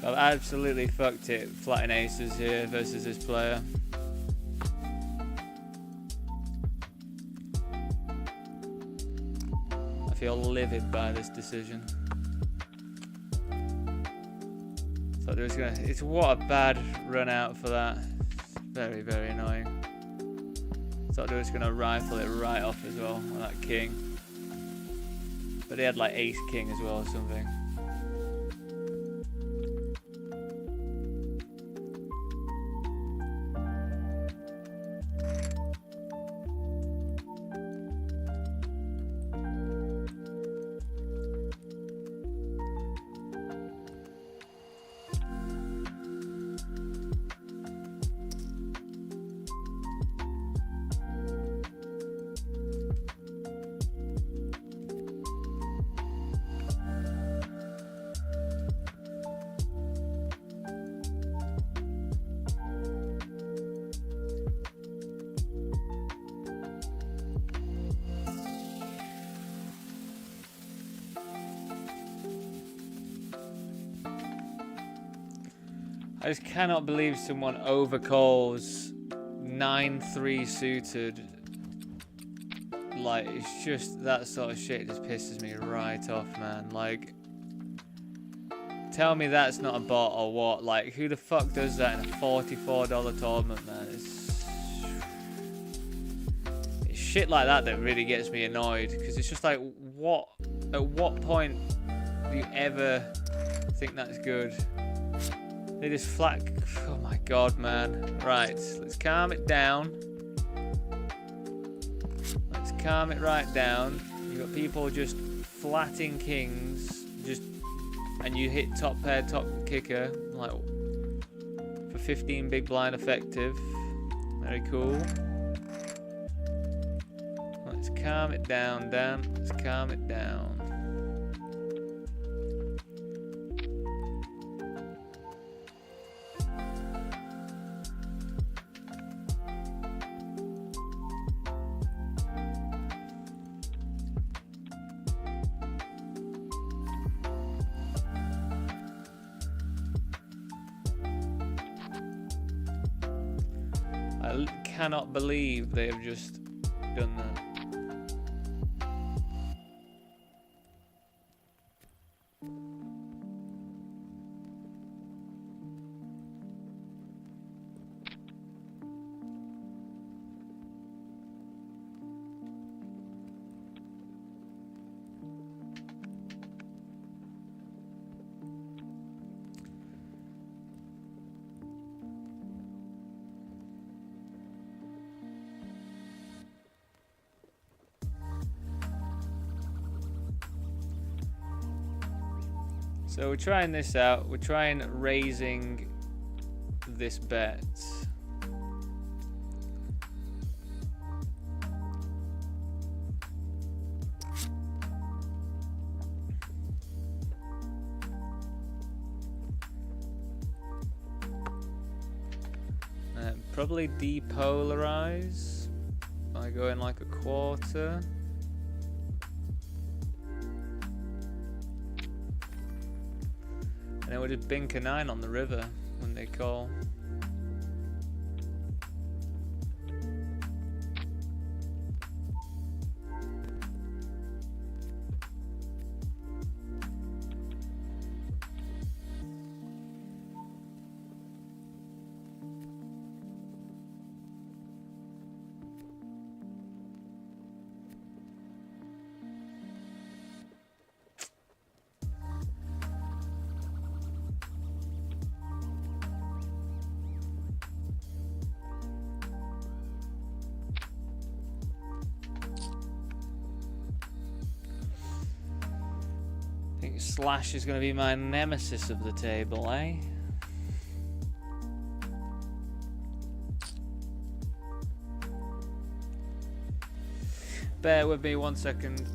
I've absolutely fucked it, flatting aces here versus this player. I feel livid by this decision. Thought it was gonna. It's what a bad run out for that. Very, very annoying. Thought they was gonna rifle it right off as well on that king. But he had like ace king as well or something. I just cannot believe someone overcalls 9-3 suited. Like, it's just that sort of shit just pisses me right off, man. Like, tell me that's not a bot or what. Like, who the fuck does that in a $44 tournament, man? It's shit like that that really gets me annoyed. Because it's just like, what? At what point do you ever think that's good? They just flat. Oh my god, man. Right, let's calm it down. Let's calm it right down. You've got people just flatting kings, and you hit top pair, top kicker, like for 15 big blind effective. Very cool. Let's calm it down, Dan. Let's calm it down. I cannot believe they have just done that. So we're trying this out. We're trying raising this bet. Probably depolarize by going like a quarter. And then we'll just bink a 9 on the river when they call. I think slash is going to be my nemesis of the table, eh? Bear with me 1 second.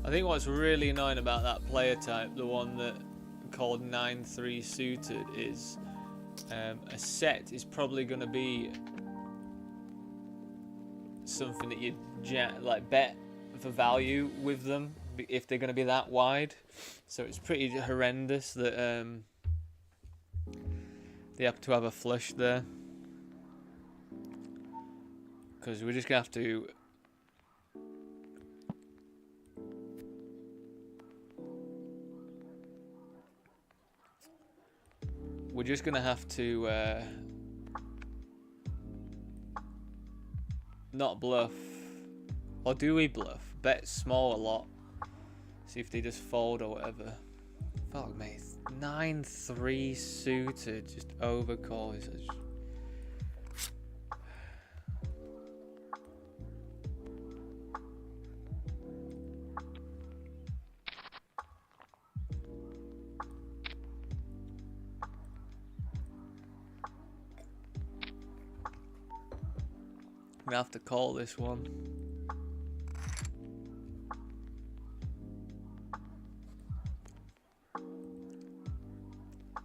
I think what's really annoying about that player type, the one that called 9-3 suited, is a set is probably going to be something that you like bet for value with them if they're going to be that wide. So it's pretty horrendous that they have to have a flush there, because we're just going to have to not bluff. Or do we bluff? Bet small a lot. See if they just fold or whatever. Fuck me. 9-3 suited. Just overcalls. I'm gonna have to call this one.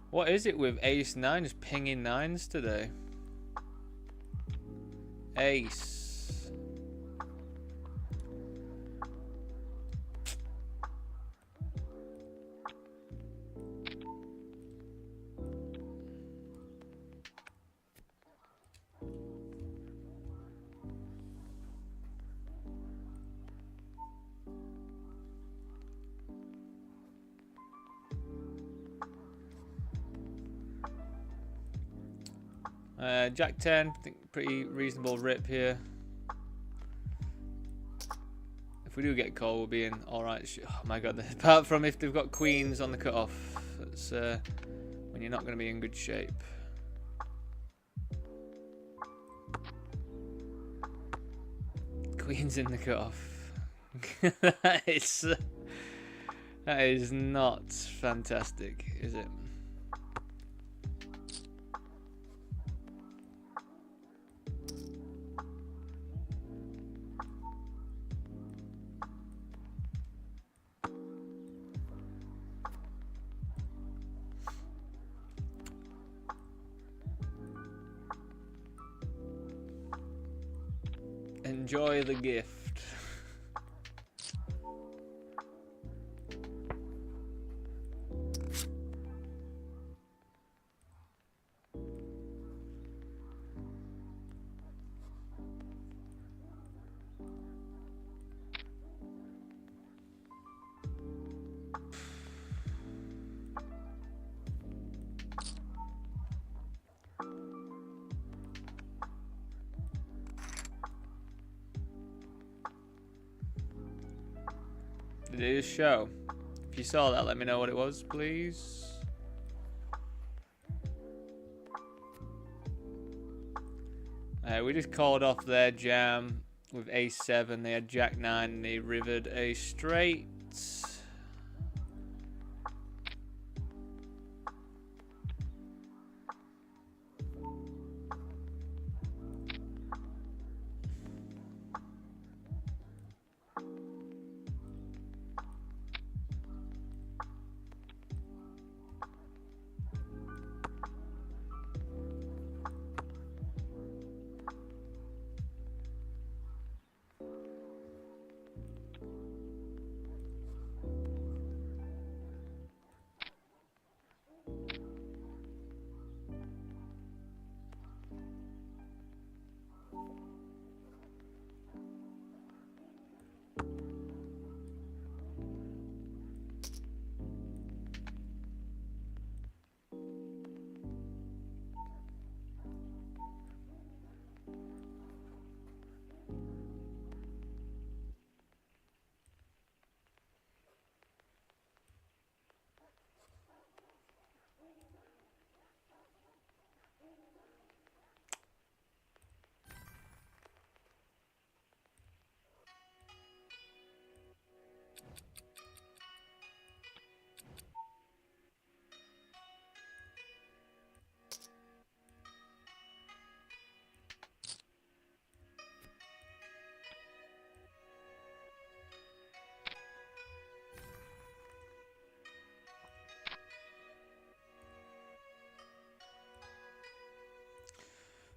What is it with ace 9 just pinging 9s today? Ace. Jack 10, I think pretty reasonable rip here. If we do get called, we'll be in alright. Oh my god, apart from if they've got queens on the cutoff, that's when you're not going to be in good shape. Queen's in the cutoff. That is not fantastic, is it? Enjoy the gift. Did it just show? If you saw that, let me know what it was, please. We just called off their jam with A7. They had Jack 9 and they rivered a straight.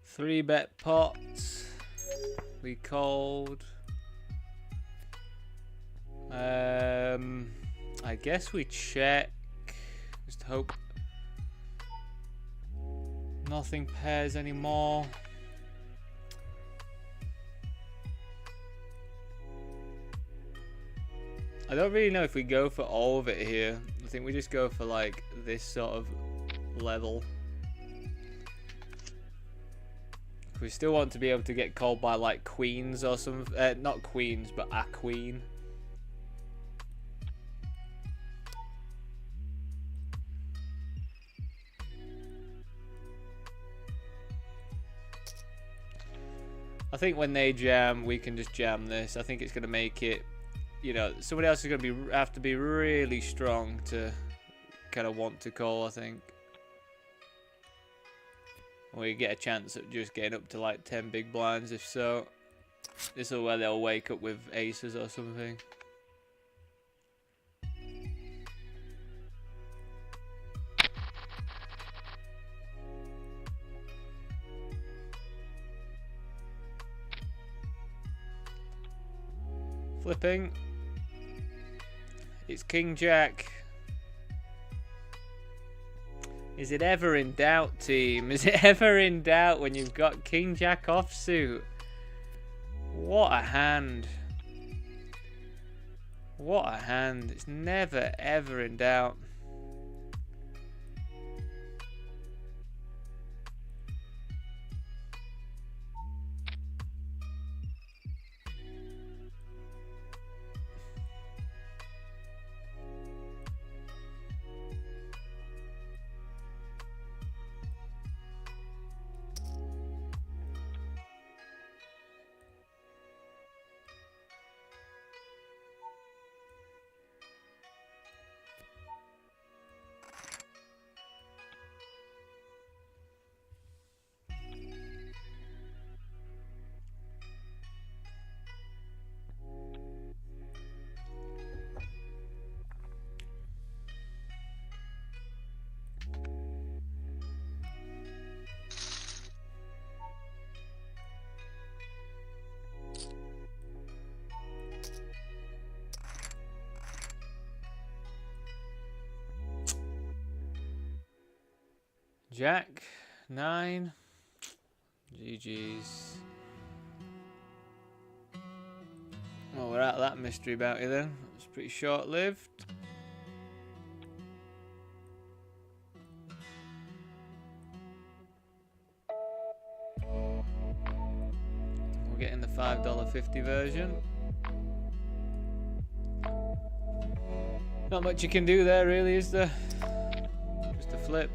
Three bet pots. We called. I guess we check. Just hope nothing pairs anymore. I don't really know if we go for all of it here. I think we just go for like this sort of level. We still want to be able to get called by like queens or some, not queens, but a queen. I think when they jam, we can just jam this. I think it's going to make it, you know, somebody else is going to have to be really strong to kind of want to call, I think. We get a chance at just getting up to like 10 big blinds. If so, this is where they'll wake up with aces or something. Flipping. It's King Jack. Is it ever in doubt, team? Is it ever in doubt when you've got King Jack offsuit? What a hand. What a hand. It's never ever in doubt. Jack, 9. GG's. Well, we're out of that mystery bounty then. It's pretty short-lived. We're getting the $5.50 version. Not much you can do there, really, is there? Just a flip.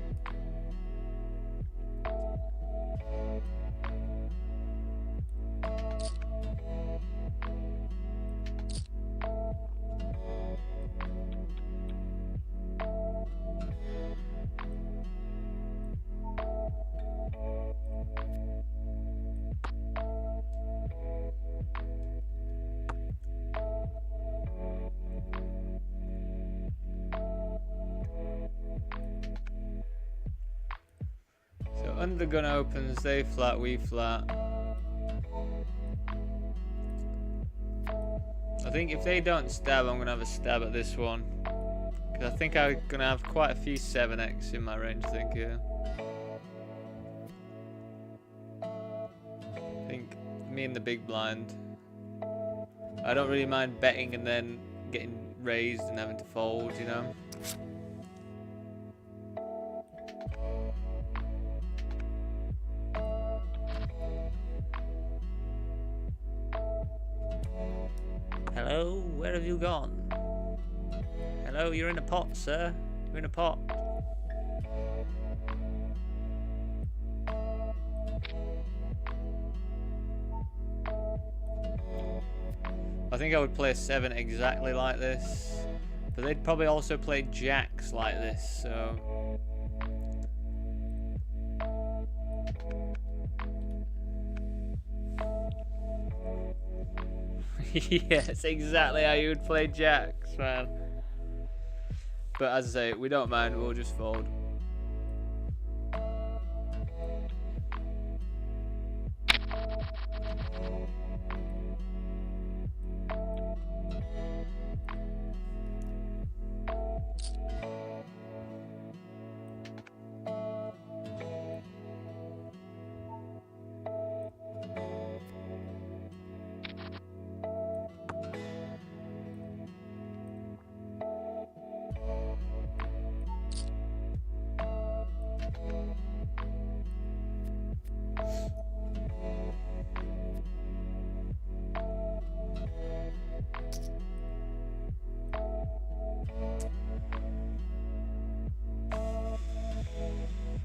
Undergun opens, they flat, we flat. I think if they don't stab, I'm gonna have a stab at this one. Because I think I'm gonna have quite a few 7x in my range, I think, here. I think me and the big blind. I don't really mind betting and then getting raised and having to fold, you know. Hello, where have you gone? Hello, you're in a pot, sir. You're in a pot. I think I would play a 7 exactly like this. But they'd probably also play jacks like this, so... Yes, exactly how you would play jacks, man. But as I say, we don't mind, we'll just fold.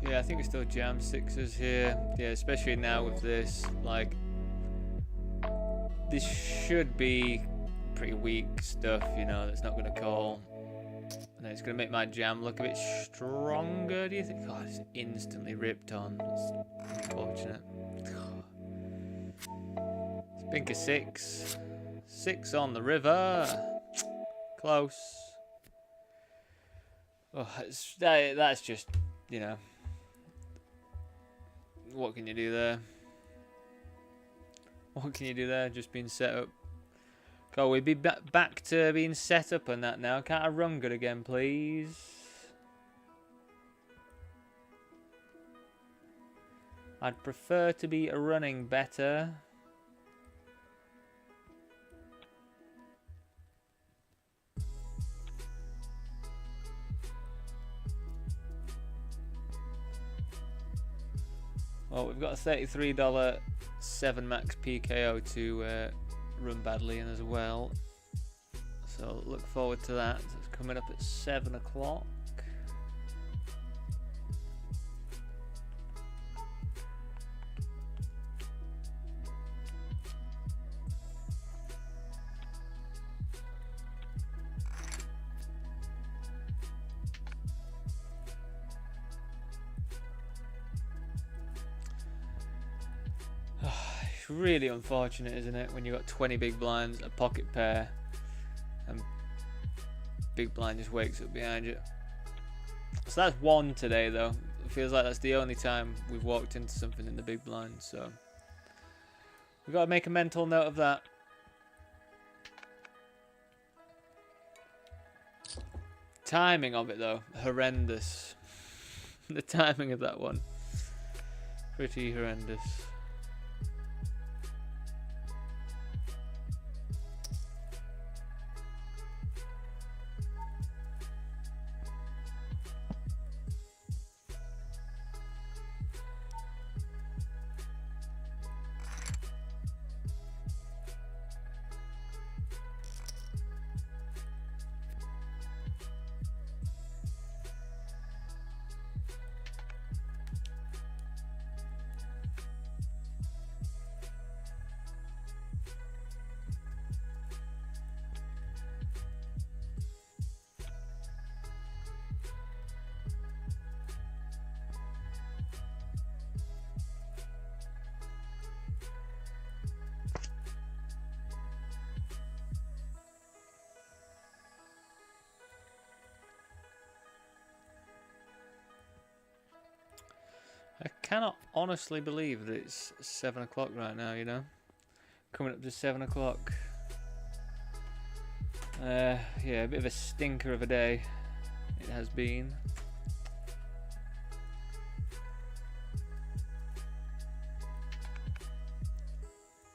Yeah, I think we still jam 6s here. Yeah, especially now with this. Like, this should be pretty weak stuff, you know, that's not going to call. And it's going to make my jam look a bit stronger, do you think? God, it's instantly ripped on. It's unfortunate. Spink a 6. 6 on the river. Close. Oh, that's just, you know. What can you do there? What can you do there? Just being set up. God, we'd be back to being set up on that now. Can't I run good again, please? I'd prefer to be running better. Well, we've got a $33 7 max PKO to run badly in as well. So look forward to that. It's coming up at 7 o'clock. It's really unfortunate, isn't it, when you've got 20 big blinds, a pocket pair, and big blind just wakes up behind you. So that's 1 today, though. It feels like that's the only time we've walked into something in the big blind, so we've got to make a mental note of that. Timing of it, though, horrendous. The timing of that one. Pretty horrendous. I cannot honestly believe that it's 7 o'clock right now, you know? Coming up to 7 o'clock. Yeah, a bit of a stinker of a day it has been.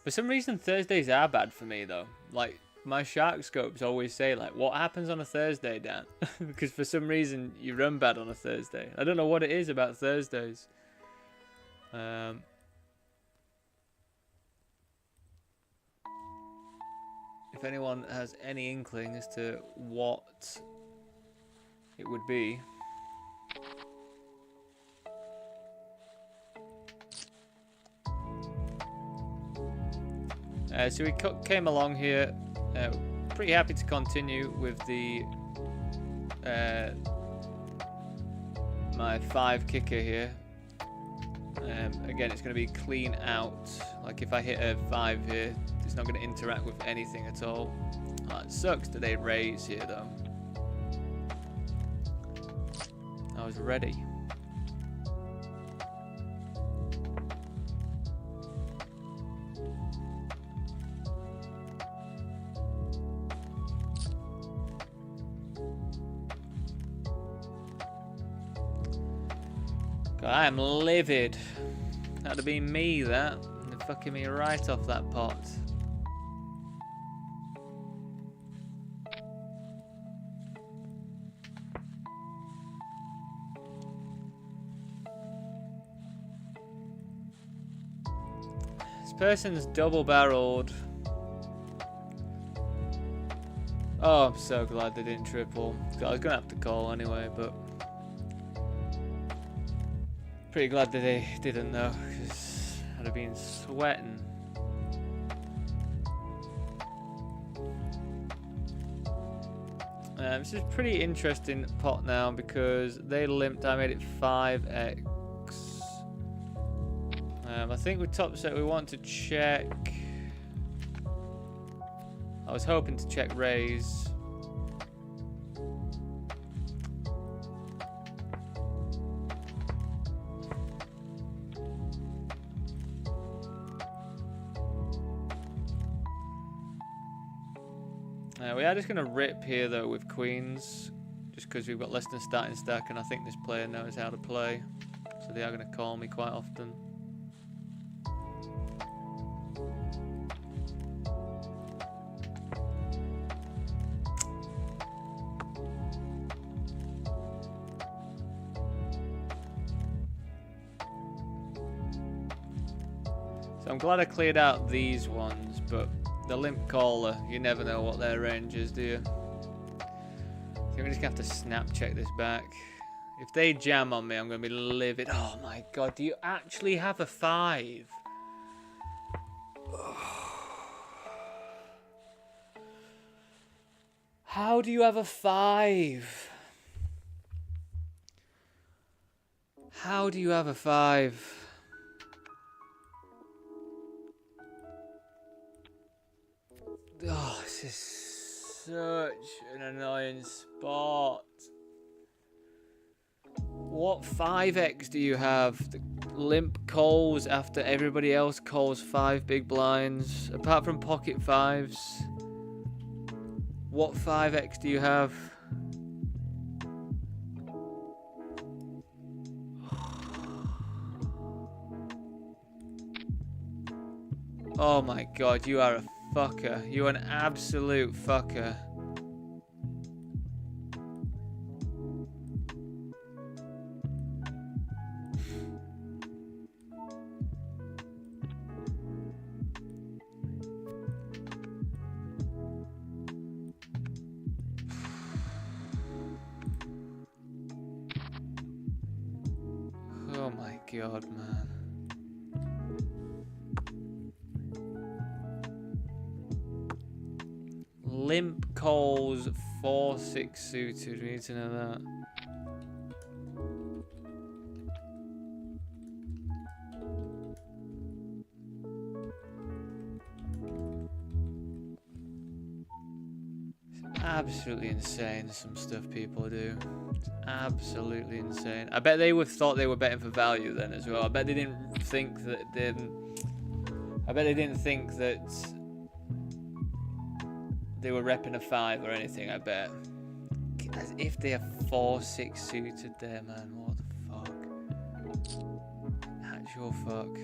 For some reason, Thursdays are bad for me, though. Like, my shark scopes always say, like, what happens on a Thursday, Dan? Because for some reason, you run bad on a Thursday. I don't know what it is about Thursdays. If anyone has any inkling as to what it would be. So we came along here, pretty happy to continue with the my 5 kicker here. Again, it's going to be clean out. Like if I hit a 5 here, it's not going to interact with anything at all. Oh, it sucks that they raise here though. I was ready. God, I am livid. That'd have been me, that. They're fucking me right off that pot. This person's double-barreled. Oh, I'm so glad they didn't triple. I was going to have to call anyway, but... pretty glad that they didn't though, because I'd have been sweating. This is a pretty interesting pot now because they limped. I made it 5x. I think with top set we want to check. I was hoping to check raise. We are just going to rip here though with queens, just because we've got less than starting stack, and I think this player knows how to play, so they are going to call me quite often. So I'm glad I cleared out these ones, but the limp caller, you never know what their range is, do you? I think we're just going to have to snap check this back. If they jam on me, I'm going to be livid. Oh my god, do you actually have a 5? How do you have a 5? How do you have a 5? Oh, this is such an annoying spot. What 5x do you have? The limp calls after everybody else calls 5 big blinds, apart from pocket 5s. What 5x do you have? Oh my god, you are a fucker. You are an absolute fucker. Oh my god, man. Limp calls 4-6 suited. We need to know that. It's absolutely insane, some stuff people do. It's absolutely insane. I bet they would thought they were betting for value then as well. I bet they didn't think that they were repping a 5 or anything, I bet. As if they have 4-6 suited there, man. What the fuck? Actual fuck.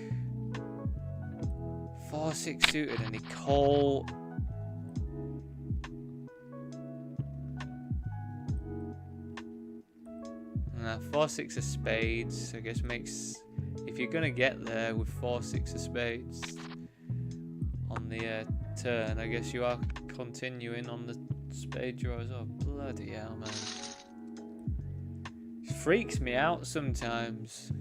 4-6 suited and they call. Nah, 4-6 of spades, I guess makes. If you're gonna get there with 4-6 of spades on the turn, I guess you are continuing on the spade draw as well. Bloody hell, man. It freaks me out sometimes.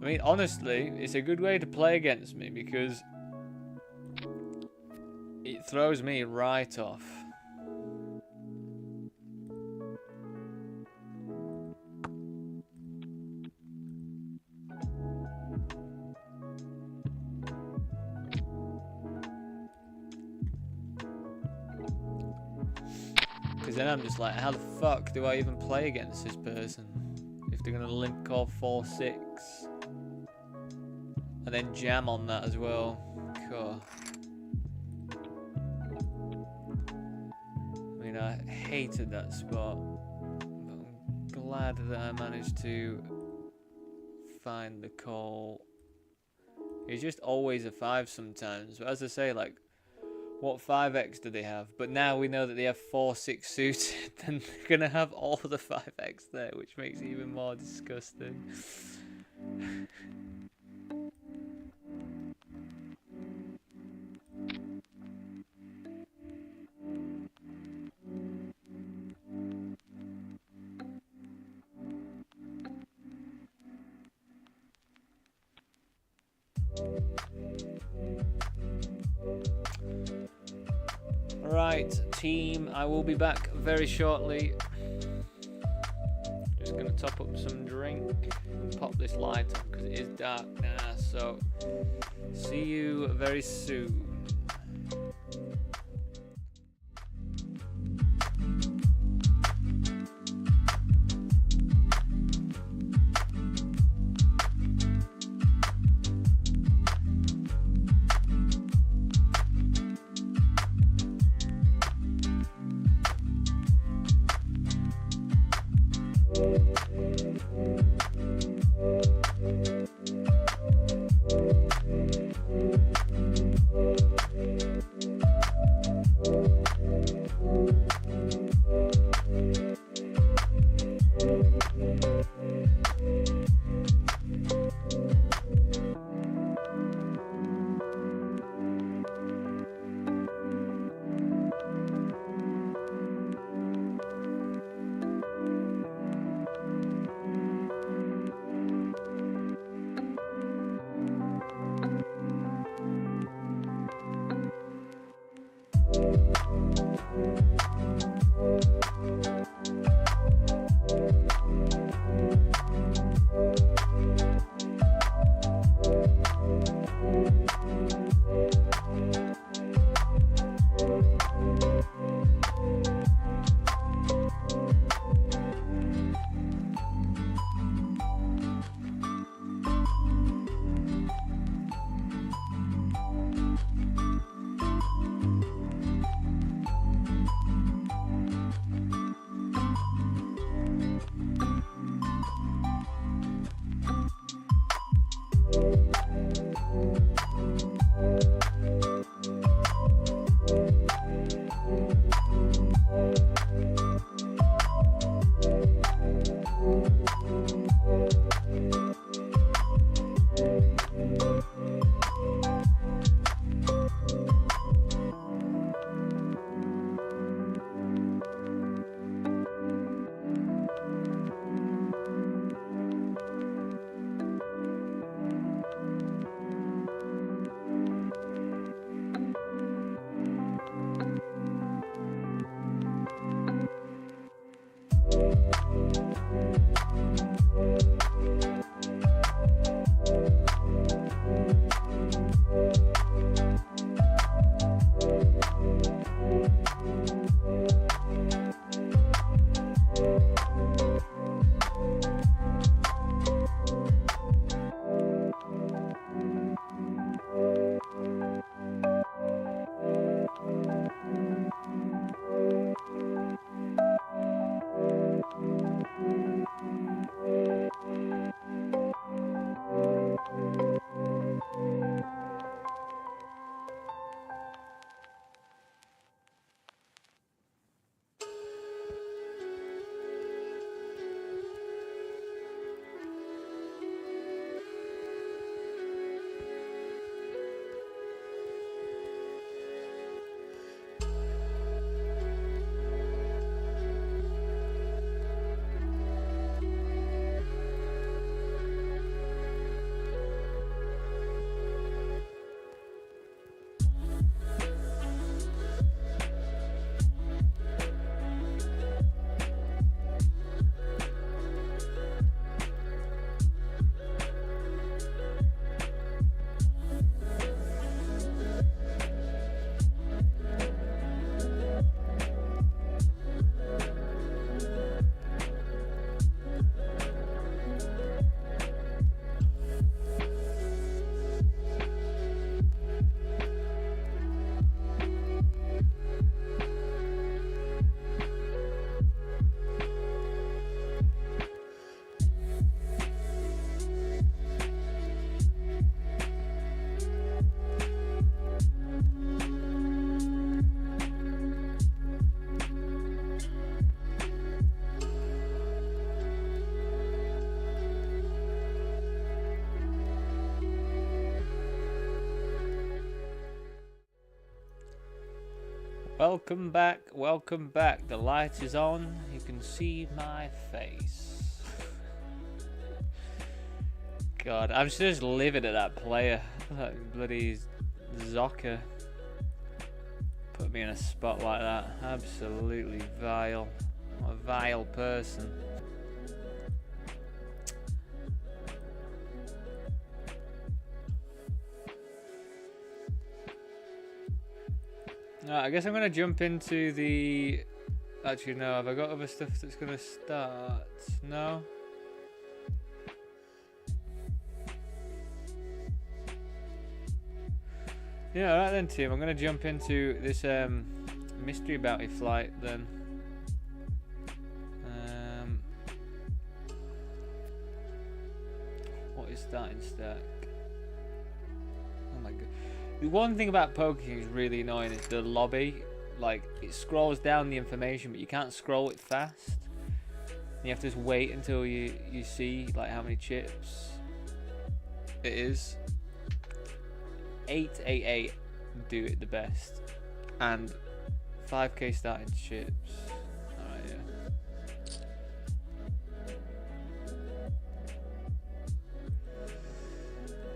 I mean, honestly, it's a good way to play against me because it throws me right off. Then I'm just like, how the fuck do I even play against this person if they're gonna limp call 4-6 and then jam on that as well? God. I mean, I hated that spot, but I'm glad that I managed to find the call. It's just always a 5 sometimes, but as I say, like, what 5x do they have? But now we know that they have 4-6 suited, then they're gonna have all the 5x there, which makes it even more disgusting. Right, team, I will be back very shortly. Just gonna top up some drink, pop this light on because it is dark now, so see you very soon. Welcome back, welcome back. The light is on. You can see my face. God, I'm just livid at that player. That bloody Zocker put me in a spot like that. Absolutely vile. What a vile person. I guess I'm going to jump into the... Actually, no. Have I got other stuff that's going to start? No? Yeah, alright then, team. I'm going to jump into this mystery bounty flight then. What is starting stack? Oh my god. The one thing about Poker King is really annoying is the lobby. Like, it scrolls down the information, but you can't scroll it fast. You have to just wait until you see like how many chips it is. 888 do it the best, and 5k starting chips. Alright, yeah.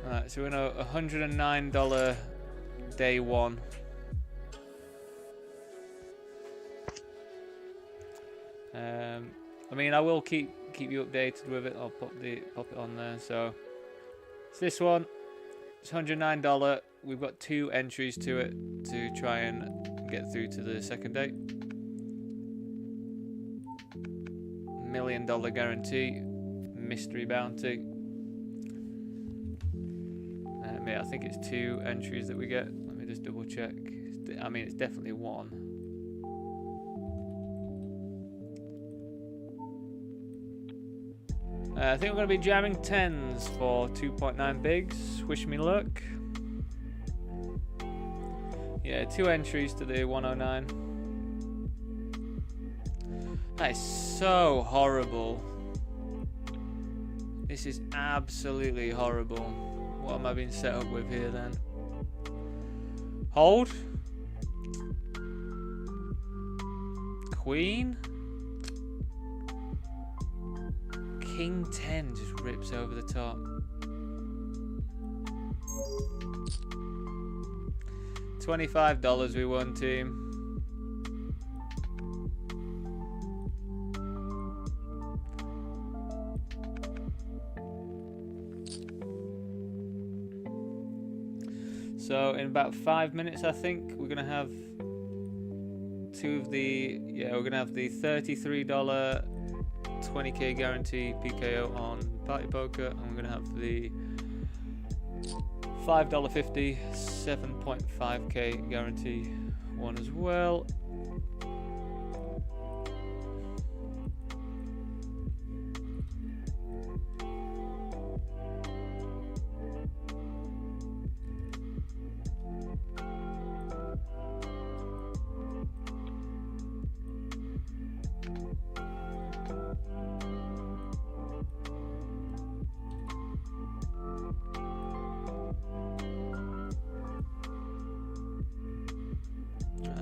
Alright, so we're in a $109 day one. I mean, I will keep you updated with it. I'll pop it on there. So it's this one. It's $109. We've got 2 entries to it to try and get through to the second day. $1 million guarantee, mystery bounty. Yeah, I think it's 2 entries that we get. Let me just double check. I mean, it's definitely 1. I think we're going to be jamming 10s for 2.9 bigs. Wish me luck. Yeah, 2 entries to the 109. That is so horrible. This is absolutely horrible. What am I being set up with here then? Hold. Queen. King 10 just rips over the top. $25 we won, team. So in about 5 minutes, I think we're gonna have two of the we're gonna have the $33 20k guarantee PKO on Party Poker, and we're gonna have the $5.50 7.5k guarantee one as well.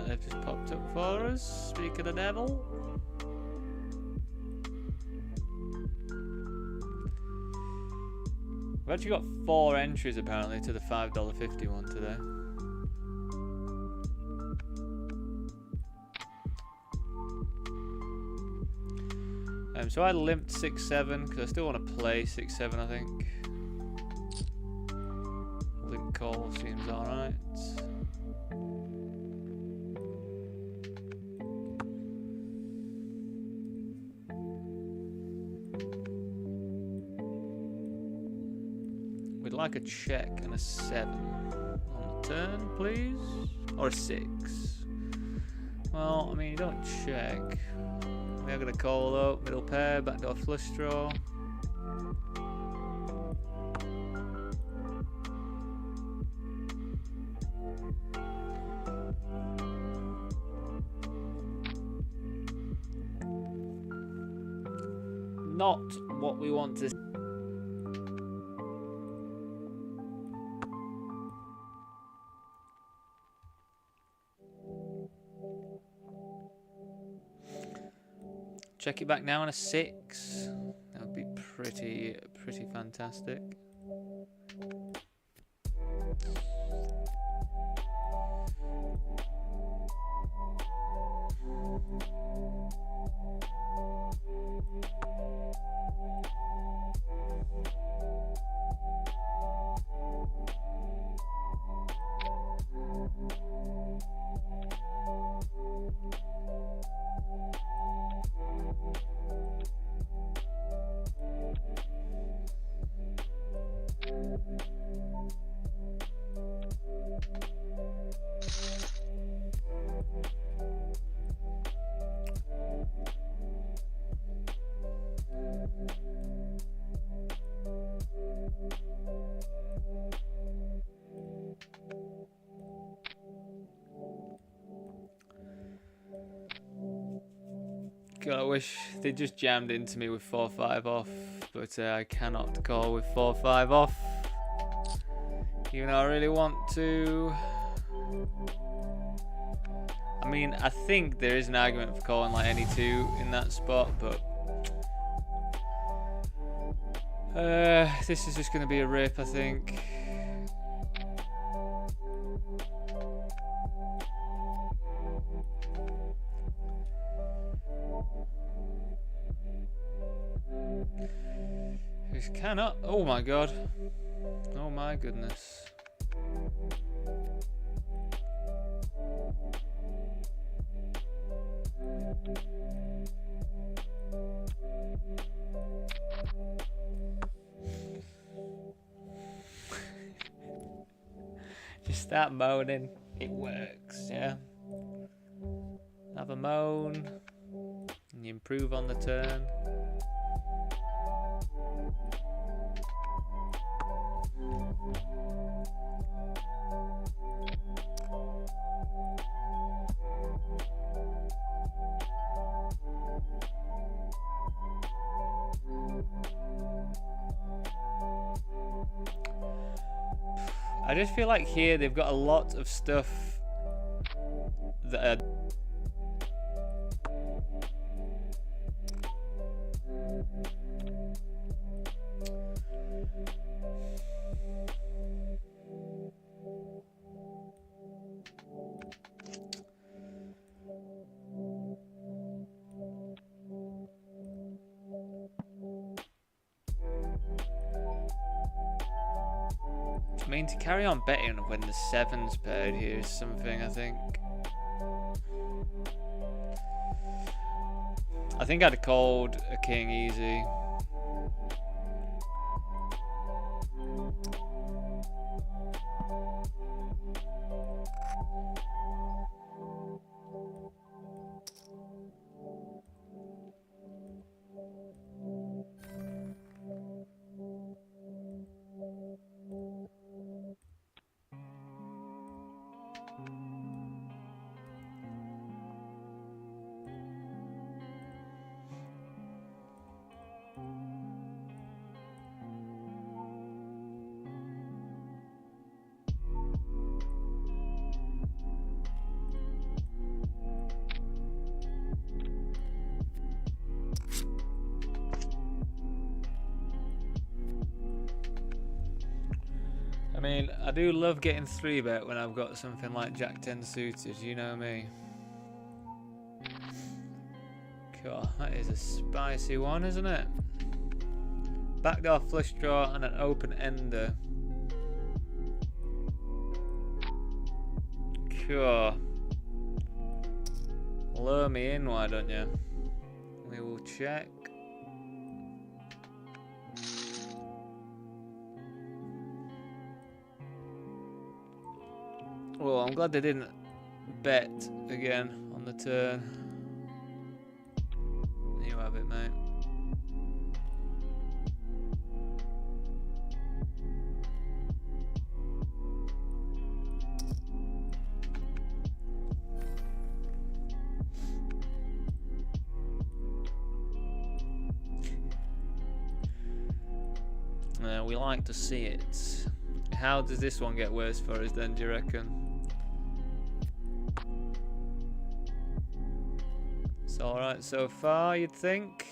They've just popped up for us. Speak of the devil. We've actually got 4 entries apparently to the $5.50 one today. So I limped 6-7 because I still want to play 6-7, I think. Limp call seems alright. We'd like a check and a 7 on the turn, please. Or a 6. Well, I mean, you don't check. We are going to call though. Middle pair, backdoor flush draw. Not what we want to. Check it back now on a 6. That would be pretty fantastic. God, I wish they just jammed into me with 4-5 off, but I cannot call with 4-5 off. Even though I really want to. I mean, I think there is an argument for calling like any 2 in that spot, but this is just going to be a rip, I think. This cannot. Oh my god. Oh my goodness. Just start moaning. It works, yeah. Have a moan, and you improve on the turn. I just feel like here they've got a lot of stuff that are... I mean, to carry on betting when the 7's paired here is something, I think. I think I'd have called a king easy. I mean, I do love getting 3-bet when I've got something like Jack 10 suited, you know me. God, that is a spicy one, isn't it? Backdoor flush draw and an open ender. Cool. Lure me in, why don't you? We will check. Well, I'm glad they didn't bet again on the turn. You have it, mate. We like to see it. How does this one get worse for us then, do you reckon? It's alright so far, you'd think.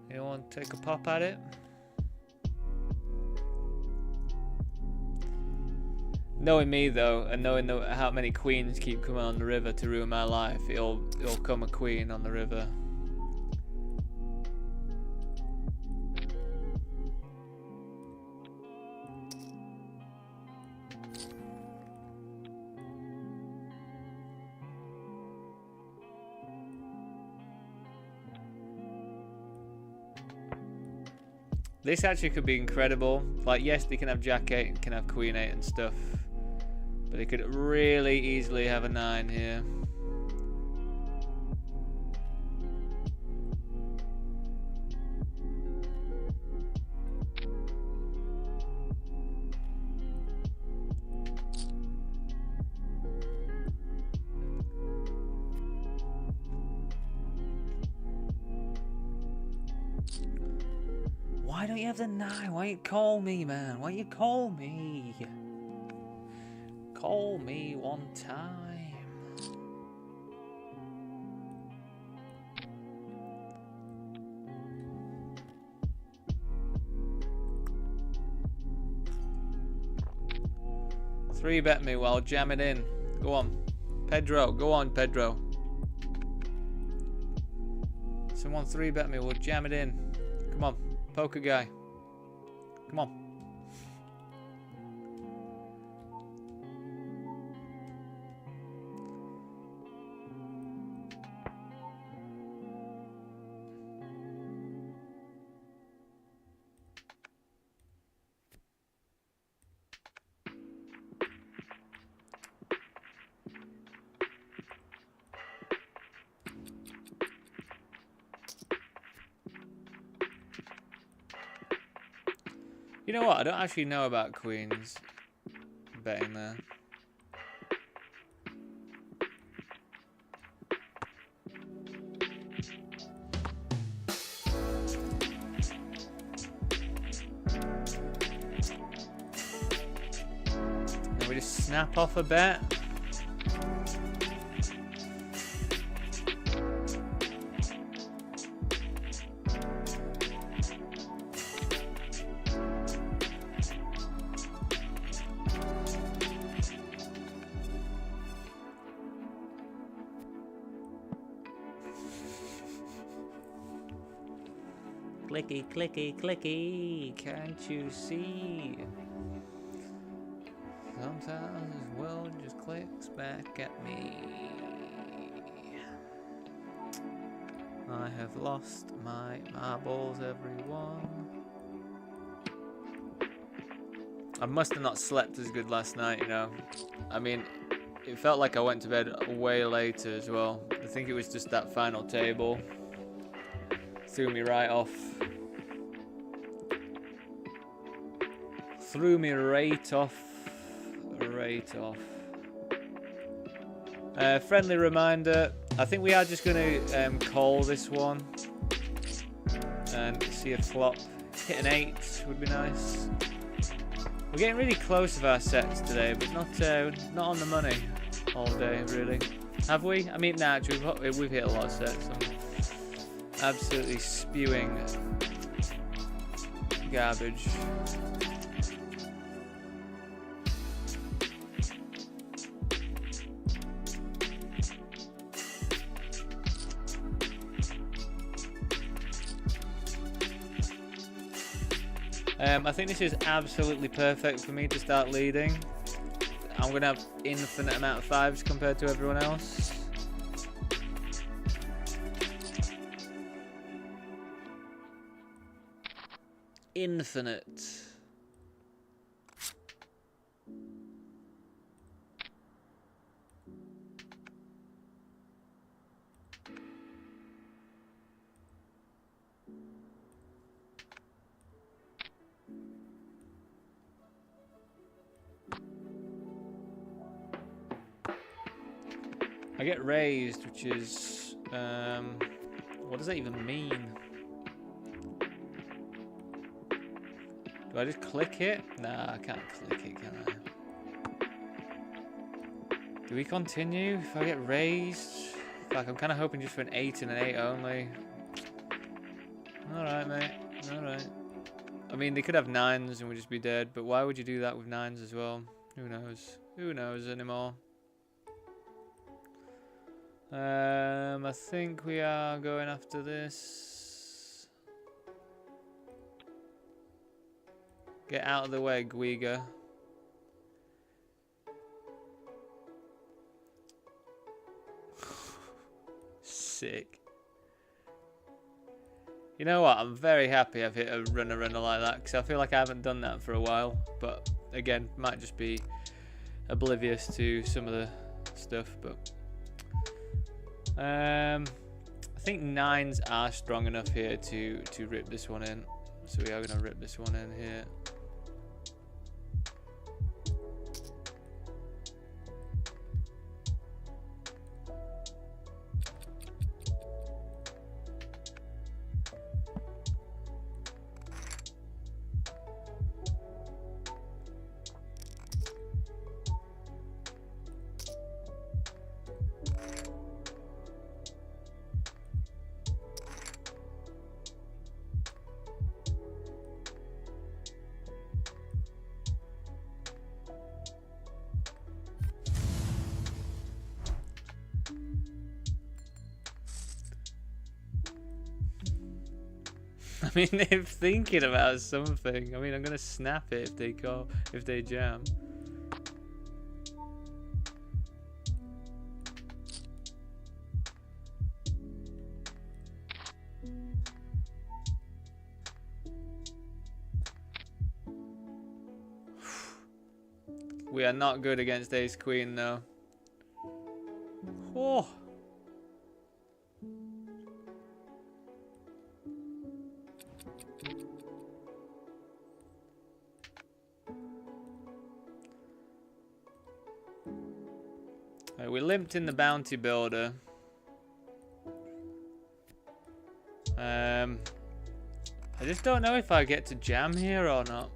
You want to take a pop at it? Knowing me though, and knowing how many queens keep coming on the river to ruin my life, it'll come a queen on the river. This actually could be incredible. Like, yes, they can have Jack 8 and can have Queen 8 and stuff, but they could really easily have a 9 here. Why don't you have the 9? Why you call me, man? Why you call me? Call me one time. Three bet me while jam it in. Go on, Pedro. Go on, Pedro. Someone 3-bet me. We'll jam it in. Come on. Poker guy. Come on. You know what? I don't actually know about queens betting there. Then we just snap off a bet. Clicky, clicky, clicky, can't you see? Sometimes this world just clicks back at me. I have lost my marbles, everyone. I must have not slept as good last night, you know. I mean, it felt like I went to bed way later as well. I think it was just that final table. Threw me right off. Threw me right off. Right off. Friendly reminder, I think we are just going to call this one. And see a flop. Hit an 8 would be nice. We're getting really close with our sets today, but not on the money all day, really. Have we? I mean, nah, actually, we've hit a lot of sets. I'm absolutely spewing garbage. I think this is absolutely perfect for me to start leading. I'm going to have infinite amount of 5s compared to everyone else. Infinite. I get raised, which is, what does that even mean? Do I just click it? Nah, I can't click it, can I? Do we continue if I get raised? Like, I'm kind of hoping just for an 8 and an 8 only. Alright, mate. Alright. I mean, they could have 9s and we'd just be dead, but why would you do that with 9s as well? Who knows? Who knows anymore? I think we are going after this. Get out of the way, Guiga. Sick. You know what? I'm very happy I've hit a runner like that because I feel like I haven't done that for a while. But again, might just be oblivious to some of the stuff. But I think 9s are strong enough here to rip this one in. So we are going to rip this one in here. I mean, they're thinking about something. I mean, I'm gonna snap it if they jam. We are not good against Ace Queen though. Oh. We limped in the bounty builder. I just don't know if I get to jam here or not.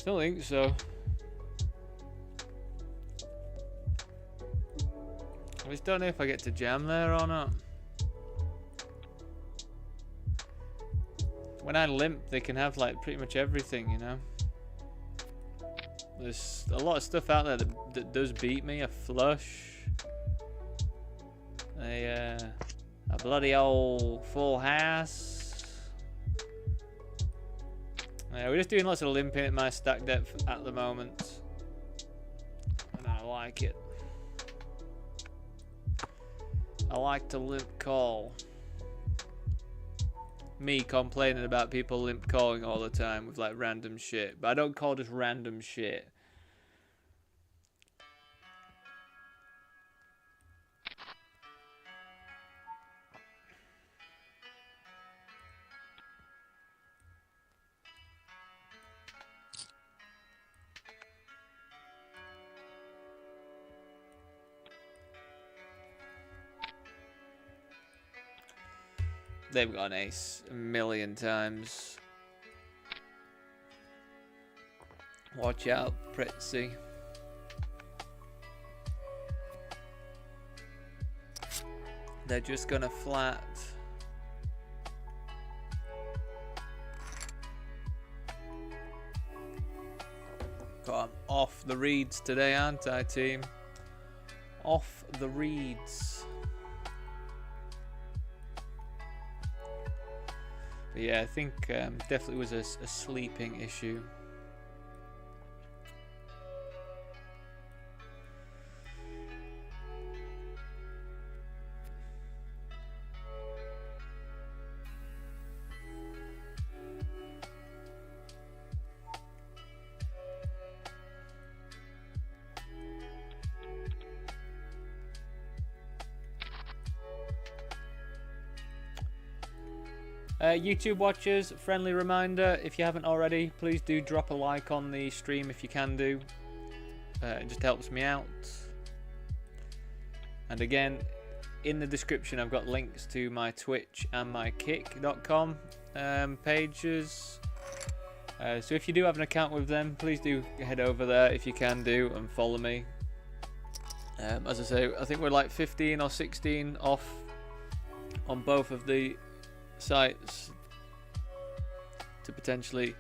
Don't think so. I just don't know if I get to jam there or not. When I limp, they can have like pretty much everything, you know. There's a lot of stuff out there that does beat me. A flush, a bloody old full house. We're just doing lots of limping at my stack depth at the moment, and I like it. I like to limp call. Me complaining about people limp calling all the time with like random shit, but I don't call just random shit. They've got an ace a million times. Watch out, Pretzy. They're just gonna flat. God, I'm off the reeds today, aren't I, team? Off the reeds. But yeah, I think definitely was a sleeping issue. YouTube watchers, friendly reminder, if you haven't already, please do drop a like on the stream if you can do. It just helps me out. And again, in the description I've got links to my Twitch and my kick.com pages. So if you do have an account with them, please do head over there if you can do and follow me. As I say, I think we're like 15 or 16 off on both of the sites to potentially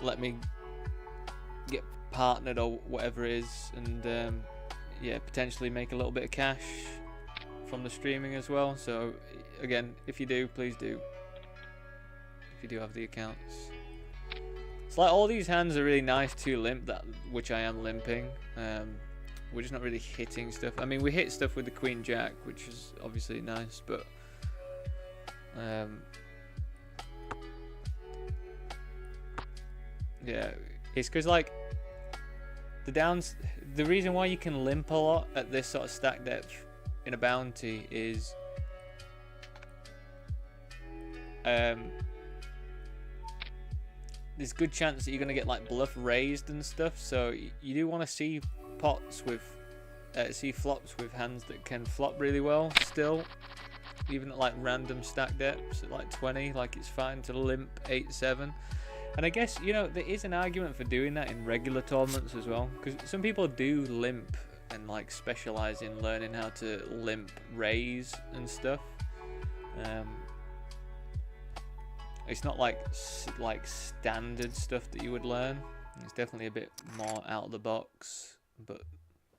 let me get partnered or whatever it is, and yeah, potentially make a little bit of cash from the streaming as well. So again, if you do, please do, if you do have the accounts. It's like all these hands are really nice to limp, that which I am limping. We're just not really hitting stuff. I mean, we hit stuff with the Queen Jack, which is obviously nice, but yeah, it's because like the reason why you can limp a lot at this sort of stack depth in a bounty is there's a good chance that you're gonna get like bluff raised and stuff, so you do want to see pots with see flops with hands that can flop really well still, even at like random stack depths at like 20. Like, it's fine to limp 8-7, and I guess, you know, there is an argument for doing that in regular tournaments as well, because some people do limp and like specialize in learning how to limp raise and stuff. It's not like standard stuff that you would learn. It's definitely a bit more out of the box, but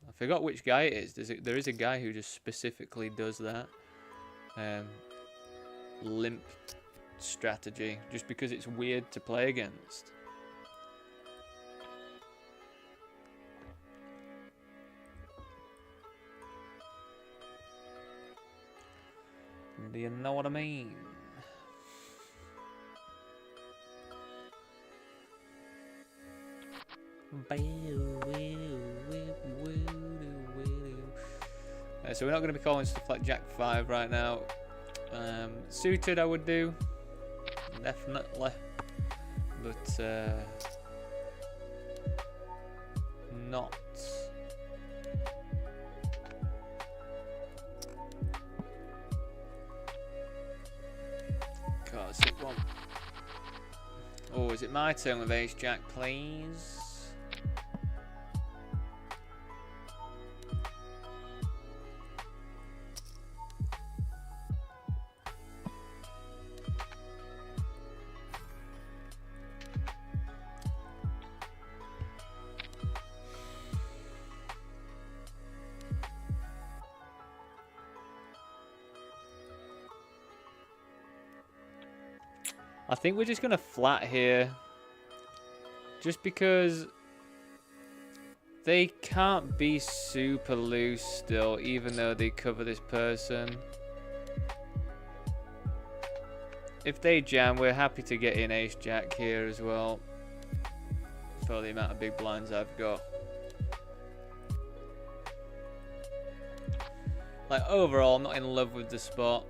I forgot which guy it is. There is a guy who just specifically does that limp strategy, just because it's weird to play against. Do you know what I mean? So we're not going to be calling stuff like Jack 5 right now. Suited I would do, definitely, but not. God, sick one. Oh, is it my turn with ace jack, please? I think we're just going to flat here. Just because they can't be super loose still, even though they cover this person. If they jam, we're happy to get in ace jack here as well. For the amount of big blinds I've got. Like, overall, I'm not in love with the spot.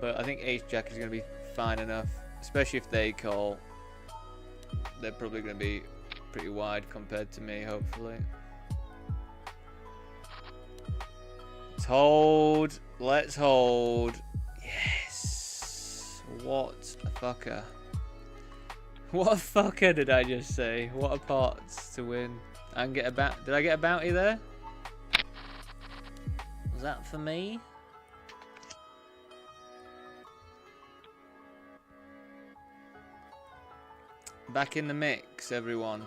But I think ace jack is going to be fine enough, especially if they call. They're probably going to be pretty wide compared to me, hopefully. Let's hold. Let's hold. Yes. What a fucker. What a fucker did I just say? What a pot to win. And get a did I get a bounty there? Was that for me? Back in the mix, everyone.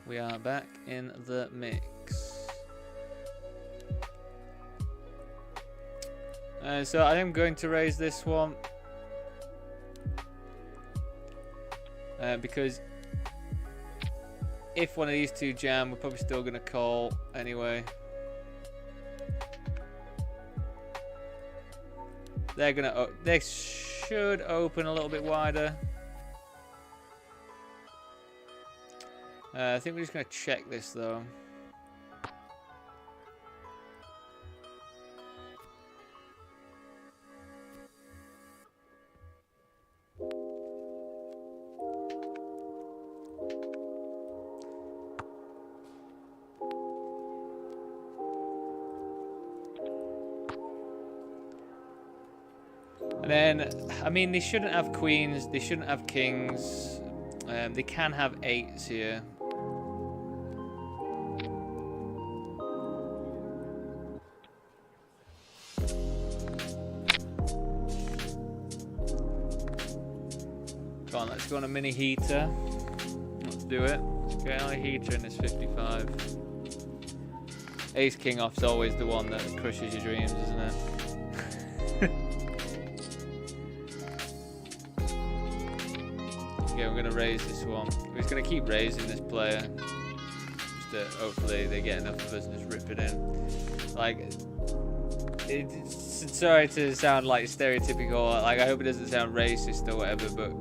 We are back in the mix. So I am going to raise this one. Because if one of these two jam, we're probably still going to call anyway. They're going to... They should open a little bit wider. I think we're just going to check this though. And then, I mean, they shouldn't have queens, they shouldn't have kings. They can have eights here. Come on, let's go on a mini heater. Let's do it. Let's get on a heater in this 55. Ace king off's always the one that crushes your dreams, isn't it? Okay, we're gonna raise this one. We're just gonna keep raising this player. Just to hopefully they get enough of us and just rip it in. Like, it's sorry to sound like stereotypical. Like, I hope it doesn't sound racist or whatever, but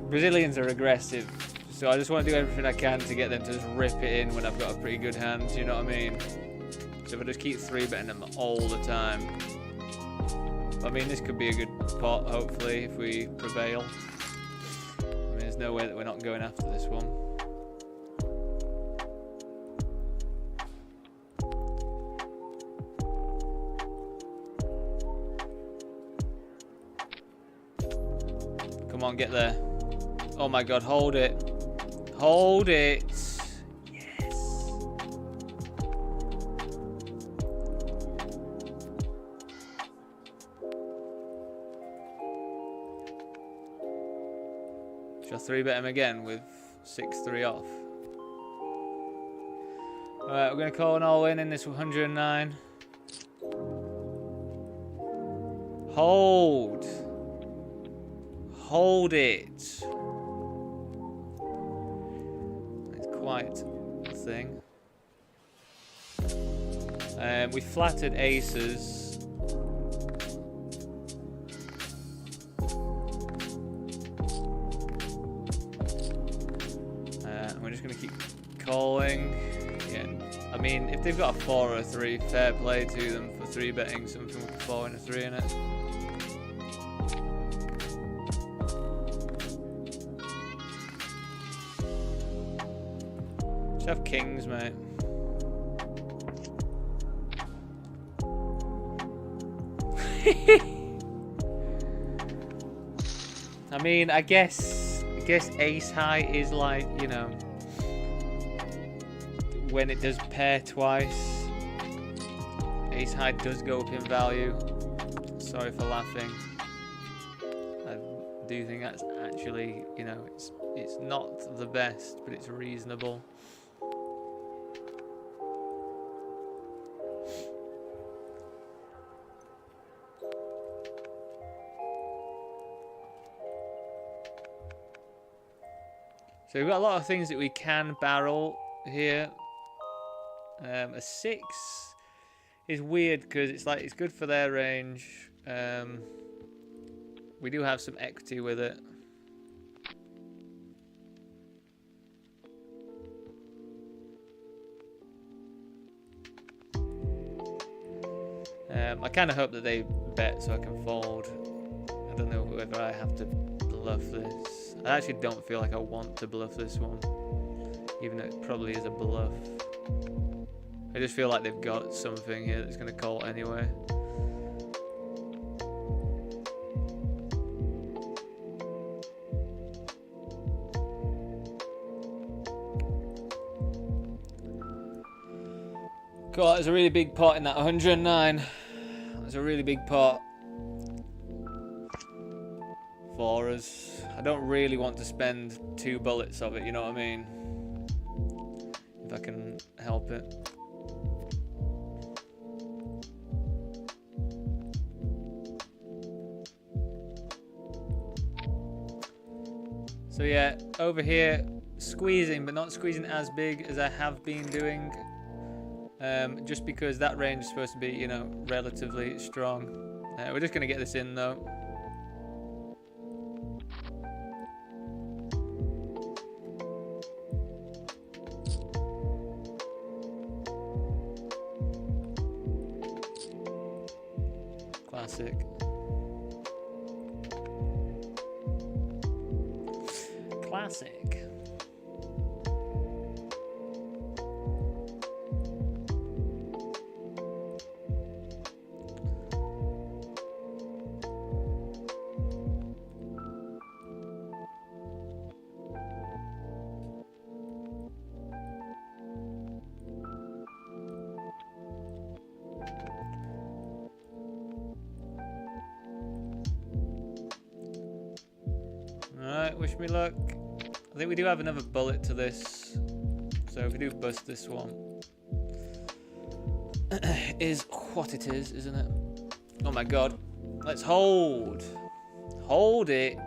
Brazilians are aggressive, so I just want to do everything I can to get them to just rip it in when I've got a pretty good hand, you know what I mean? So if I just keep 3-betting them all the time. I mean, this could be a good pot, hopefully, if we prevail. I mean, there's no way that we're not going after this one. Come on, get there. Oh my god, hold it. Hold it. Yes. Shall I 3-bet him again with 6-3 off? Alright, we're going to call an all-in in this 109. Hold. Hold it. It's quite a thing. We flattered aces. We're just going to keep calling. Again, I mean, if they've got a 4 or a 3, fair play to them for 3-betting something with a 4 and a 3 in it. Just have kings, mate. I mean, I guess ace high is like, you know, when it does pair twice, ace high does go up in value. Sorry for laughing. I do think that's actually, you know, it's not the best, but it's reasonable. So we've got a lot of things that we can barrel here. A 6 is weird because it's like it's good for their range. We do have some equity with it. I kind of hope that they bet so I can fold. I don't know whether I have to bluff this. I actually don't feel like I want to bluff this one, even though it probably is a bluff. I just feel like they've got something here that's going to call anyway. God, there's a really big pot in that 109. There's a really big pot for us. I don't really want to spend 2 bullets of it, you know what I mean? If I can help it. So yeah, over here, squeezing, but not squeezing as big as I have been doing. Just because that range is supposed to be, you know, relatively strong. We're just going to get this in though. Classic. Classic. Alright, wish me luck. I think we do have another bullet to this. So if we do bust this one, is what it is, isn't it? Oh my god. Let's hold. Hold it.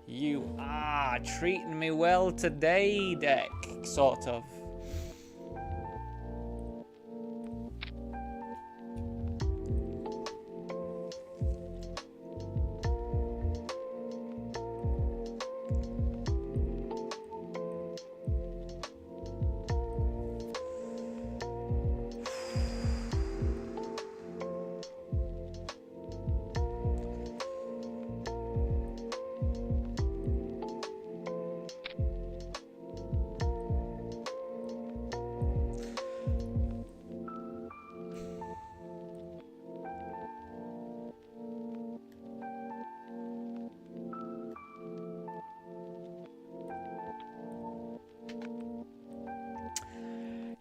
You are treating me well today, deck. Sort of.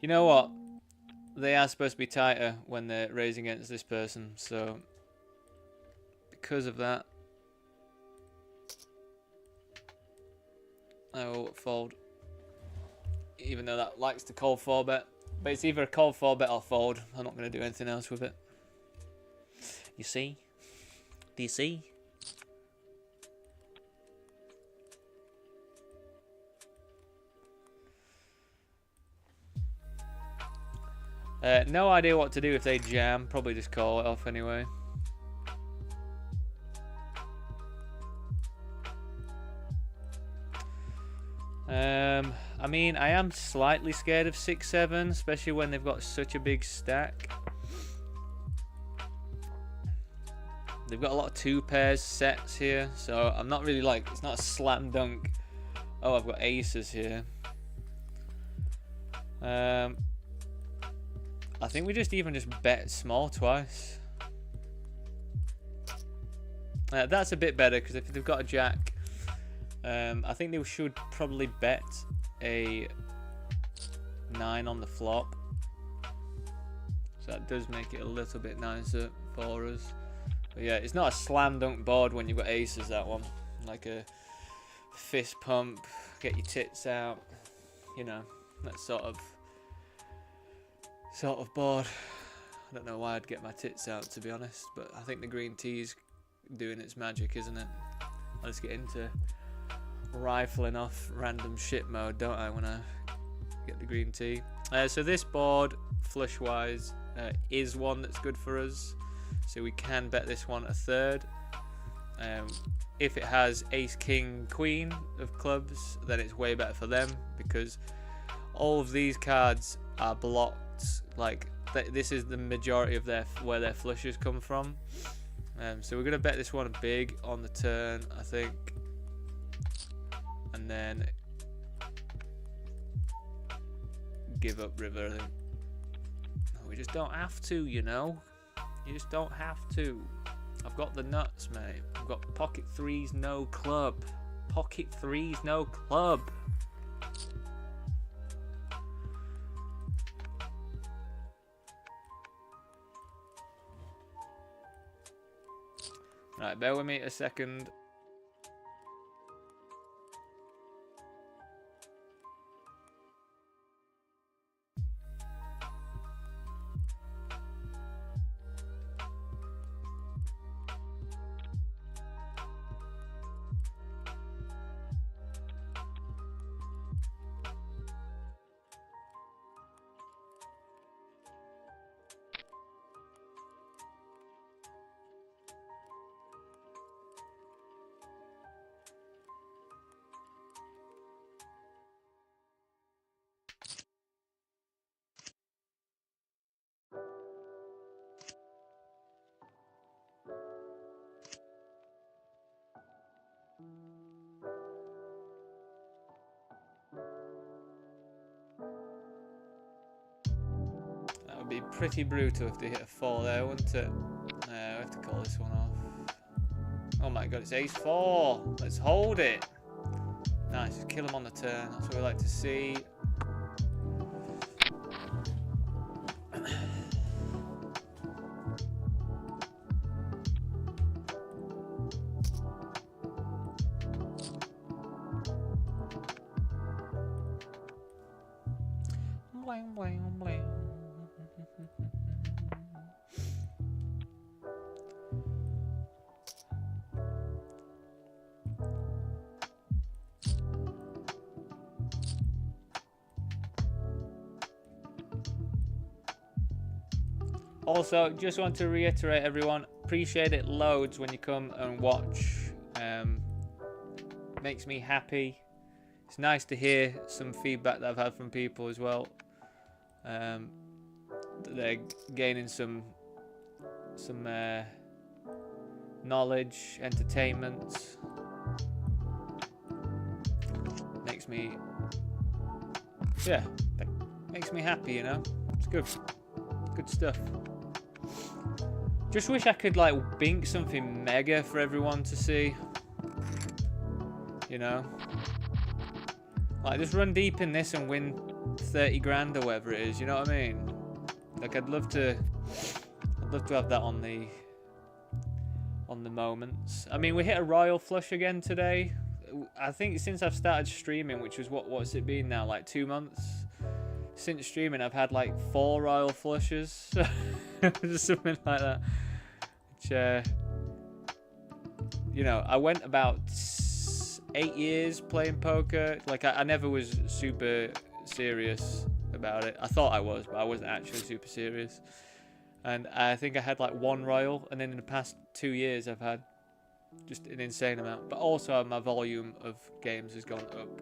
You know what? They are supposed to be tighter when they're raising against this person, so because of that, I will fold. Even though that likes to call 4-bet, but it's either a call 4-bet or fold. I'm not going to do anything else with it. You see? Do you see? No idea what to do if they jam. Probably just call it off anyway. I mean, I am slightly scared of 6-7, especially when they've got such a big stack. They've got a lot of 2 pairs sets here, so I'm not really like, it's not a slam dunk. Oh, I've got aces here. I think we just bet small twice. That's a bit better because if they've got a jack, I think they should probably bet a 9 on the flop. So that does make it a little bit nicer for us. But yeah, it's not a slam dunk board when you've got aces, that one. Like a fist pump, get your tits out, you know, that sort of board. I don't know why I'd get my tits out, to be honest, but I think the green tea's doing its magic, isn't it? I just get into rifling off random shit mode, don't I, when I get the green tea. So this board, flush wise, is one that's good for us, so we can bet this one a third. If it has ace, king, queen of clubs, then it's way better for them, because all of these cards are blocked. Like, this is the majority of where their flushes come from. So we're going to bet this one big on the turn, I think, and then give up river, I think. We just don't have to, you know. You just don't have to. I've got the nuts, mate. I've got pocket threes, no club. Pocket threes, no club. Right, bear with me a second. That would be pretty brutal if they hit a 4 there, wouldn't it? We have to call this one off. Oh my god, it's ace 4. Let's hold it. Nice, just kill him on the turn. That's what we like to see. Bling, bling, bling. Also, just want to reiterate, everyone, appreciate it loads when you come and watch. Makes me happy. It's nice to hear some feedback that I've had from people as well. They're gaining some knowledge, entertainment. Makes me, yeah, makes me happy, you know. It's good stuff. Just wish I could like bink something mega for everyone to see, you know. Like, just run deep in this and win 30 grand or whatever it is, you know what I mean? Like, I'd love to have that on the moments. I mean, we hit a royal flush again today. I think since I've started streaming, which was what's it been now, like 2 months since streaming, I've had like 4 royal flushes. Just something like that. Which, you know, I went about 8 years playing poker. Like, I never was super serious about it. I thought I was, but I wasn't actually super serious. And I think I had like 1 royal, and then in the past 2 years I've had just an insane amount. But also my volume of games has gone up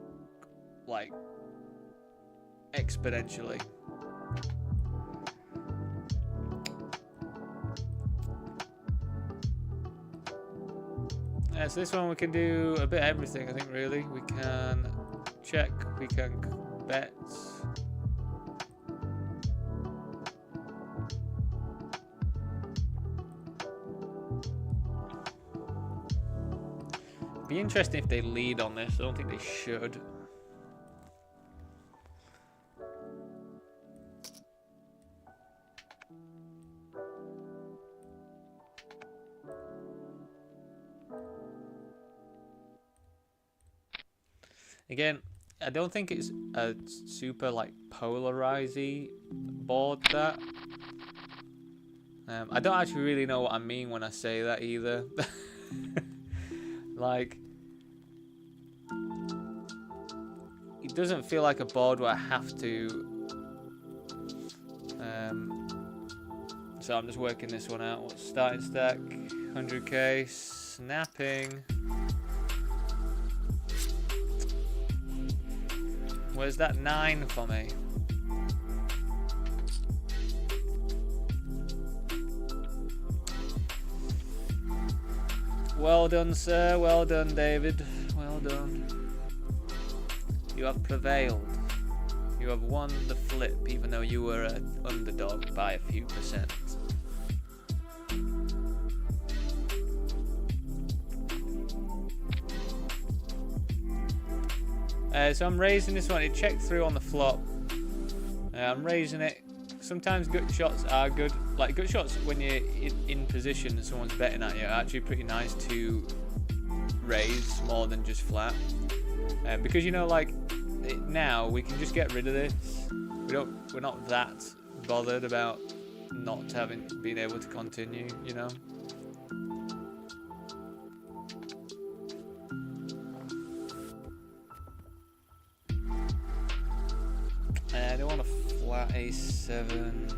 like exponentially. So this one we can do a bit of everything, I think, really. We can check, we can bet. Be interesting if they lead on this. I don't think they should. Again, I don't think it's a super like polarizing board that. I don't actually really know what I mean when I say that either. Like, it doesn't feel like a board where I have to. So I'm just working this one out. What's starting stack? 100k, snapping. Where's that 9 for me? Well done, sir. Well done, David. Well done. You have prevailed. You have won the flip, even though you were an underdog by a few percent. So I'm raising this one. It checked through on the flop. I'm raising it. Sometimes gut shots are good. Like gut shots when you're in position and someone's betting at you are actually pretty nice to raise more than just flat. Because you know, like now we can just get rid of this. We're not that bothered about not being able to continue. You know. I don't want a flat A7.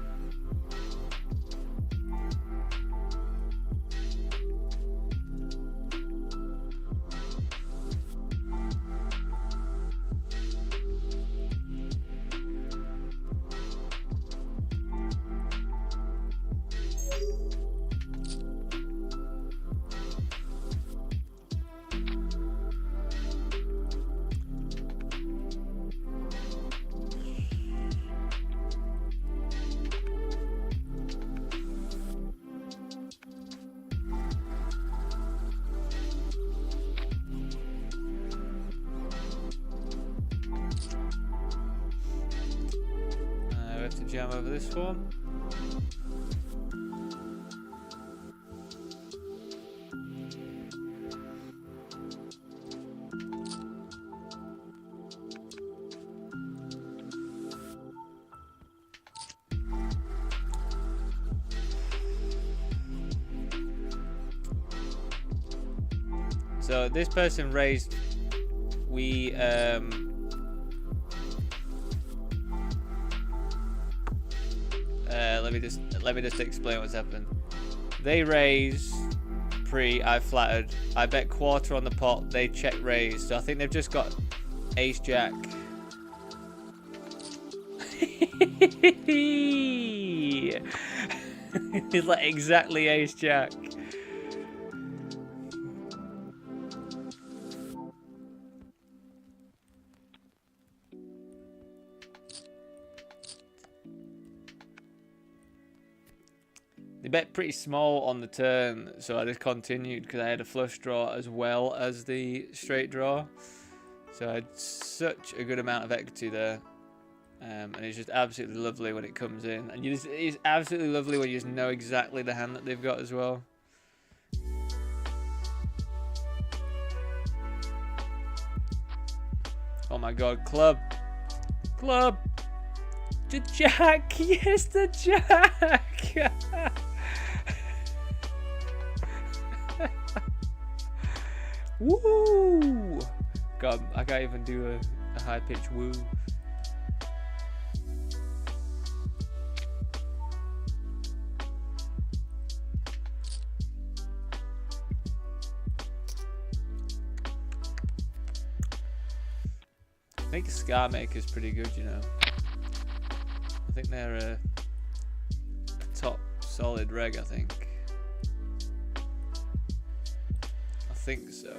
To jam over this one. So this person raised. We let me just explain what's happened. They raise pre, I flattered. I bet quarter on the pot. They check raise. So I think they've just got ace jack. It's like exactly ace jack. They bet pretty small on the turn, so I just continued because I had a flush draw as well as the straight draw. So I had such a good amount of equity there. And it's just absolutely lovely when it comes in. And it's absolutely lovely when you just know exactly the hand that they've got as well. Oh my god, club. Club. The jack. Yes, the jack. Woo! God, I can't even do a high-pitched woo. I think Scar Maker's pretty good, you know. I think they're a top solid reg, I think. I think so.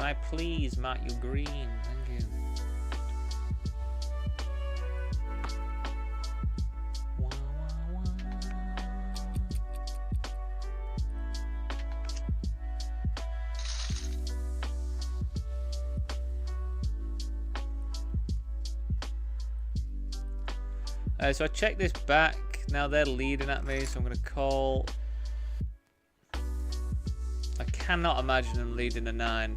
Can I please mark you green? Thank you. Wah, wah, wah. So I checked this back. Now they're leading at me, so I'm going to call. I cannot imagine them leading a 9.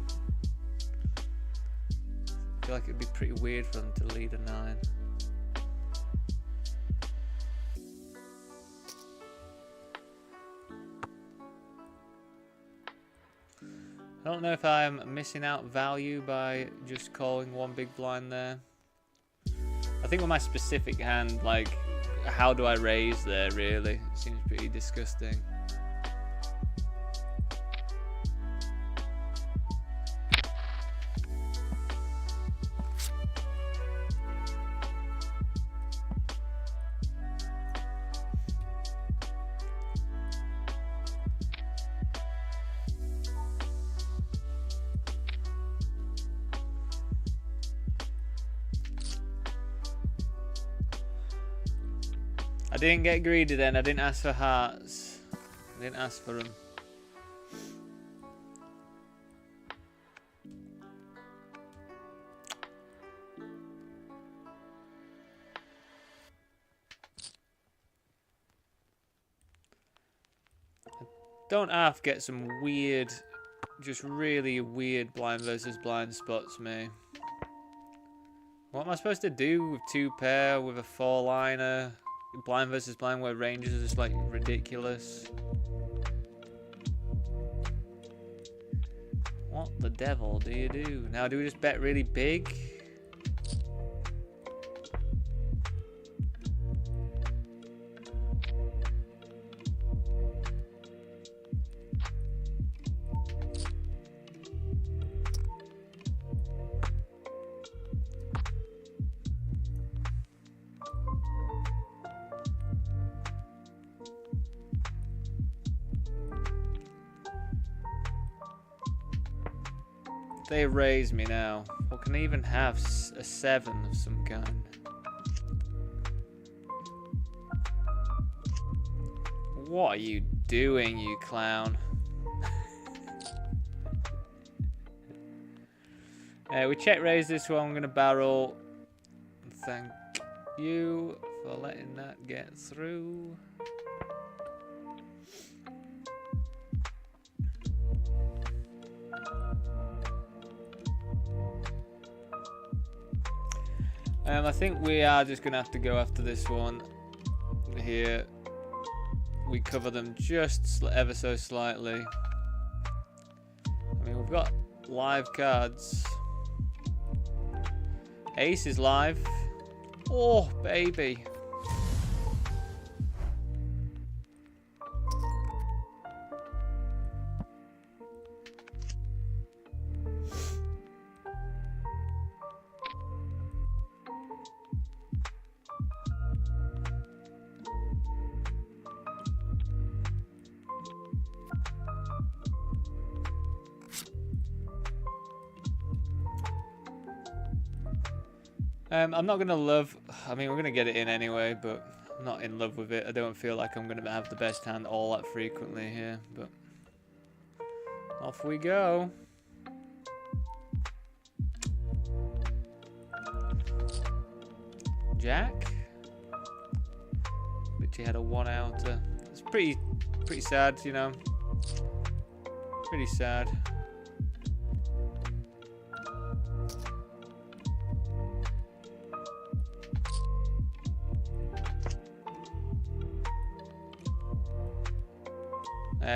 I feel like it'd be pretty weird for them to lead a 9. I don't know if I'm missing out value by just calling one big blind there. I think with my specific hand, like, how do I raise there, really? It seems pretty disgusting. I didn't get greedy then. I didn't ask for hearts. I didn't ask for them. I don't half get some weird, just really weird blind versus blind spots, me. What am I supposed to do with 2 pair with a 4-liner? Blind versus blind where ranges are just like ridiculous. What the devil do you do? Now do we just bet really big? They raise me now. What can I even have? A 7 of some kind. What are you doing, you clown? We check raise this one. I'm going to barrel. Thank you for letting that get through. I think we are just going to have to go after this one here. We cover them just ever so slightly. I mean, we've got live cards. Ace is live. Oh, baby. I'm not going to love... I mean, we're going to get it in anyway, but I'm not in love with it. I don't feel like I'm going to have the best hand all that frequently here, but... Off we go. Jack. But he had a 1-outer. It's pretty sad, you know. Pretty sad.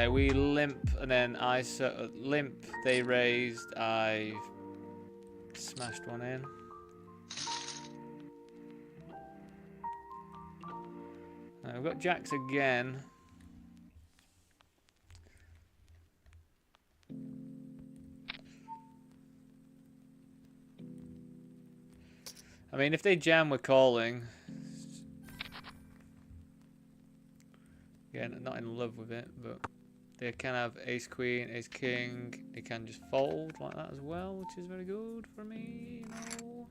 We limp, and then I limp, they raised, I smashed one in. We've got jacks again. I mean, if they jam, we're calling. Again, not in love with it, but They can have ace queen, ace king. They can just fold like that as well, which is very good for me. No.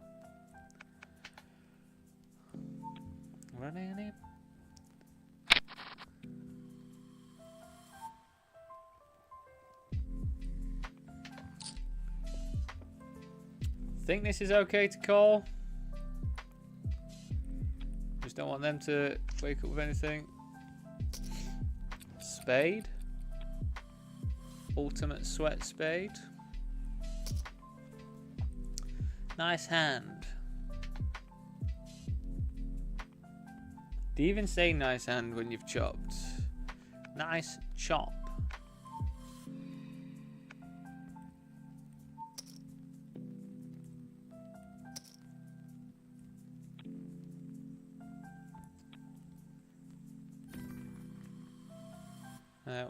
Running it. Think this is okay to call. Just don't want them to wake up with anything. Spade. Ultimate sweat spade. Nice hand. Do you even say nice hand when you've chopped? Nice chop.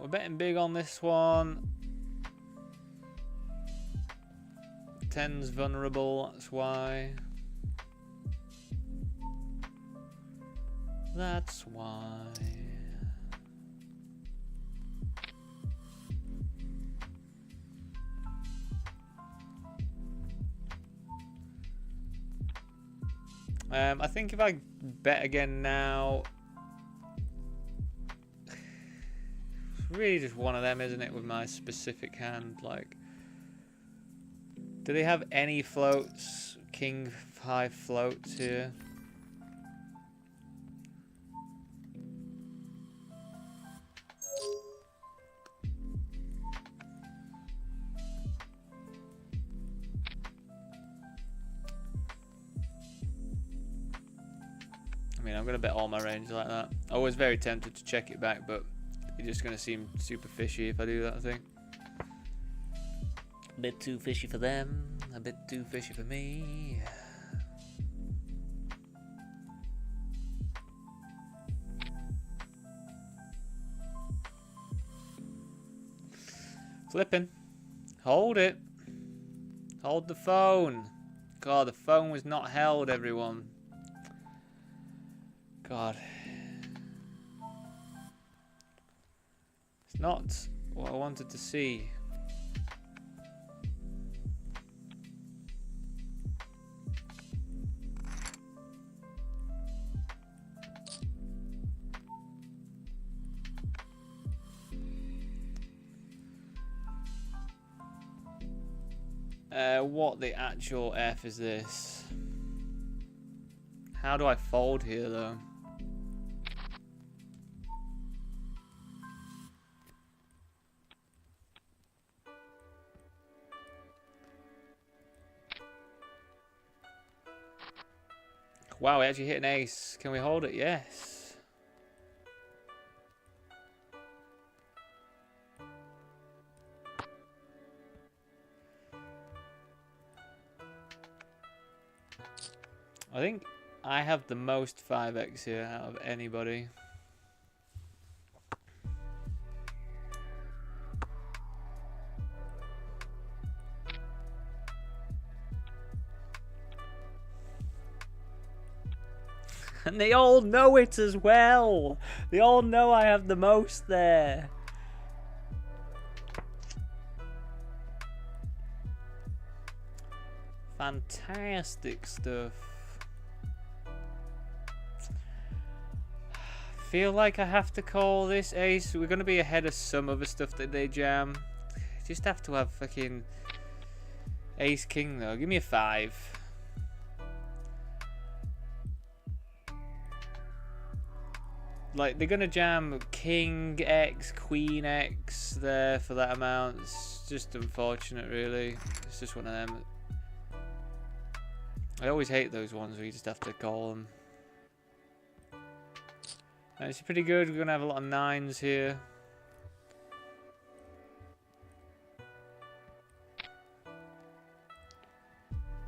We're betting big on this one. 10's vulnerable, that's why. That's why. I think if I bet again now, it's really just one of them, isn't it, with my specific hand? Like, do they have any floats? King high floats here. I mean, I'm going to bet all my range like that. I was very tempted to check it back, but it's just going to seem super fishy if I do that, I think. A bit too fishy for them, a bit too fishy for me. Flipping. Hold it. Hold the phone. God, the phone was not held, everyone. God. It's not what I wanted to see. What the actual F is this? How do I fold here, though? Wow, we actually hit an ace. Can we hold it? Yes. I think I have the most 5x here out of anybody. And they all know it as well. They all know I have the most there. Fantastic stuff. Feel like I have to call this ace. We're going to be ahead of some other stuff that they jam. Just have to have fucking ace king though. Give me a 5. Like, they're going to jam king X, queen X there for that amount. It's just unfortunate, really. It's just one of them. I always hate those ones where you just have to call them. It's pretty good. We're going to have a lot of 9s here.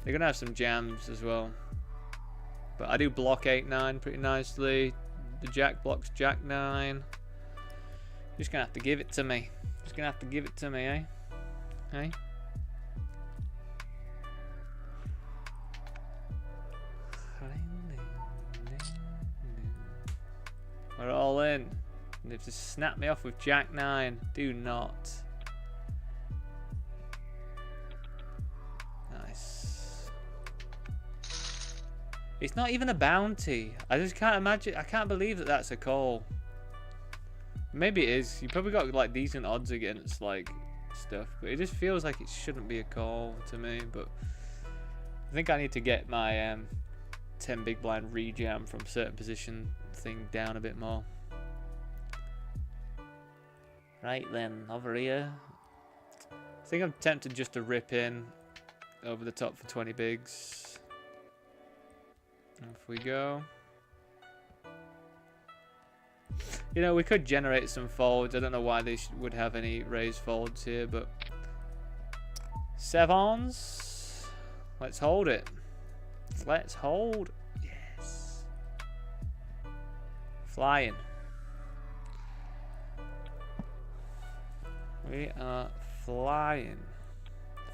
They're going to have some jams as well. But I do block 8-9 pretty nicely. The jack blocks jack 9. Just going to have to give it to me. Just going to have to give it to me, eh? Hey? We're all in. They've just snapped me off with Jack 9. Do not. Nice. It's not even a bounty. I just can't imagine. I can't believe that that's a call. Maybe it is. You probably got like decent odds against like stuff, but it just feels like it shouldn't be a call to me. But I think I need to get my 10 big blind rejam from certain position thing down a bit more. Right then, over here. I think I'm tempted just to rip in over the top for 20 bigs. Off we go. You know, we could generate some folds. I don't know why they would have any raised folds here, but sevens. Let's hold it. Let's hold. Yes. Flying. We are flying.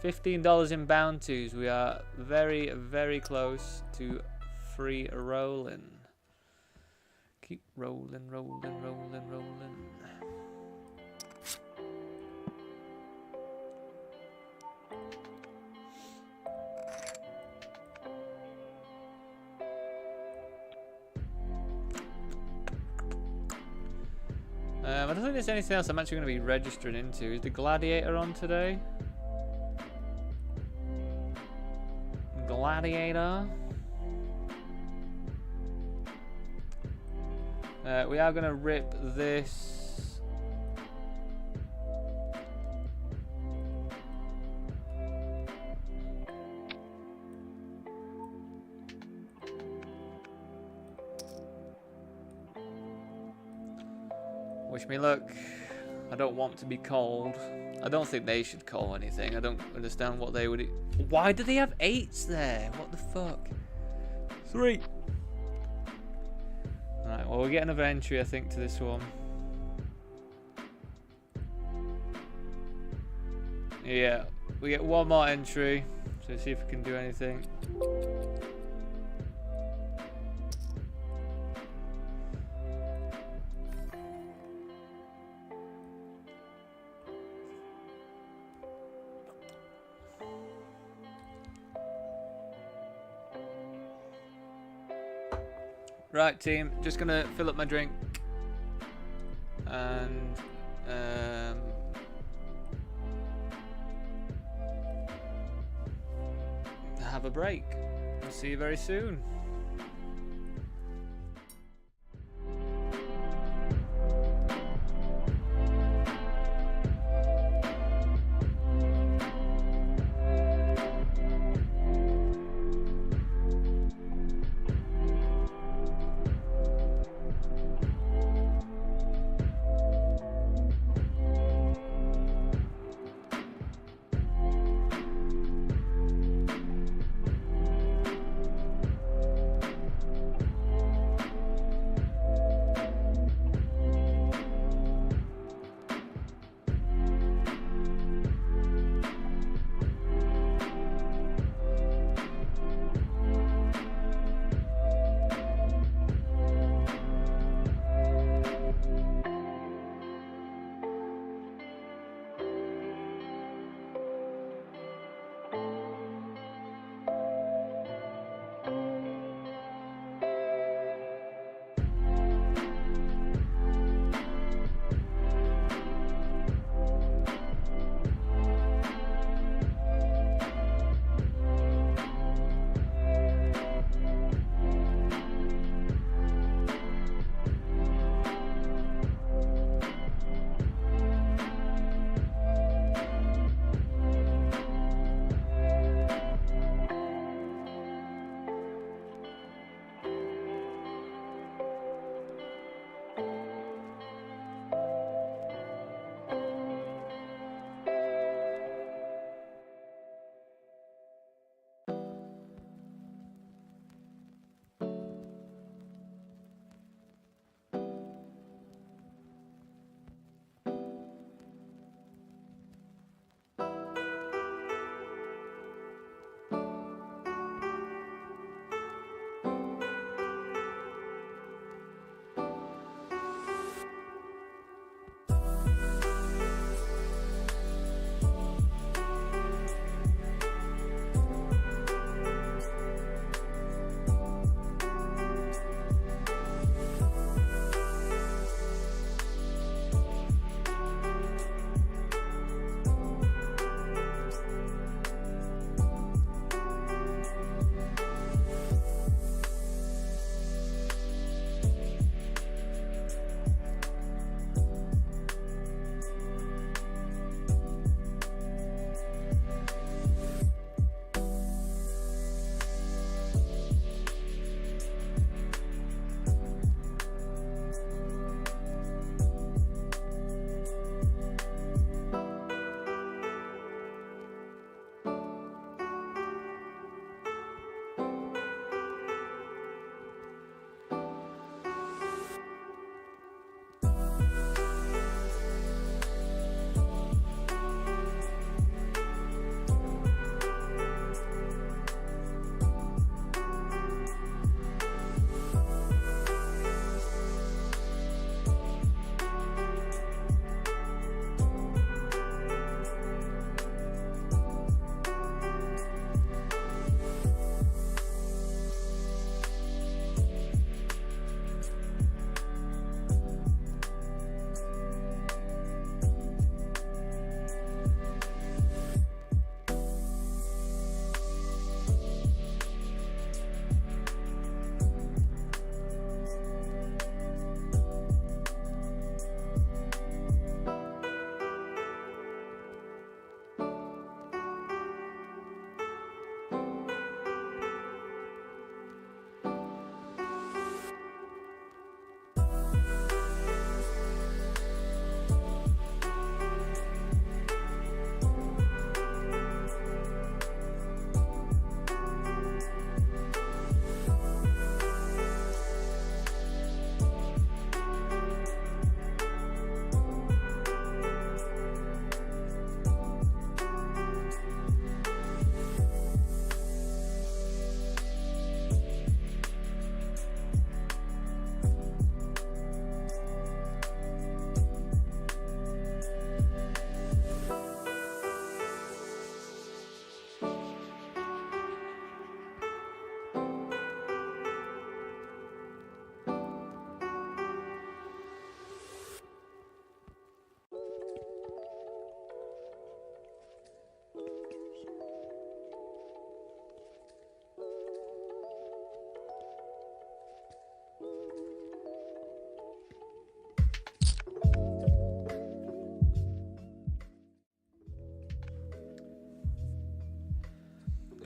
$15 in bounties. We are very, very close to free rolling. Keep rolling, rolling, rolling, rolling. I don't think there's anything else I'm actually going to be registering into. Is the Gladiator on today? Gladiator. We are going to rip this. Wish me luck. I don't want to be called. I don't think they should call anything. I don't understand what they would... Why do they have 8s there? What the fuck? 3. Alright, well, we'll get another entry, I think, to this one. Yeah, we get one more entry. So see if we can do anything. Right, team, just gonna fill up my drink and have a break. I'll see you very soon.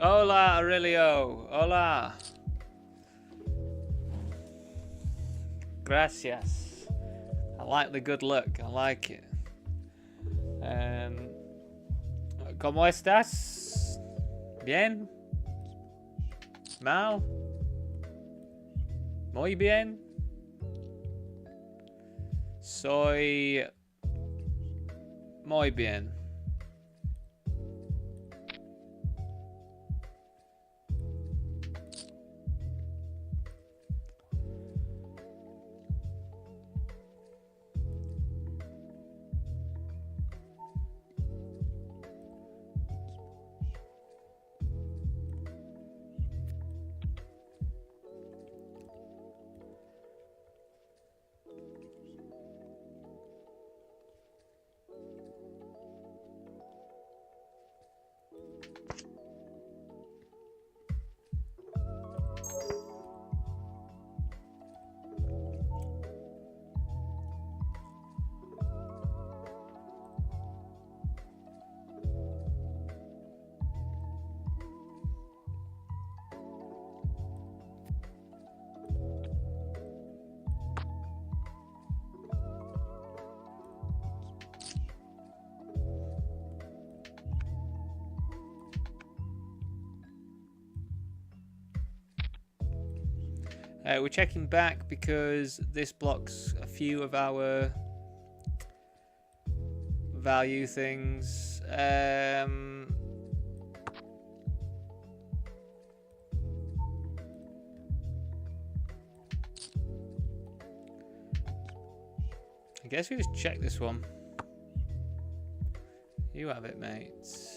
Hola, Aurelio. Hola. Gracias. I like the good luck. I like it. ¿Cómo estás? Bien. Mal. Muy bien. Soy muy bien. We're checking back because this blocks a few of our value things. I guess we just check this one. You have it, mates.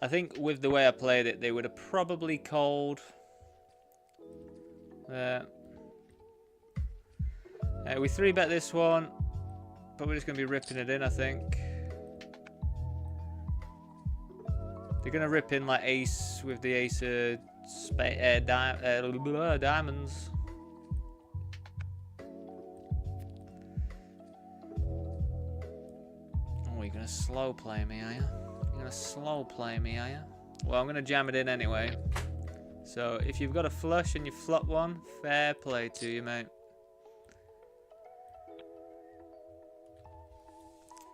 I think with the way I played it, they would have probably called. We 3-bet this one. Probably just going to be ripping it in, I think. They're going to rip in like ace with the ace of diamonds. Oh, you're going to slow play me, are you? You're going to slow play me, are you? Well, I'm going to jam it in anyway. So, if you've got a flush and you flop one, fair play to you, mate.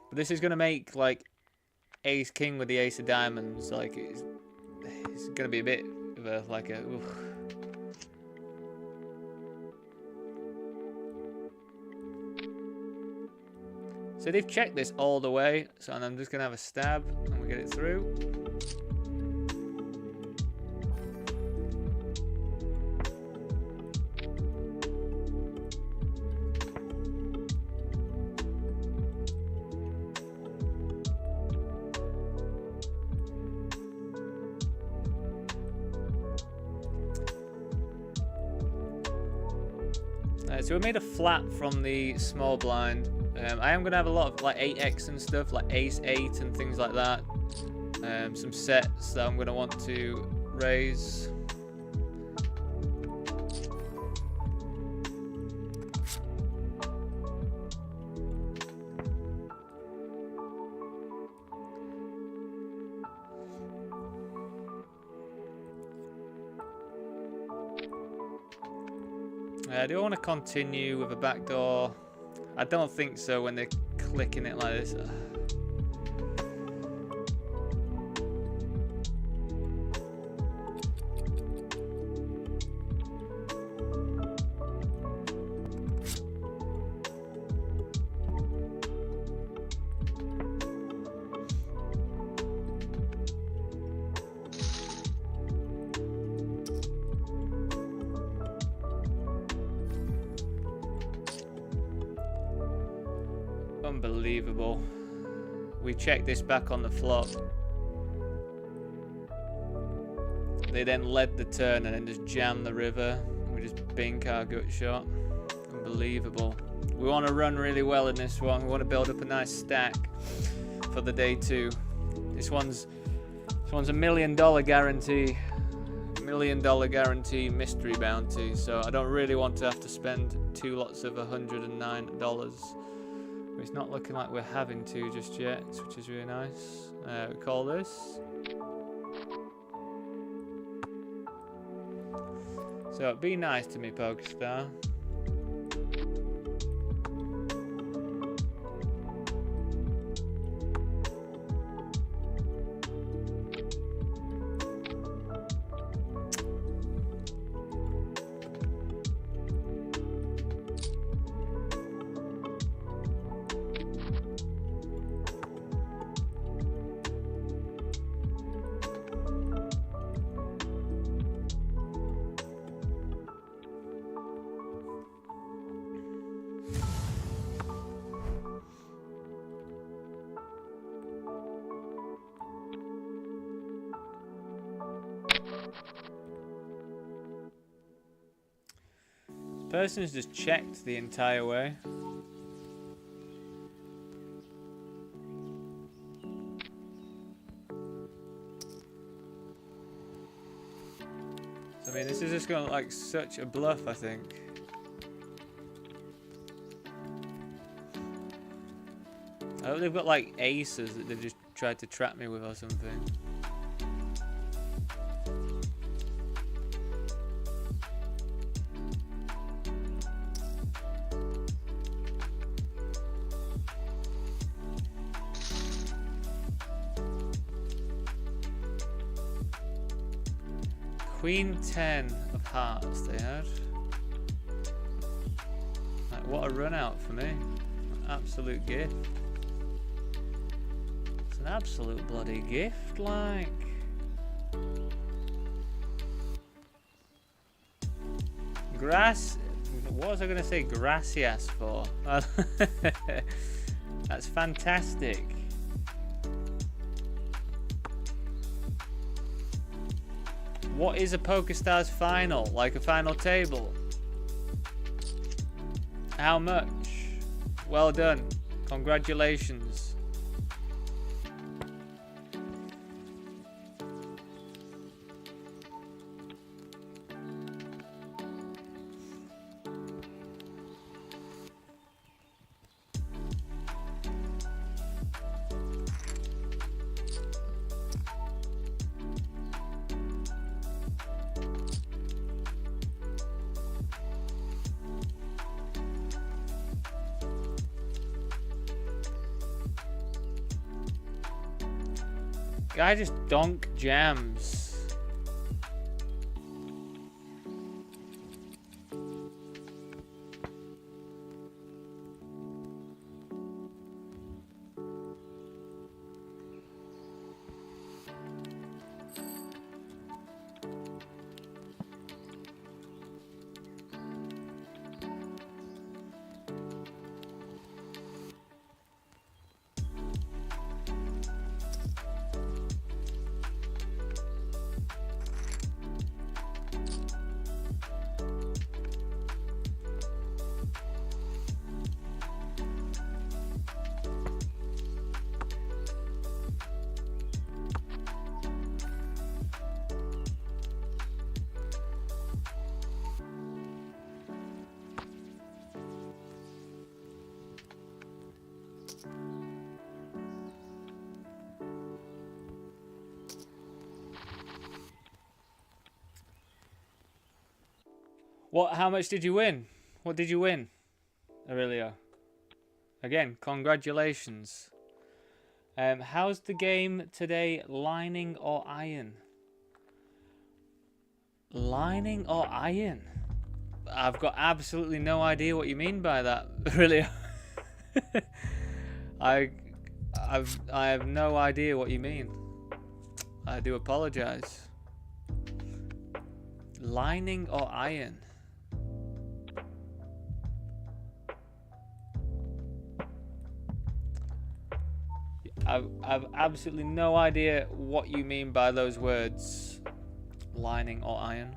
But this is going to make, like, ace king with the ace of diamonds. Like, it's going to be a bit of a, like a... Oof. So they've checked this all the way, so I'm just going to have a stab and we get it through. So we made a flat from the small blind. I am going to have a lot of like 8x and stuff, like ace 8 and things like that. Some sets that I'm going to want to raise. Do I want to continue with a backdoor? I don't think so when they're clicking it like this. Unbelievable. We checked this back on the flop. They then led the turn and then just jammed the river. We just bink our gut shot. Unbelievable. We want to run really well in this one. We want to build up a nice stack for the day 2. This one's $1 million guarantee. $1 million guarantee mystery bounty. So I don't really want to have to spend 2 lots of $109. It's not looking like we're having to just yet, which is really nice. We call this. So be nice to me, Pokestar. Person's just checked the entire way. I mean, this is just going to look like such a bluff, I think. I hope they've got like aces that they've just tried to trap me with or something. Queen 10 of hearts they had. Like, what a run out for me. An absolute gift. It's an absolute bloody gift, like. Grass. What was I going to say gracias for? That's fantastic. What is a PokerStars final? Like a final table? How much? Well done. Congratulations. Guy just donk jams. What? How much did you win? What did you win, Aurelio? Again, congratulations. How's the game today? Lining or iron? Lining or iron? I've got absolutely no idea what you mean by that, Aurelio. I have no idea what you mean. I do apologize. Lining or iron? I've absolutely no idea what you mean by those words. Lining or iron?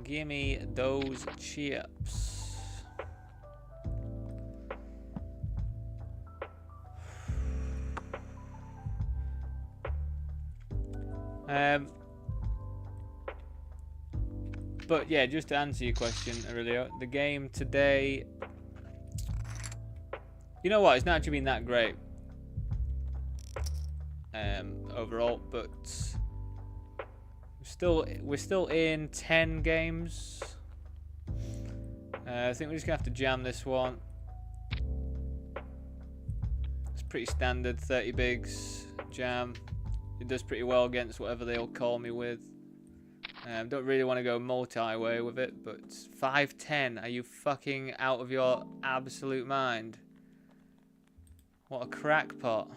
Gimme those chips. But yeah, just to answer your question, Aurelio, the game today, you know what? It's not actually been that great overall, but we're still in 10 games. I think we're just gonna have to jam this one. It's pretty standard 30 bigs jam. It does pretty well against whatever they'll call me with. Don't really want to go multi-way with it, but 510. Are you fucking out of your absolute mind? What a crackpot.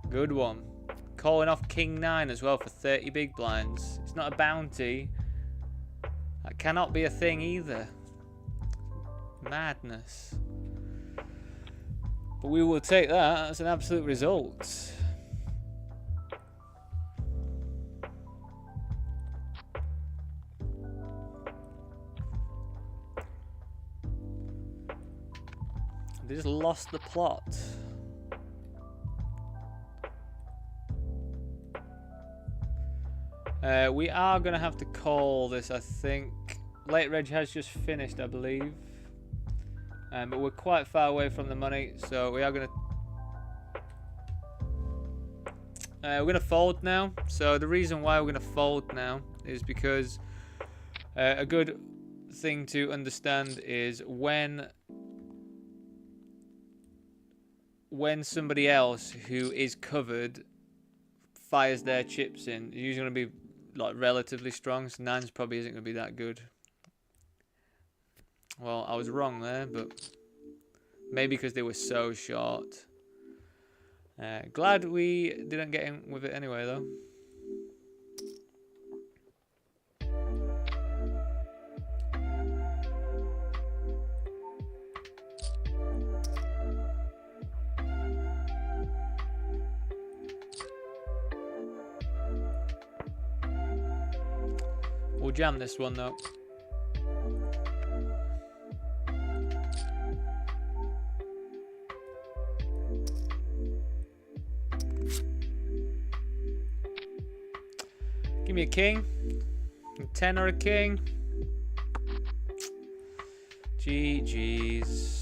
Good one. Calling off King 9 as well for 30 big blinds. It's not a bounty. That cannot be a thing either. Madness. But we will take that as an absolute result. They just lost the plot. We are going to have to call this, I think. Late Reg has just finished, I believe. But we're quite far away from the money, so we are going to... we're going to fold now. So the reason why we're going to fold now is because a good thing to understand is when somebody else who is covered fires their chips in, it's usually going to be like relatively strong. So 9's probably isn't going to be that good. Well, I was wrong there, but maybe because they were so short. Glad we didn't get in with it anyway, though. We'll jam this one, though. Give me a king. A 10 or a king. GG's.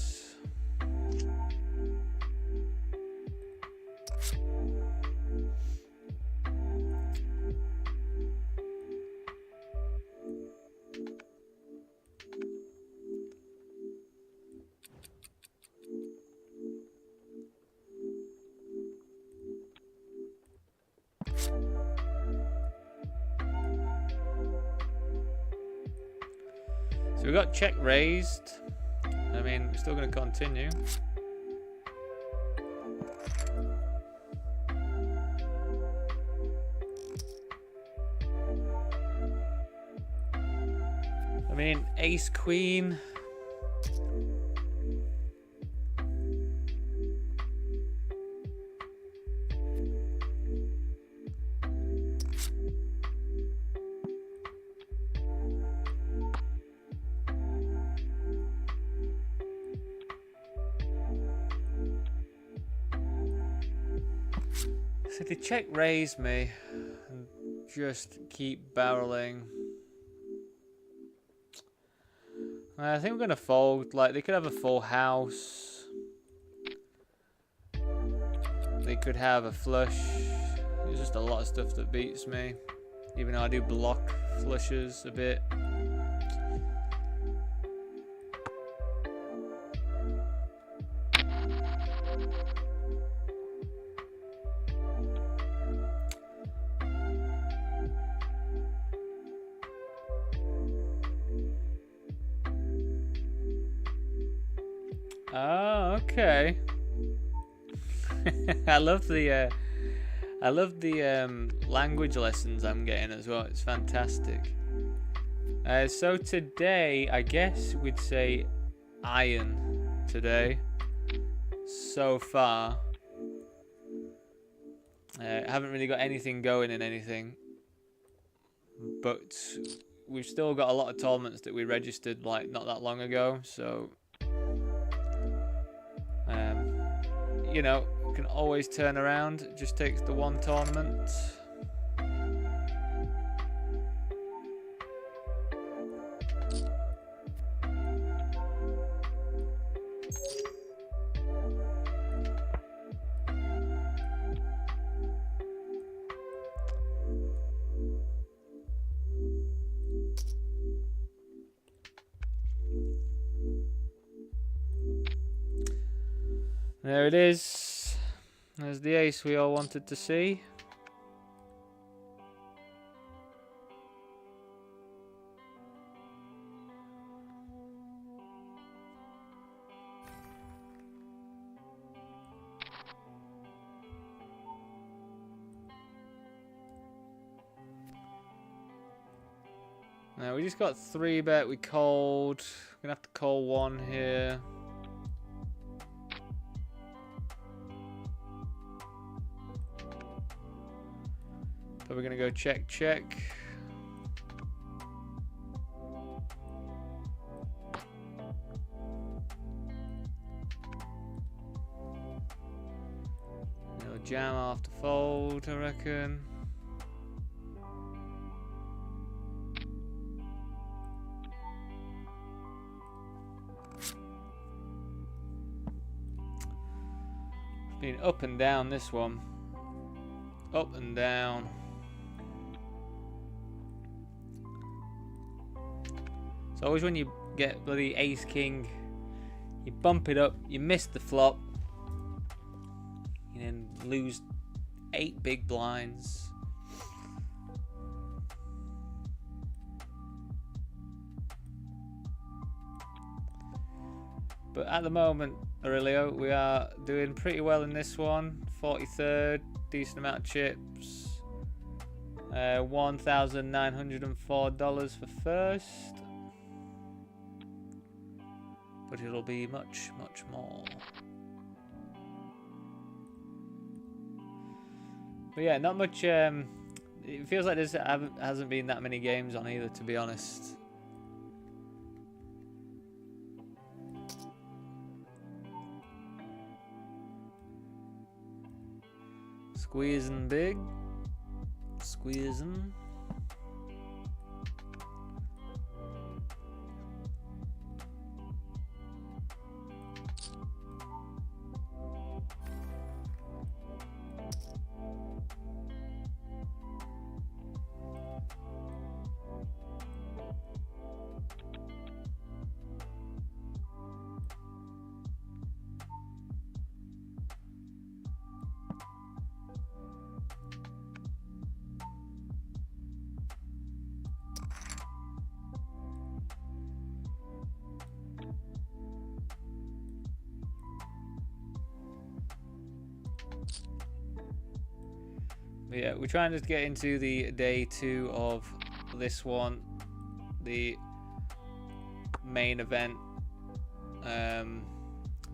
So we got check raised. I mean, we're still going to continue. I mean, ace queen. So they check raise me and just keep barreling. I think we're going to fold. Like, they could have a full house. They could have a flush. There's just a lot of stuff that beats me. Even though I do block flushes a bit. Oh, okay. I love the language lessons I'm getting as well. It's fantastic. So today, I guess we'd say iron today. So far. Haven't really got anything going in anything, but we've still got a lot of tournaments that we registered like not that long ago, so you know, can always turn around. It just takes the one tournament. There it is. There's the ace we all wanted to see. Now we just got 3-bet. We called. We're gonna have to call one here. So we're gonna go check, check. It'll jam after fold, I reckon. It's been up and down this one. Up and down. It's always when you get bloody ace king, you bump it up, you miss the flop, you then lose 8 big blinds. But at the moment, Aurelio, we are doing pretty well in this one. 43rd, decent amount of chips. $1,904 for first. But it'll be much, much more. But yeah, not much. It feels like there hasn't been that many games on either, to be honest. Squeezing big. Squeezing. But yeah, we're trying to get into the day 2 of this one, the main event,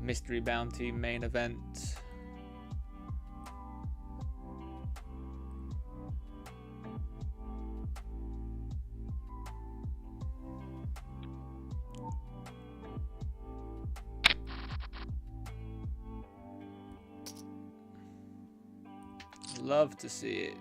mystery bounty main event. Love to see it.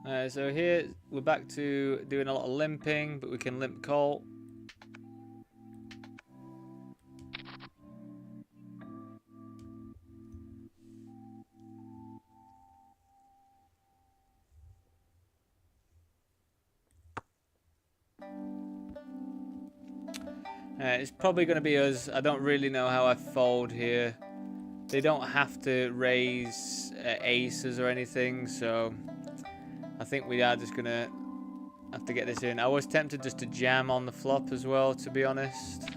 So here we're back to doing a lot of limping, but we can limp Colt. It's probably going to be us. I don't really know how I fold here. They don't have to raise aces or anything, so I think we are just going to have to get this in. I was tempted just to jam on the flop as well, to be honest.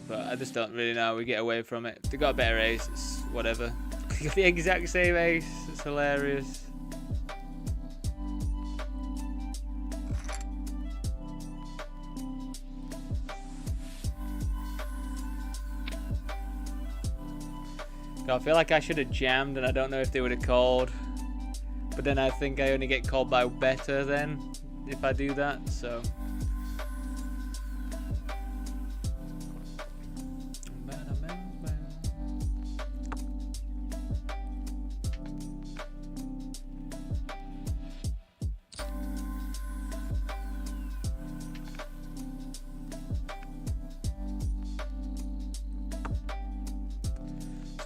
But I just don't really know. We get away from it. If they got a better ace, it's whatever. The exact same ace. It's hilarious. I feel like I should have jammed, and I don't know if they would have called. But then I think I only get called by better then if I do that, so.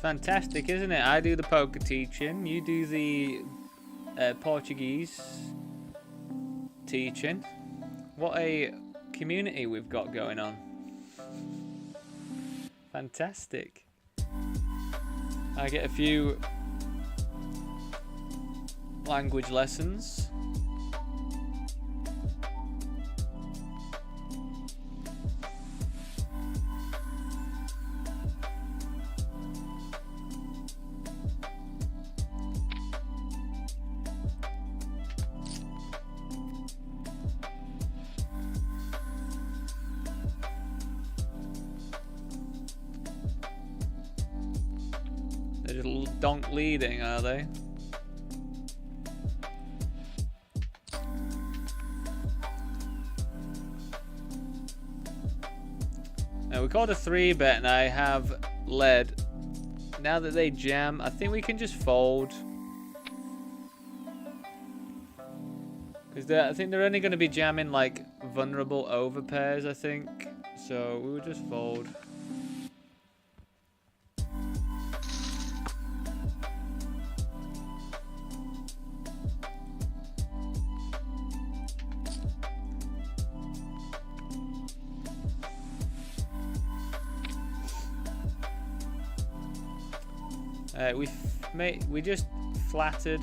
Fantastic, isn't it? I do the poker teaching, you do the Portuguese teaching. What a community we've got going on. Fantastic. I get a few language lessons. They're just donk leading, are they? Now we called a 3-bet and I have led. Now that they jam, I think we can just fold. Because I think they're only going to be jamming like vulnerable overpairs, I think. So we would just fold. We just flattered.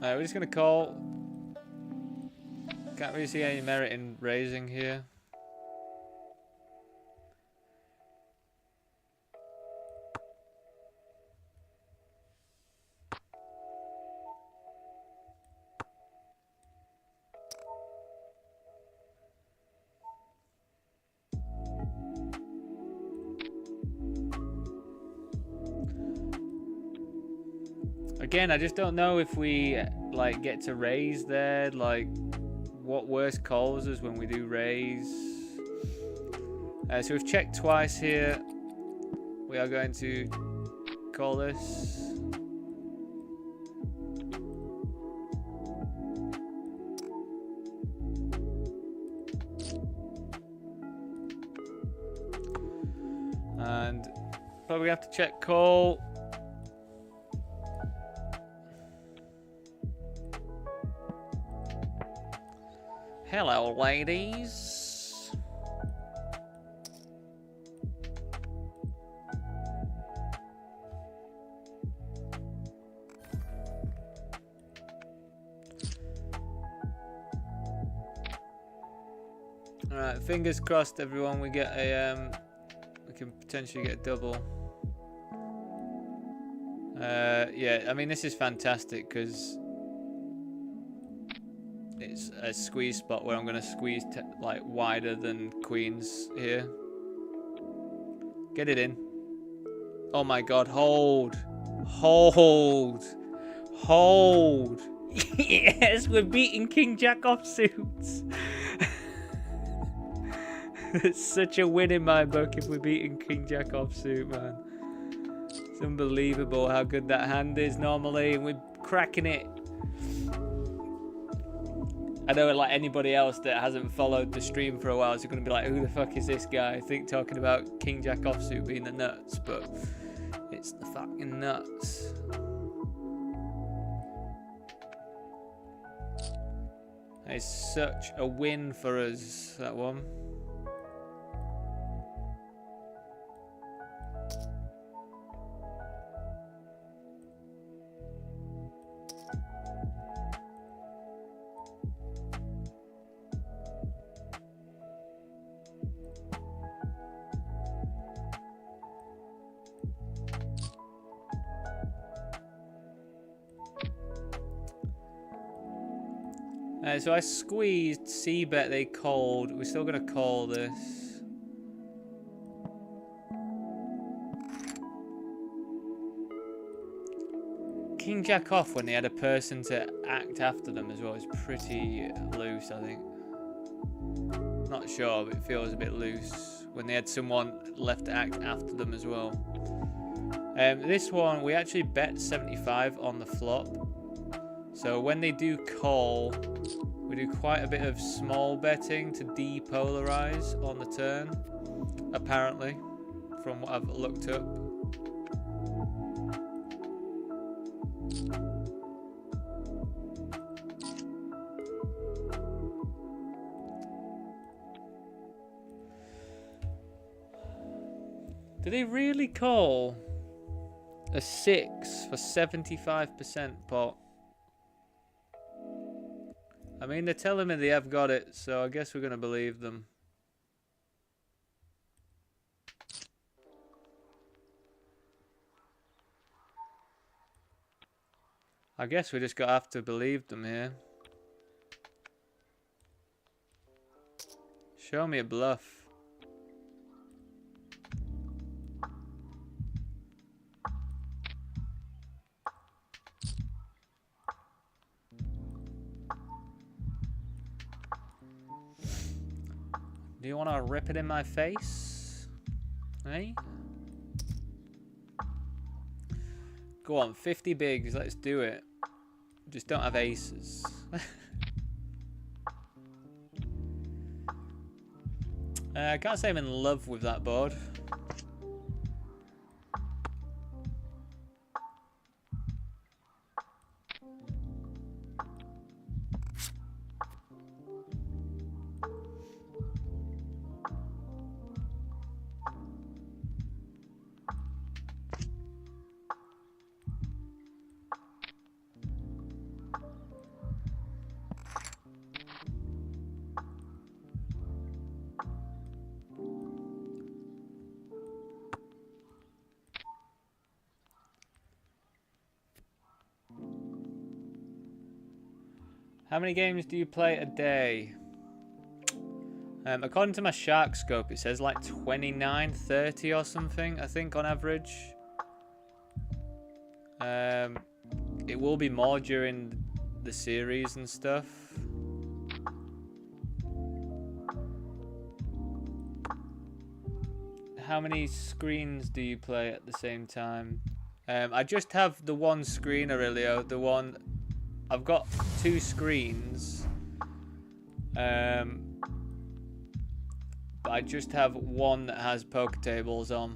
We're just gonna call. Can't really see any merit in raising here. Again, I just don't know if we like get to raise there. Like, what worse calls us when we do raise? So we've checked twice here. We are going to call this. And probably have to check call. Hello, ladies. All right, fingers crossed, everyone. We get a we can potentially get a double. Yeah, I mean this is fantastic because it's a squeeze spot where I'm going to squeeze like wider than queens here. Get it in. Oh my god, hold. Hold. Hold. Yes, we're beating King Jack offsuits. It's such a win in my book if we're beating King Jack offsuit, man. It's unbelievable how good that hand is normally, and we're cracking it. I know, like anybody else that hasn't followed the stream for a while is going to be like, who the fuck is this guy? I think talking about King Jack offsuit being the nuts, but it's the fucking nuts. It's such a win for us, that one. So I squeezed, C-bet they called. We're still going to call this. King Jack off when they had a person to act after them as well is pretty loose, I think. Not sure, but it feels a bit loose when they had someone left to act after them as well. This one, we actually bet 75 on the flop. So when they do call, we do quite a bit of small betting to depolarize on the turn, apparently, from what I've looked up. Do they really call a 6 for 75% pot? I mean, they're telling me they have got it, so I guess we're going to believe them. I guess we just got to have to believe them here. Show me a bluff. Do you want to rip it in my face? Hey? Go on, 50 bigs, let's do it. Just don't have aces. I can't say I'm in love with that board. How many games do you play a day? According to my shark scope, it says like 29, 30 or something, I think, on average. It will be more during the series and stuff. How many screens do you play at the same time? I just have the one screen, Aurelio. The one... I've got two screens. But I just have one that has poker tables on.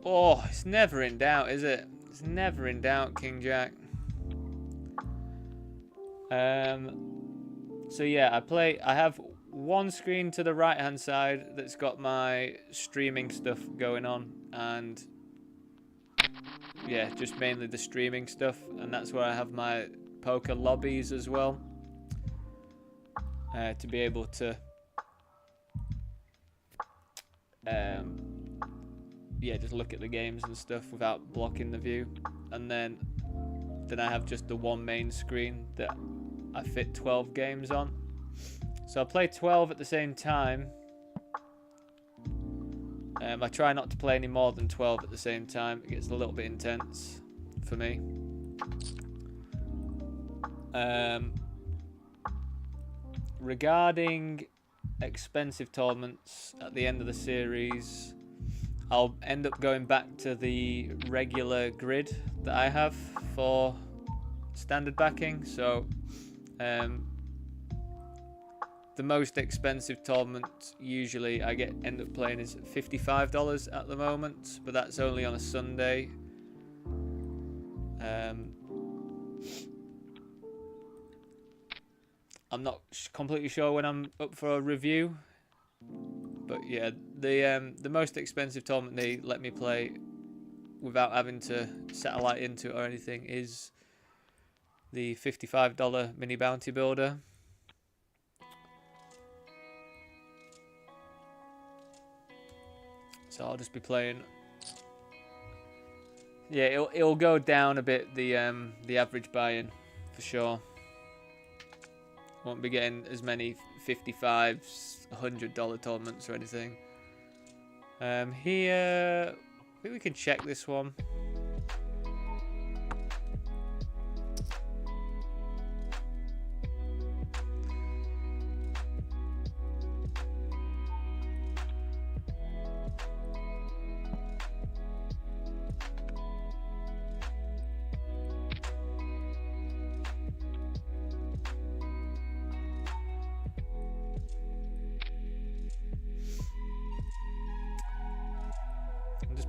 Oh, it's never in doubt, is it? It's never in doubt, King Jack. So yeah, I have one screen to the right hand side that's got my streaming stuff going on, and yeah, just mainly the streaming stuff, and that's where I have my poker lobbies as well, to be able to yeah, just look at the games and stuff without blocking the view. And then I have just the one main screen that I fit 12 games on. So I play 12 at the same time. I try not to play any more than 12 at the same time. It gets a little bit intense for me. Regarding expensive tournaments at the end of the series, I'll end up going back to the regular grid that I have for standard backing. So the most expensive tournament usually I end up playing is $55 at the moment, but that's only on a Sunday. I'm not completely sure when I'm up for a review, but yeah, the most expensive tournament they let me play without having to satellite into it or anything is the $55 mini bounty builder. So I'll just be playing. Yeah, it'll go down a bit, the average buy-in for sure. Won't be getting as many $55s, $100 tournaments or anything. Here, I think we can check this one.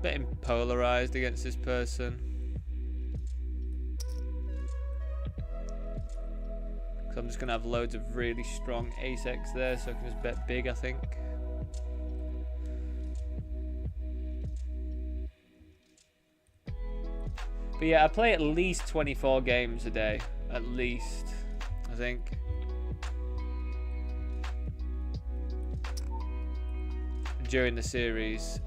Getting polarized against this person. So I'm just gonna have loads of really strong ace-X there, so I can just bet big, I think. But yeah, I play at least 24 games a day, at least, I think. During the series,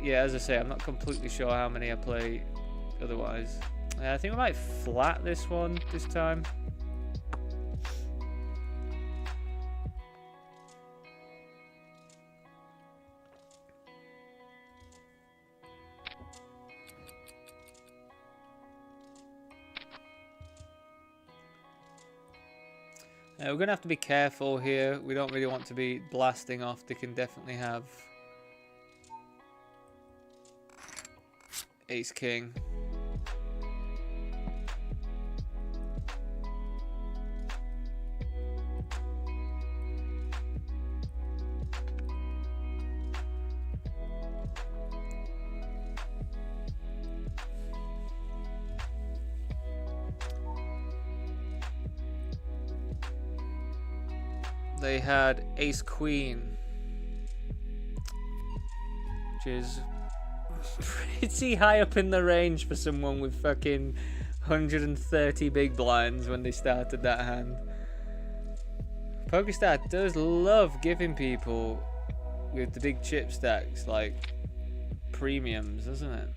yeah, as I say, I'm not completely sure how many I play otherwise. I think I might flat this one this time. We're gonna have to be careful here. We don't really want to be blasting off. They can definitely have ace king. They had ace queen, which is pretty high up in the range for someone with fucking 130 big blinds when they started that hand. PokerStars does love giving people with the big chip stacks like premiums, doesn't it?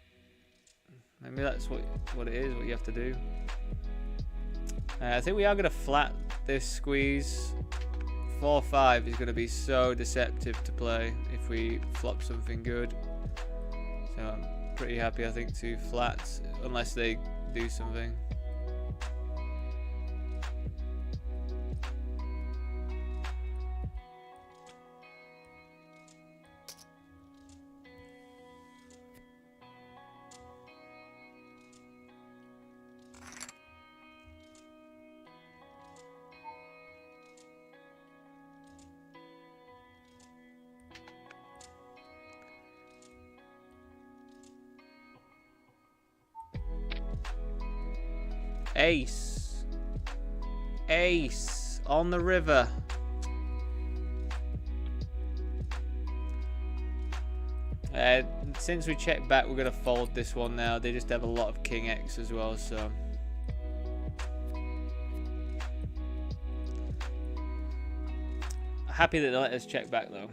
Maybe that's what it is, what you have to do. I think we are going to flat this squeeze. 4-5 is going to be so deceptive to play if we flop something good. So I'm pretty happy, I think, to flat unless they do something. Ace. Ace on the river. Since we checked back, we're going to fold this one now. They just have a lot of King X as well, so. Happy that they let us check back though.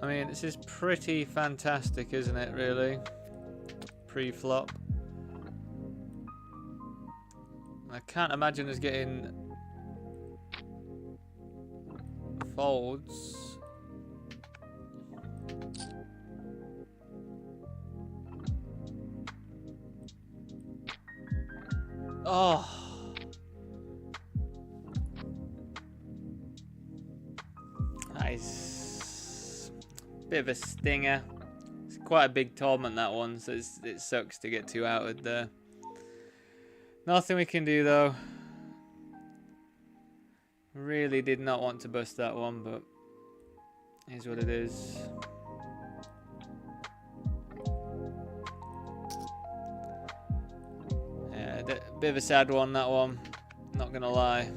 I mean, this is pretty fantastic, isn't it, really? Pre-flop. I can't imagine us getting folds. Oh. Nice. Bit of a stinger. It's quite a big tournament, that one, so it sucks to get 2 outed there. Nothing we can do, though. Really did not want to bust that one, but it is what it is. Yeah, a bit of a sad one, that one. Not gonna lie.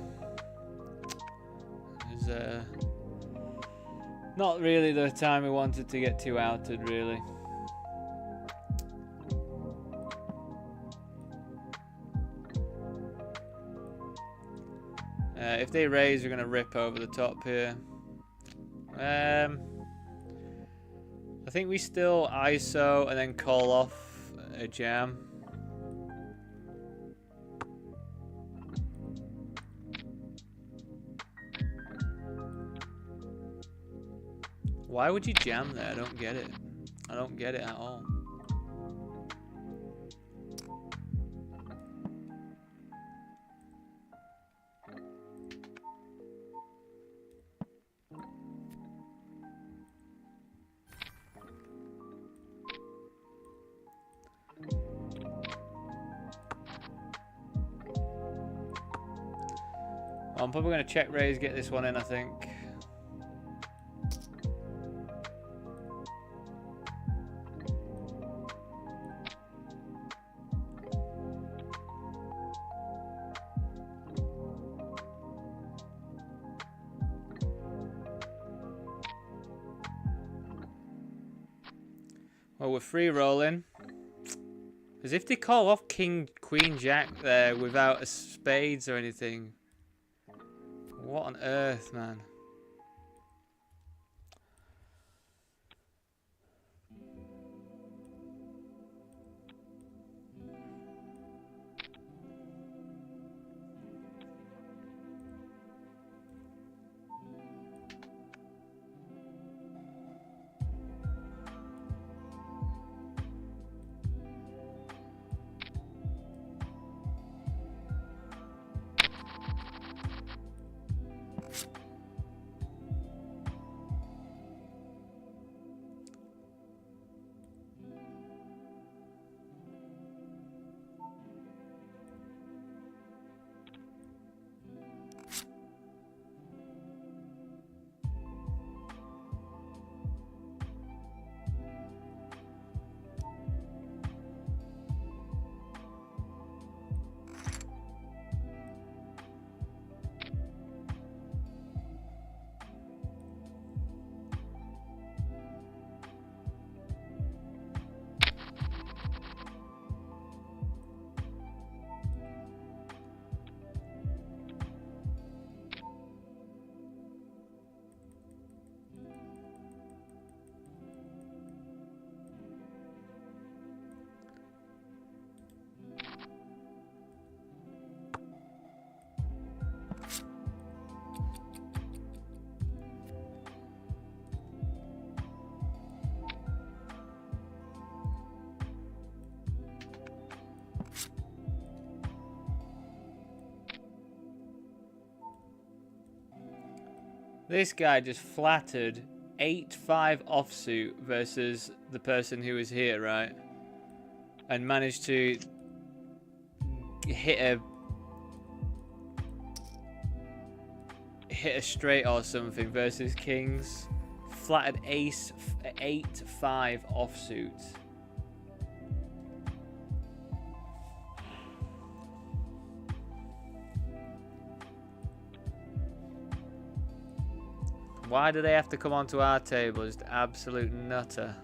It was not really the time we wanted to get 2 outed, really. If they raise, we're going to rip over the top here. I think we still ISO and then call off a jam. Why would you jam there? I don't get it. I don't get it at all. I'm probably going to check raise, get this one in, I think. Well, we're free rolling. As if they call off King, Queen, Jack there without a spades or anything. What on earth, man? This guy just flattered 8-5 offsuit versus the person who was here, right? And managed to hit a straight or something versus kings. Flattered ace 8-5 offsuit. Why do they have to come onto our table? Just absolute nutter.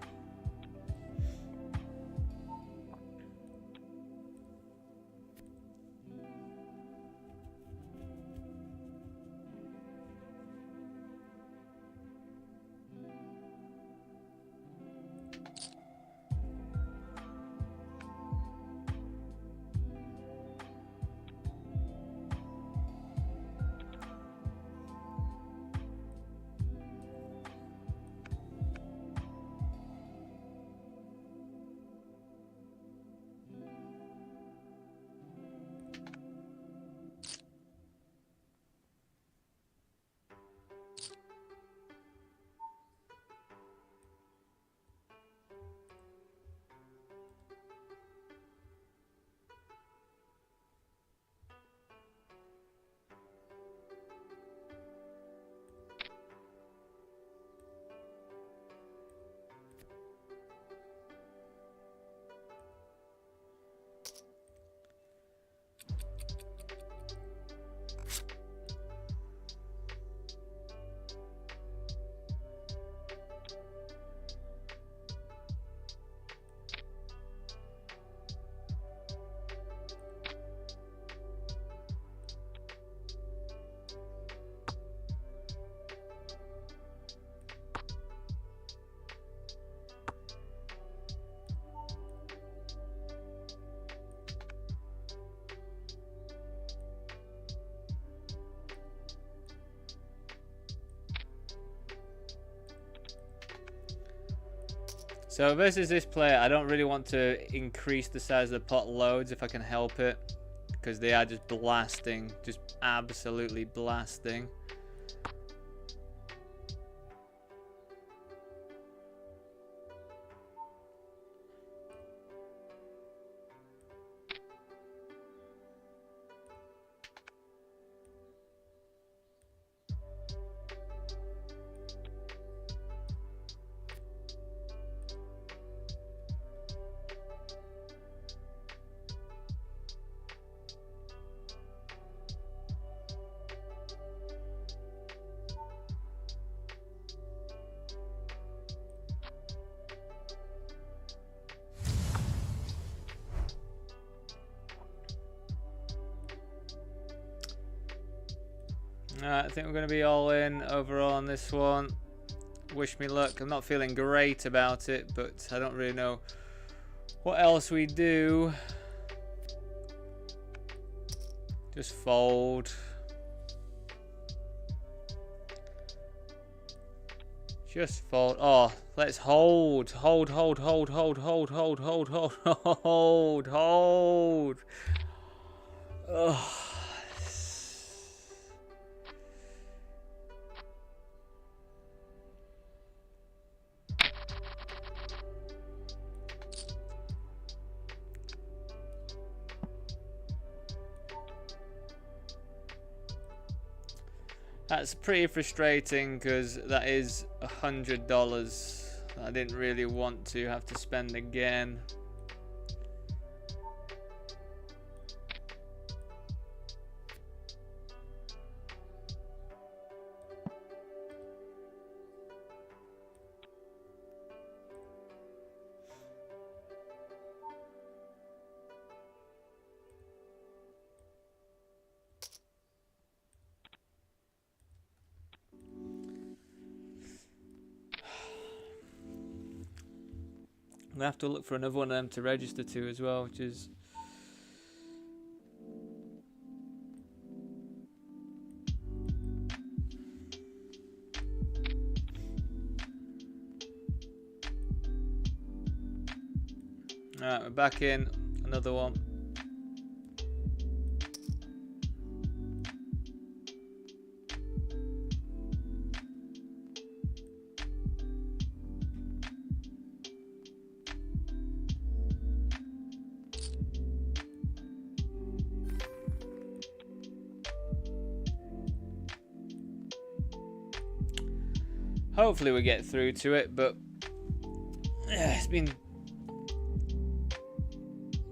So versus this player, I don't really want to increase the size of the pot loads if I can help it, because they are just blasting, just absolutely blasting. I think we're going to be all in overall on this one. Wish me luck. I'm not feeling great about it, but I don't really know what else we do. Just fold. Just fold. Oh, let's hold. Hold, hold, hold, hold, hold, hold, hold, hold, hold, hold. Ugh. That's pretty frustrating because that is $100 I didn't really want to have to spend again. I'm gonna have to look for another one of them to register to as well, which is alright, we're back in another one. Hopefully we get through to it, but yeah, it's been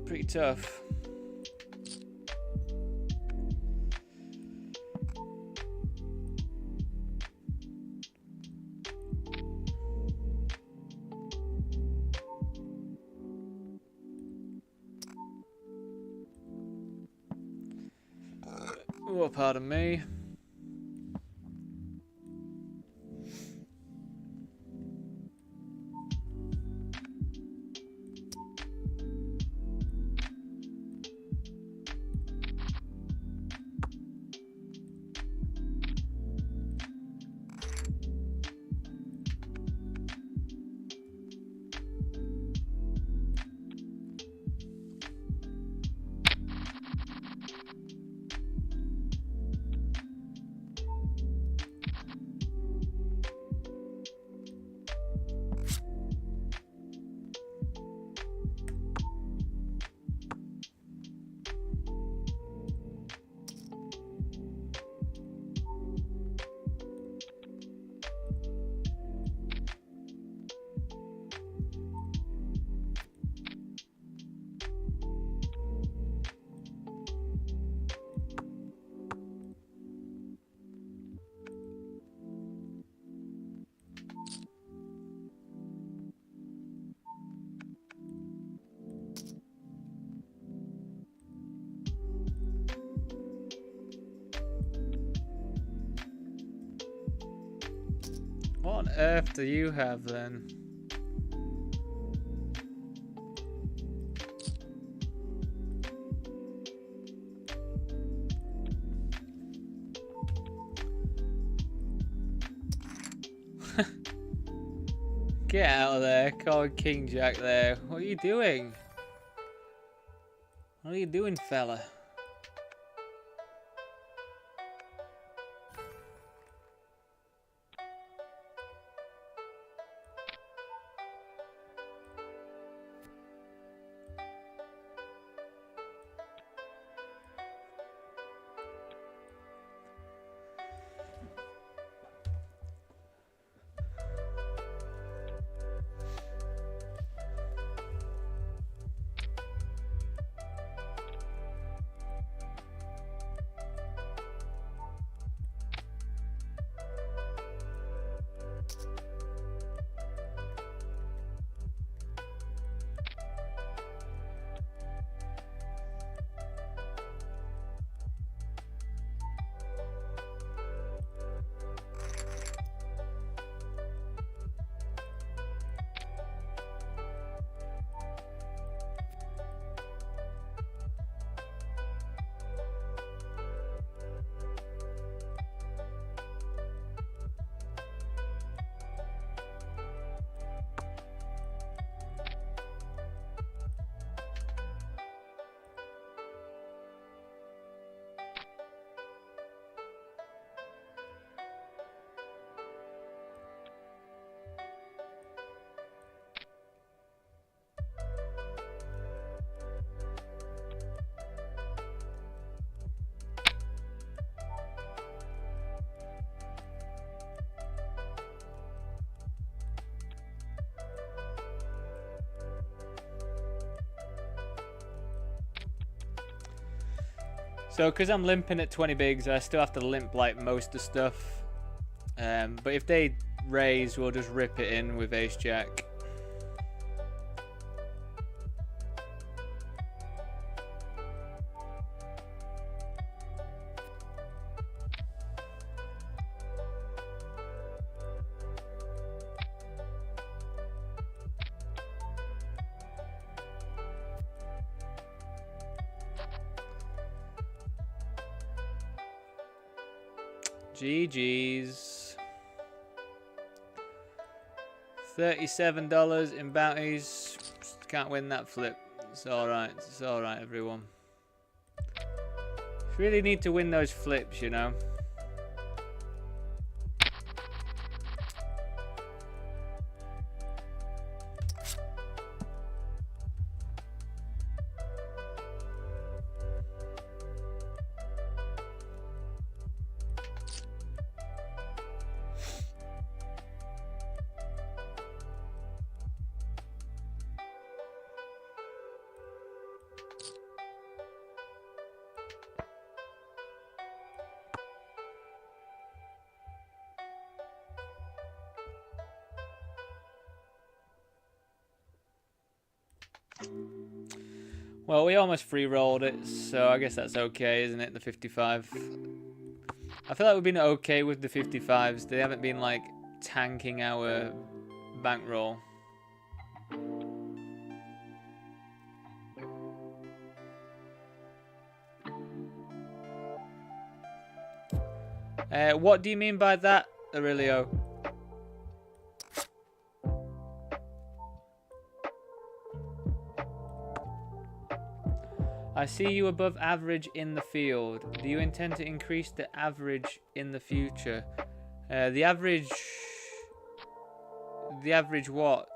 pretty tough. Oh, pardon me. What on earth do you have then? Get out of there, call King Jack there. What are you doing? What are you doing, fella? So, because I'm limping at 20 bigs, I still have to limp like most of the stuff. But if they raise, we'll just rip it in with Ace Jack. GG's. $37 in bounties. Can't win that flip. It's alright. It's alright, everyone. Really need to win those flips, you know. Well, we almost free rolled it, so I guess that's okay, isn't it? The 55. I feel like we've been okay with the 55s. They haven't been like tanking our bankroll. What do you mean by that, Aurelio? I see you above average in the field. Do you intend to increase the average in the future? The average what?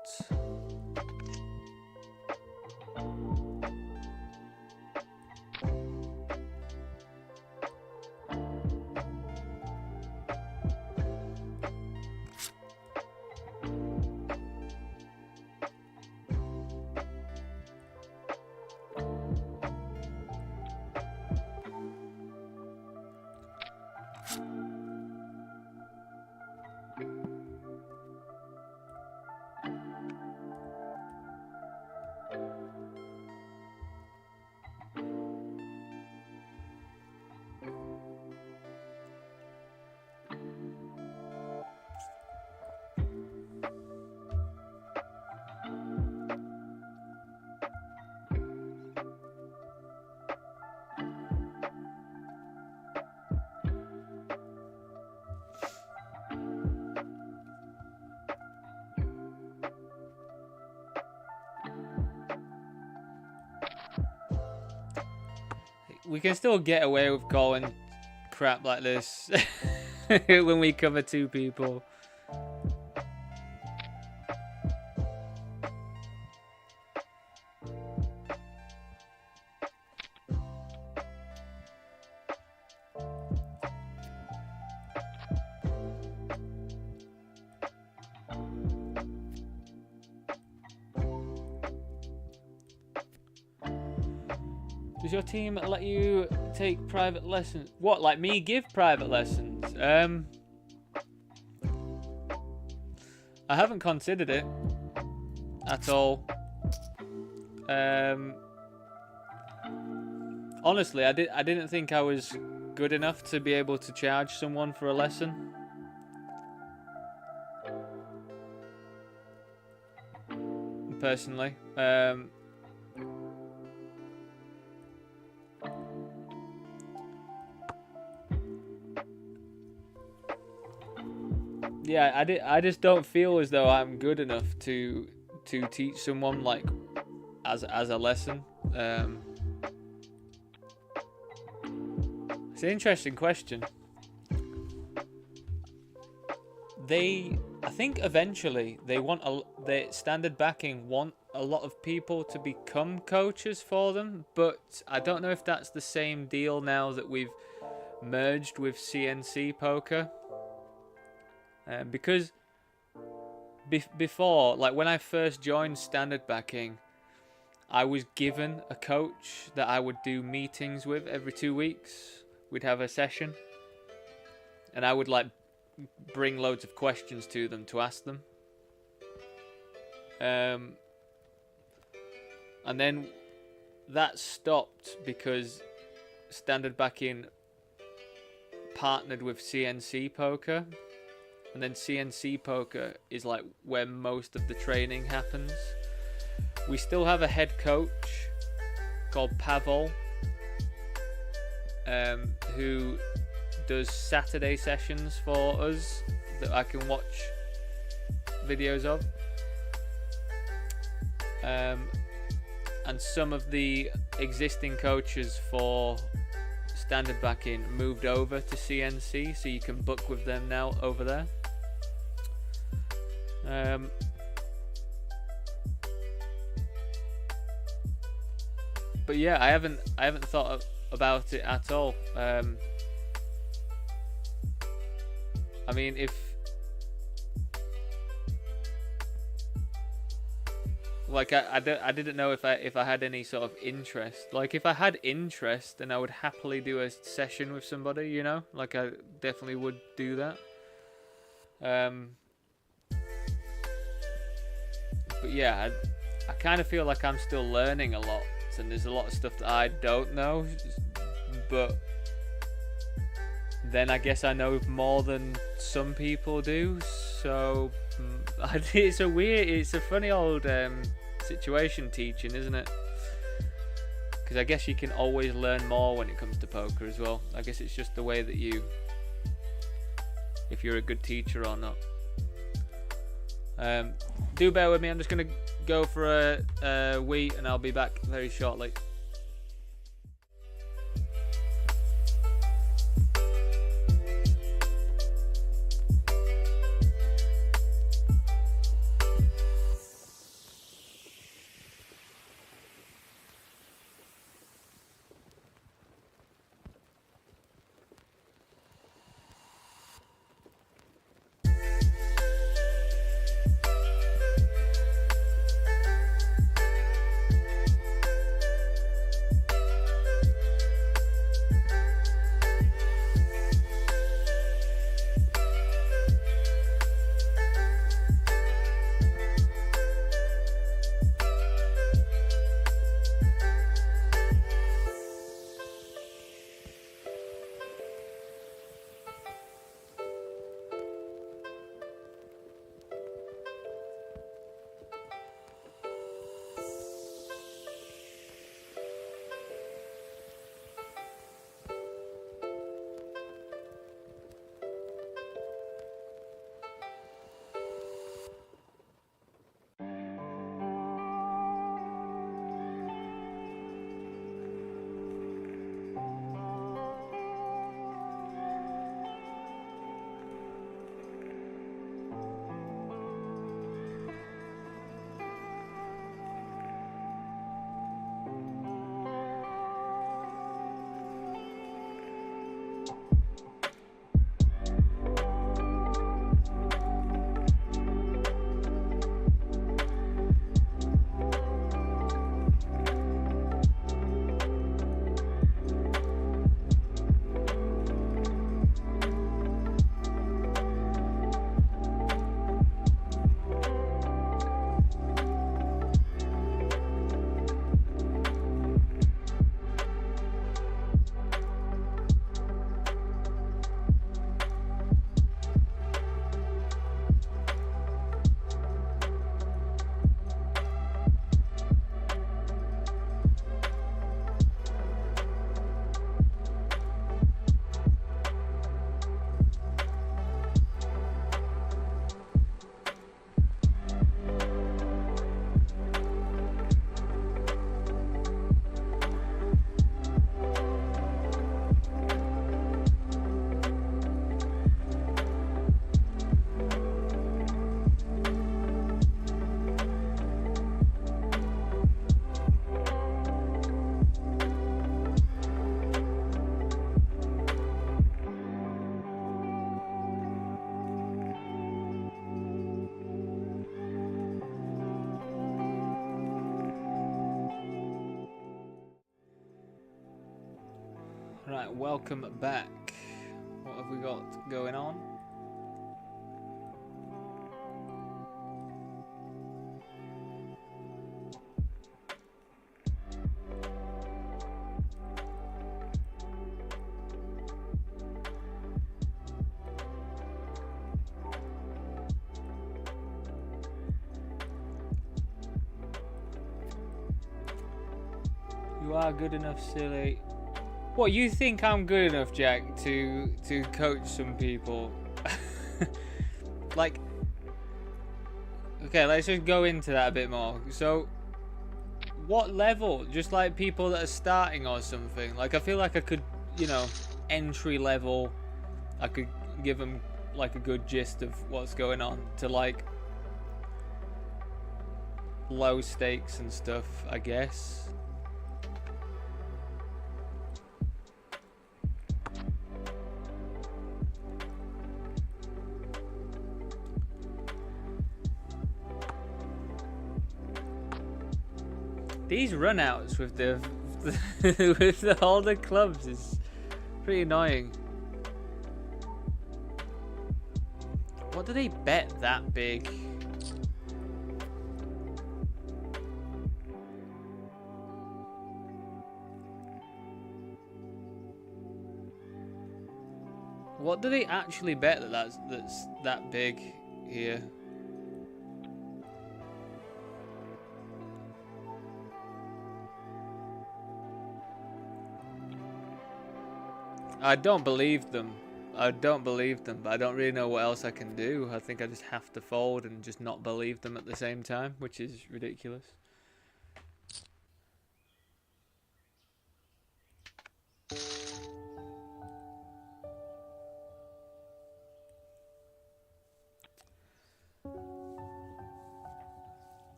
we can still get away with calling crap like this when we cover 2 people. Does your team let you take private lessons? What, like me give private lessons? I haven't considered it at all. Honestly, I didn't think I was good enough to be able to charge someone for a lesson. Personally, yeah, I just don't feel as though I'm good enough to teach someone like as a lesson. It's an interesting question. I think eventually the Standard Backing want a lot of people to become coaches for them, but I don't know if that's the same deal now that we've merged with CNC Poker. Because before, like when I first joined Standard Backing, I was given a coach that I would do meetings with every 2 weeks. We'd have a session, and I would like bring loads of questions to them to ask them. And then that stopped because Standard Backing partnered with CNC Poker. And then CNC Poker is like where most of the training happens. We still have a head coach called Pavel, who does Saturday sessions for us that I can watch videos of. And some of the existing coaches for Standard Backing moved over to CNC, so you can book with them now over there. But yeah, I haven't thought about it at all. I mean, like I didn't know if I had any sort of interest. Like if I had interest, then I would happily do a session with somebody, you know? Like I definitely would do that. But yeah, I kind of feel like I'm still learning a lot, and there's a lot of stuff that I don't know, but then I guess I know more than some people do, so it's a funny old situation teaching, isn't it? Because I guess you can always learn more when it comes to poker as well. I guess it's just the way that if you're a good teacher or not. Do bear with me, I'm just going to go for a wee and I'll be back very shortly. Right, welcome back. What have we got going on? You are good enough, silly. What, you think I'm good enough, Jack, to coach some people? Like, okay, let's just go into that a bit more. So, what level? Just like people that are starting or something? Like, I feel like I could, you know, entry level, I could give them like a good gist of what's going on, to like low stakes and stuff, I guess. These runouts with the with all the clubs is pretty annoying. What do they bet that big? What do they actually bet that's that big here? I don't believe them. I don't believe them, but I don't really know what else I can do. I think I just have to fold and just not believe them at the same time, which is ridiculous.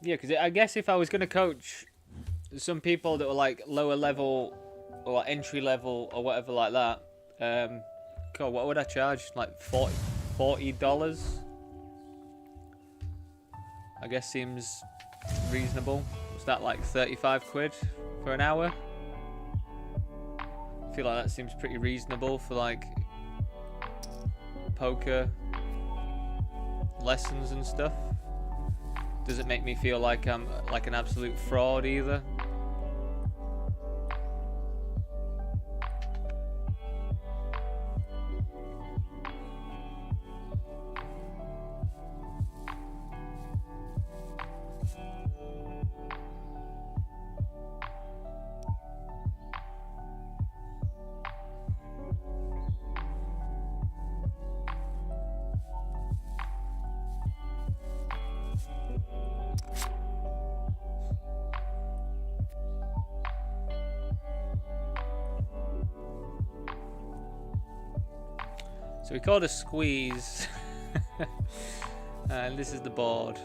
Yeah, because I guess if I was going to coach some people that were like lower level or entry level or whatever like that, God, what would I charge? Like $40? I guess seems reasonable. Was that like 35 quid for an hour? I feel like that seems pretty reasonable for like poker lessons and stuff. Doesn't make me feel like I'm like an absolute fraud either. So we called a squeeze, and this is the board,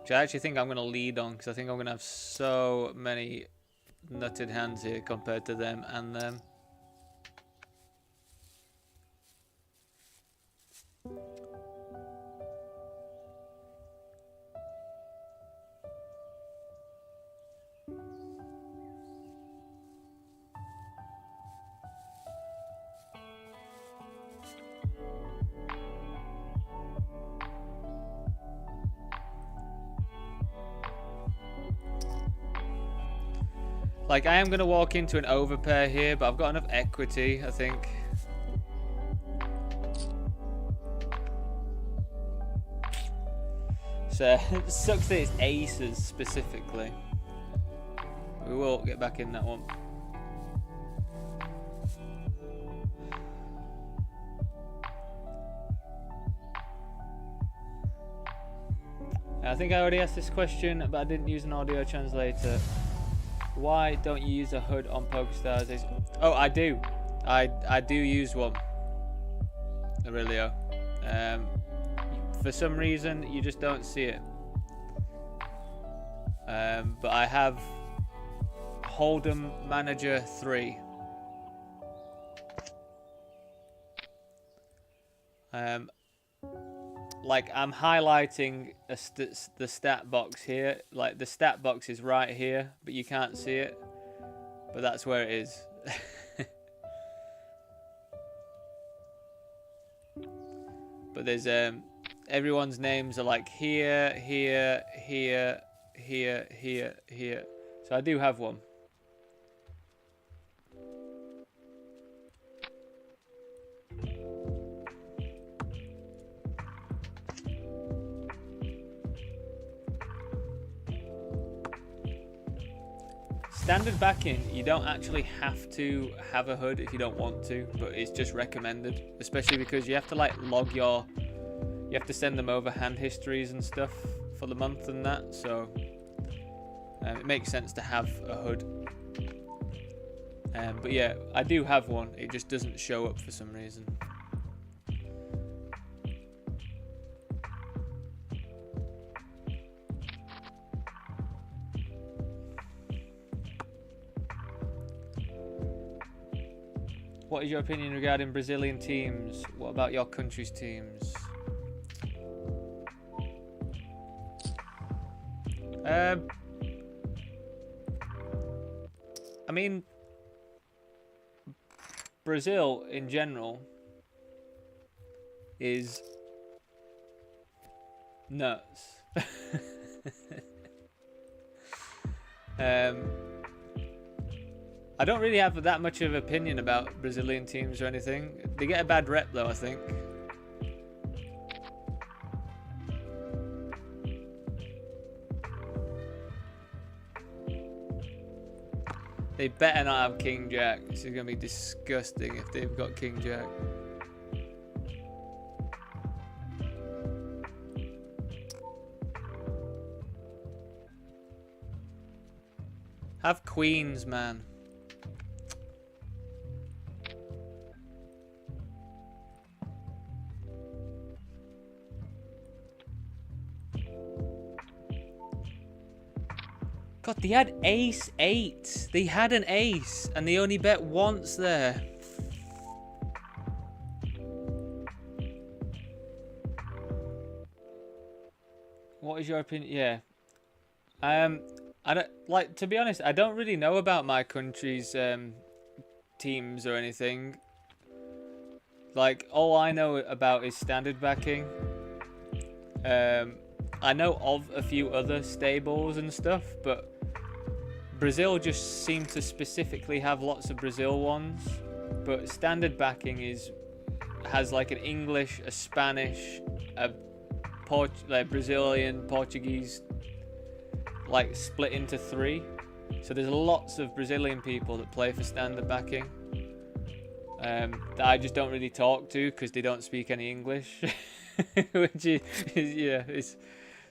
which I actually think I'm going to lead on, because I think I'm going to have so many nutted hands here compared to them and them. Like, I am going to walk into an overpair here, but I've got enough equity, I think. So, it sucks that it's aces specifically. We will get back in that one. I think I already asked this question, but I didn't use an audio translator. Why don't you use a HUD on PokerStars? Oh, I do. I do use one, Aurelio. For some reason, you just don't see it. But I have Hold'em Manager 3. Like, I'm highlighting the stat box here. Like, the stat box is right here, but you can't see it. But that's where it is. But there's everyone's names are like here, here, here, here, here, here. So I do have one. Standard backing, you don't actually have to have a HUD if you don't want to, but it's just recommended, especially because you have to like log your, you have to send them over hand histories and stuff for the month and that, so it makes sense to have a HUD. But yeah, I do have one, it just doesn't show up for some reason. What is your opinion regarding Brazilian teams? What about your country's teams? I mean, Brazil in general is nuts. I don't really have that much of an opinion about Brazilian teams or anything. They get a bad rep though, I think. They better not have King Jack. This is going to be disgusting if they've got King Jack. Have queens, man. God, they had ace 8. They had an ace, and they only bet once there. What is your opinion? Yeah. I don't like, to be honest, I don't really know about my country's teams or anything. Like, all I know about is standard backing. I know of a few other stables and stuff, but Brazil just seem to specifically have lots of Brazil ones. But standard backing has like an English, a Spanish, a like Brazilian, Portuguese, like split into 3. So there's lots of Brazilian people that play for standard backing that I just don't really talk to because they don't speak any English. Which is yeah,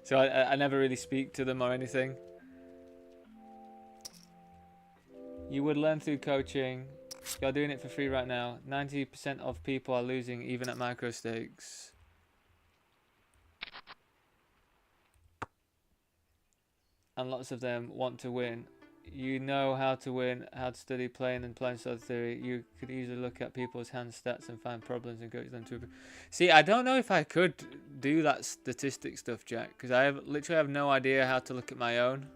so I never really speak to them or anything. You would learn through coaching. You're doing it for free right now. 90% of people are losing even at micro stakes. And lots of them want to win. You know how to win, how to study playing and playing style theory. You could easily look at people's hand stats and find problems and coach them to improve. See, I don't know if I could do that statistic stuff, Jack, because I literally have no idea how to look at my own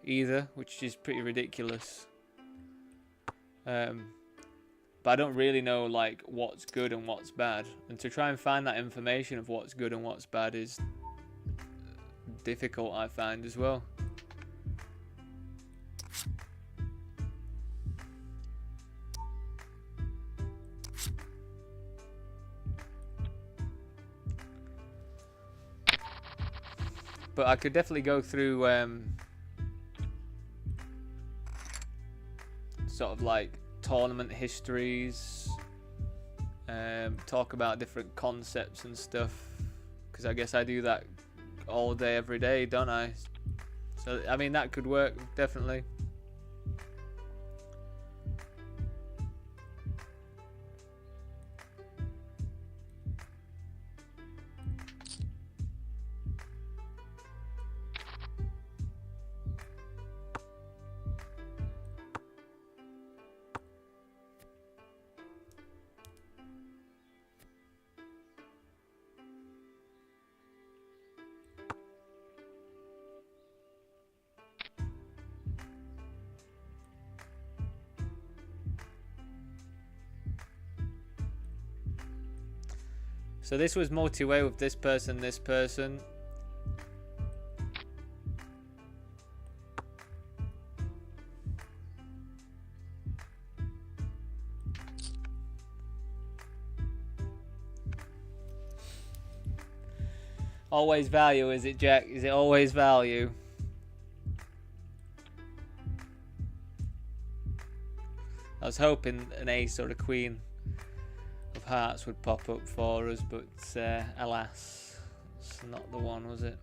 either, which is pretty ridiculous. But I don't really know like what's good and what's bad, and to try and find that information of what's good and what's bad is difficult, I find, as well. But I could definitely go through sort of like tournament histories, talk about different concepts and stuff, because I guess I do that all day every day, don't I? So I mean, that could work definitely. So this was multi-way with this person, this person. Always value, is it, Jack? Is it always value? I was hoping an ace or a queen of hearts would pop up for us, but alas, it's not the one, was it?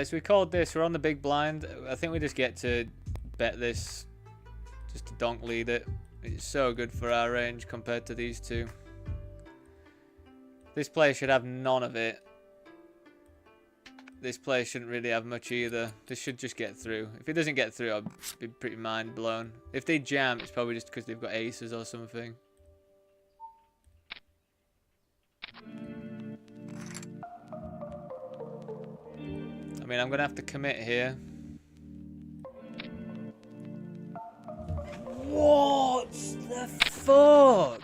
So we called this, we're on the big blind. I think we just get to bet this just to donk lead it. It's so good for our range compared to these two. This player should have none of it. This player shouldn't really have much either. This should just get through. If it doesn't get through, I'll be pretty mind blown. If they jam, it's probably just because they've got aces or something. I mean, I'm going to have to commit here. What the fuck?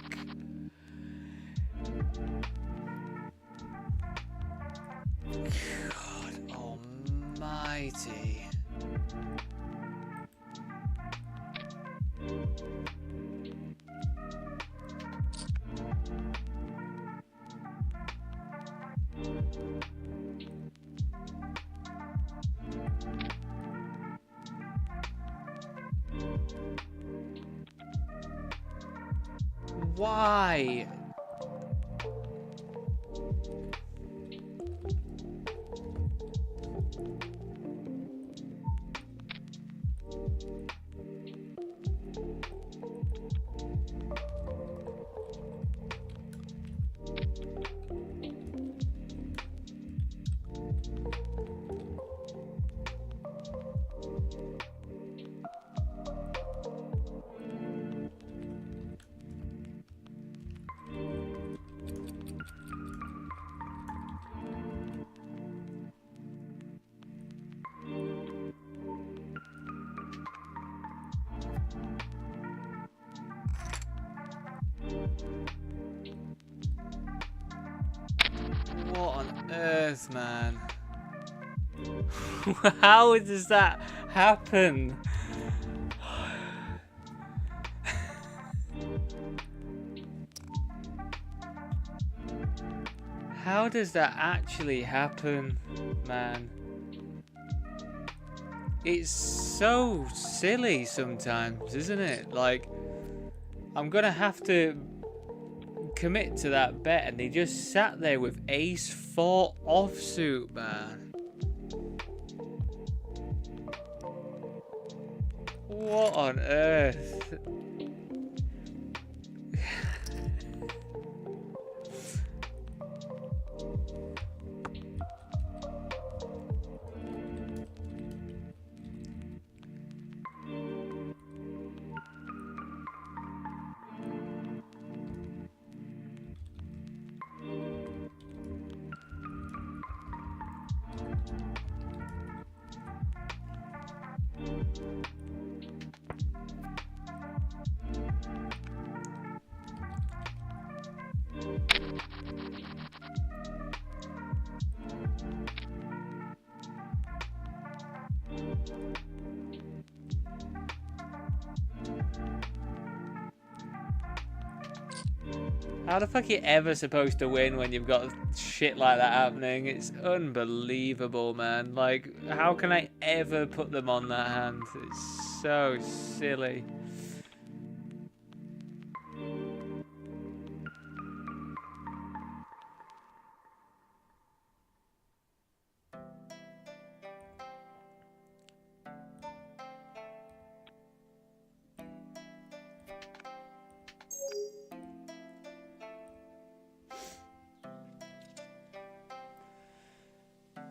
God almighty. Why? What on earth, man? How does that happen? How does that actually happen, man? It's so silly sometimes, isn't it? Like, I'm gonna have to commit to that bet, and they just sat there with ace 4 offsuit, man. What on earth? How the fuck are you ever supposed to win when you've got shit like that happening? It's unbelievable, man. Like, how can I ever put them on that hand? It's so silly.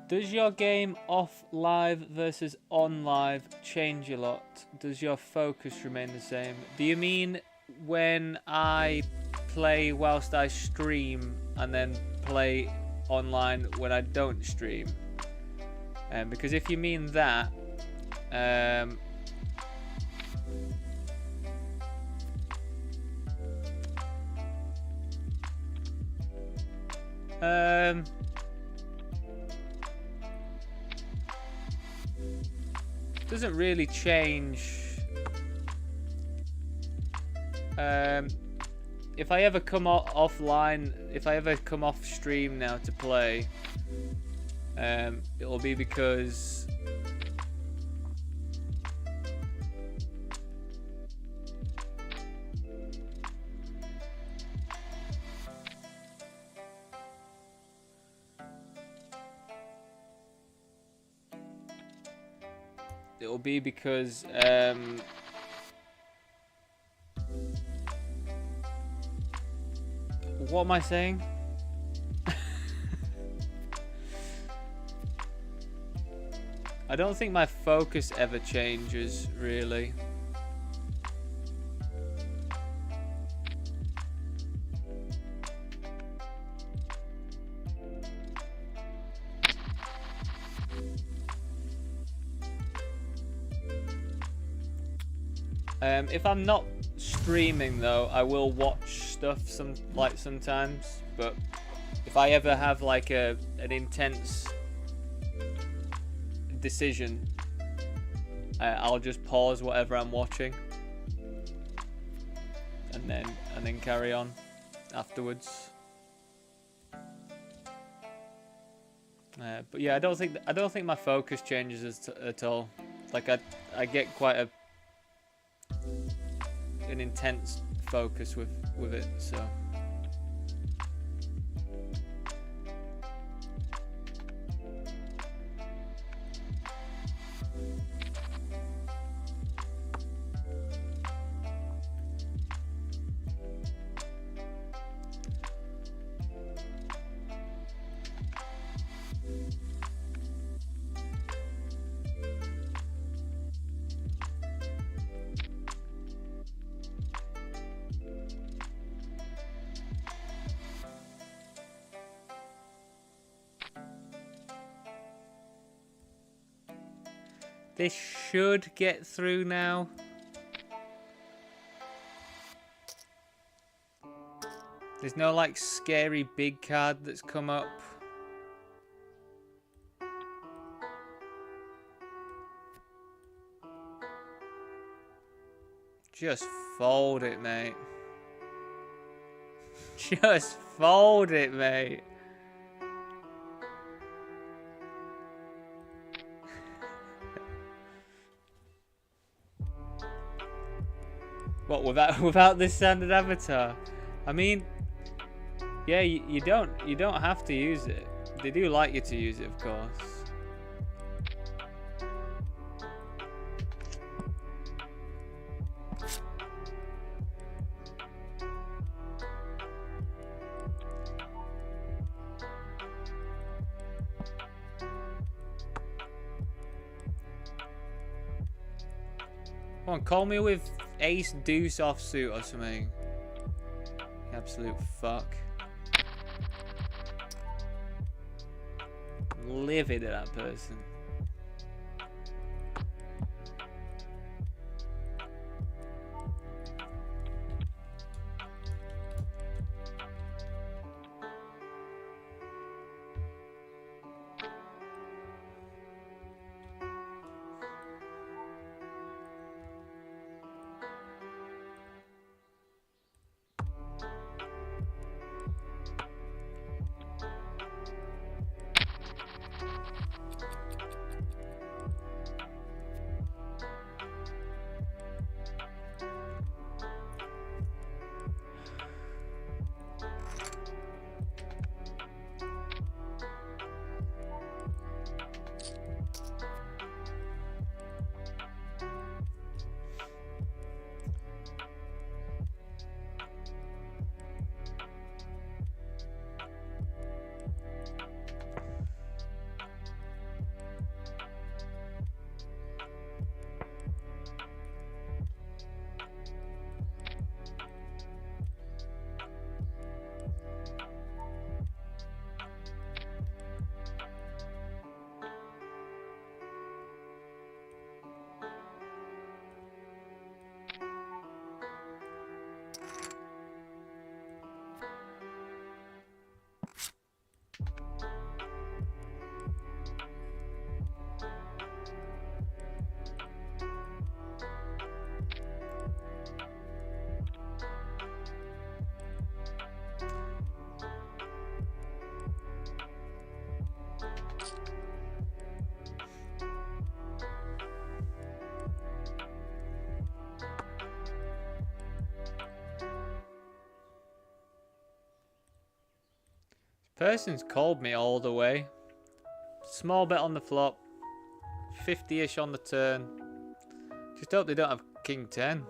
Does your game off live versus on live change a lot? Does your focus remain the same? Do you mean when I play whilst I stream and then play online when I don't stream? Because if you mean that, doesn't really change. If I ever come offline, if I ever come off stream now to play, it'll be because what am I saying? I don't think my focus ever changes, really. If I'm not streaming though, I will watch stuff sometimes, but if I ever have like an intense decision, I'll just pause whatever I'm watching and then carry on afterwards. But yeah, I don't think my focus changes at all. Like I get quite an intense focus with it, so. This should get through now. There's no like scary big card that's come up. Just fold it, mate. Just fold it, mate. What, without this standard avatar? I mean, yeah, you don't have to use it. They do like you to use it, of course. Come on, call me with Ace Deuce offsuit or something. Absolute fuck. I'm livid at that person. Person's called me all the way. Small bet on the flop. 50-ish on the turn. Just hope they don't have king 10.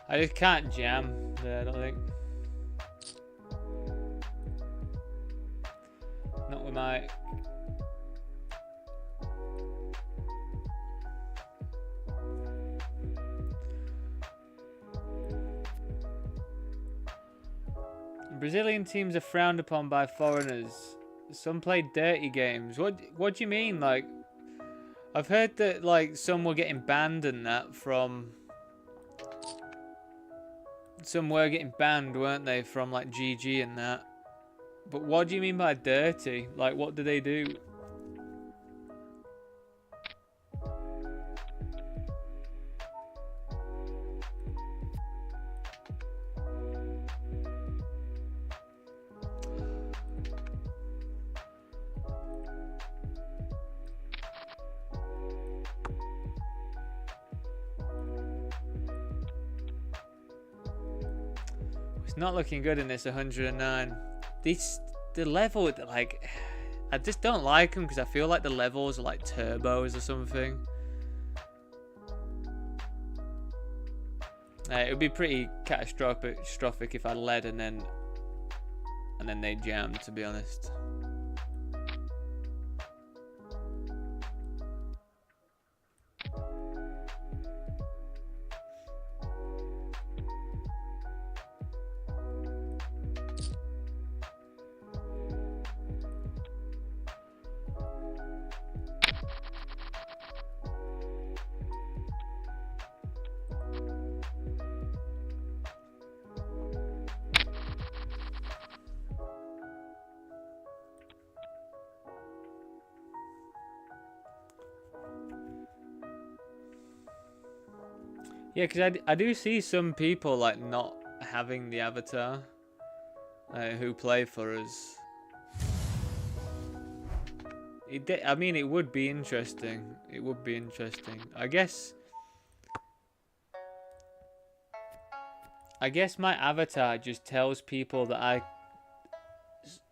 I just can't jam there, I don't think. Not with my... Brazilian teams are frowned upon by foreigners. Some play dirty games. What do you mean? Like, I've heard that like some were getting banned and that from... Some were getting banned, weren't they, from like GG and that. But what do you mean by dirty? Like, what do they do? It's not looking good in this 109. The level, like, I just don't like them because I feel like the levels are like turbos or something. It would be pretty catastrophic if I led and then they jammed, to be honest. Yeah, because I do see some people like not having the avatar who play for us. I mean, it would be interesting. It would be interesting. I guess my avatar just tells people that I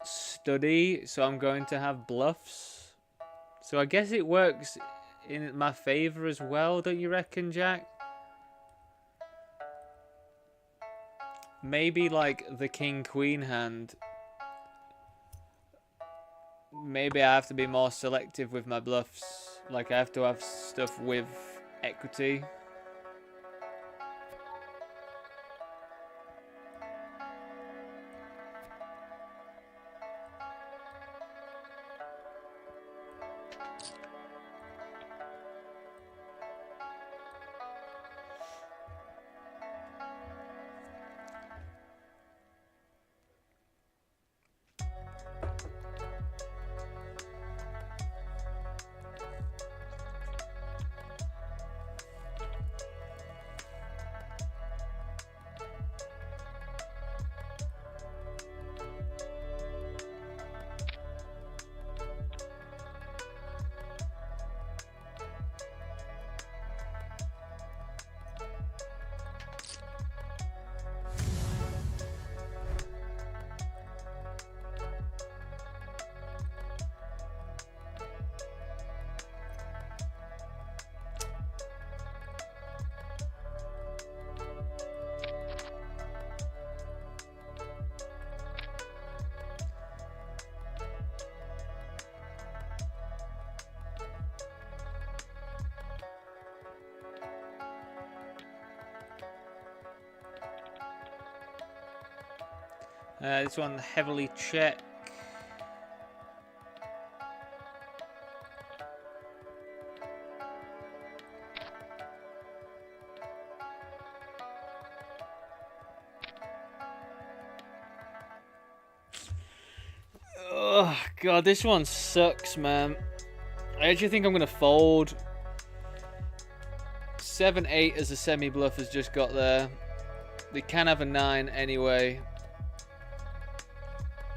study, so I'm going to have bluffs. So I guess it works in my favor as well, don't you reckon, Jack? Maybe like the king-queen hand. Maybe I have to be more selective with my bluffs. Like I have to have stuff with equity. This one heavily check. Oh god, this one sucks, man. I actually think I'm gonna fold. 7-8 as a semi-bluff has just got there. They can have a 9 anyway.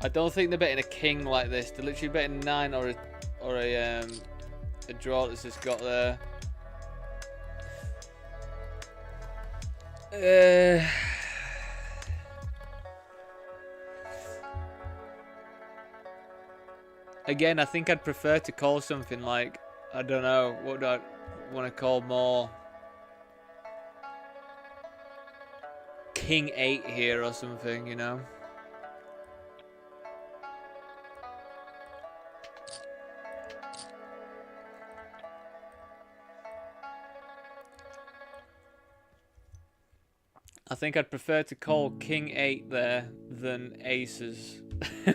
I don't think they're betting a king like this. They're literally betting 9 or a draw that's just got there. Again, I think I'd prefer to call something like, I don't know, what do I want to call more? King 8 here or something, you know? I think I'd prefer to call King 8 there than aces.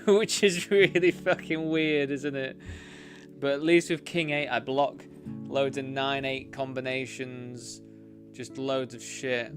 Which is really fucking weird, isn't it? But at least with King 8, I block loads of 9-8 combinations. Just loads of shit.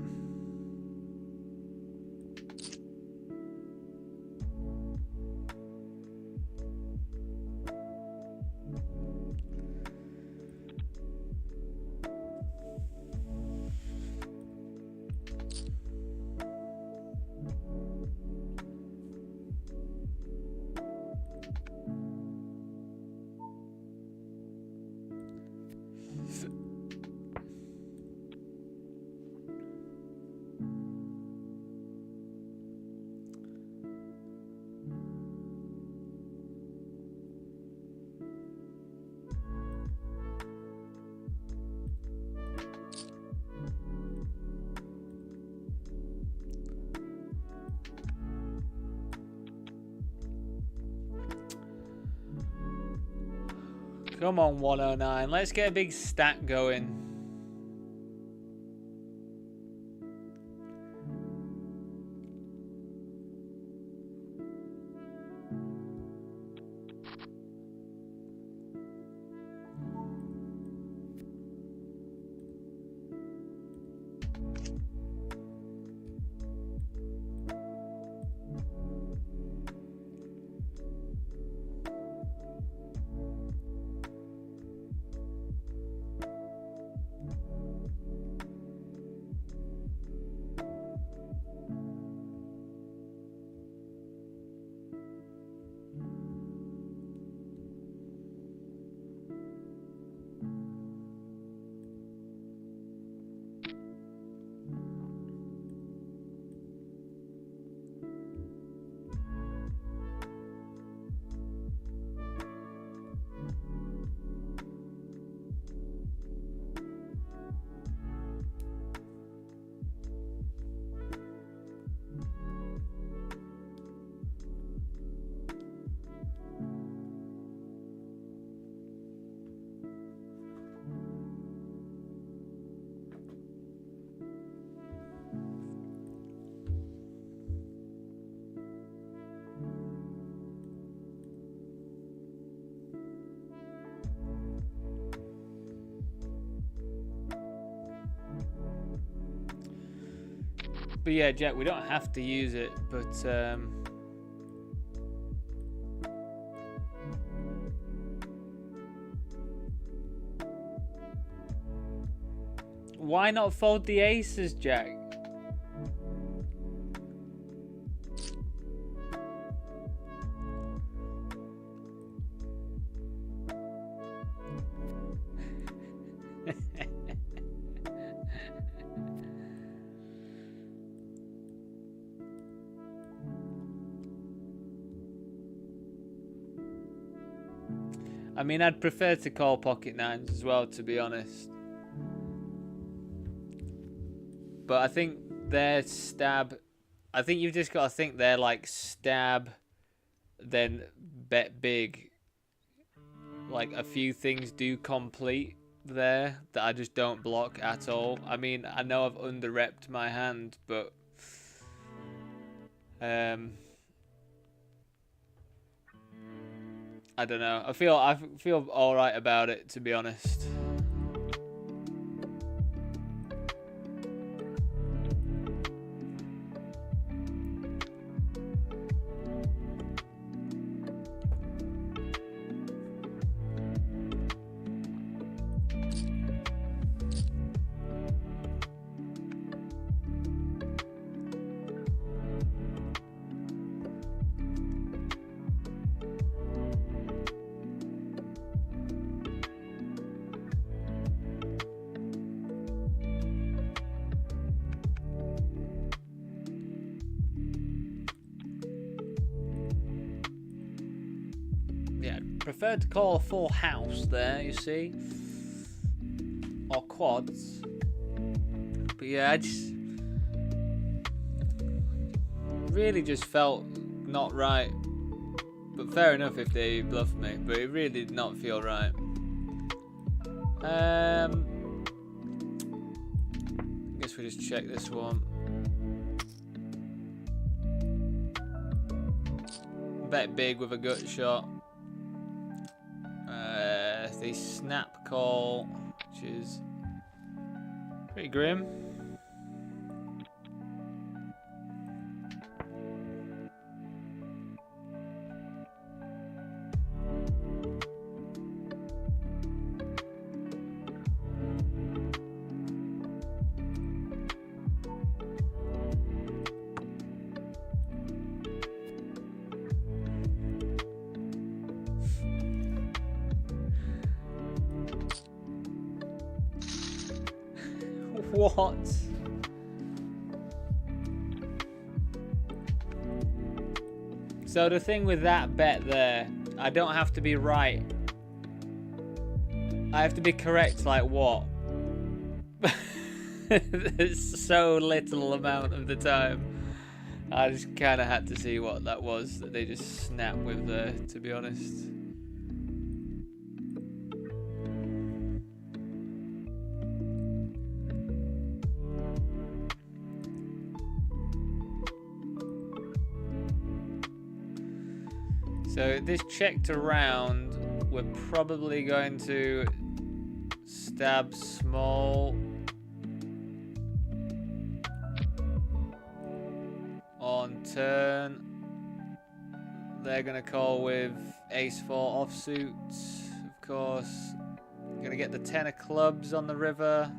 Come on, 109. Let's get a big stack going. But yeah, Jack, we don't have to use it, but why not fold the aces, Jack? I mean, I'd prefer to call pocket nines as well, to be honest. But I think they're stab. I think you've just got to think they're like stab, then bet big. Like a few things do complete there that I just don't block at all. I mean, I know I've under-repped my hand, but I don't know. I feel all right about it, to be honest. Yeah, prefer to call a full house there, you see. Or quads. But yeah, I just really just felt not right. But fair enough if they bluffed me, but it really did not feel right. I guess we just check this one. Bet big with a gut shot. They snap call, which is pretty grim. What? So the thing with that bet there, I don't have to be right. I have to be correct like what? There's so little amount of the time. I just kind of had to see what that was that they just snapped with there, to be honest. So this checked around, we're probably going to stab small on turn. They're going to call with ace-4 offsuits, of course. Going to get the 10 of clubs on the river.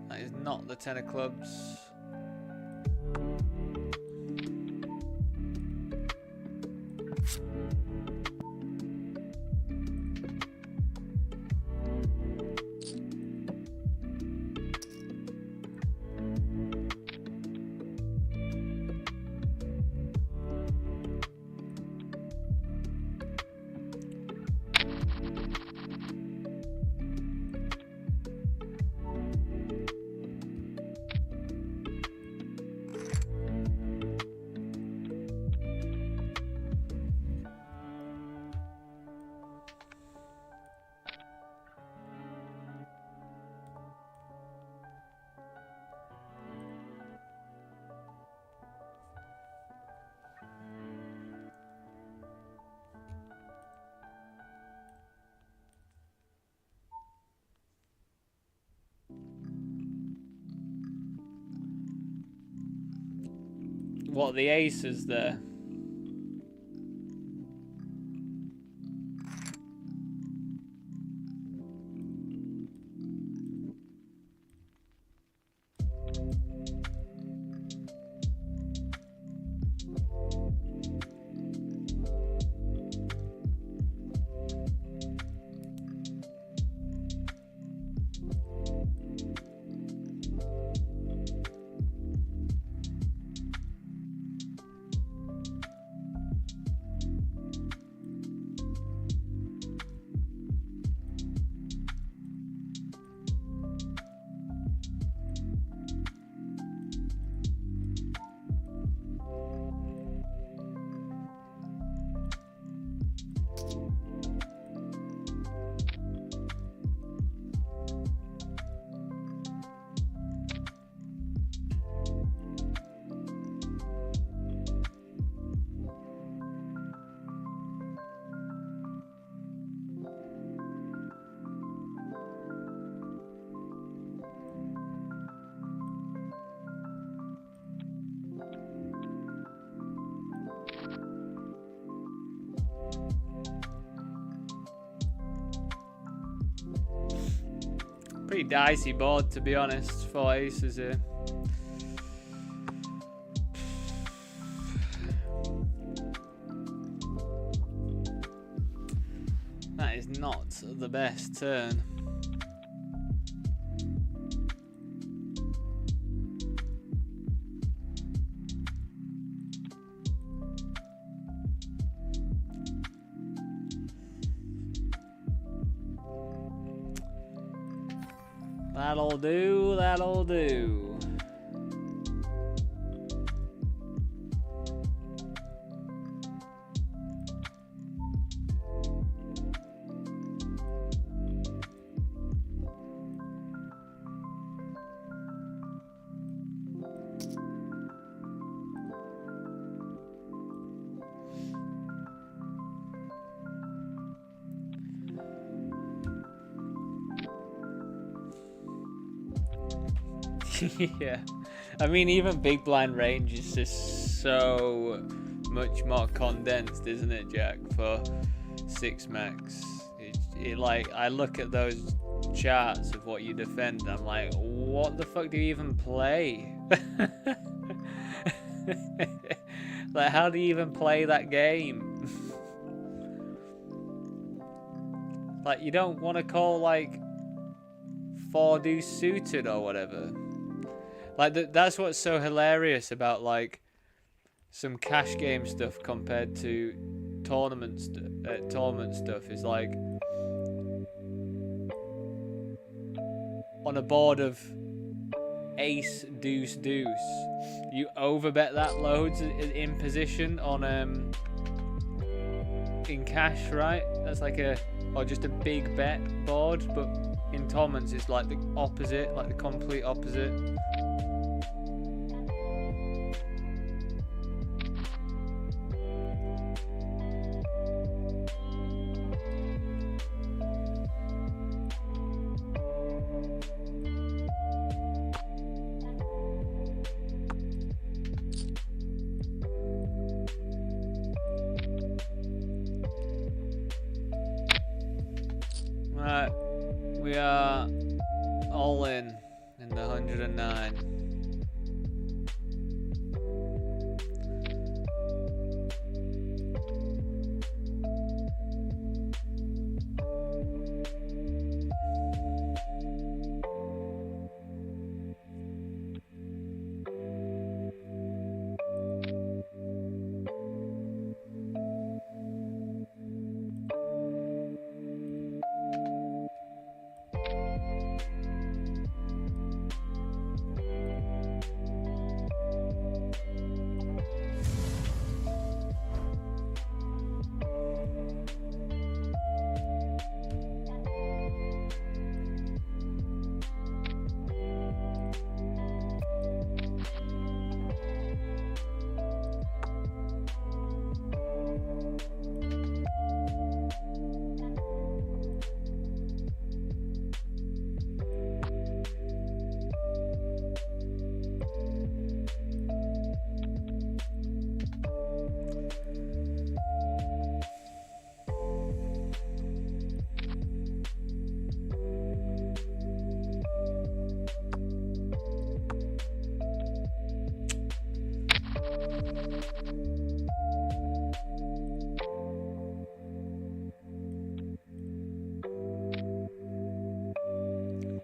That is not the 10 of clubs. What, the aces there? Pretty dicey board, to be honest, for aces here. That is not the best turn. That'll do, that'll do. Yeah, I mean, even big blind range is just so much more condensed, isn't it, Jack, for 6 max? It like, I look at those charts of what you defend, I'm like, what the fuck do you even play? Like, how do you even play that game? Like, you don't want to call like 4 deuce suited or whatever. Like, that's what's so hilarious about like some cash game stuff compared to tournament stuff is like, on a board of ace deuce deuce, you overbet that loads in position on in cash, right? That's like or just a big bet board, but in tournaments it's like the opposite, like the complete opposite. Right, we are all in the 109.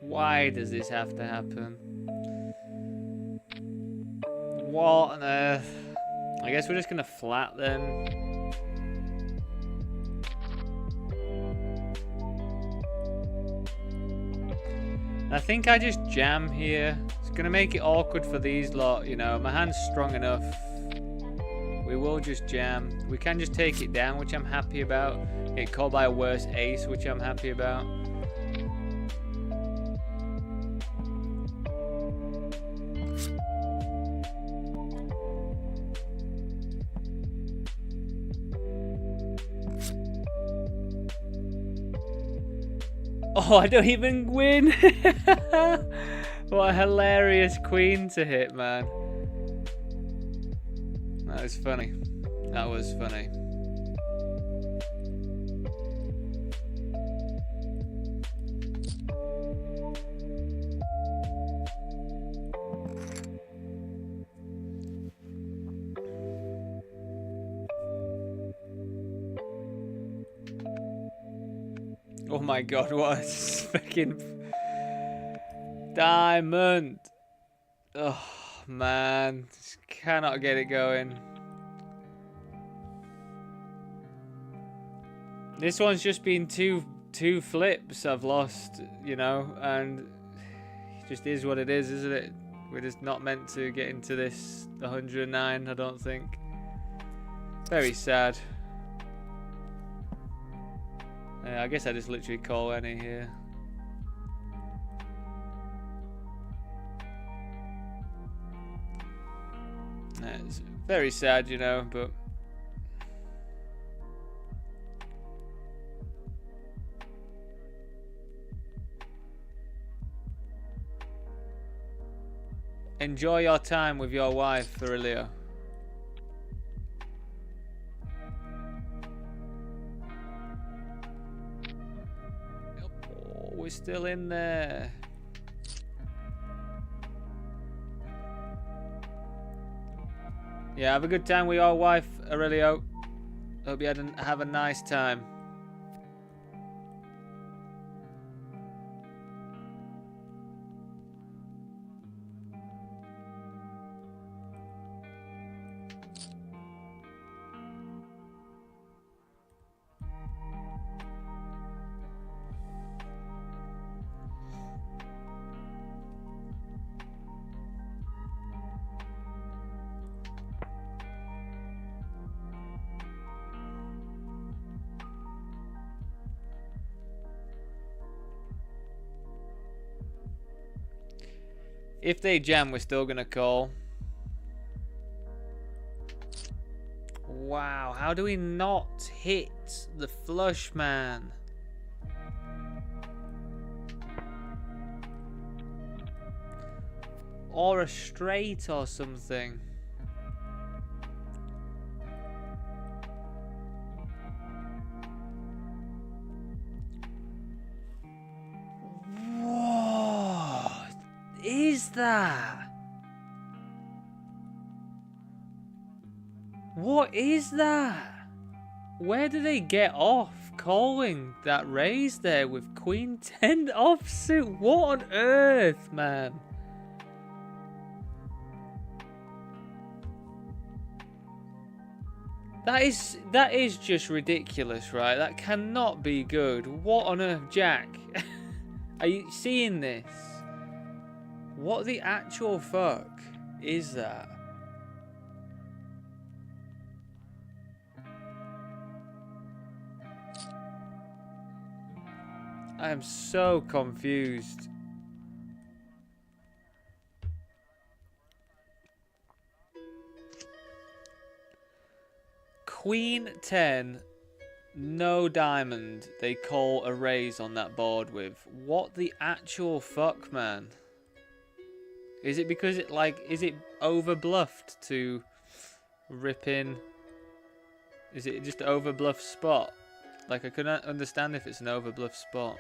Why does this have to happen? What on earth? I guess we're just gonna flat then. I think I just jam here. It's gonna make it awkward for these lot, you know. My hand's strong enough. We will just jam. We can just take it down, which I'm happy about. Get called by a worse ace, which I'm happy about. Oh, I don't even win. What a hilarious queen to hit, man. That was funny. That was funny. Oh my god, what a fucking diamond. Oh man, just cannot get it going. This one's just been two flips I've lost, you know, and it just is what it is, isn't it? We're just not meant to get into this 109, I don't think. Very sad. I guess I just literally call any here. It's very sad, you know, but enjoy your time with your wife, Aurelio. Oh, we're still in there. Yeah, have a good time with your wife, Aurelio. Hope you have a nice time. If they jam, we're still gonna call. Wow, how do we not hit the flush, man? Or a straight or something. That? What is that? Where do they get off calling that raise there with Queen 10 offsuit? What on earth, man? That is just ridiculous, right? That cannot be good. What on earth, Jack? Are you seeing this? What the actual fuck is that? I am so confused. Queen 10, no diamond. They call a raise on that board with. What the actual fuck, man? Is it because it is it over bluffed to rip in? Is it just an over bluff spot? Like I couldn't understand if it's an over bluff spot.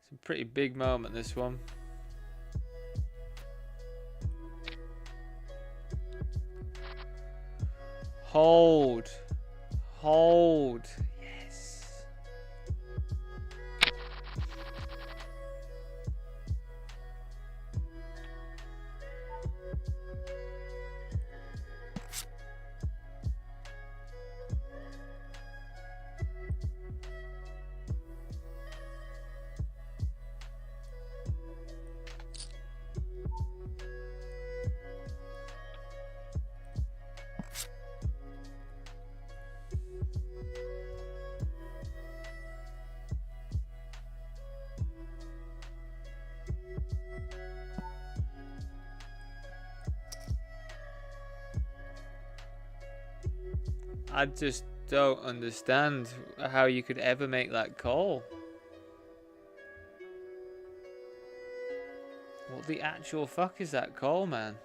It's a pretty big moment, this one. Hold. Hold. Yes. I just don't understand how you could ever make that call. What the actual fuck is that call, man?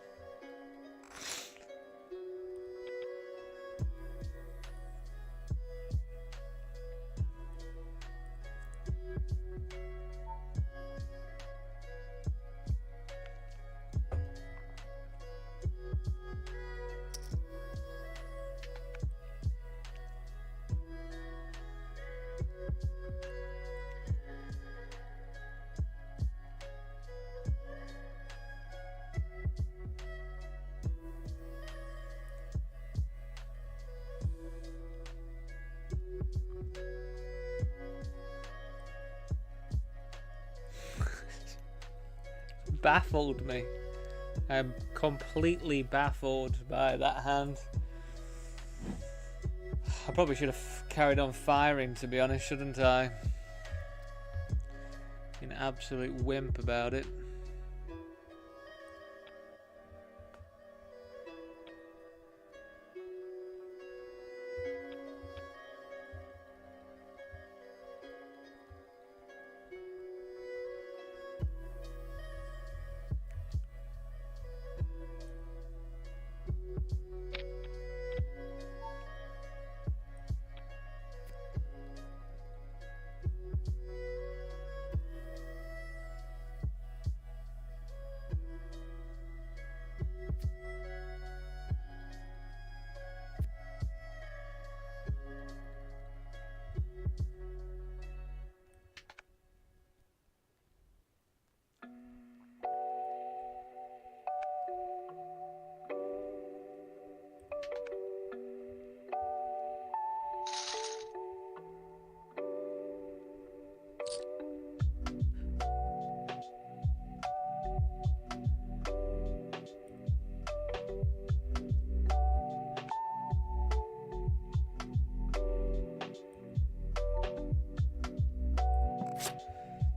baffled me. I'm completely baffled by that hand. I probably should have carried on firing, to be honest, shouldn't I? An absolute wimp about it.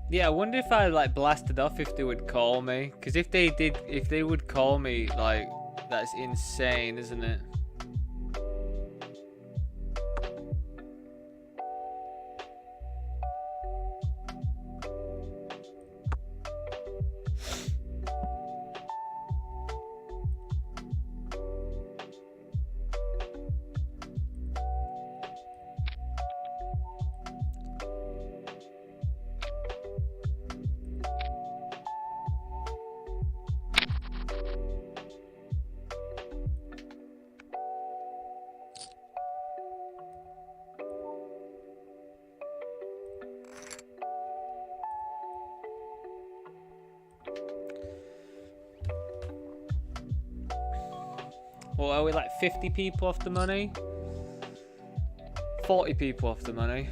Yeah, I wonder if I like blasted off if they would call me. Because if they would call me, like, that's insane, isn't it? Well, are we like 50 people off the money? 40 people off the money.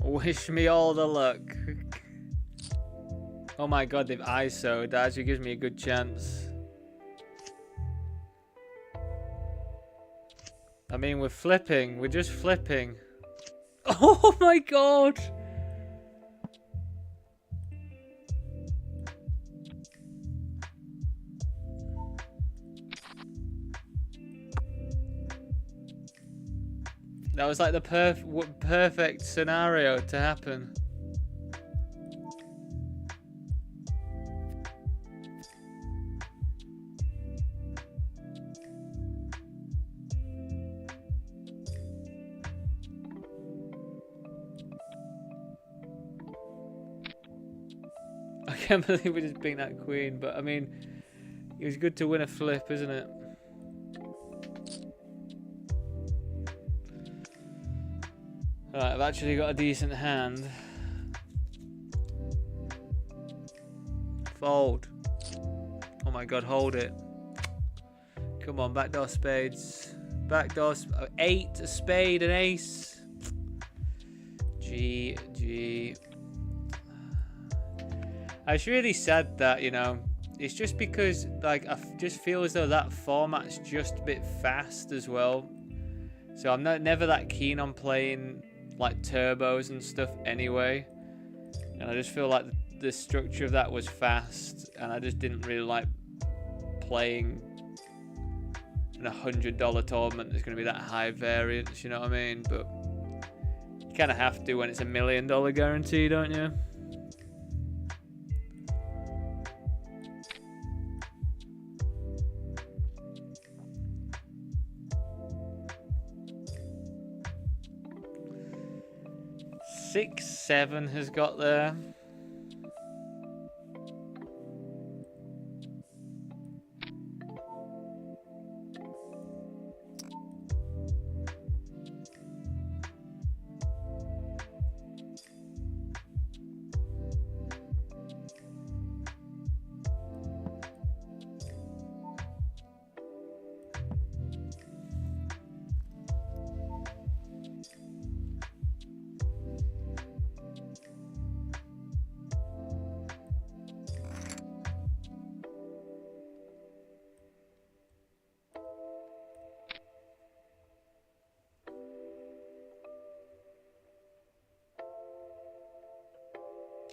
Wish me all the luck. Oh my god, they've ISO'd. That actually gives me a good chance. I mean, we're flipping. We're just flipping. Oh my god! That was like the perfect scenario to happen. can't believe we just beat that queen, but I mean, it was good to win a flip, isn't it? Alright, I've actually got a decent hand. Fold. Oh my god, hold it. Come on, backdoor spades. Backdoor 8, a spade, an ace. GG. It's really sad that, you know, it's just because, like, I just feel as though that format's just a bit fast as well. So I'm never that keen on playing, like, turbos and stuff anyway. And I just feel like the structure of that was fast, and I just didn't really like playing an $100 tournament that's going to be that high variance, you know what I mean? But you kind of have to when it's $1 million guarantee, don't you? Six, 7 has got there.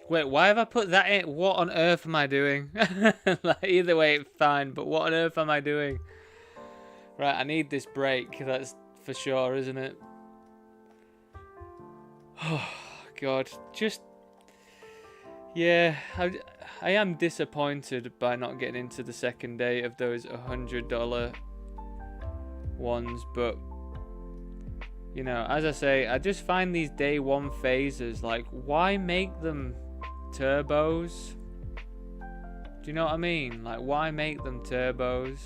Wait, why have I put that in? What on earth am I doing? Like, either way, it's fine, but what on earth am I doing? Right, I need this break, that's for sure, isn't it? Oh, God. Just... Yeah, I am disappointed by not getting into the second day of those $100 ones, but... You know, as I say, I just find these day one phases, like, why make them turbos? Do you know what I mean? Like, why make them turbos?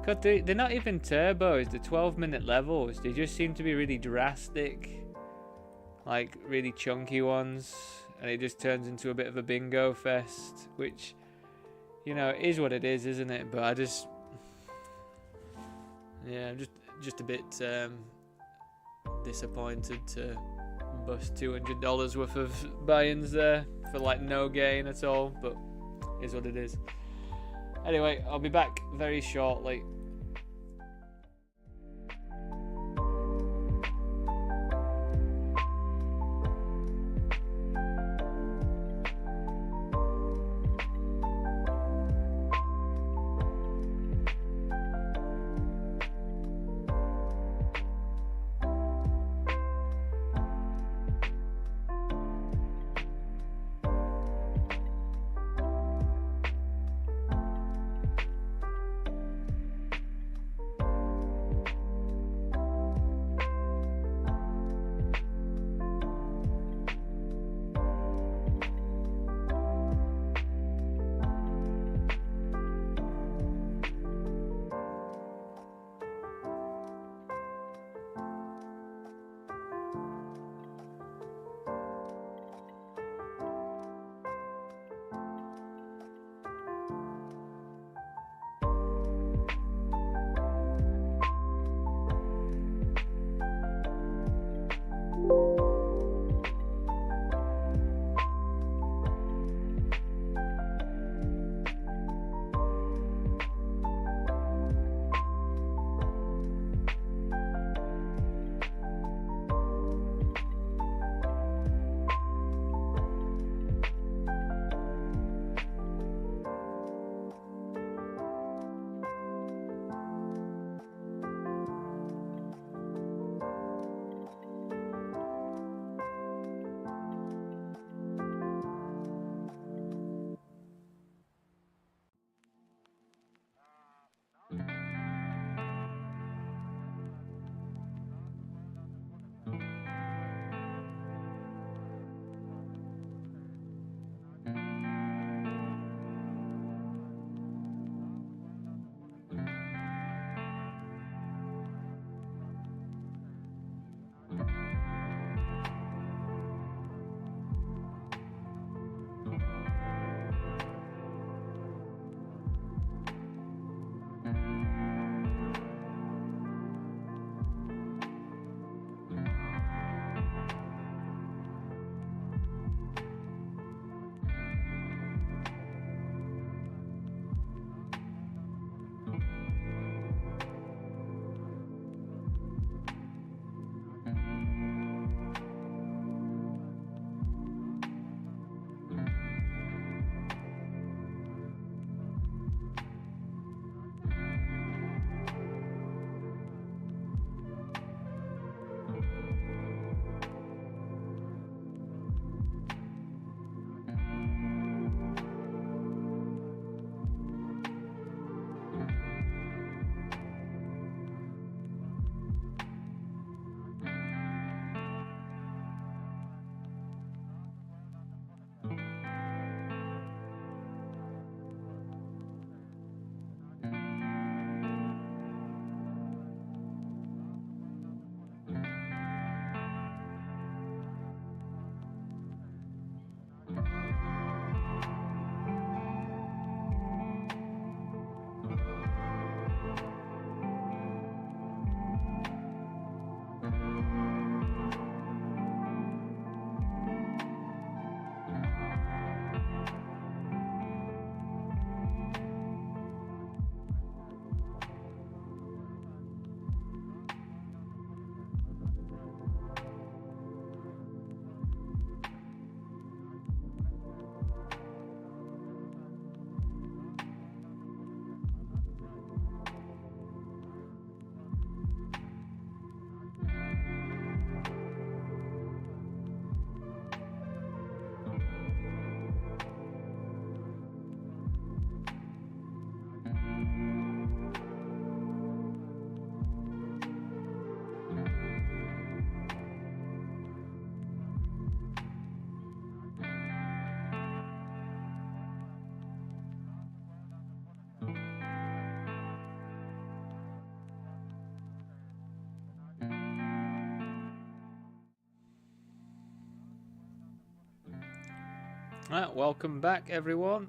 God, they're not even turbos, the 12-minute levels. They just seem to be really drastic. Like, really chunky ones. And it just turns into a bit of a bingo fest. Which, you know, is what it is, isn't it? But I just... Yeah, I'm just a bit disappointed to bust $200 worth of buy-ins there. For, like, no gain at all. But is what it is. Anyway, I'll be back very shortly. Right, welcome back, everyone.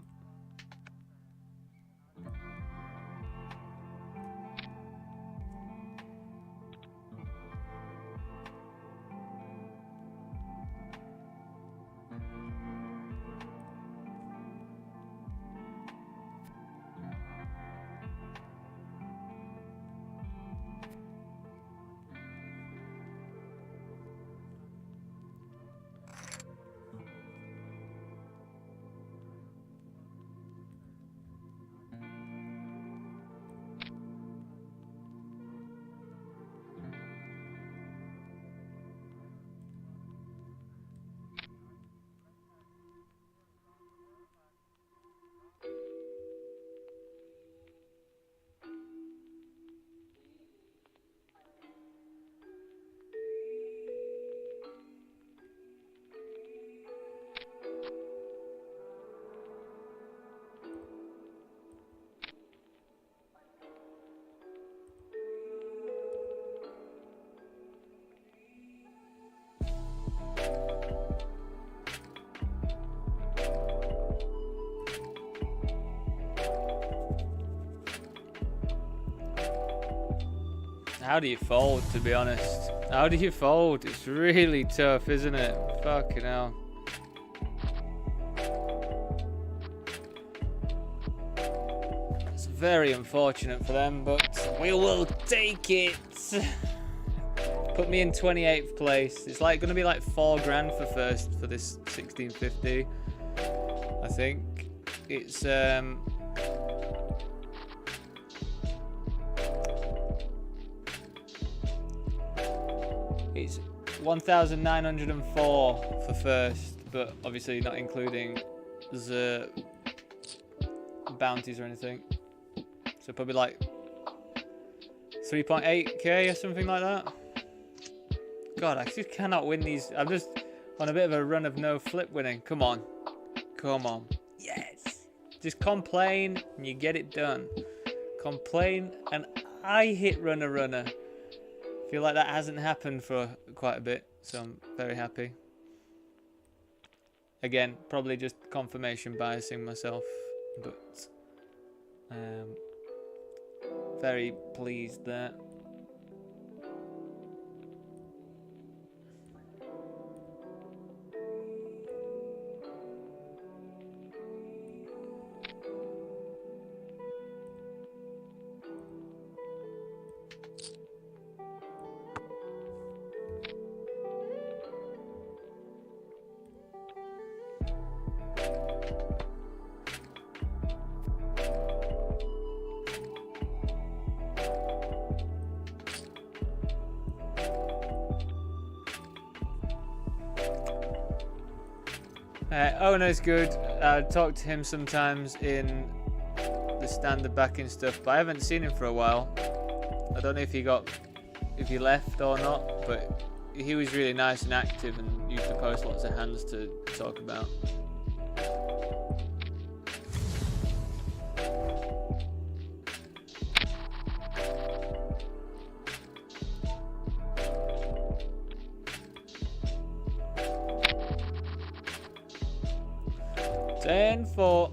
How do you fold, to be honest? How do you fold? It's really tough, isn't it? Fucking hell. It's very unfortunate for them, but we will take it. Put me in 28th place. It's like going to be like 4 grand for first for this 1650. I think it's it's 1,904 for first, but obviously not including the bounties or anything. So probably like 3.8k or something like that. God, I just cannot win these. I'm just on a bit of a run of no flip winning. Come on. Come on. Yes. Just complain and you get it done. Complain and I hit runner. Feel like that hasn't happened for quite a bit, so I'm very happy. Again, probably just confirmation biasing myself, but very pleased there. Owner's good. I talk to him sometimes in the standard backing stuff, but I haven't seen him for a while. I don't know if he left or not, but he was really nice and active and used to post lots of hands to talk about. And for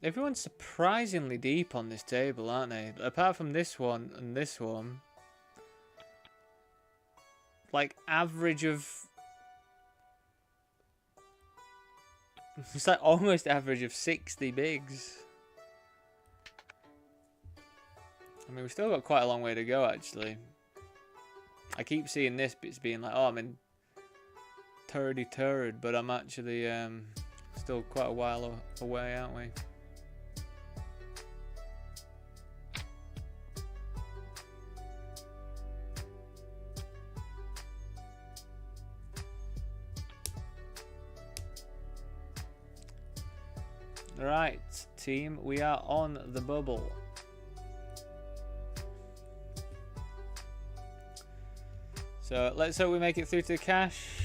everyone's surprisingly deep on this table, aren't they? Apart from this one and this one. Like, average of... It's like almost average of 60 bigs. I mean, we've still got quite a long way to go, actually. I keep seeing this bits being like, oh, I'm in turd, but I'm actually still quite a while away, aren't we? Right, team, we are on the bubble. So let's hope we make it through to the cash.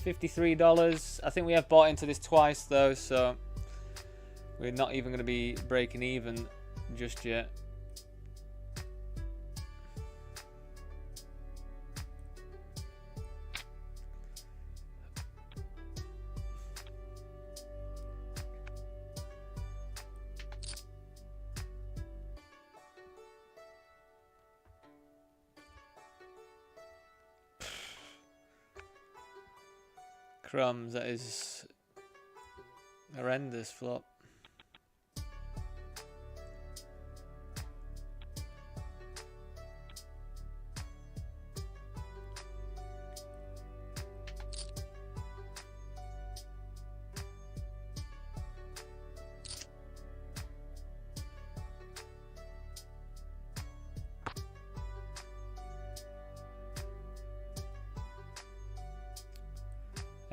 $53. I think we have bought into this twice though, so we're not even going to be breaking even just yet. Crumbs, that is horrendous flop.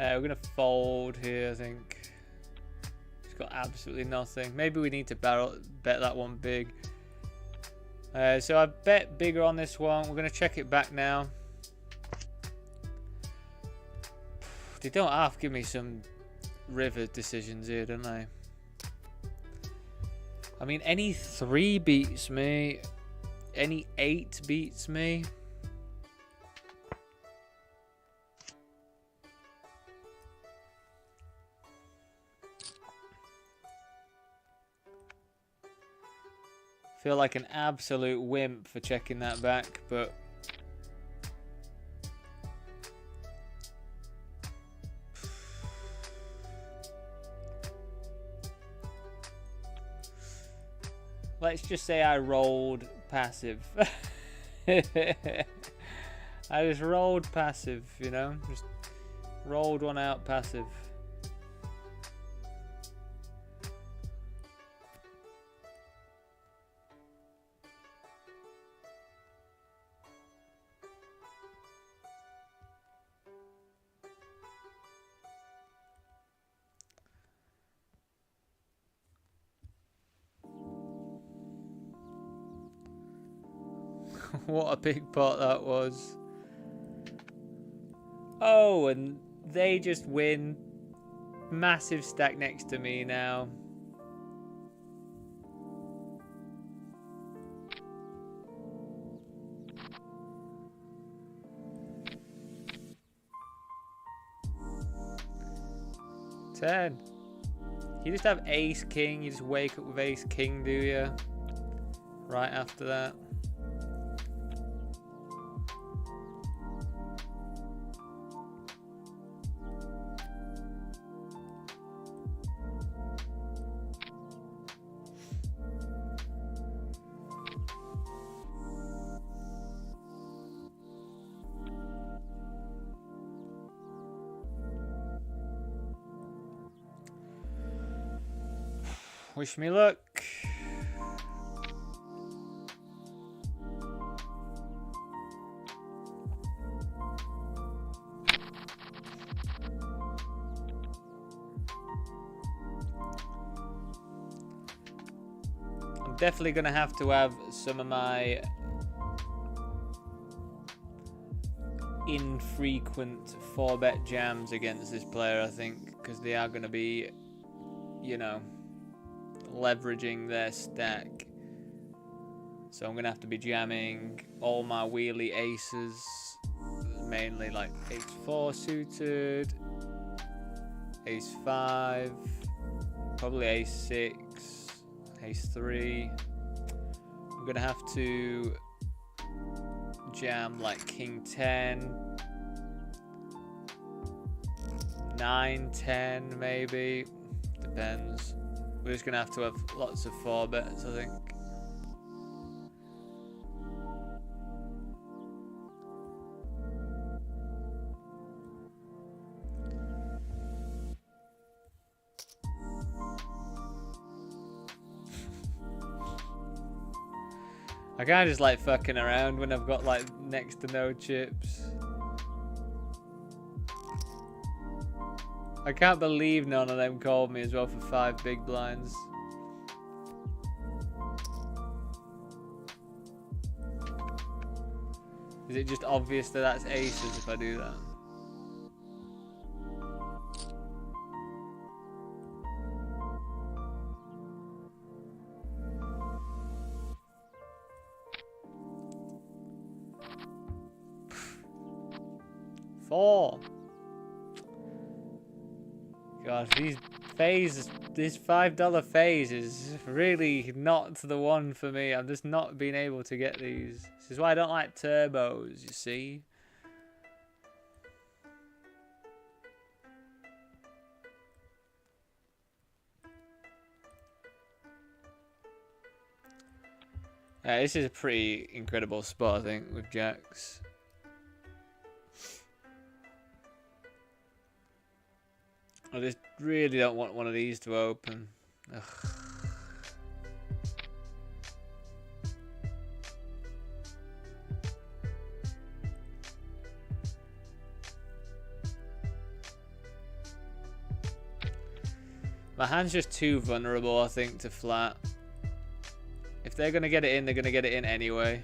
We're going to fold here, I think. It's got absolutely nothing. Maybe we need to bet that one big. So I bet bigger on this one. We're going to check it back now. They don't have to give me some river decisions here, don't they? I mean, any 3 beats me. Any 8 beats me. Feel like an absolute wimp for checking that back, but let's just say I rolled passive. I just rolled passive, you know, just rolled one out passive. What a big pot that was. Oh, and they just win. Massive stack next to me now. $10. You just have ace king. You just wake up with ace king, do you? Right after that. Wish me luck. I'm definitely going to have some of my infrequent 4-bet jams against this player, I think, because they are going to be, you know, leveraging their stack. So I'm gonna have to be jamming all my wheelie aces, mainly like ace 4 suited, ace 5, probably ace 6, ace 3. I'm gonna have to jam like king 10, 9, 10 maybe, depends. We're just going to have lots of 4-bets, I think. I kind of just like fucking around when I've got like next to no chips. I can't believe none of them called me as well for 5 big blinds. Is it just obvious that that's aces if I do that? Four. God, this $5 phase is really not the one for me. I'm just not being able to get these. This is why I don't like turbos, you see. Yeah, this is a pretty incredible spot, I think, with jacks. I just really don't want one of these to open. Ugh. My hand's just too vulnerable, I think, to flat. If they're going to get it in, they're going to get it in anyway.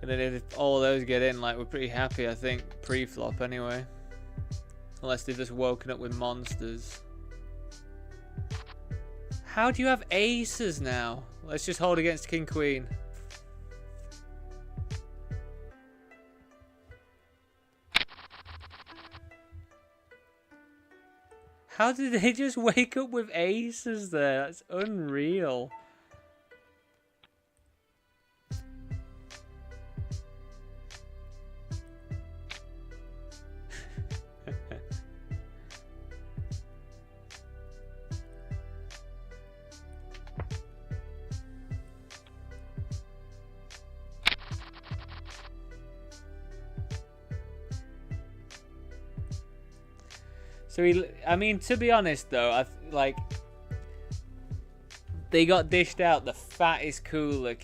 And then if all those get in, like, we're pretty happy, I think, pre-flop anyway. Unless they've just woken up with monsters. How do you have aces now? Let's just hold against King Queen. How did they just wake up with aces there? That's unreal. So I mean, to be honest though, they got dished out the fattest cooler,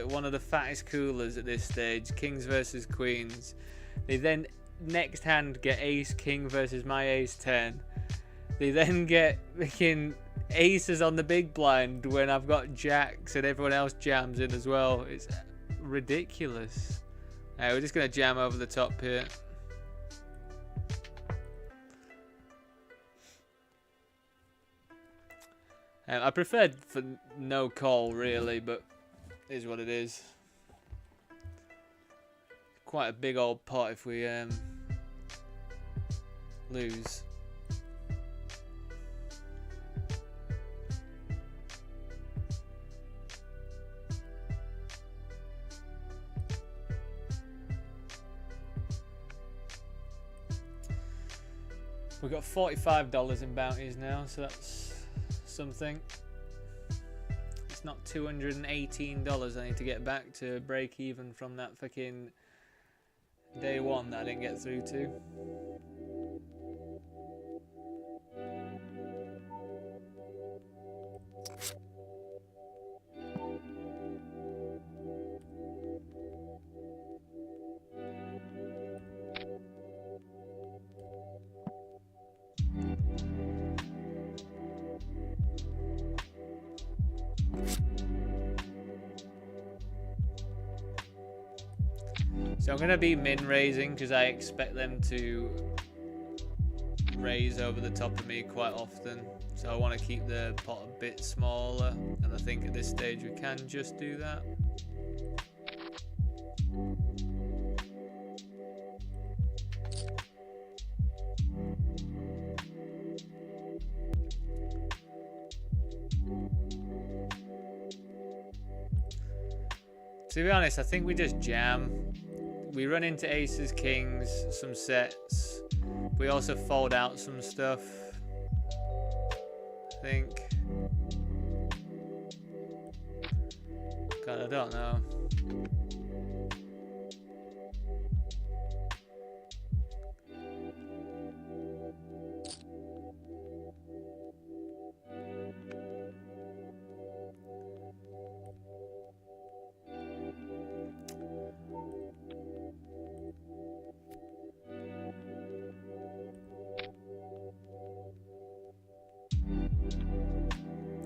one of the fattest coolers at this stage, kings versus queens. They then next hand get ace king versus my ace 10. They then get freaking aces on the big blind when I've got jacks and everyone else jams in as well. It's ridiculous. We're just gonna jam over the top here. I preferred for no call really, but it is what it is. Quite a big old pot if we lose. We've got $45 in bounties now, so that's something. It's not $218 I need to get back to break even from that fucking day one that I didn't get through to. So I'm going to be min raising because I expect them to raise over the top of me quite often. So I want to keep the pot a bit smaller, and I think at this stage we can just do that. To be honest, I think we just jam. We run into aces, kings, some sets. We also fold out some stuff, I think. God, I don't know.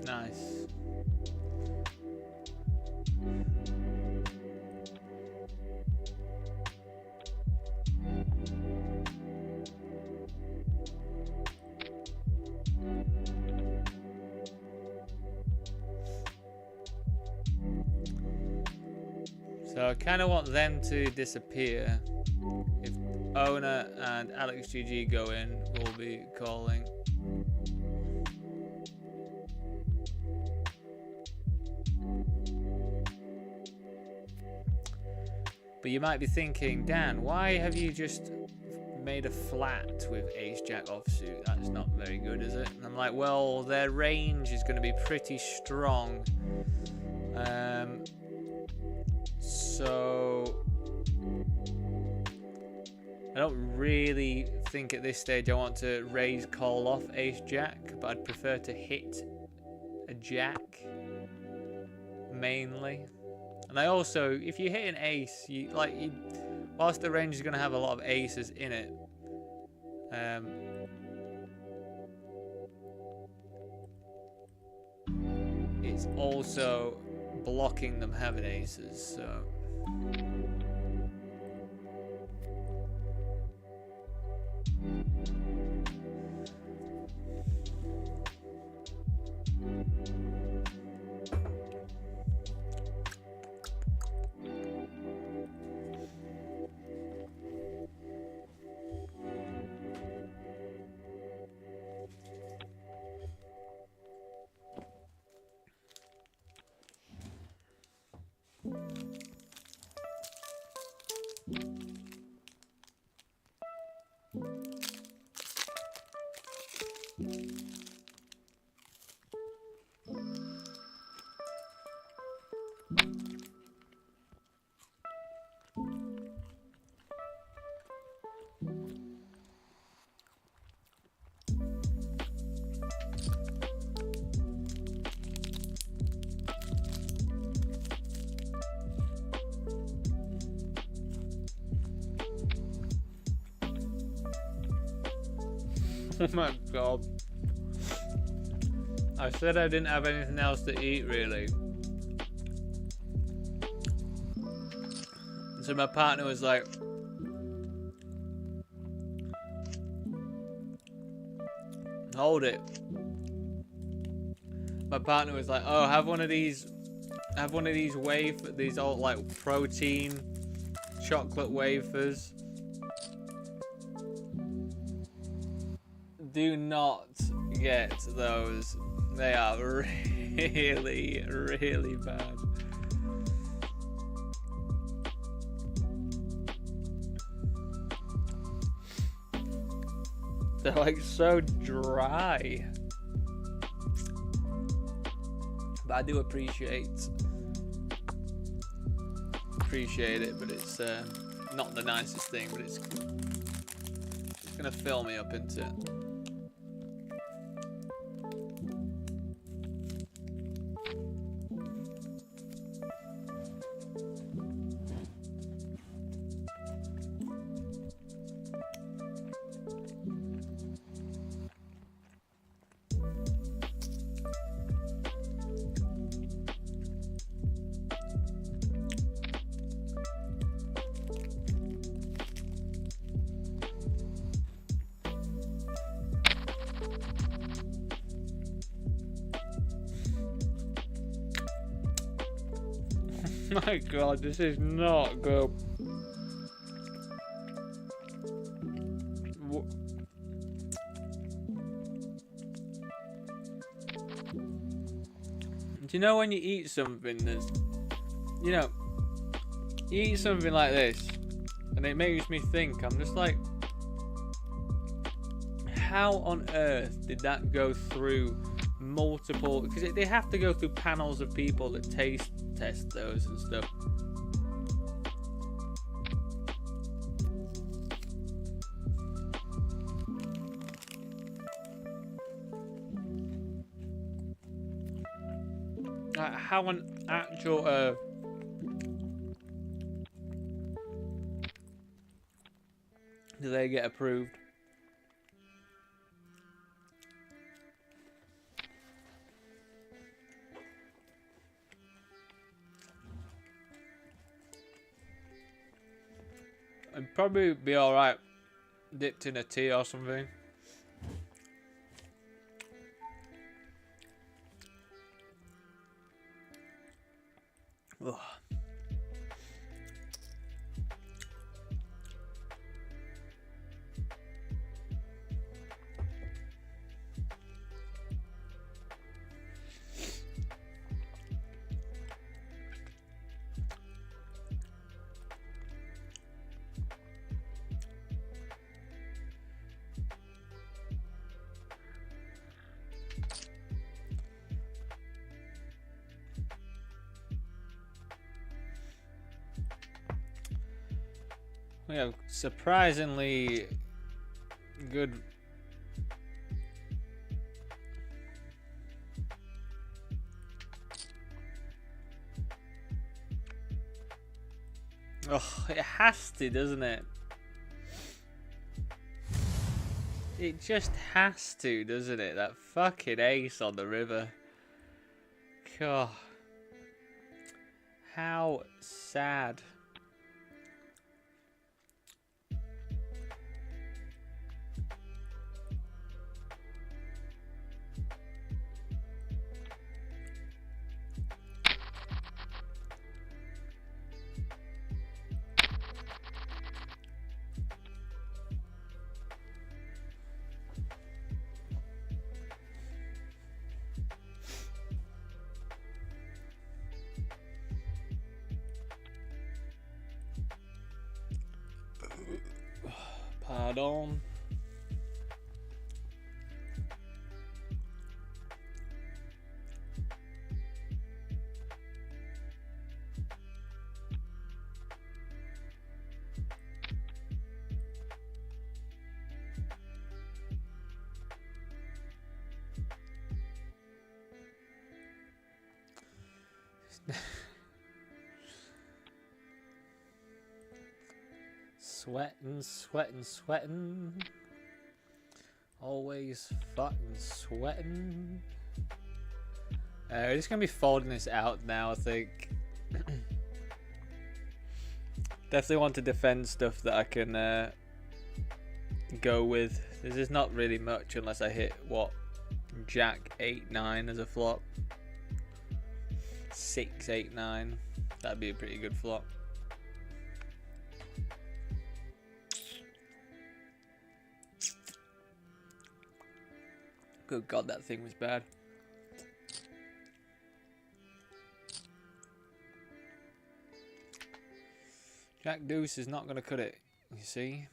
Nice. So I kind of want them to disappear. If Owner and Alex GG go in, we'll be calling. But you might be thinking, Dan, why have you just made a flat with Ace Jack offsuit? That's not very good, is it? And I'm like, well, their range is going to be pretty strong. So I don't really think at this stage I want to raise call off Ace Jack, but I'd prefer to hit a Jack mainly. And I also, if you hit an ace, whilst the range is going to have a lot of aces in it, it's also blocking them having aces, so. Oh my god. I said I didn't have anything else to eat, really. So my partner was like, hold it. My partner was like, oh, have one of these these old like protein chocolate wafers. Do not get those. They are really, really bad. They're like so dry. But I do appreciate it, but it's not the nicest thing, but it's gonna fill me up into it. My god, this is not good. Do you know when you eat something that's, you eat something like this and it makes me think, I'm just like, how on earth did that go through multiple, because they have to go through panels of people that taste test those and stuff. How an actual do they get approved? I'd probably be alright dipped in a tea or something. Ugh. We have surprisingly good. Oh, it has to, doesn't it? It just has to, doesn't it? That fucking ace on the river. God. How sad. Pardon. Sweating. Always fucking sweating. We're just gonna be folding this out now, I think. Definitely want to defend stuff that I can go with. This is not really much unless I hit what? Jack 8-9 as a flop. 6-8-9. That'd be a pretty good flop. Good God, that thing was bad. Jack Deuce is not going to cut it, you see.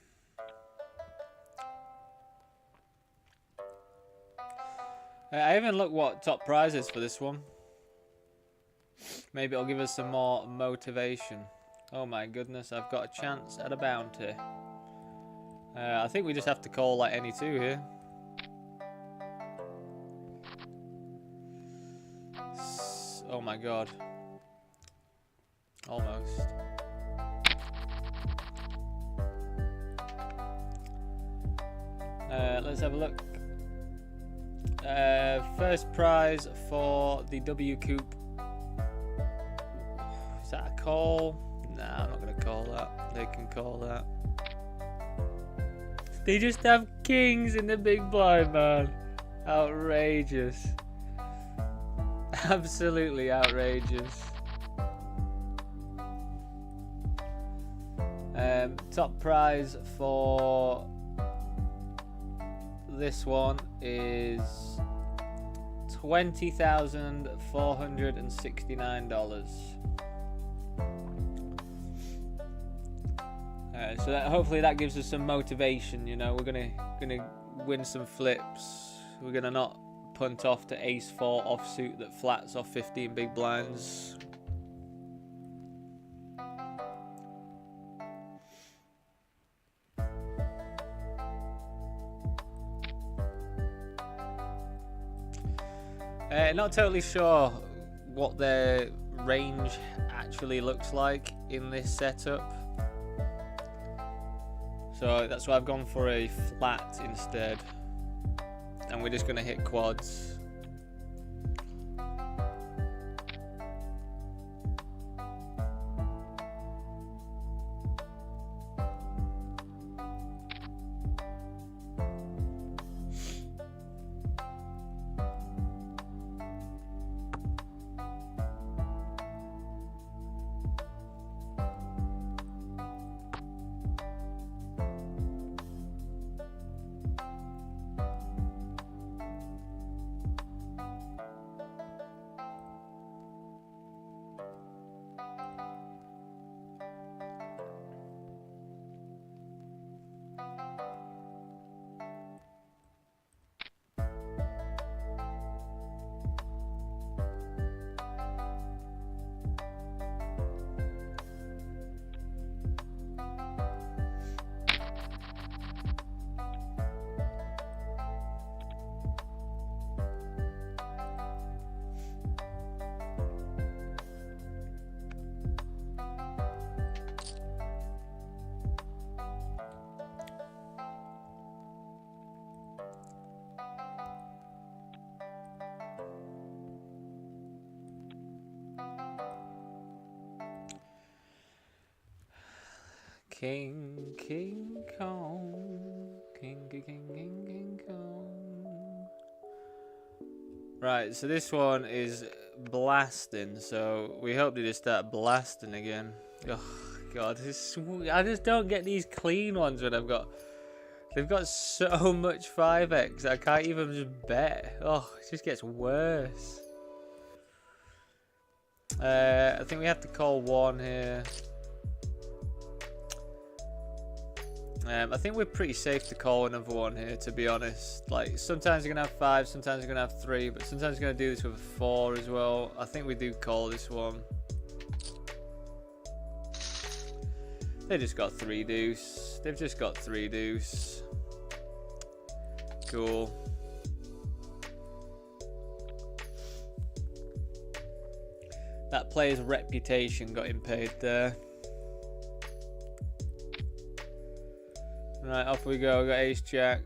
I haven't looked what top prize is for this one. Maybe it'll give us some more motivation. Oh my goodness, I've got a chance at a bounty. I think we just have to call like any two here. Oh my God. Almost. Let's have a look. First prize for the WCOOP. Is that a call? Nah, I'm not going to call that. They can call that. They just have kings in the big blind, man. Outrageous. Absolutely outrageous. Top prize for this one is $20,469. So that hopefully that gives us some motivation. You know, we're gonna win some flips. We're gonna not punt off to ace 4 offsuit that flats off 15 big blinds. Not totally sure what their range actually looks like in this setup. So that's why I've gone for a flat instead, and we're just going to hit quads. King Kong, King Kong. Right, so this one is blasting, so we hope they just start blasting again. Oh god, I just don't get these clean ones when they've got so much 5x, I can't even just bet. Oh, it just gets worse. I think we have to call one here. I think we're pretty safe to call another one here, to be honest. Like, sometimes you're going to have 5, sometimes you're going to have 3, but sometimes you're going to do this with a 4 as well. I think we do call this one. They just got 3 deuce. They've just got 3 deuce. Cool. That player's reputation got him paid there. Right, off we go. We got ace jack.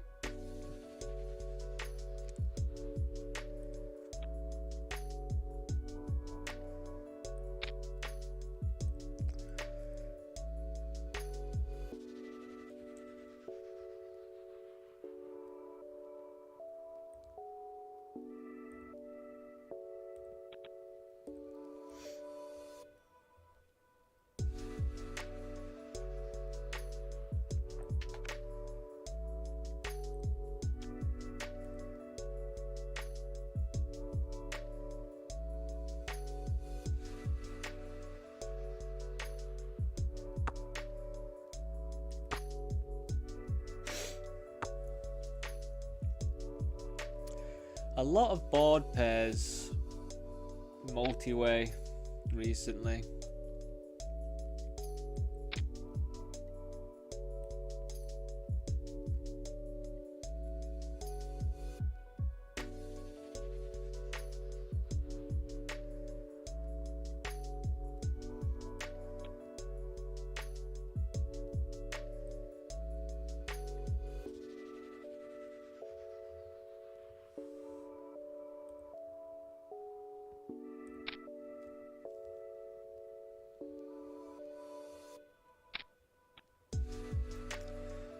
A lot of board pairs multi-way recently.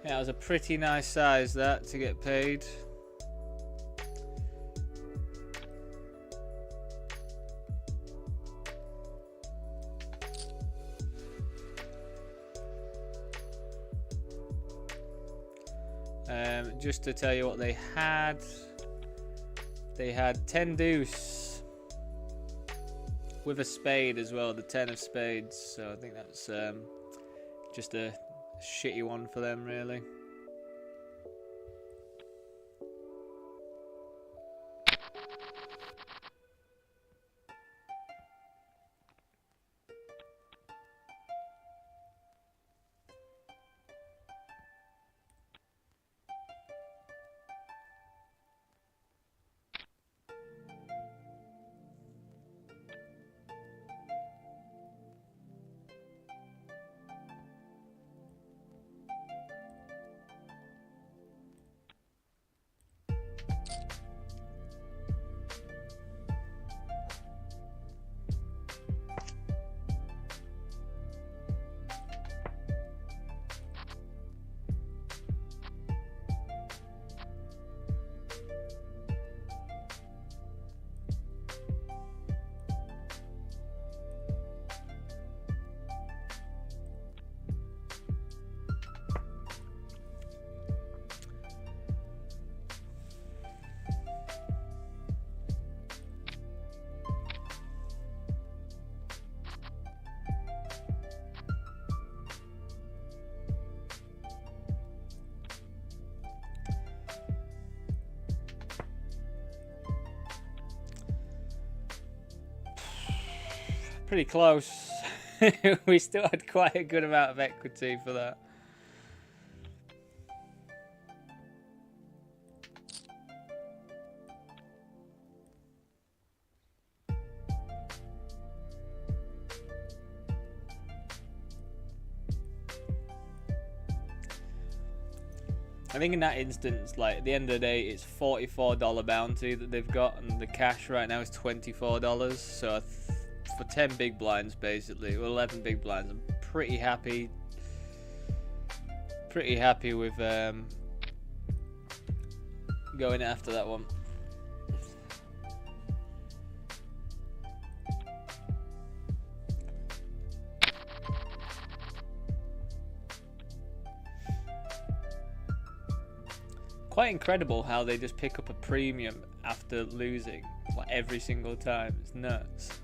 Yeah, it was a pretty nice size that to get paid. Just to tell you what they had 10 deuce with a spade as well, the 10 of spades, so I think that's just a shitty one for them, really. pretty close. We still had quite a good amount of equity for that. I think in that instance, like at the end of the day, it's $44 bounty that they've got, and the cash right now is $24. So for 10 big blinds, basically, or 11 big blinds, I'm pretty happy. Pretty happy with going after that one. Quite incredible how they just pick up a premium after losing, like every single time. It's nuts.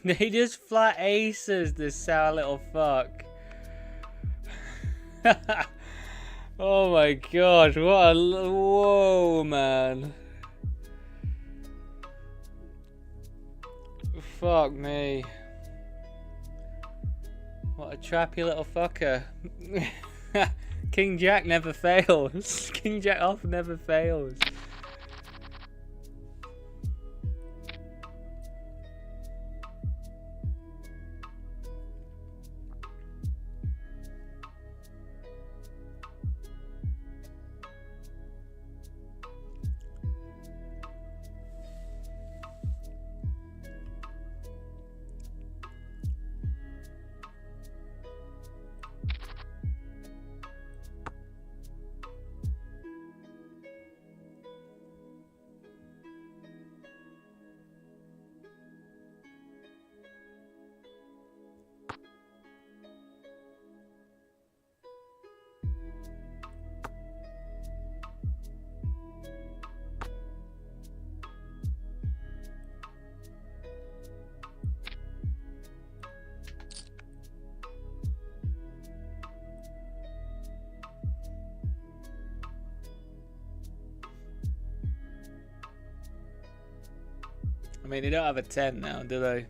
They just flat aces, this sour little fuck. Oh my gosh, what a... Whoa, man. Fuck me. What a trappy little fucker. King Jack never fails. King Jack off never fails. I mean, they don't have a 10 now, do they?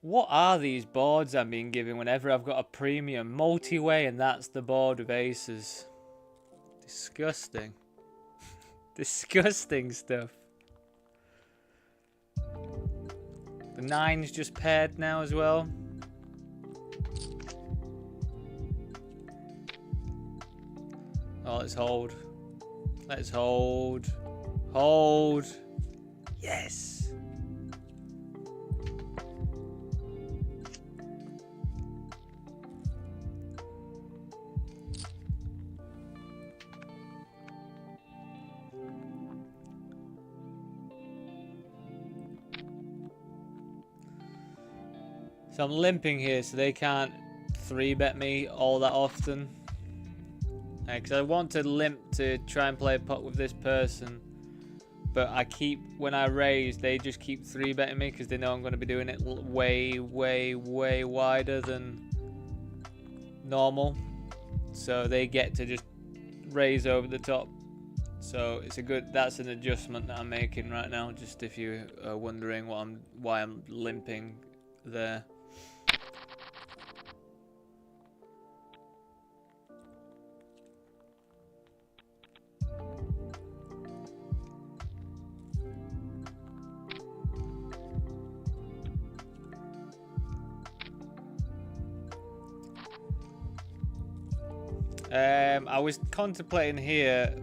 What are these boards I'm being given whenever I've got a premium? Multi-way, and that's the board with aces. Disgusting. Disgusting stuff. The 9's just paired now as well. Oh, let's hold. Let's hold. Hold. Yes. So I'm limping here, so they can't 3-bet me all that often. Because I want to limp to try and play a pot with this person. But I keep, when I raise, they just keep 3-betting me because they know I'm going to be doing it way, way, way wider than normal. So they get to just raise over the top. So it's a good, that's an adjustment that I'm making right now, just if you are wondering why I'm limping there. I was contemplating here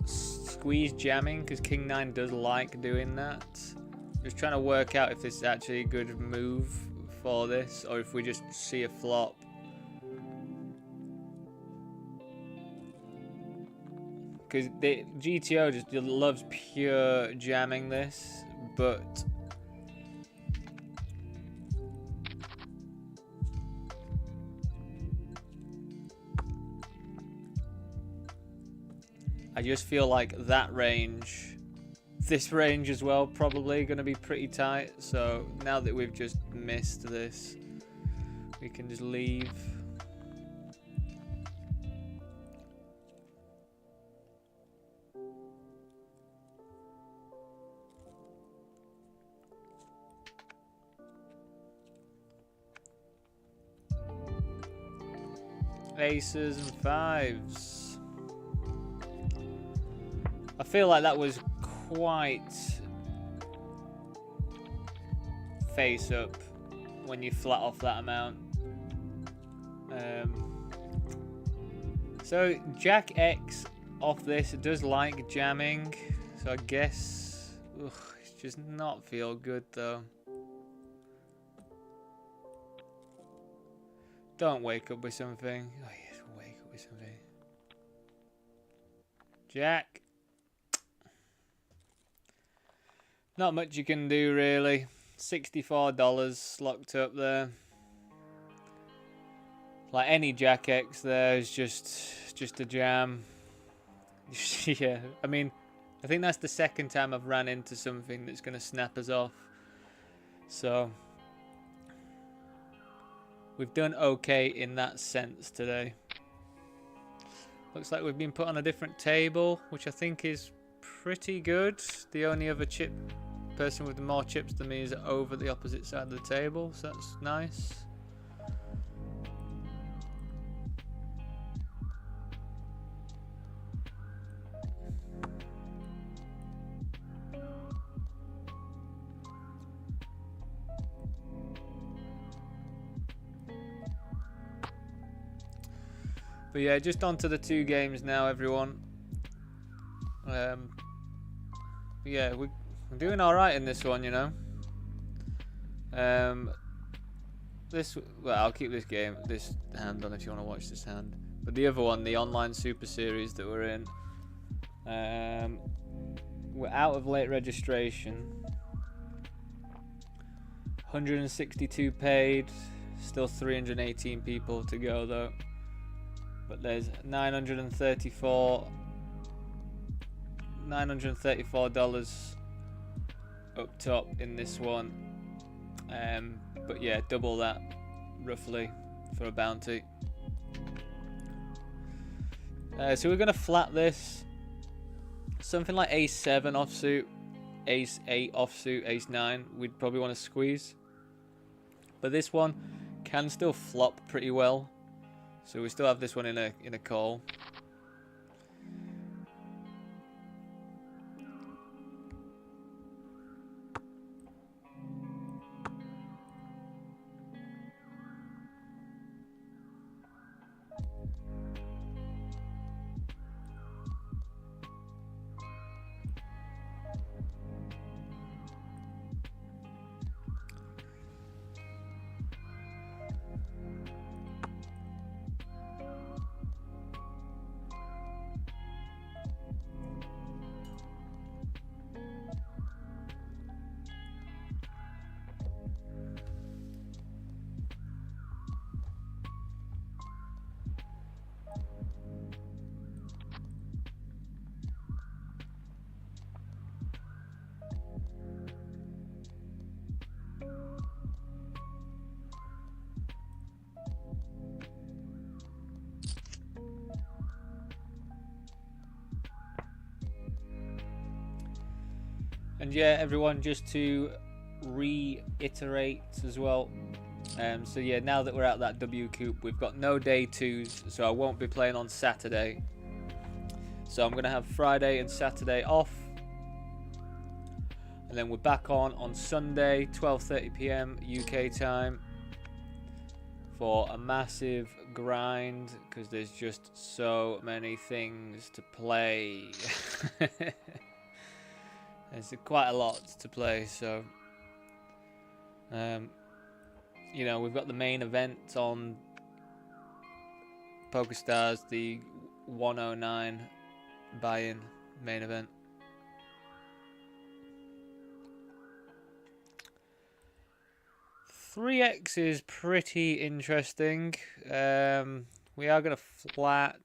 squeeze jamming because King 9 does like doing that. Just trying to work out if this is actually a good move for this or if we just see a flop. Because the GTO just loves pure jamming this, but I just feel like that range, this range as well, probably going to be pretty tight. So now that we've just missed this, we can just leave. Aces and 5s. I feel like that was quite face up when you flat off that amount. So Jack X off this, it does like jamming, so I guess it's just not feel good though. Don't wake up with something. Oh yes, wake up with something. Jack. Not much you can do really. $64 locked up there. Like any Jack X there is just a jam. Yeah, I mean, I think that's the second time I've ran into something that's going to snap us off. So we've done okay in that sense today. Looks like we've been put on a different table, which I think is pretty good. The only other person with more chips than me is over the opposite side of the table, so that's nice. But yeah, just on to the 2 games now, everyone. Yeah, we're doing all right in this one, you know. Well, I'll keep this hand on if you want to watch this hand. But the other one, the online Super Series that we're in, we're out of late registration. 162 paid, still 318 people to go though. But there's $934 up top in this one. But yeah, double that roughly for a bounty. So we're gonna flat this. Something like Ace 7 offsuit, Ace 8 offsuit, Ace 9. We'd probably want to squeeze. but this one can still flop pretty well. So we still have this one in a call. And yeah, everyone, just to reiterate as well. So yeah, now that we're at that WCOOP, we've got no day 2s, so I won't be playing on Saturday. So I'm going to have Friday and Saturday off. And then we're back on Sunday, 12:30 PM UK time, for a massive grind, because there's just so many things to play. There's quite a lot to play, so you know, we've got the main event on PokerStars, the 109 buy-in main event. $3X is pretty interesting. We are going to flat.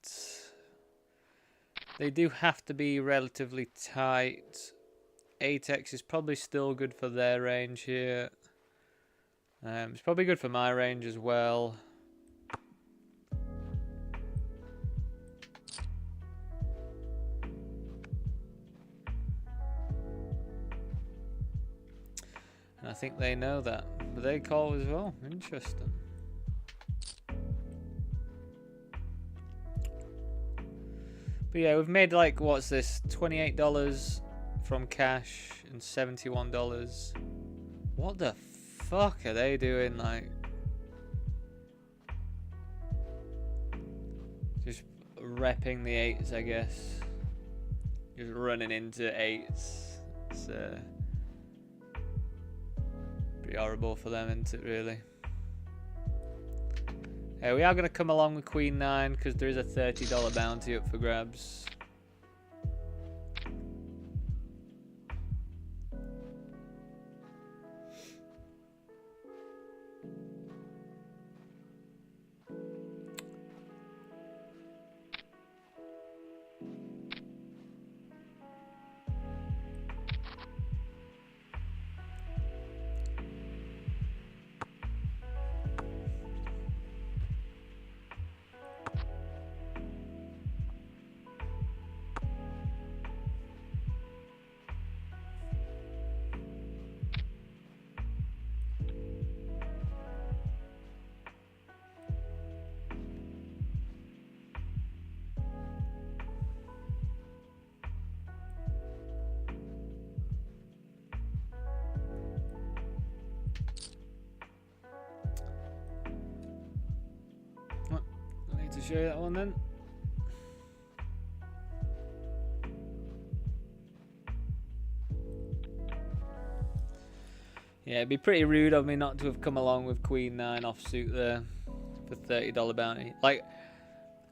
They do have to be relatively tight. 8X is probably still good for their range here. It's probably good for my range as well. And I think they know that. But they call as well. Interesting. But yeah, we've made like, what's this? $28 from cash and $71. What the fuck are they doing? Like, just repping the 8s, I guess. Just running into 8s. It's pretty horrible for them, isn't it, really? We are going to come along with Queen 9 because there is a $30 bounty up for grabs. Show you that one then. Yeah, it'd be pretty rude of me not to have come along with Queen 9 offsuit there for $30 bounty. Like,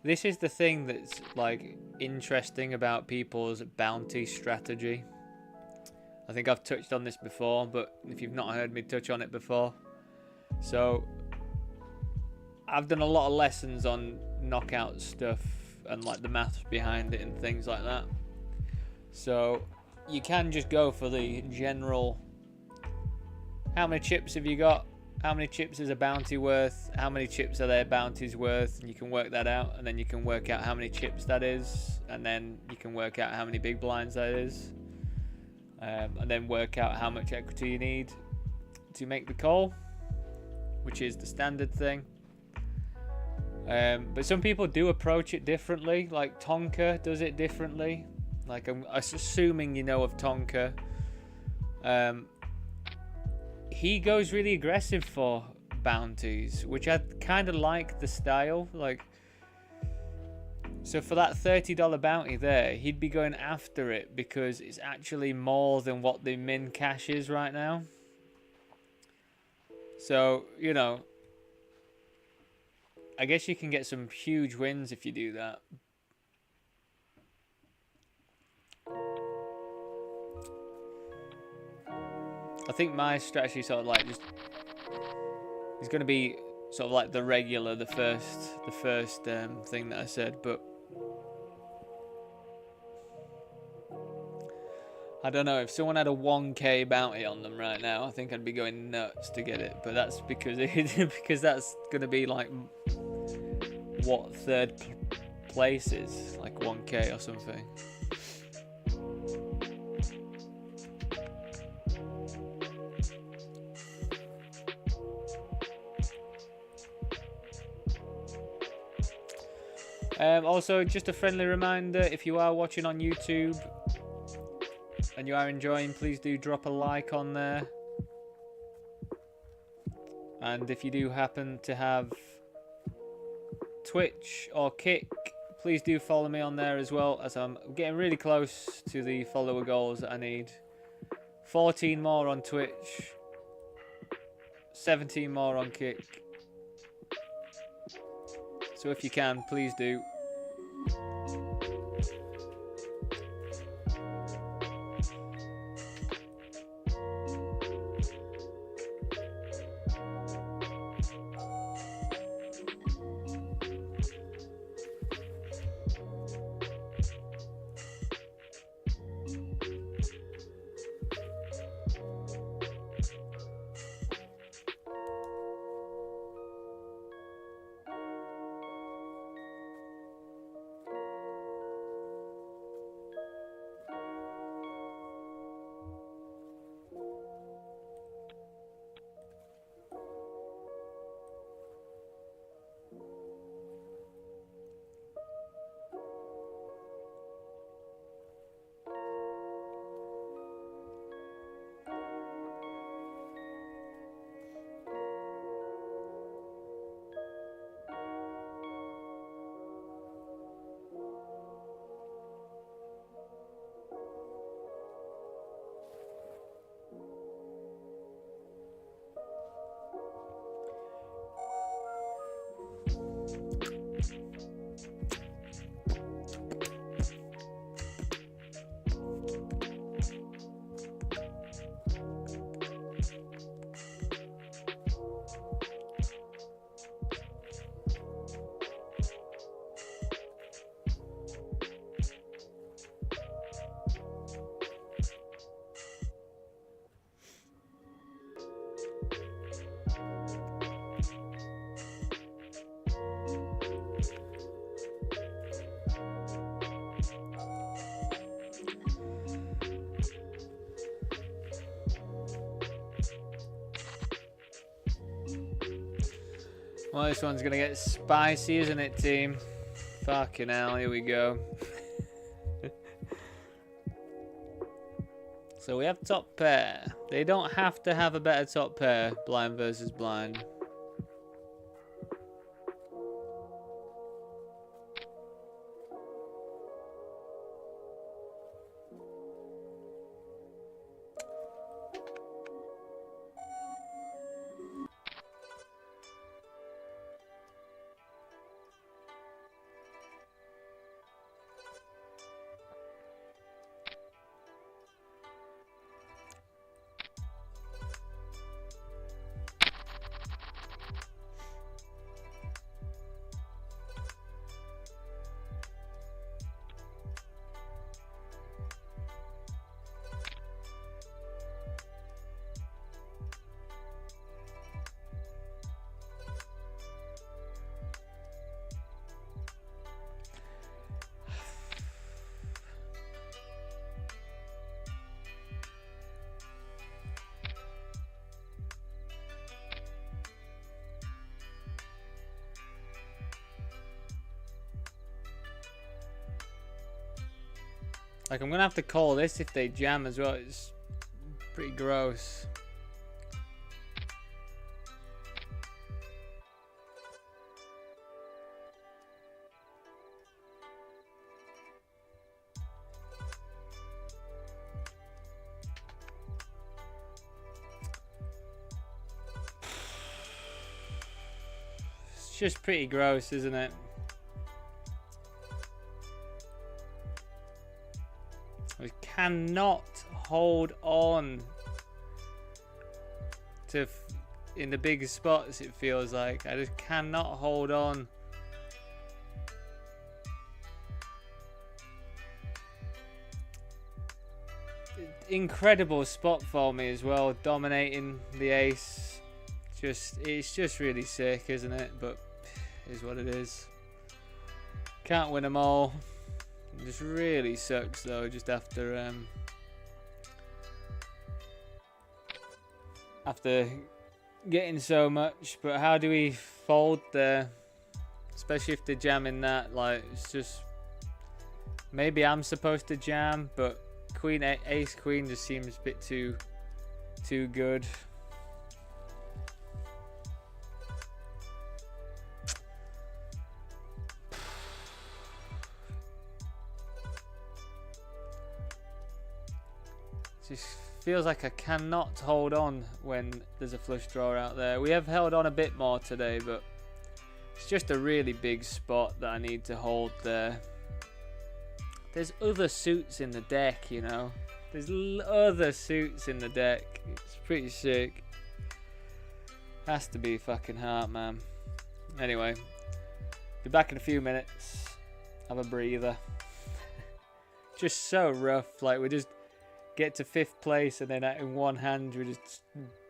this is the thing that's like interesting about people's bounty strategy. I think I've touched on this before, but if you've not heard me touch on it before, so I've done a lot of lessons on knockout stuff and like the maths behind it and things like that. So you can just go for the general, how many chips have you got, how many chips is a bounty worth, how many chips are their bounties worth, and you can work that out, and then you can work out how many chips that is, and then you can work out how many big blinds that is, and then work out how much equity you need to make the call. which is the standard thing. But some people do approach it differently. Like Tonka does it differently. Like I'm assuming you know of Tonka. He goes really aggressive for bounties, which I kind of like the style. Like, so for that $30 bounty there, he'd be going after it because it's actually more than what the min cash is right now. So, you know, I guess you can get some huge wins if you do that. I think my strategy sort of like just is going to be sort of like the regular, the first thing that I said, but I don't know, if someone had a 1k bounty on them right now, I think I'd be going nuts to get it, but that's because because that's going to be like what third place is, like 1k or something. Also, just a friendly reminder, if you are watching on YouTube and you are enjoying, please do drop a like on there. And if you do happen to have Twitch or Kick, please do follow me on there as well, as I'm getting really close to the follower goals that I need. 14 more on Twitch, 17 more on Kick. So if you can, please do. Well, this one's gonna get spicy, isn't it, team? Fucking hell, here we go. So we have top pair. They don't have to have a better top pair, blind versus blind. Like, I'm gonna have to call this if they jam as well. It's pretty gross. It's just pretty gross, isn't it? We cannot hold on to in the big spots, it feels like. I just cannot hold on. Incredible spot for me as well, dominating the ace. It's just really sick, isn't it? But it is what it is. Can't win them all. It just really sucks though, just after getting so much. But how do we fold there? Especially if they're jamming that, like, it's just, maybe I'm supposed to jam, but queen, ace queen just seems a bit too good. Just feels like I cannot hold on when there's a flush draw out there. We have held on a bit more today, but it's just a really big spot that I need to hold there. There's other suits in the deck, you know. There's other suits in the deck. It's pretty sick. Has to be fucking heart, man. Anyway, be back in a few minutes. Have a breather. Just so rough. Like, we just get to 5th place and then in one hand we just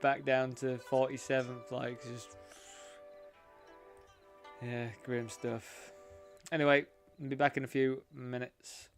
back down to 47th. Like, just, yeah, grim stuff. Anyway, I'll be back in a few minutes.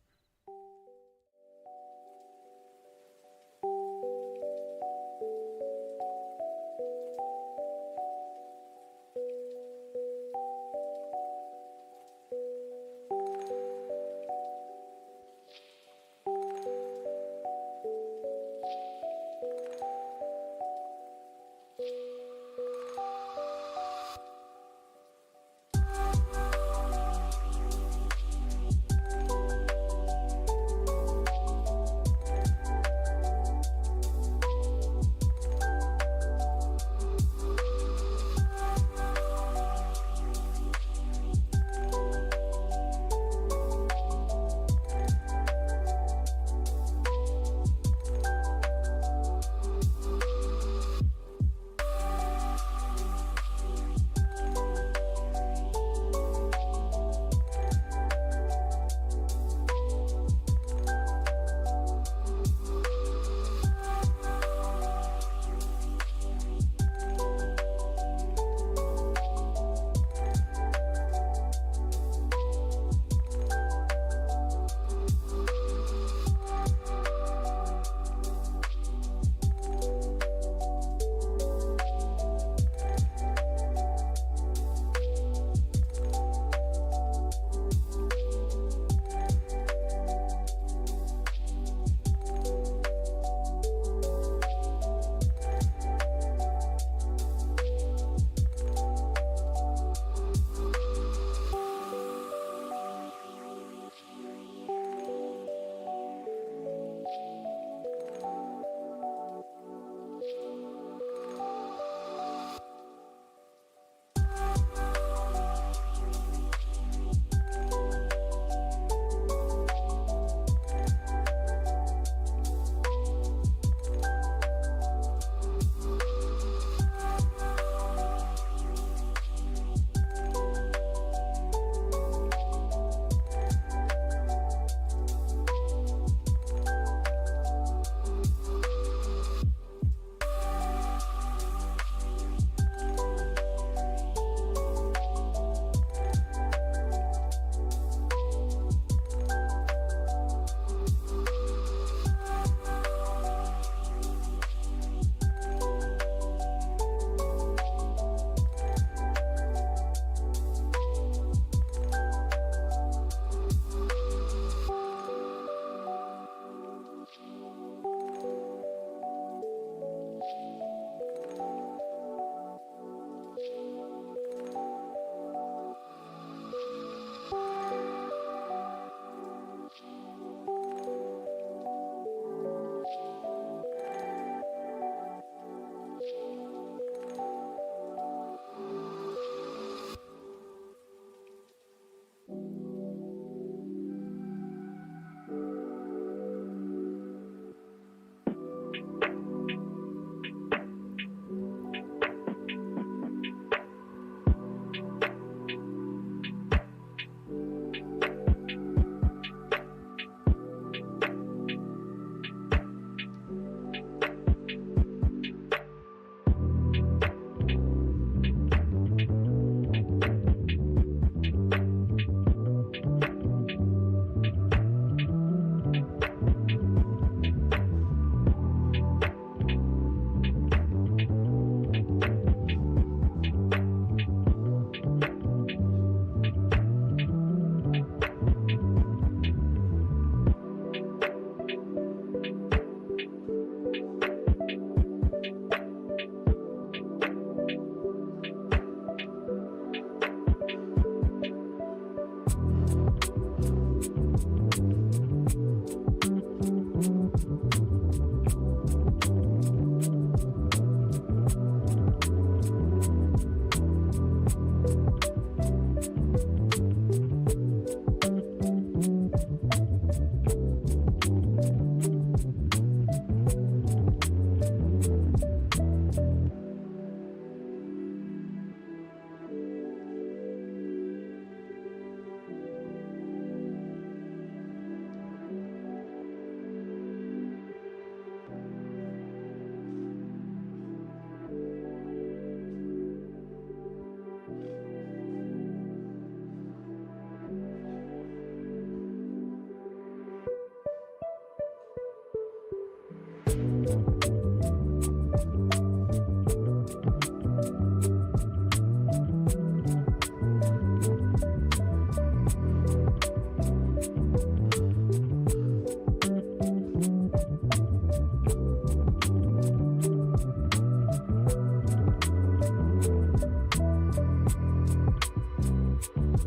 Oh,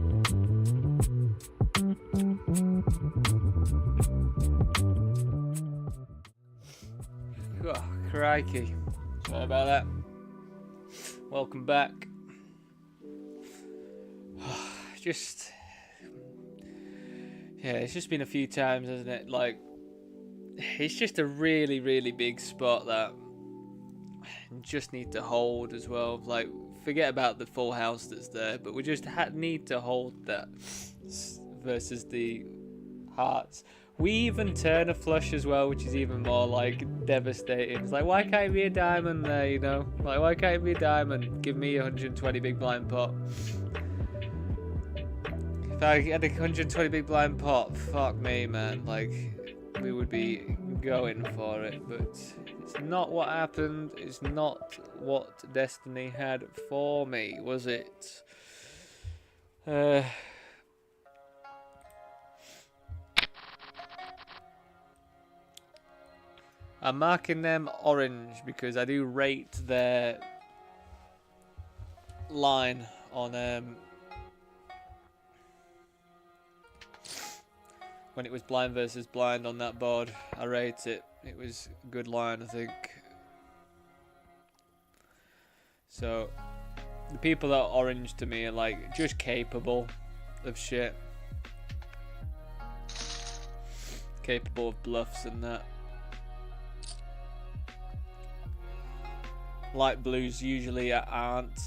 crikey. Sorry about that. Welcome back. Just... yeah, it's just been a few times, hasn't it? Like, it's just a really, really big spot that you just need to hold as well. Like, forget about the full house that's there, but we just need to hold that versus the hearts. We even turn a flush as well, which is even more like devastating. It's like, why can't it be a diamond there, you know? Like, why can't it be a diamond? Give me 120 big blind pot. If I had a 120 big blind pot, fuck me, man. Like, we would be going for it, but it's not what happened. It's not what destiny had for me, was it? I'm marking them orange because I do rate their line on when it was blind versus blind on that board. I rate it. It was a good line, I think. So the people that are orange to me are like just capable of shit. Capable of bluffs and that. Light blues usually aren't.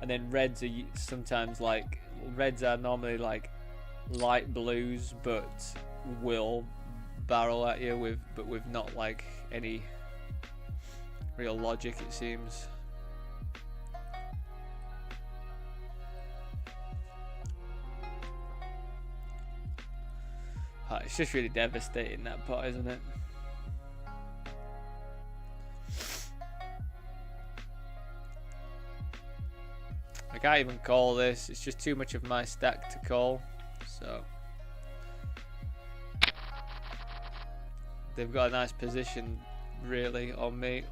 And then reds are sometimes like, reds are normally like light blues, but will barrel at you with not like any real logic, it seems. Oh, it's just really devastating, that pot, isn't it? I can't even call this. It's just too much of my stack to call. So they've got a nice position really on me.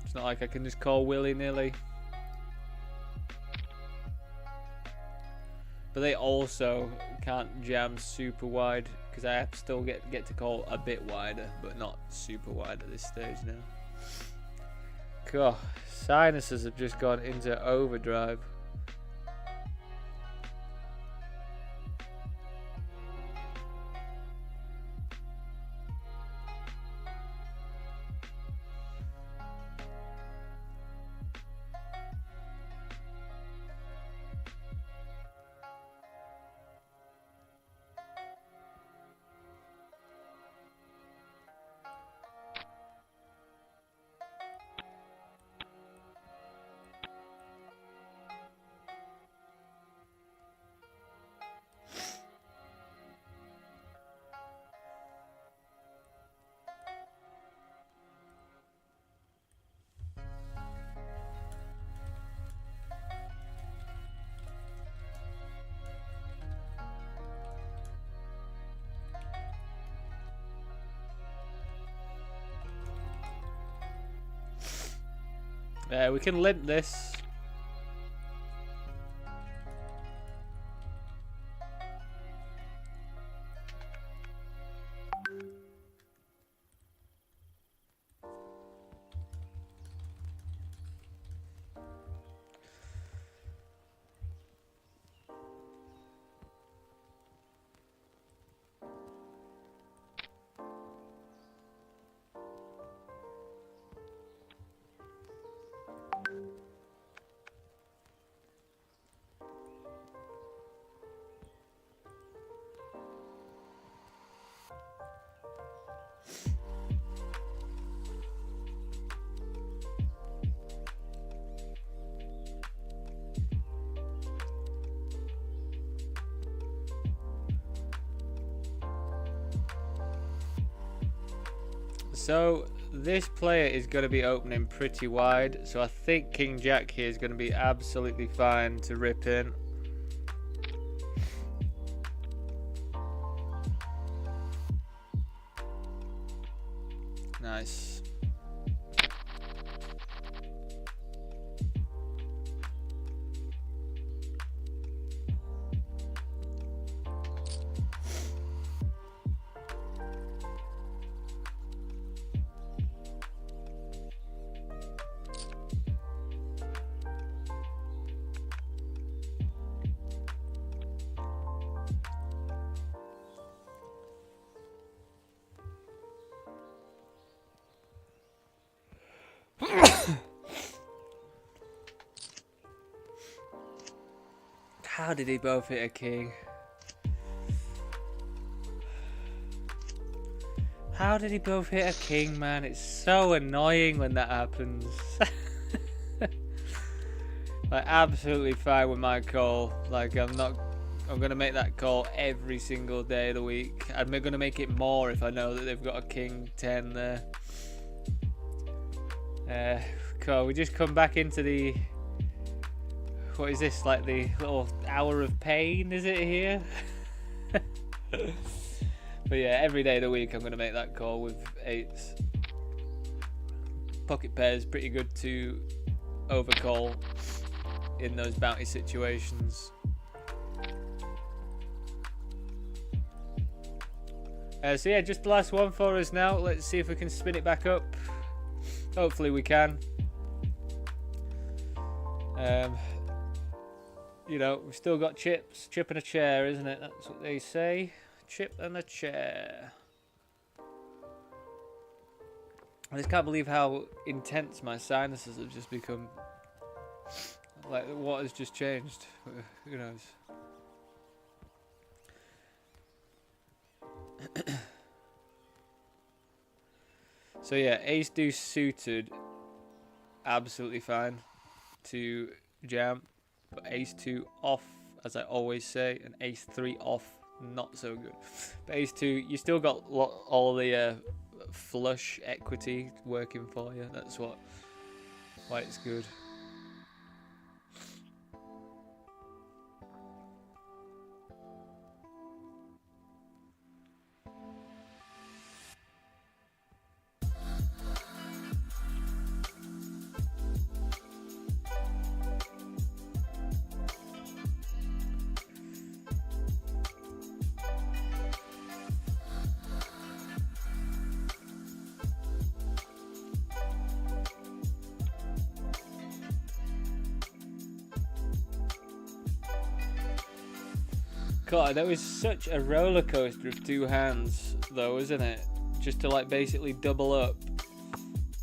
It's not like I can just call willy-nilly. But they also can't jam super wide because I have to still get to call a bit wider, but not super wide at this stage now. God, sinuses have just gone into overdrive. We can limp this. So this player is going to be opening pretty wide, so I think King Jack here is going to be absolutely fine to rip in. Nice. How did he both hit a king? How did he both hit a king, man? It's so annoying when that happens. Like, absolutely fine with my call. Like, I'm gonna make that call every single day of the week. I'm gonna make it more if I know that they've got a king 10 there. Cool, we just come back into the... What is this, like the little hour of pain, is it here? But yeah, every day of the week I'm going to make that call with 8s. Pocket pairs, pretty good to overcall in those bounty situations. So yeah, just the last one for us now. Let's see if we can spin it back up. Hopefully we can. You know, we've still got chips. Chip and a chair, isn't it? That's what they say. Chip and a chair. I just can't believe how intense my sinuses have just become. Like, what has just changed? Who knows? So yeah, ace deuce suited, absolutely fine to jam. But ace 2 off, as I always say, and ace 3 off, not so good. But ace 2, you still got all the flush equity working for you. That's why it's good. God, that was such a roller coaster of 2 hands, though, isn't it? Just to like basically double up,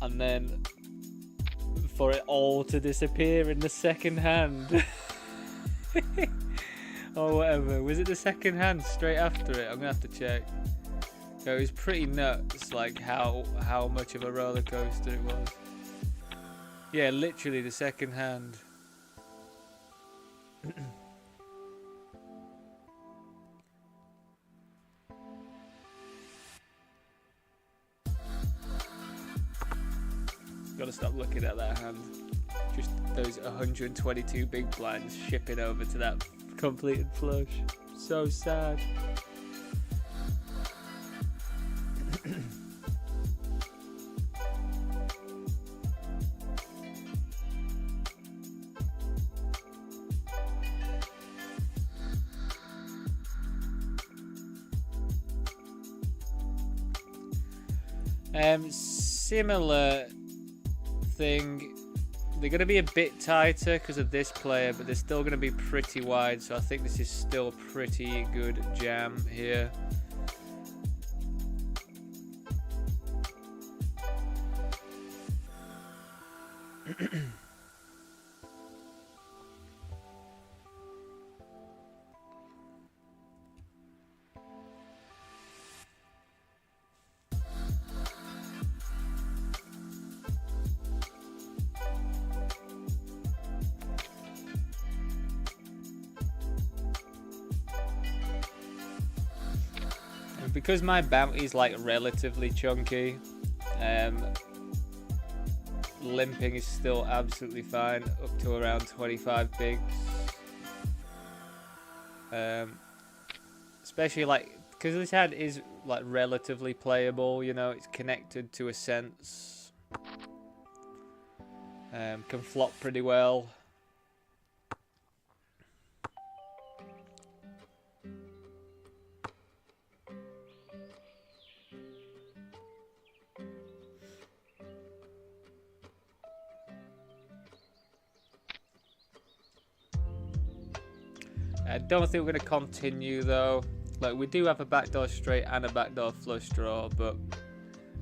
and then for it all to disappear in the second hand, or whatever. Was it the second hand straight after it? I'm gonna have to check. So it was pretty nuts, like how much of a roller coaster it was. Yeah, literally the second hand. Gotta stop looking at that hand. Just those 122 big blinds shipping over to that completed flush. So sad. Similar thing. They're going to be a bit tighter because of this player, but they're still going to be pretty wide, so I think this is still a pretty good jam here. Because my bounty's like relatively chunky, limping is still absolutely fine up to around 25 bigs. Especially like because this hand is like relatively playable, you know, it's connected to a sense. Can flop pretty well. I don't think we're going to continue though. Like, we do have a backdoor straight and a backdoor flush draw, but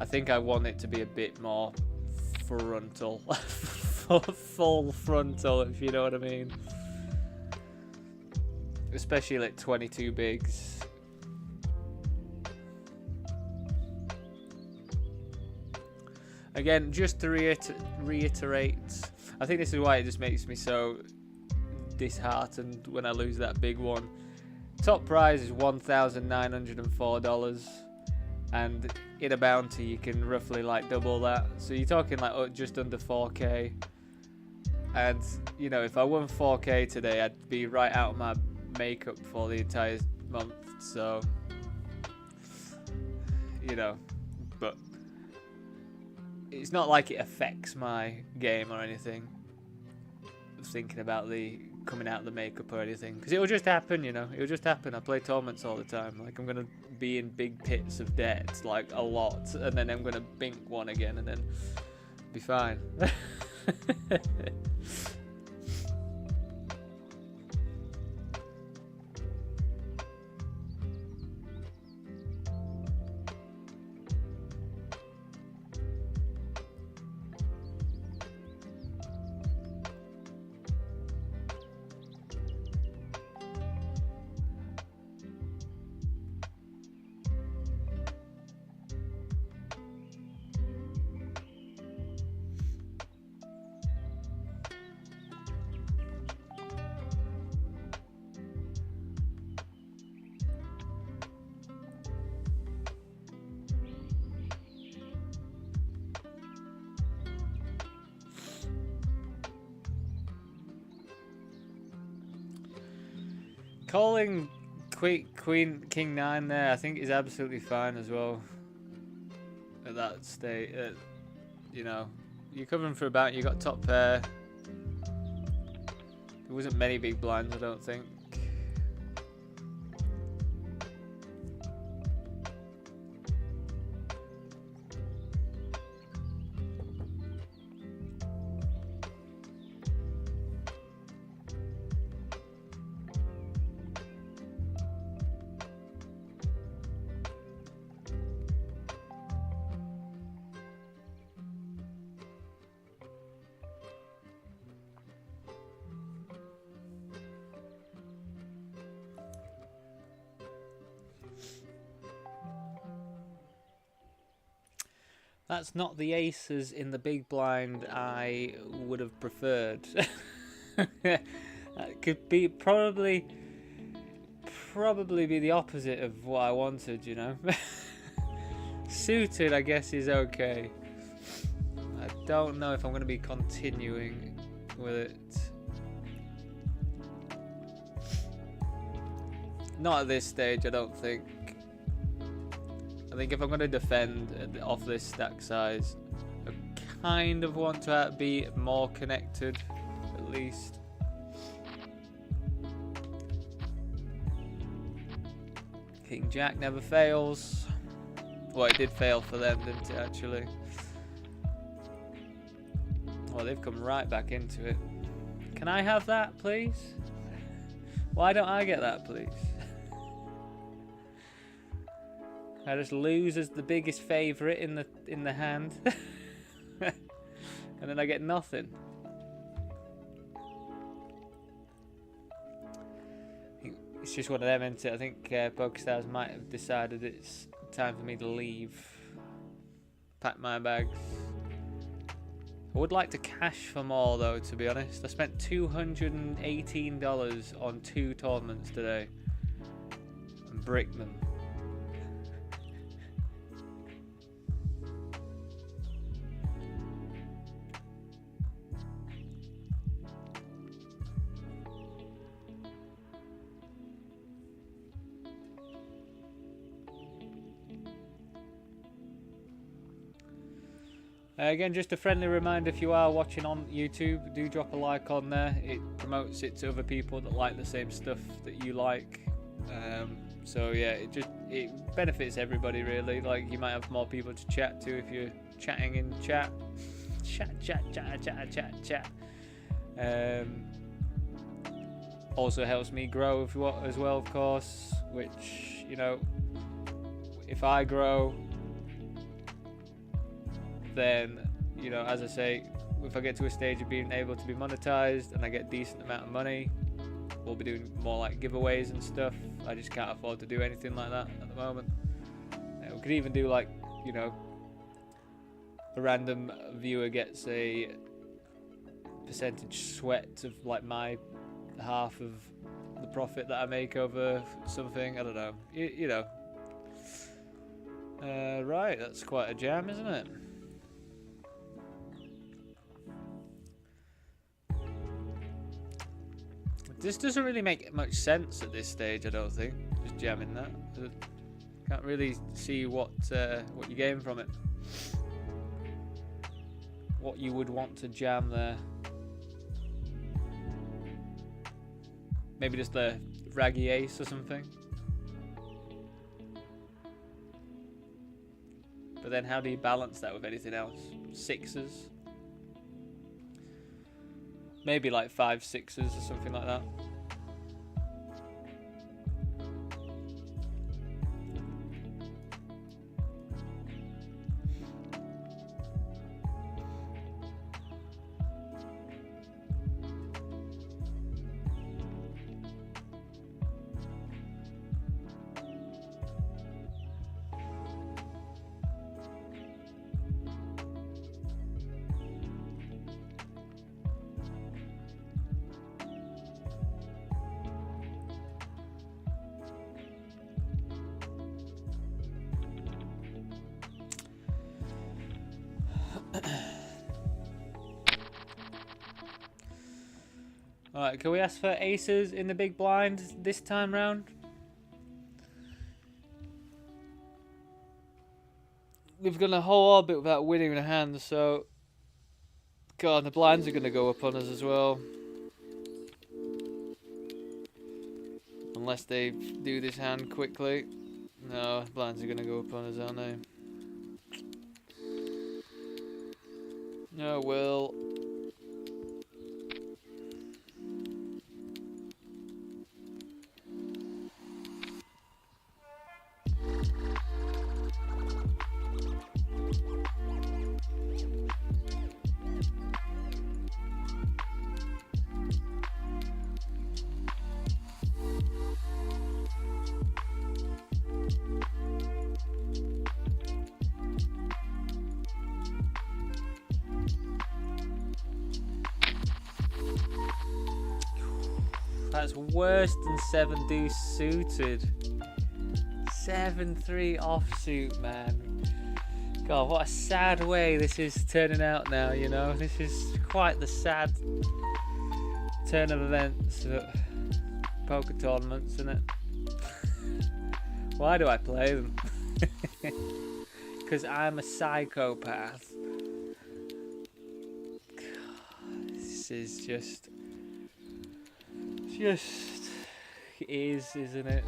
I think I want it to be a bit more frontal. Full frontal, if you know what I mean. especially like 22 bigs. Again, just to reiterate, I think this is why it just makes me so disheartened when I lose that big one. Top prize is $1,904, and in a bounty you can roughly like double that. So you're talking like just under 4k. And you know, if I won 4k today, I'd be right out of my makeup for the entire month. So you know, but it's not like it affects my game or anything. Thinking about the coming out of the makeup or anything, because it'll just happen, you know. It'll just happen. I play tournaments all the time. Like, I'm gonna be in big pits of debt, like a lot, and then I'm gonna bink one again, and then be fine. Calling King 9 there, I think is absolutely fine as well. At that state, you know, you're covering for about, you got top pair. There wasn't many big blinds, I don't think. That's not the aces in the big blind I would have preferred. That could be probably be the opposite of what I wanted, you know. Suited, I guess, is okay. I don't know if I'm going to be continuing with it. Not at this stage, I don't think. I think if I'm going to defend off this stack size, I kind of want to be more connected, at least. King Jack never fails. Well, it did fail for them, didn't it, actually? Well, they've come right back into it. Can I have that, please? Why don't I get that, please? I just lose as the biggest favourite in the hand, and then I get nothing. It's just one of them, isn't it? I think PokerStars might have decided it's time for me to leave. Pack my bags. I would like to cash for more though, to be honest. I spent $218 on 2 tournaments today and bricked them. Again, just a friendly reminder, if you are watching on YouTube, do drop a like on there. It promotes it to other people that like the same stuff that you like. So yeah, it benefits everybody really. Like, you might have more people to chat to if you're chatting in chat. Chat. Also helps me grow as well, of course, which, you know, if I grow, then, you know, as I say, if I get to a stage of being able to be monetized and I get a decent amount of money, we'll be doing more like giveaways and stuff. I just can't afford to do anything like that at the moment. We could even do like, you know, a random viewer gets a percentage sweat of like my half of the profit that I make over something. I don't know. You know. Right, that's quite a jam, isn't it? This doesn't really make much sense at this stage, I don't think. Just jamming that. Can't really see what you gain from it. What you would want to jam there. Maybe just the raggy ace or something. But then how do you balance that with anything else? Sixes? Maybe like 5 sixes or something like that. Alright, can we ask for aces in the big blind this time round? We've gone a whole orbit without winning a hand, so... God, the blinds are going to go up on us as well. Unless they do this hand quickly. No, blinds are going to go up on us, aren't they? No, well... That's worse than 7 deuce suited. 7-3 offsuit, man. God, what a sad way this is turning out now, you know. This is quite the sad turn of events at poker tournaments, isn't it? Why do I play them? Because I'm a psychopath. God, this is just is, isn't it?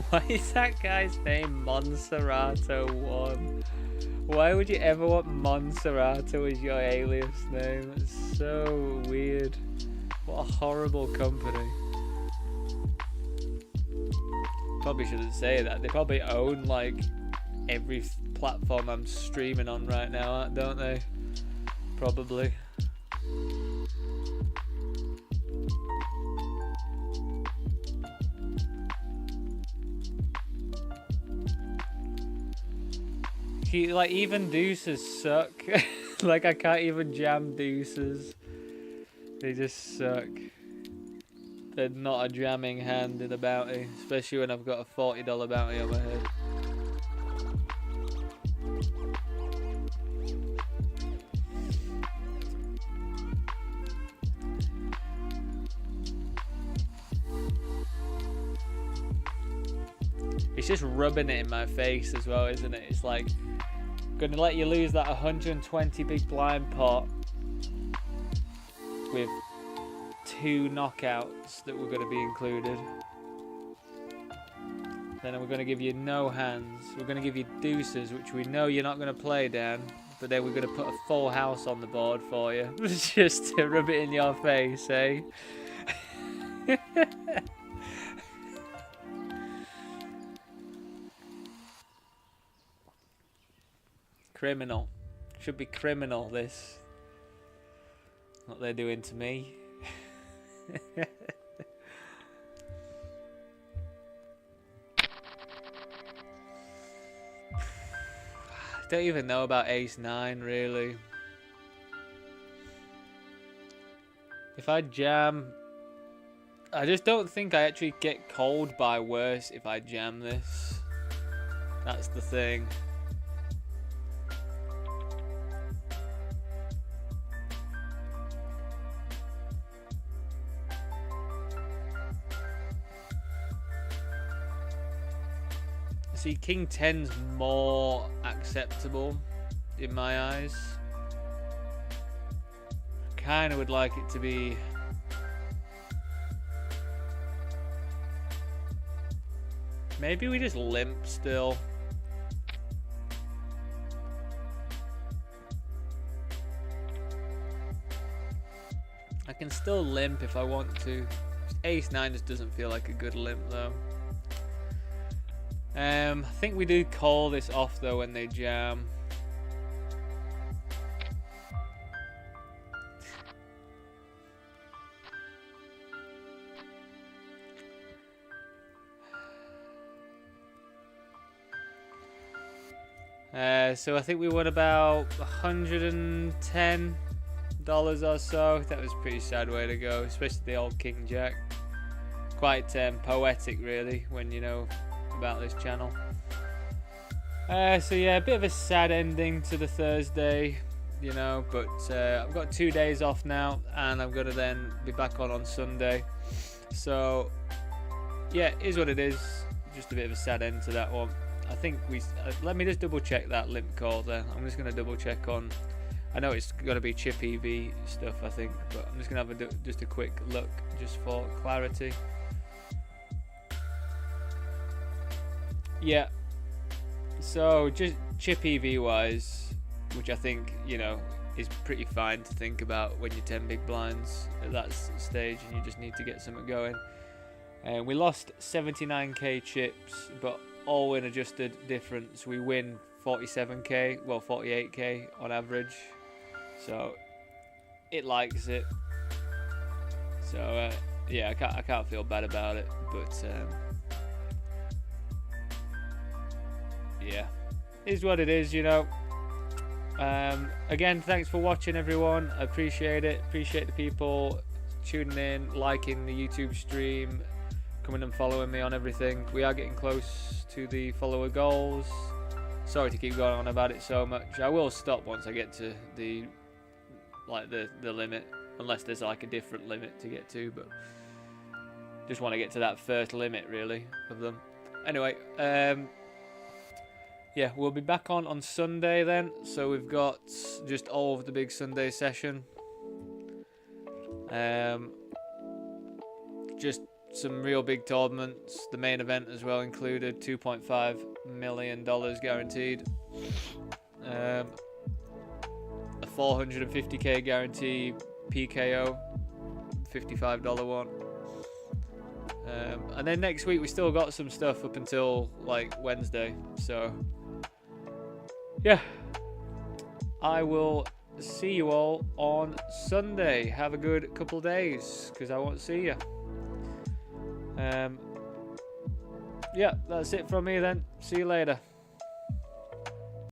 Why is that guy's name Monserrato 1? Why would you ever want Monserrato as your alias name? That's so weird. What a horrible company. Probably shouldn't say that. They probably own like every platform I'm streaming on right now, don't they? Probably. Like even deuces suck. Like I can't even jam deuces. They just suck. They're not a jamming hand in a bounty, especially when I've got a $40 bounty on my head. It's just rubbing it in my face as well, isn't it? It's like, gonna let you lose that 120 big blind pot with 2 knockouts that were going to be included. Then we're going to give you no hands. We're going to give you deuces, which we know you're not going to play, Dan. But then we're going to put a full house on the board for you. Just to rub it in your face, eh? Criminal. Should be criminal, this. What they're doing to me. Don't even know about ace-9, really. If I jam... I just don't think I actually get called by worse if I jam this. That's the thing. See, King 10's more acceptable in my eyes. Kind of would like it to be... Maybe we just limp still. I can still limp if I want to. Ace-9 just doesn't feel like a good limp though. I think we do call this off though when they jam. So I think we won about $110 or so. That was a pretty sad way to go, especially the old King Jack. Quite poetic really when you know about this channel. So yeah, a bit of a sad ending to the Thursday, you know, but I've got 2 days off now and I'm gonna then be back on Sunday. So yeah, it is what it is. Just a bit of a sad end to that one. I think we let me just double check that limp call there. I'm just gonna double check on, I know it's gonna be chip EV stuff I think, but I'm just gonna have just a quick look just for clarity. Yeah, so just chip EV wise, which I think, you know, is pretty fine to think about when you're 10 big blinds at that stage and you just need to get something going. And we lost 79k chips, but all in adjusted difference we win 47k, well 48k on average, so it likes it. So yeah, I can't feel bad about it, but yeah, is what it is, you know. Again, thanks for watching everyone. I appreciate it. Appreciate the people tuning in, liking the YouTube stream, coming and following me on everything. We are getting close to the follower goals. Sorry to keep going on about it so much. I will stop once I get to the limit, unless there's like a different limit to get to, but just want to get to that first limit really of them. Anyway, yeah, we'll be back on Sunday then. So we've got just all of the big Sunday session. Just some real big tournaments. The main event as well included, $2.5 million guaranteed. A 450k guarantee PKO, $55 one. And then next week we still got some stuff up until like Wednesday. So yeah, I will see you all on Sunday. Have a good couple days because I won't see you. Yeah, that's it from me then. See you later.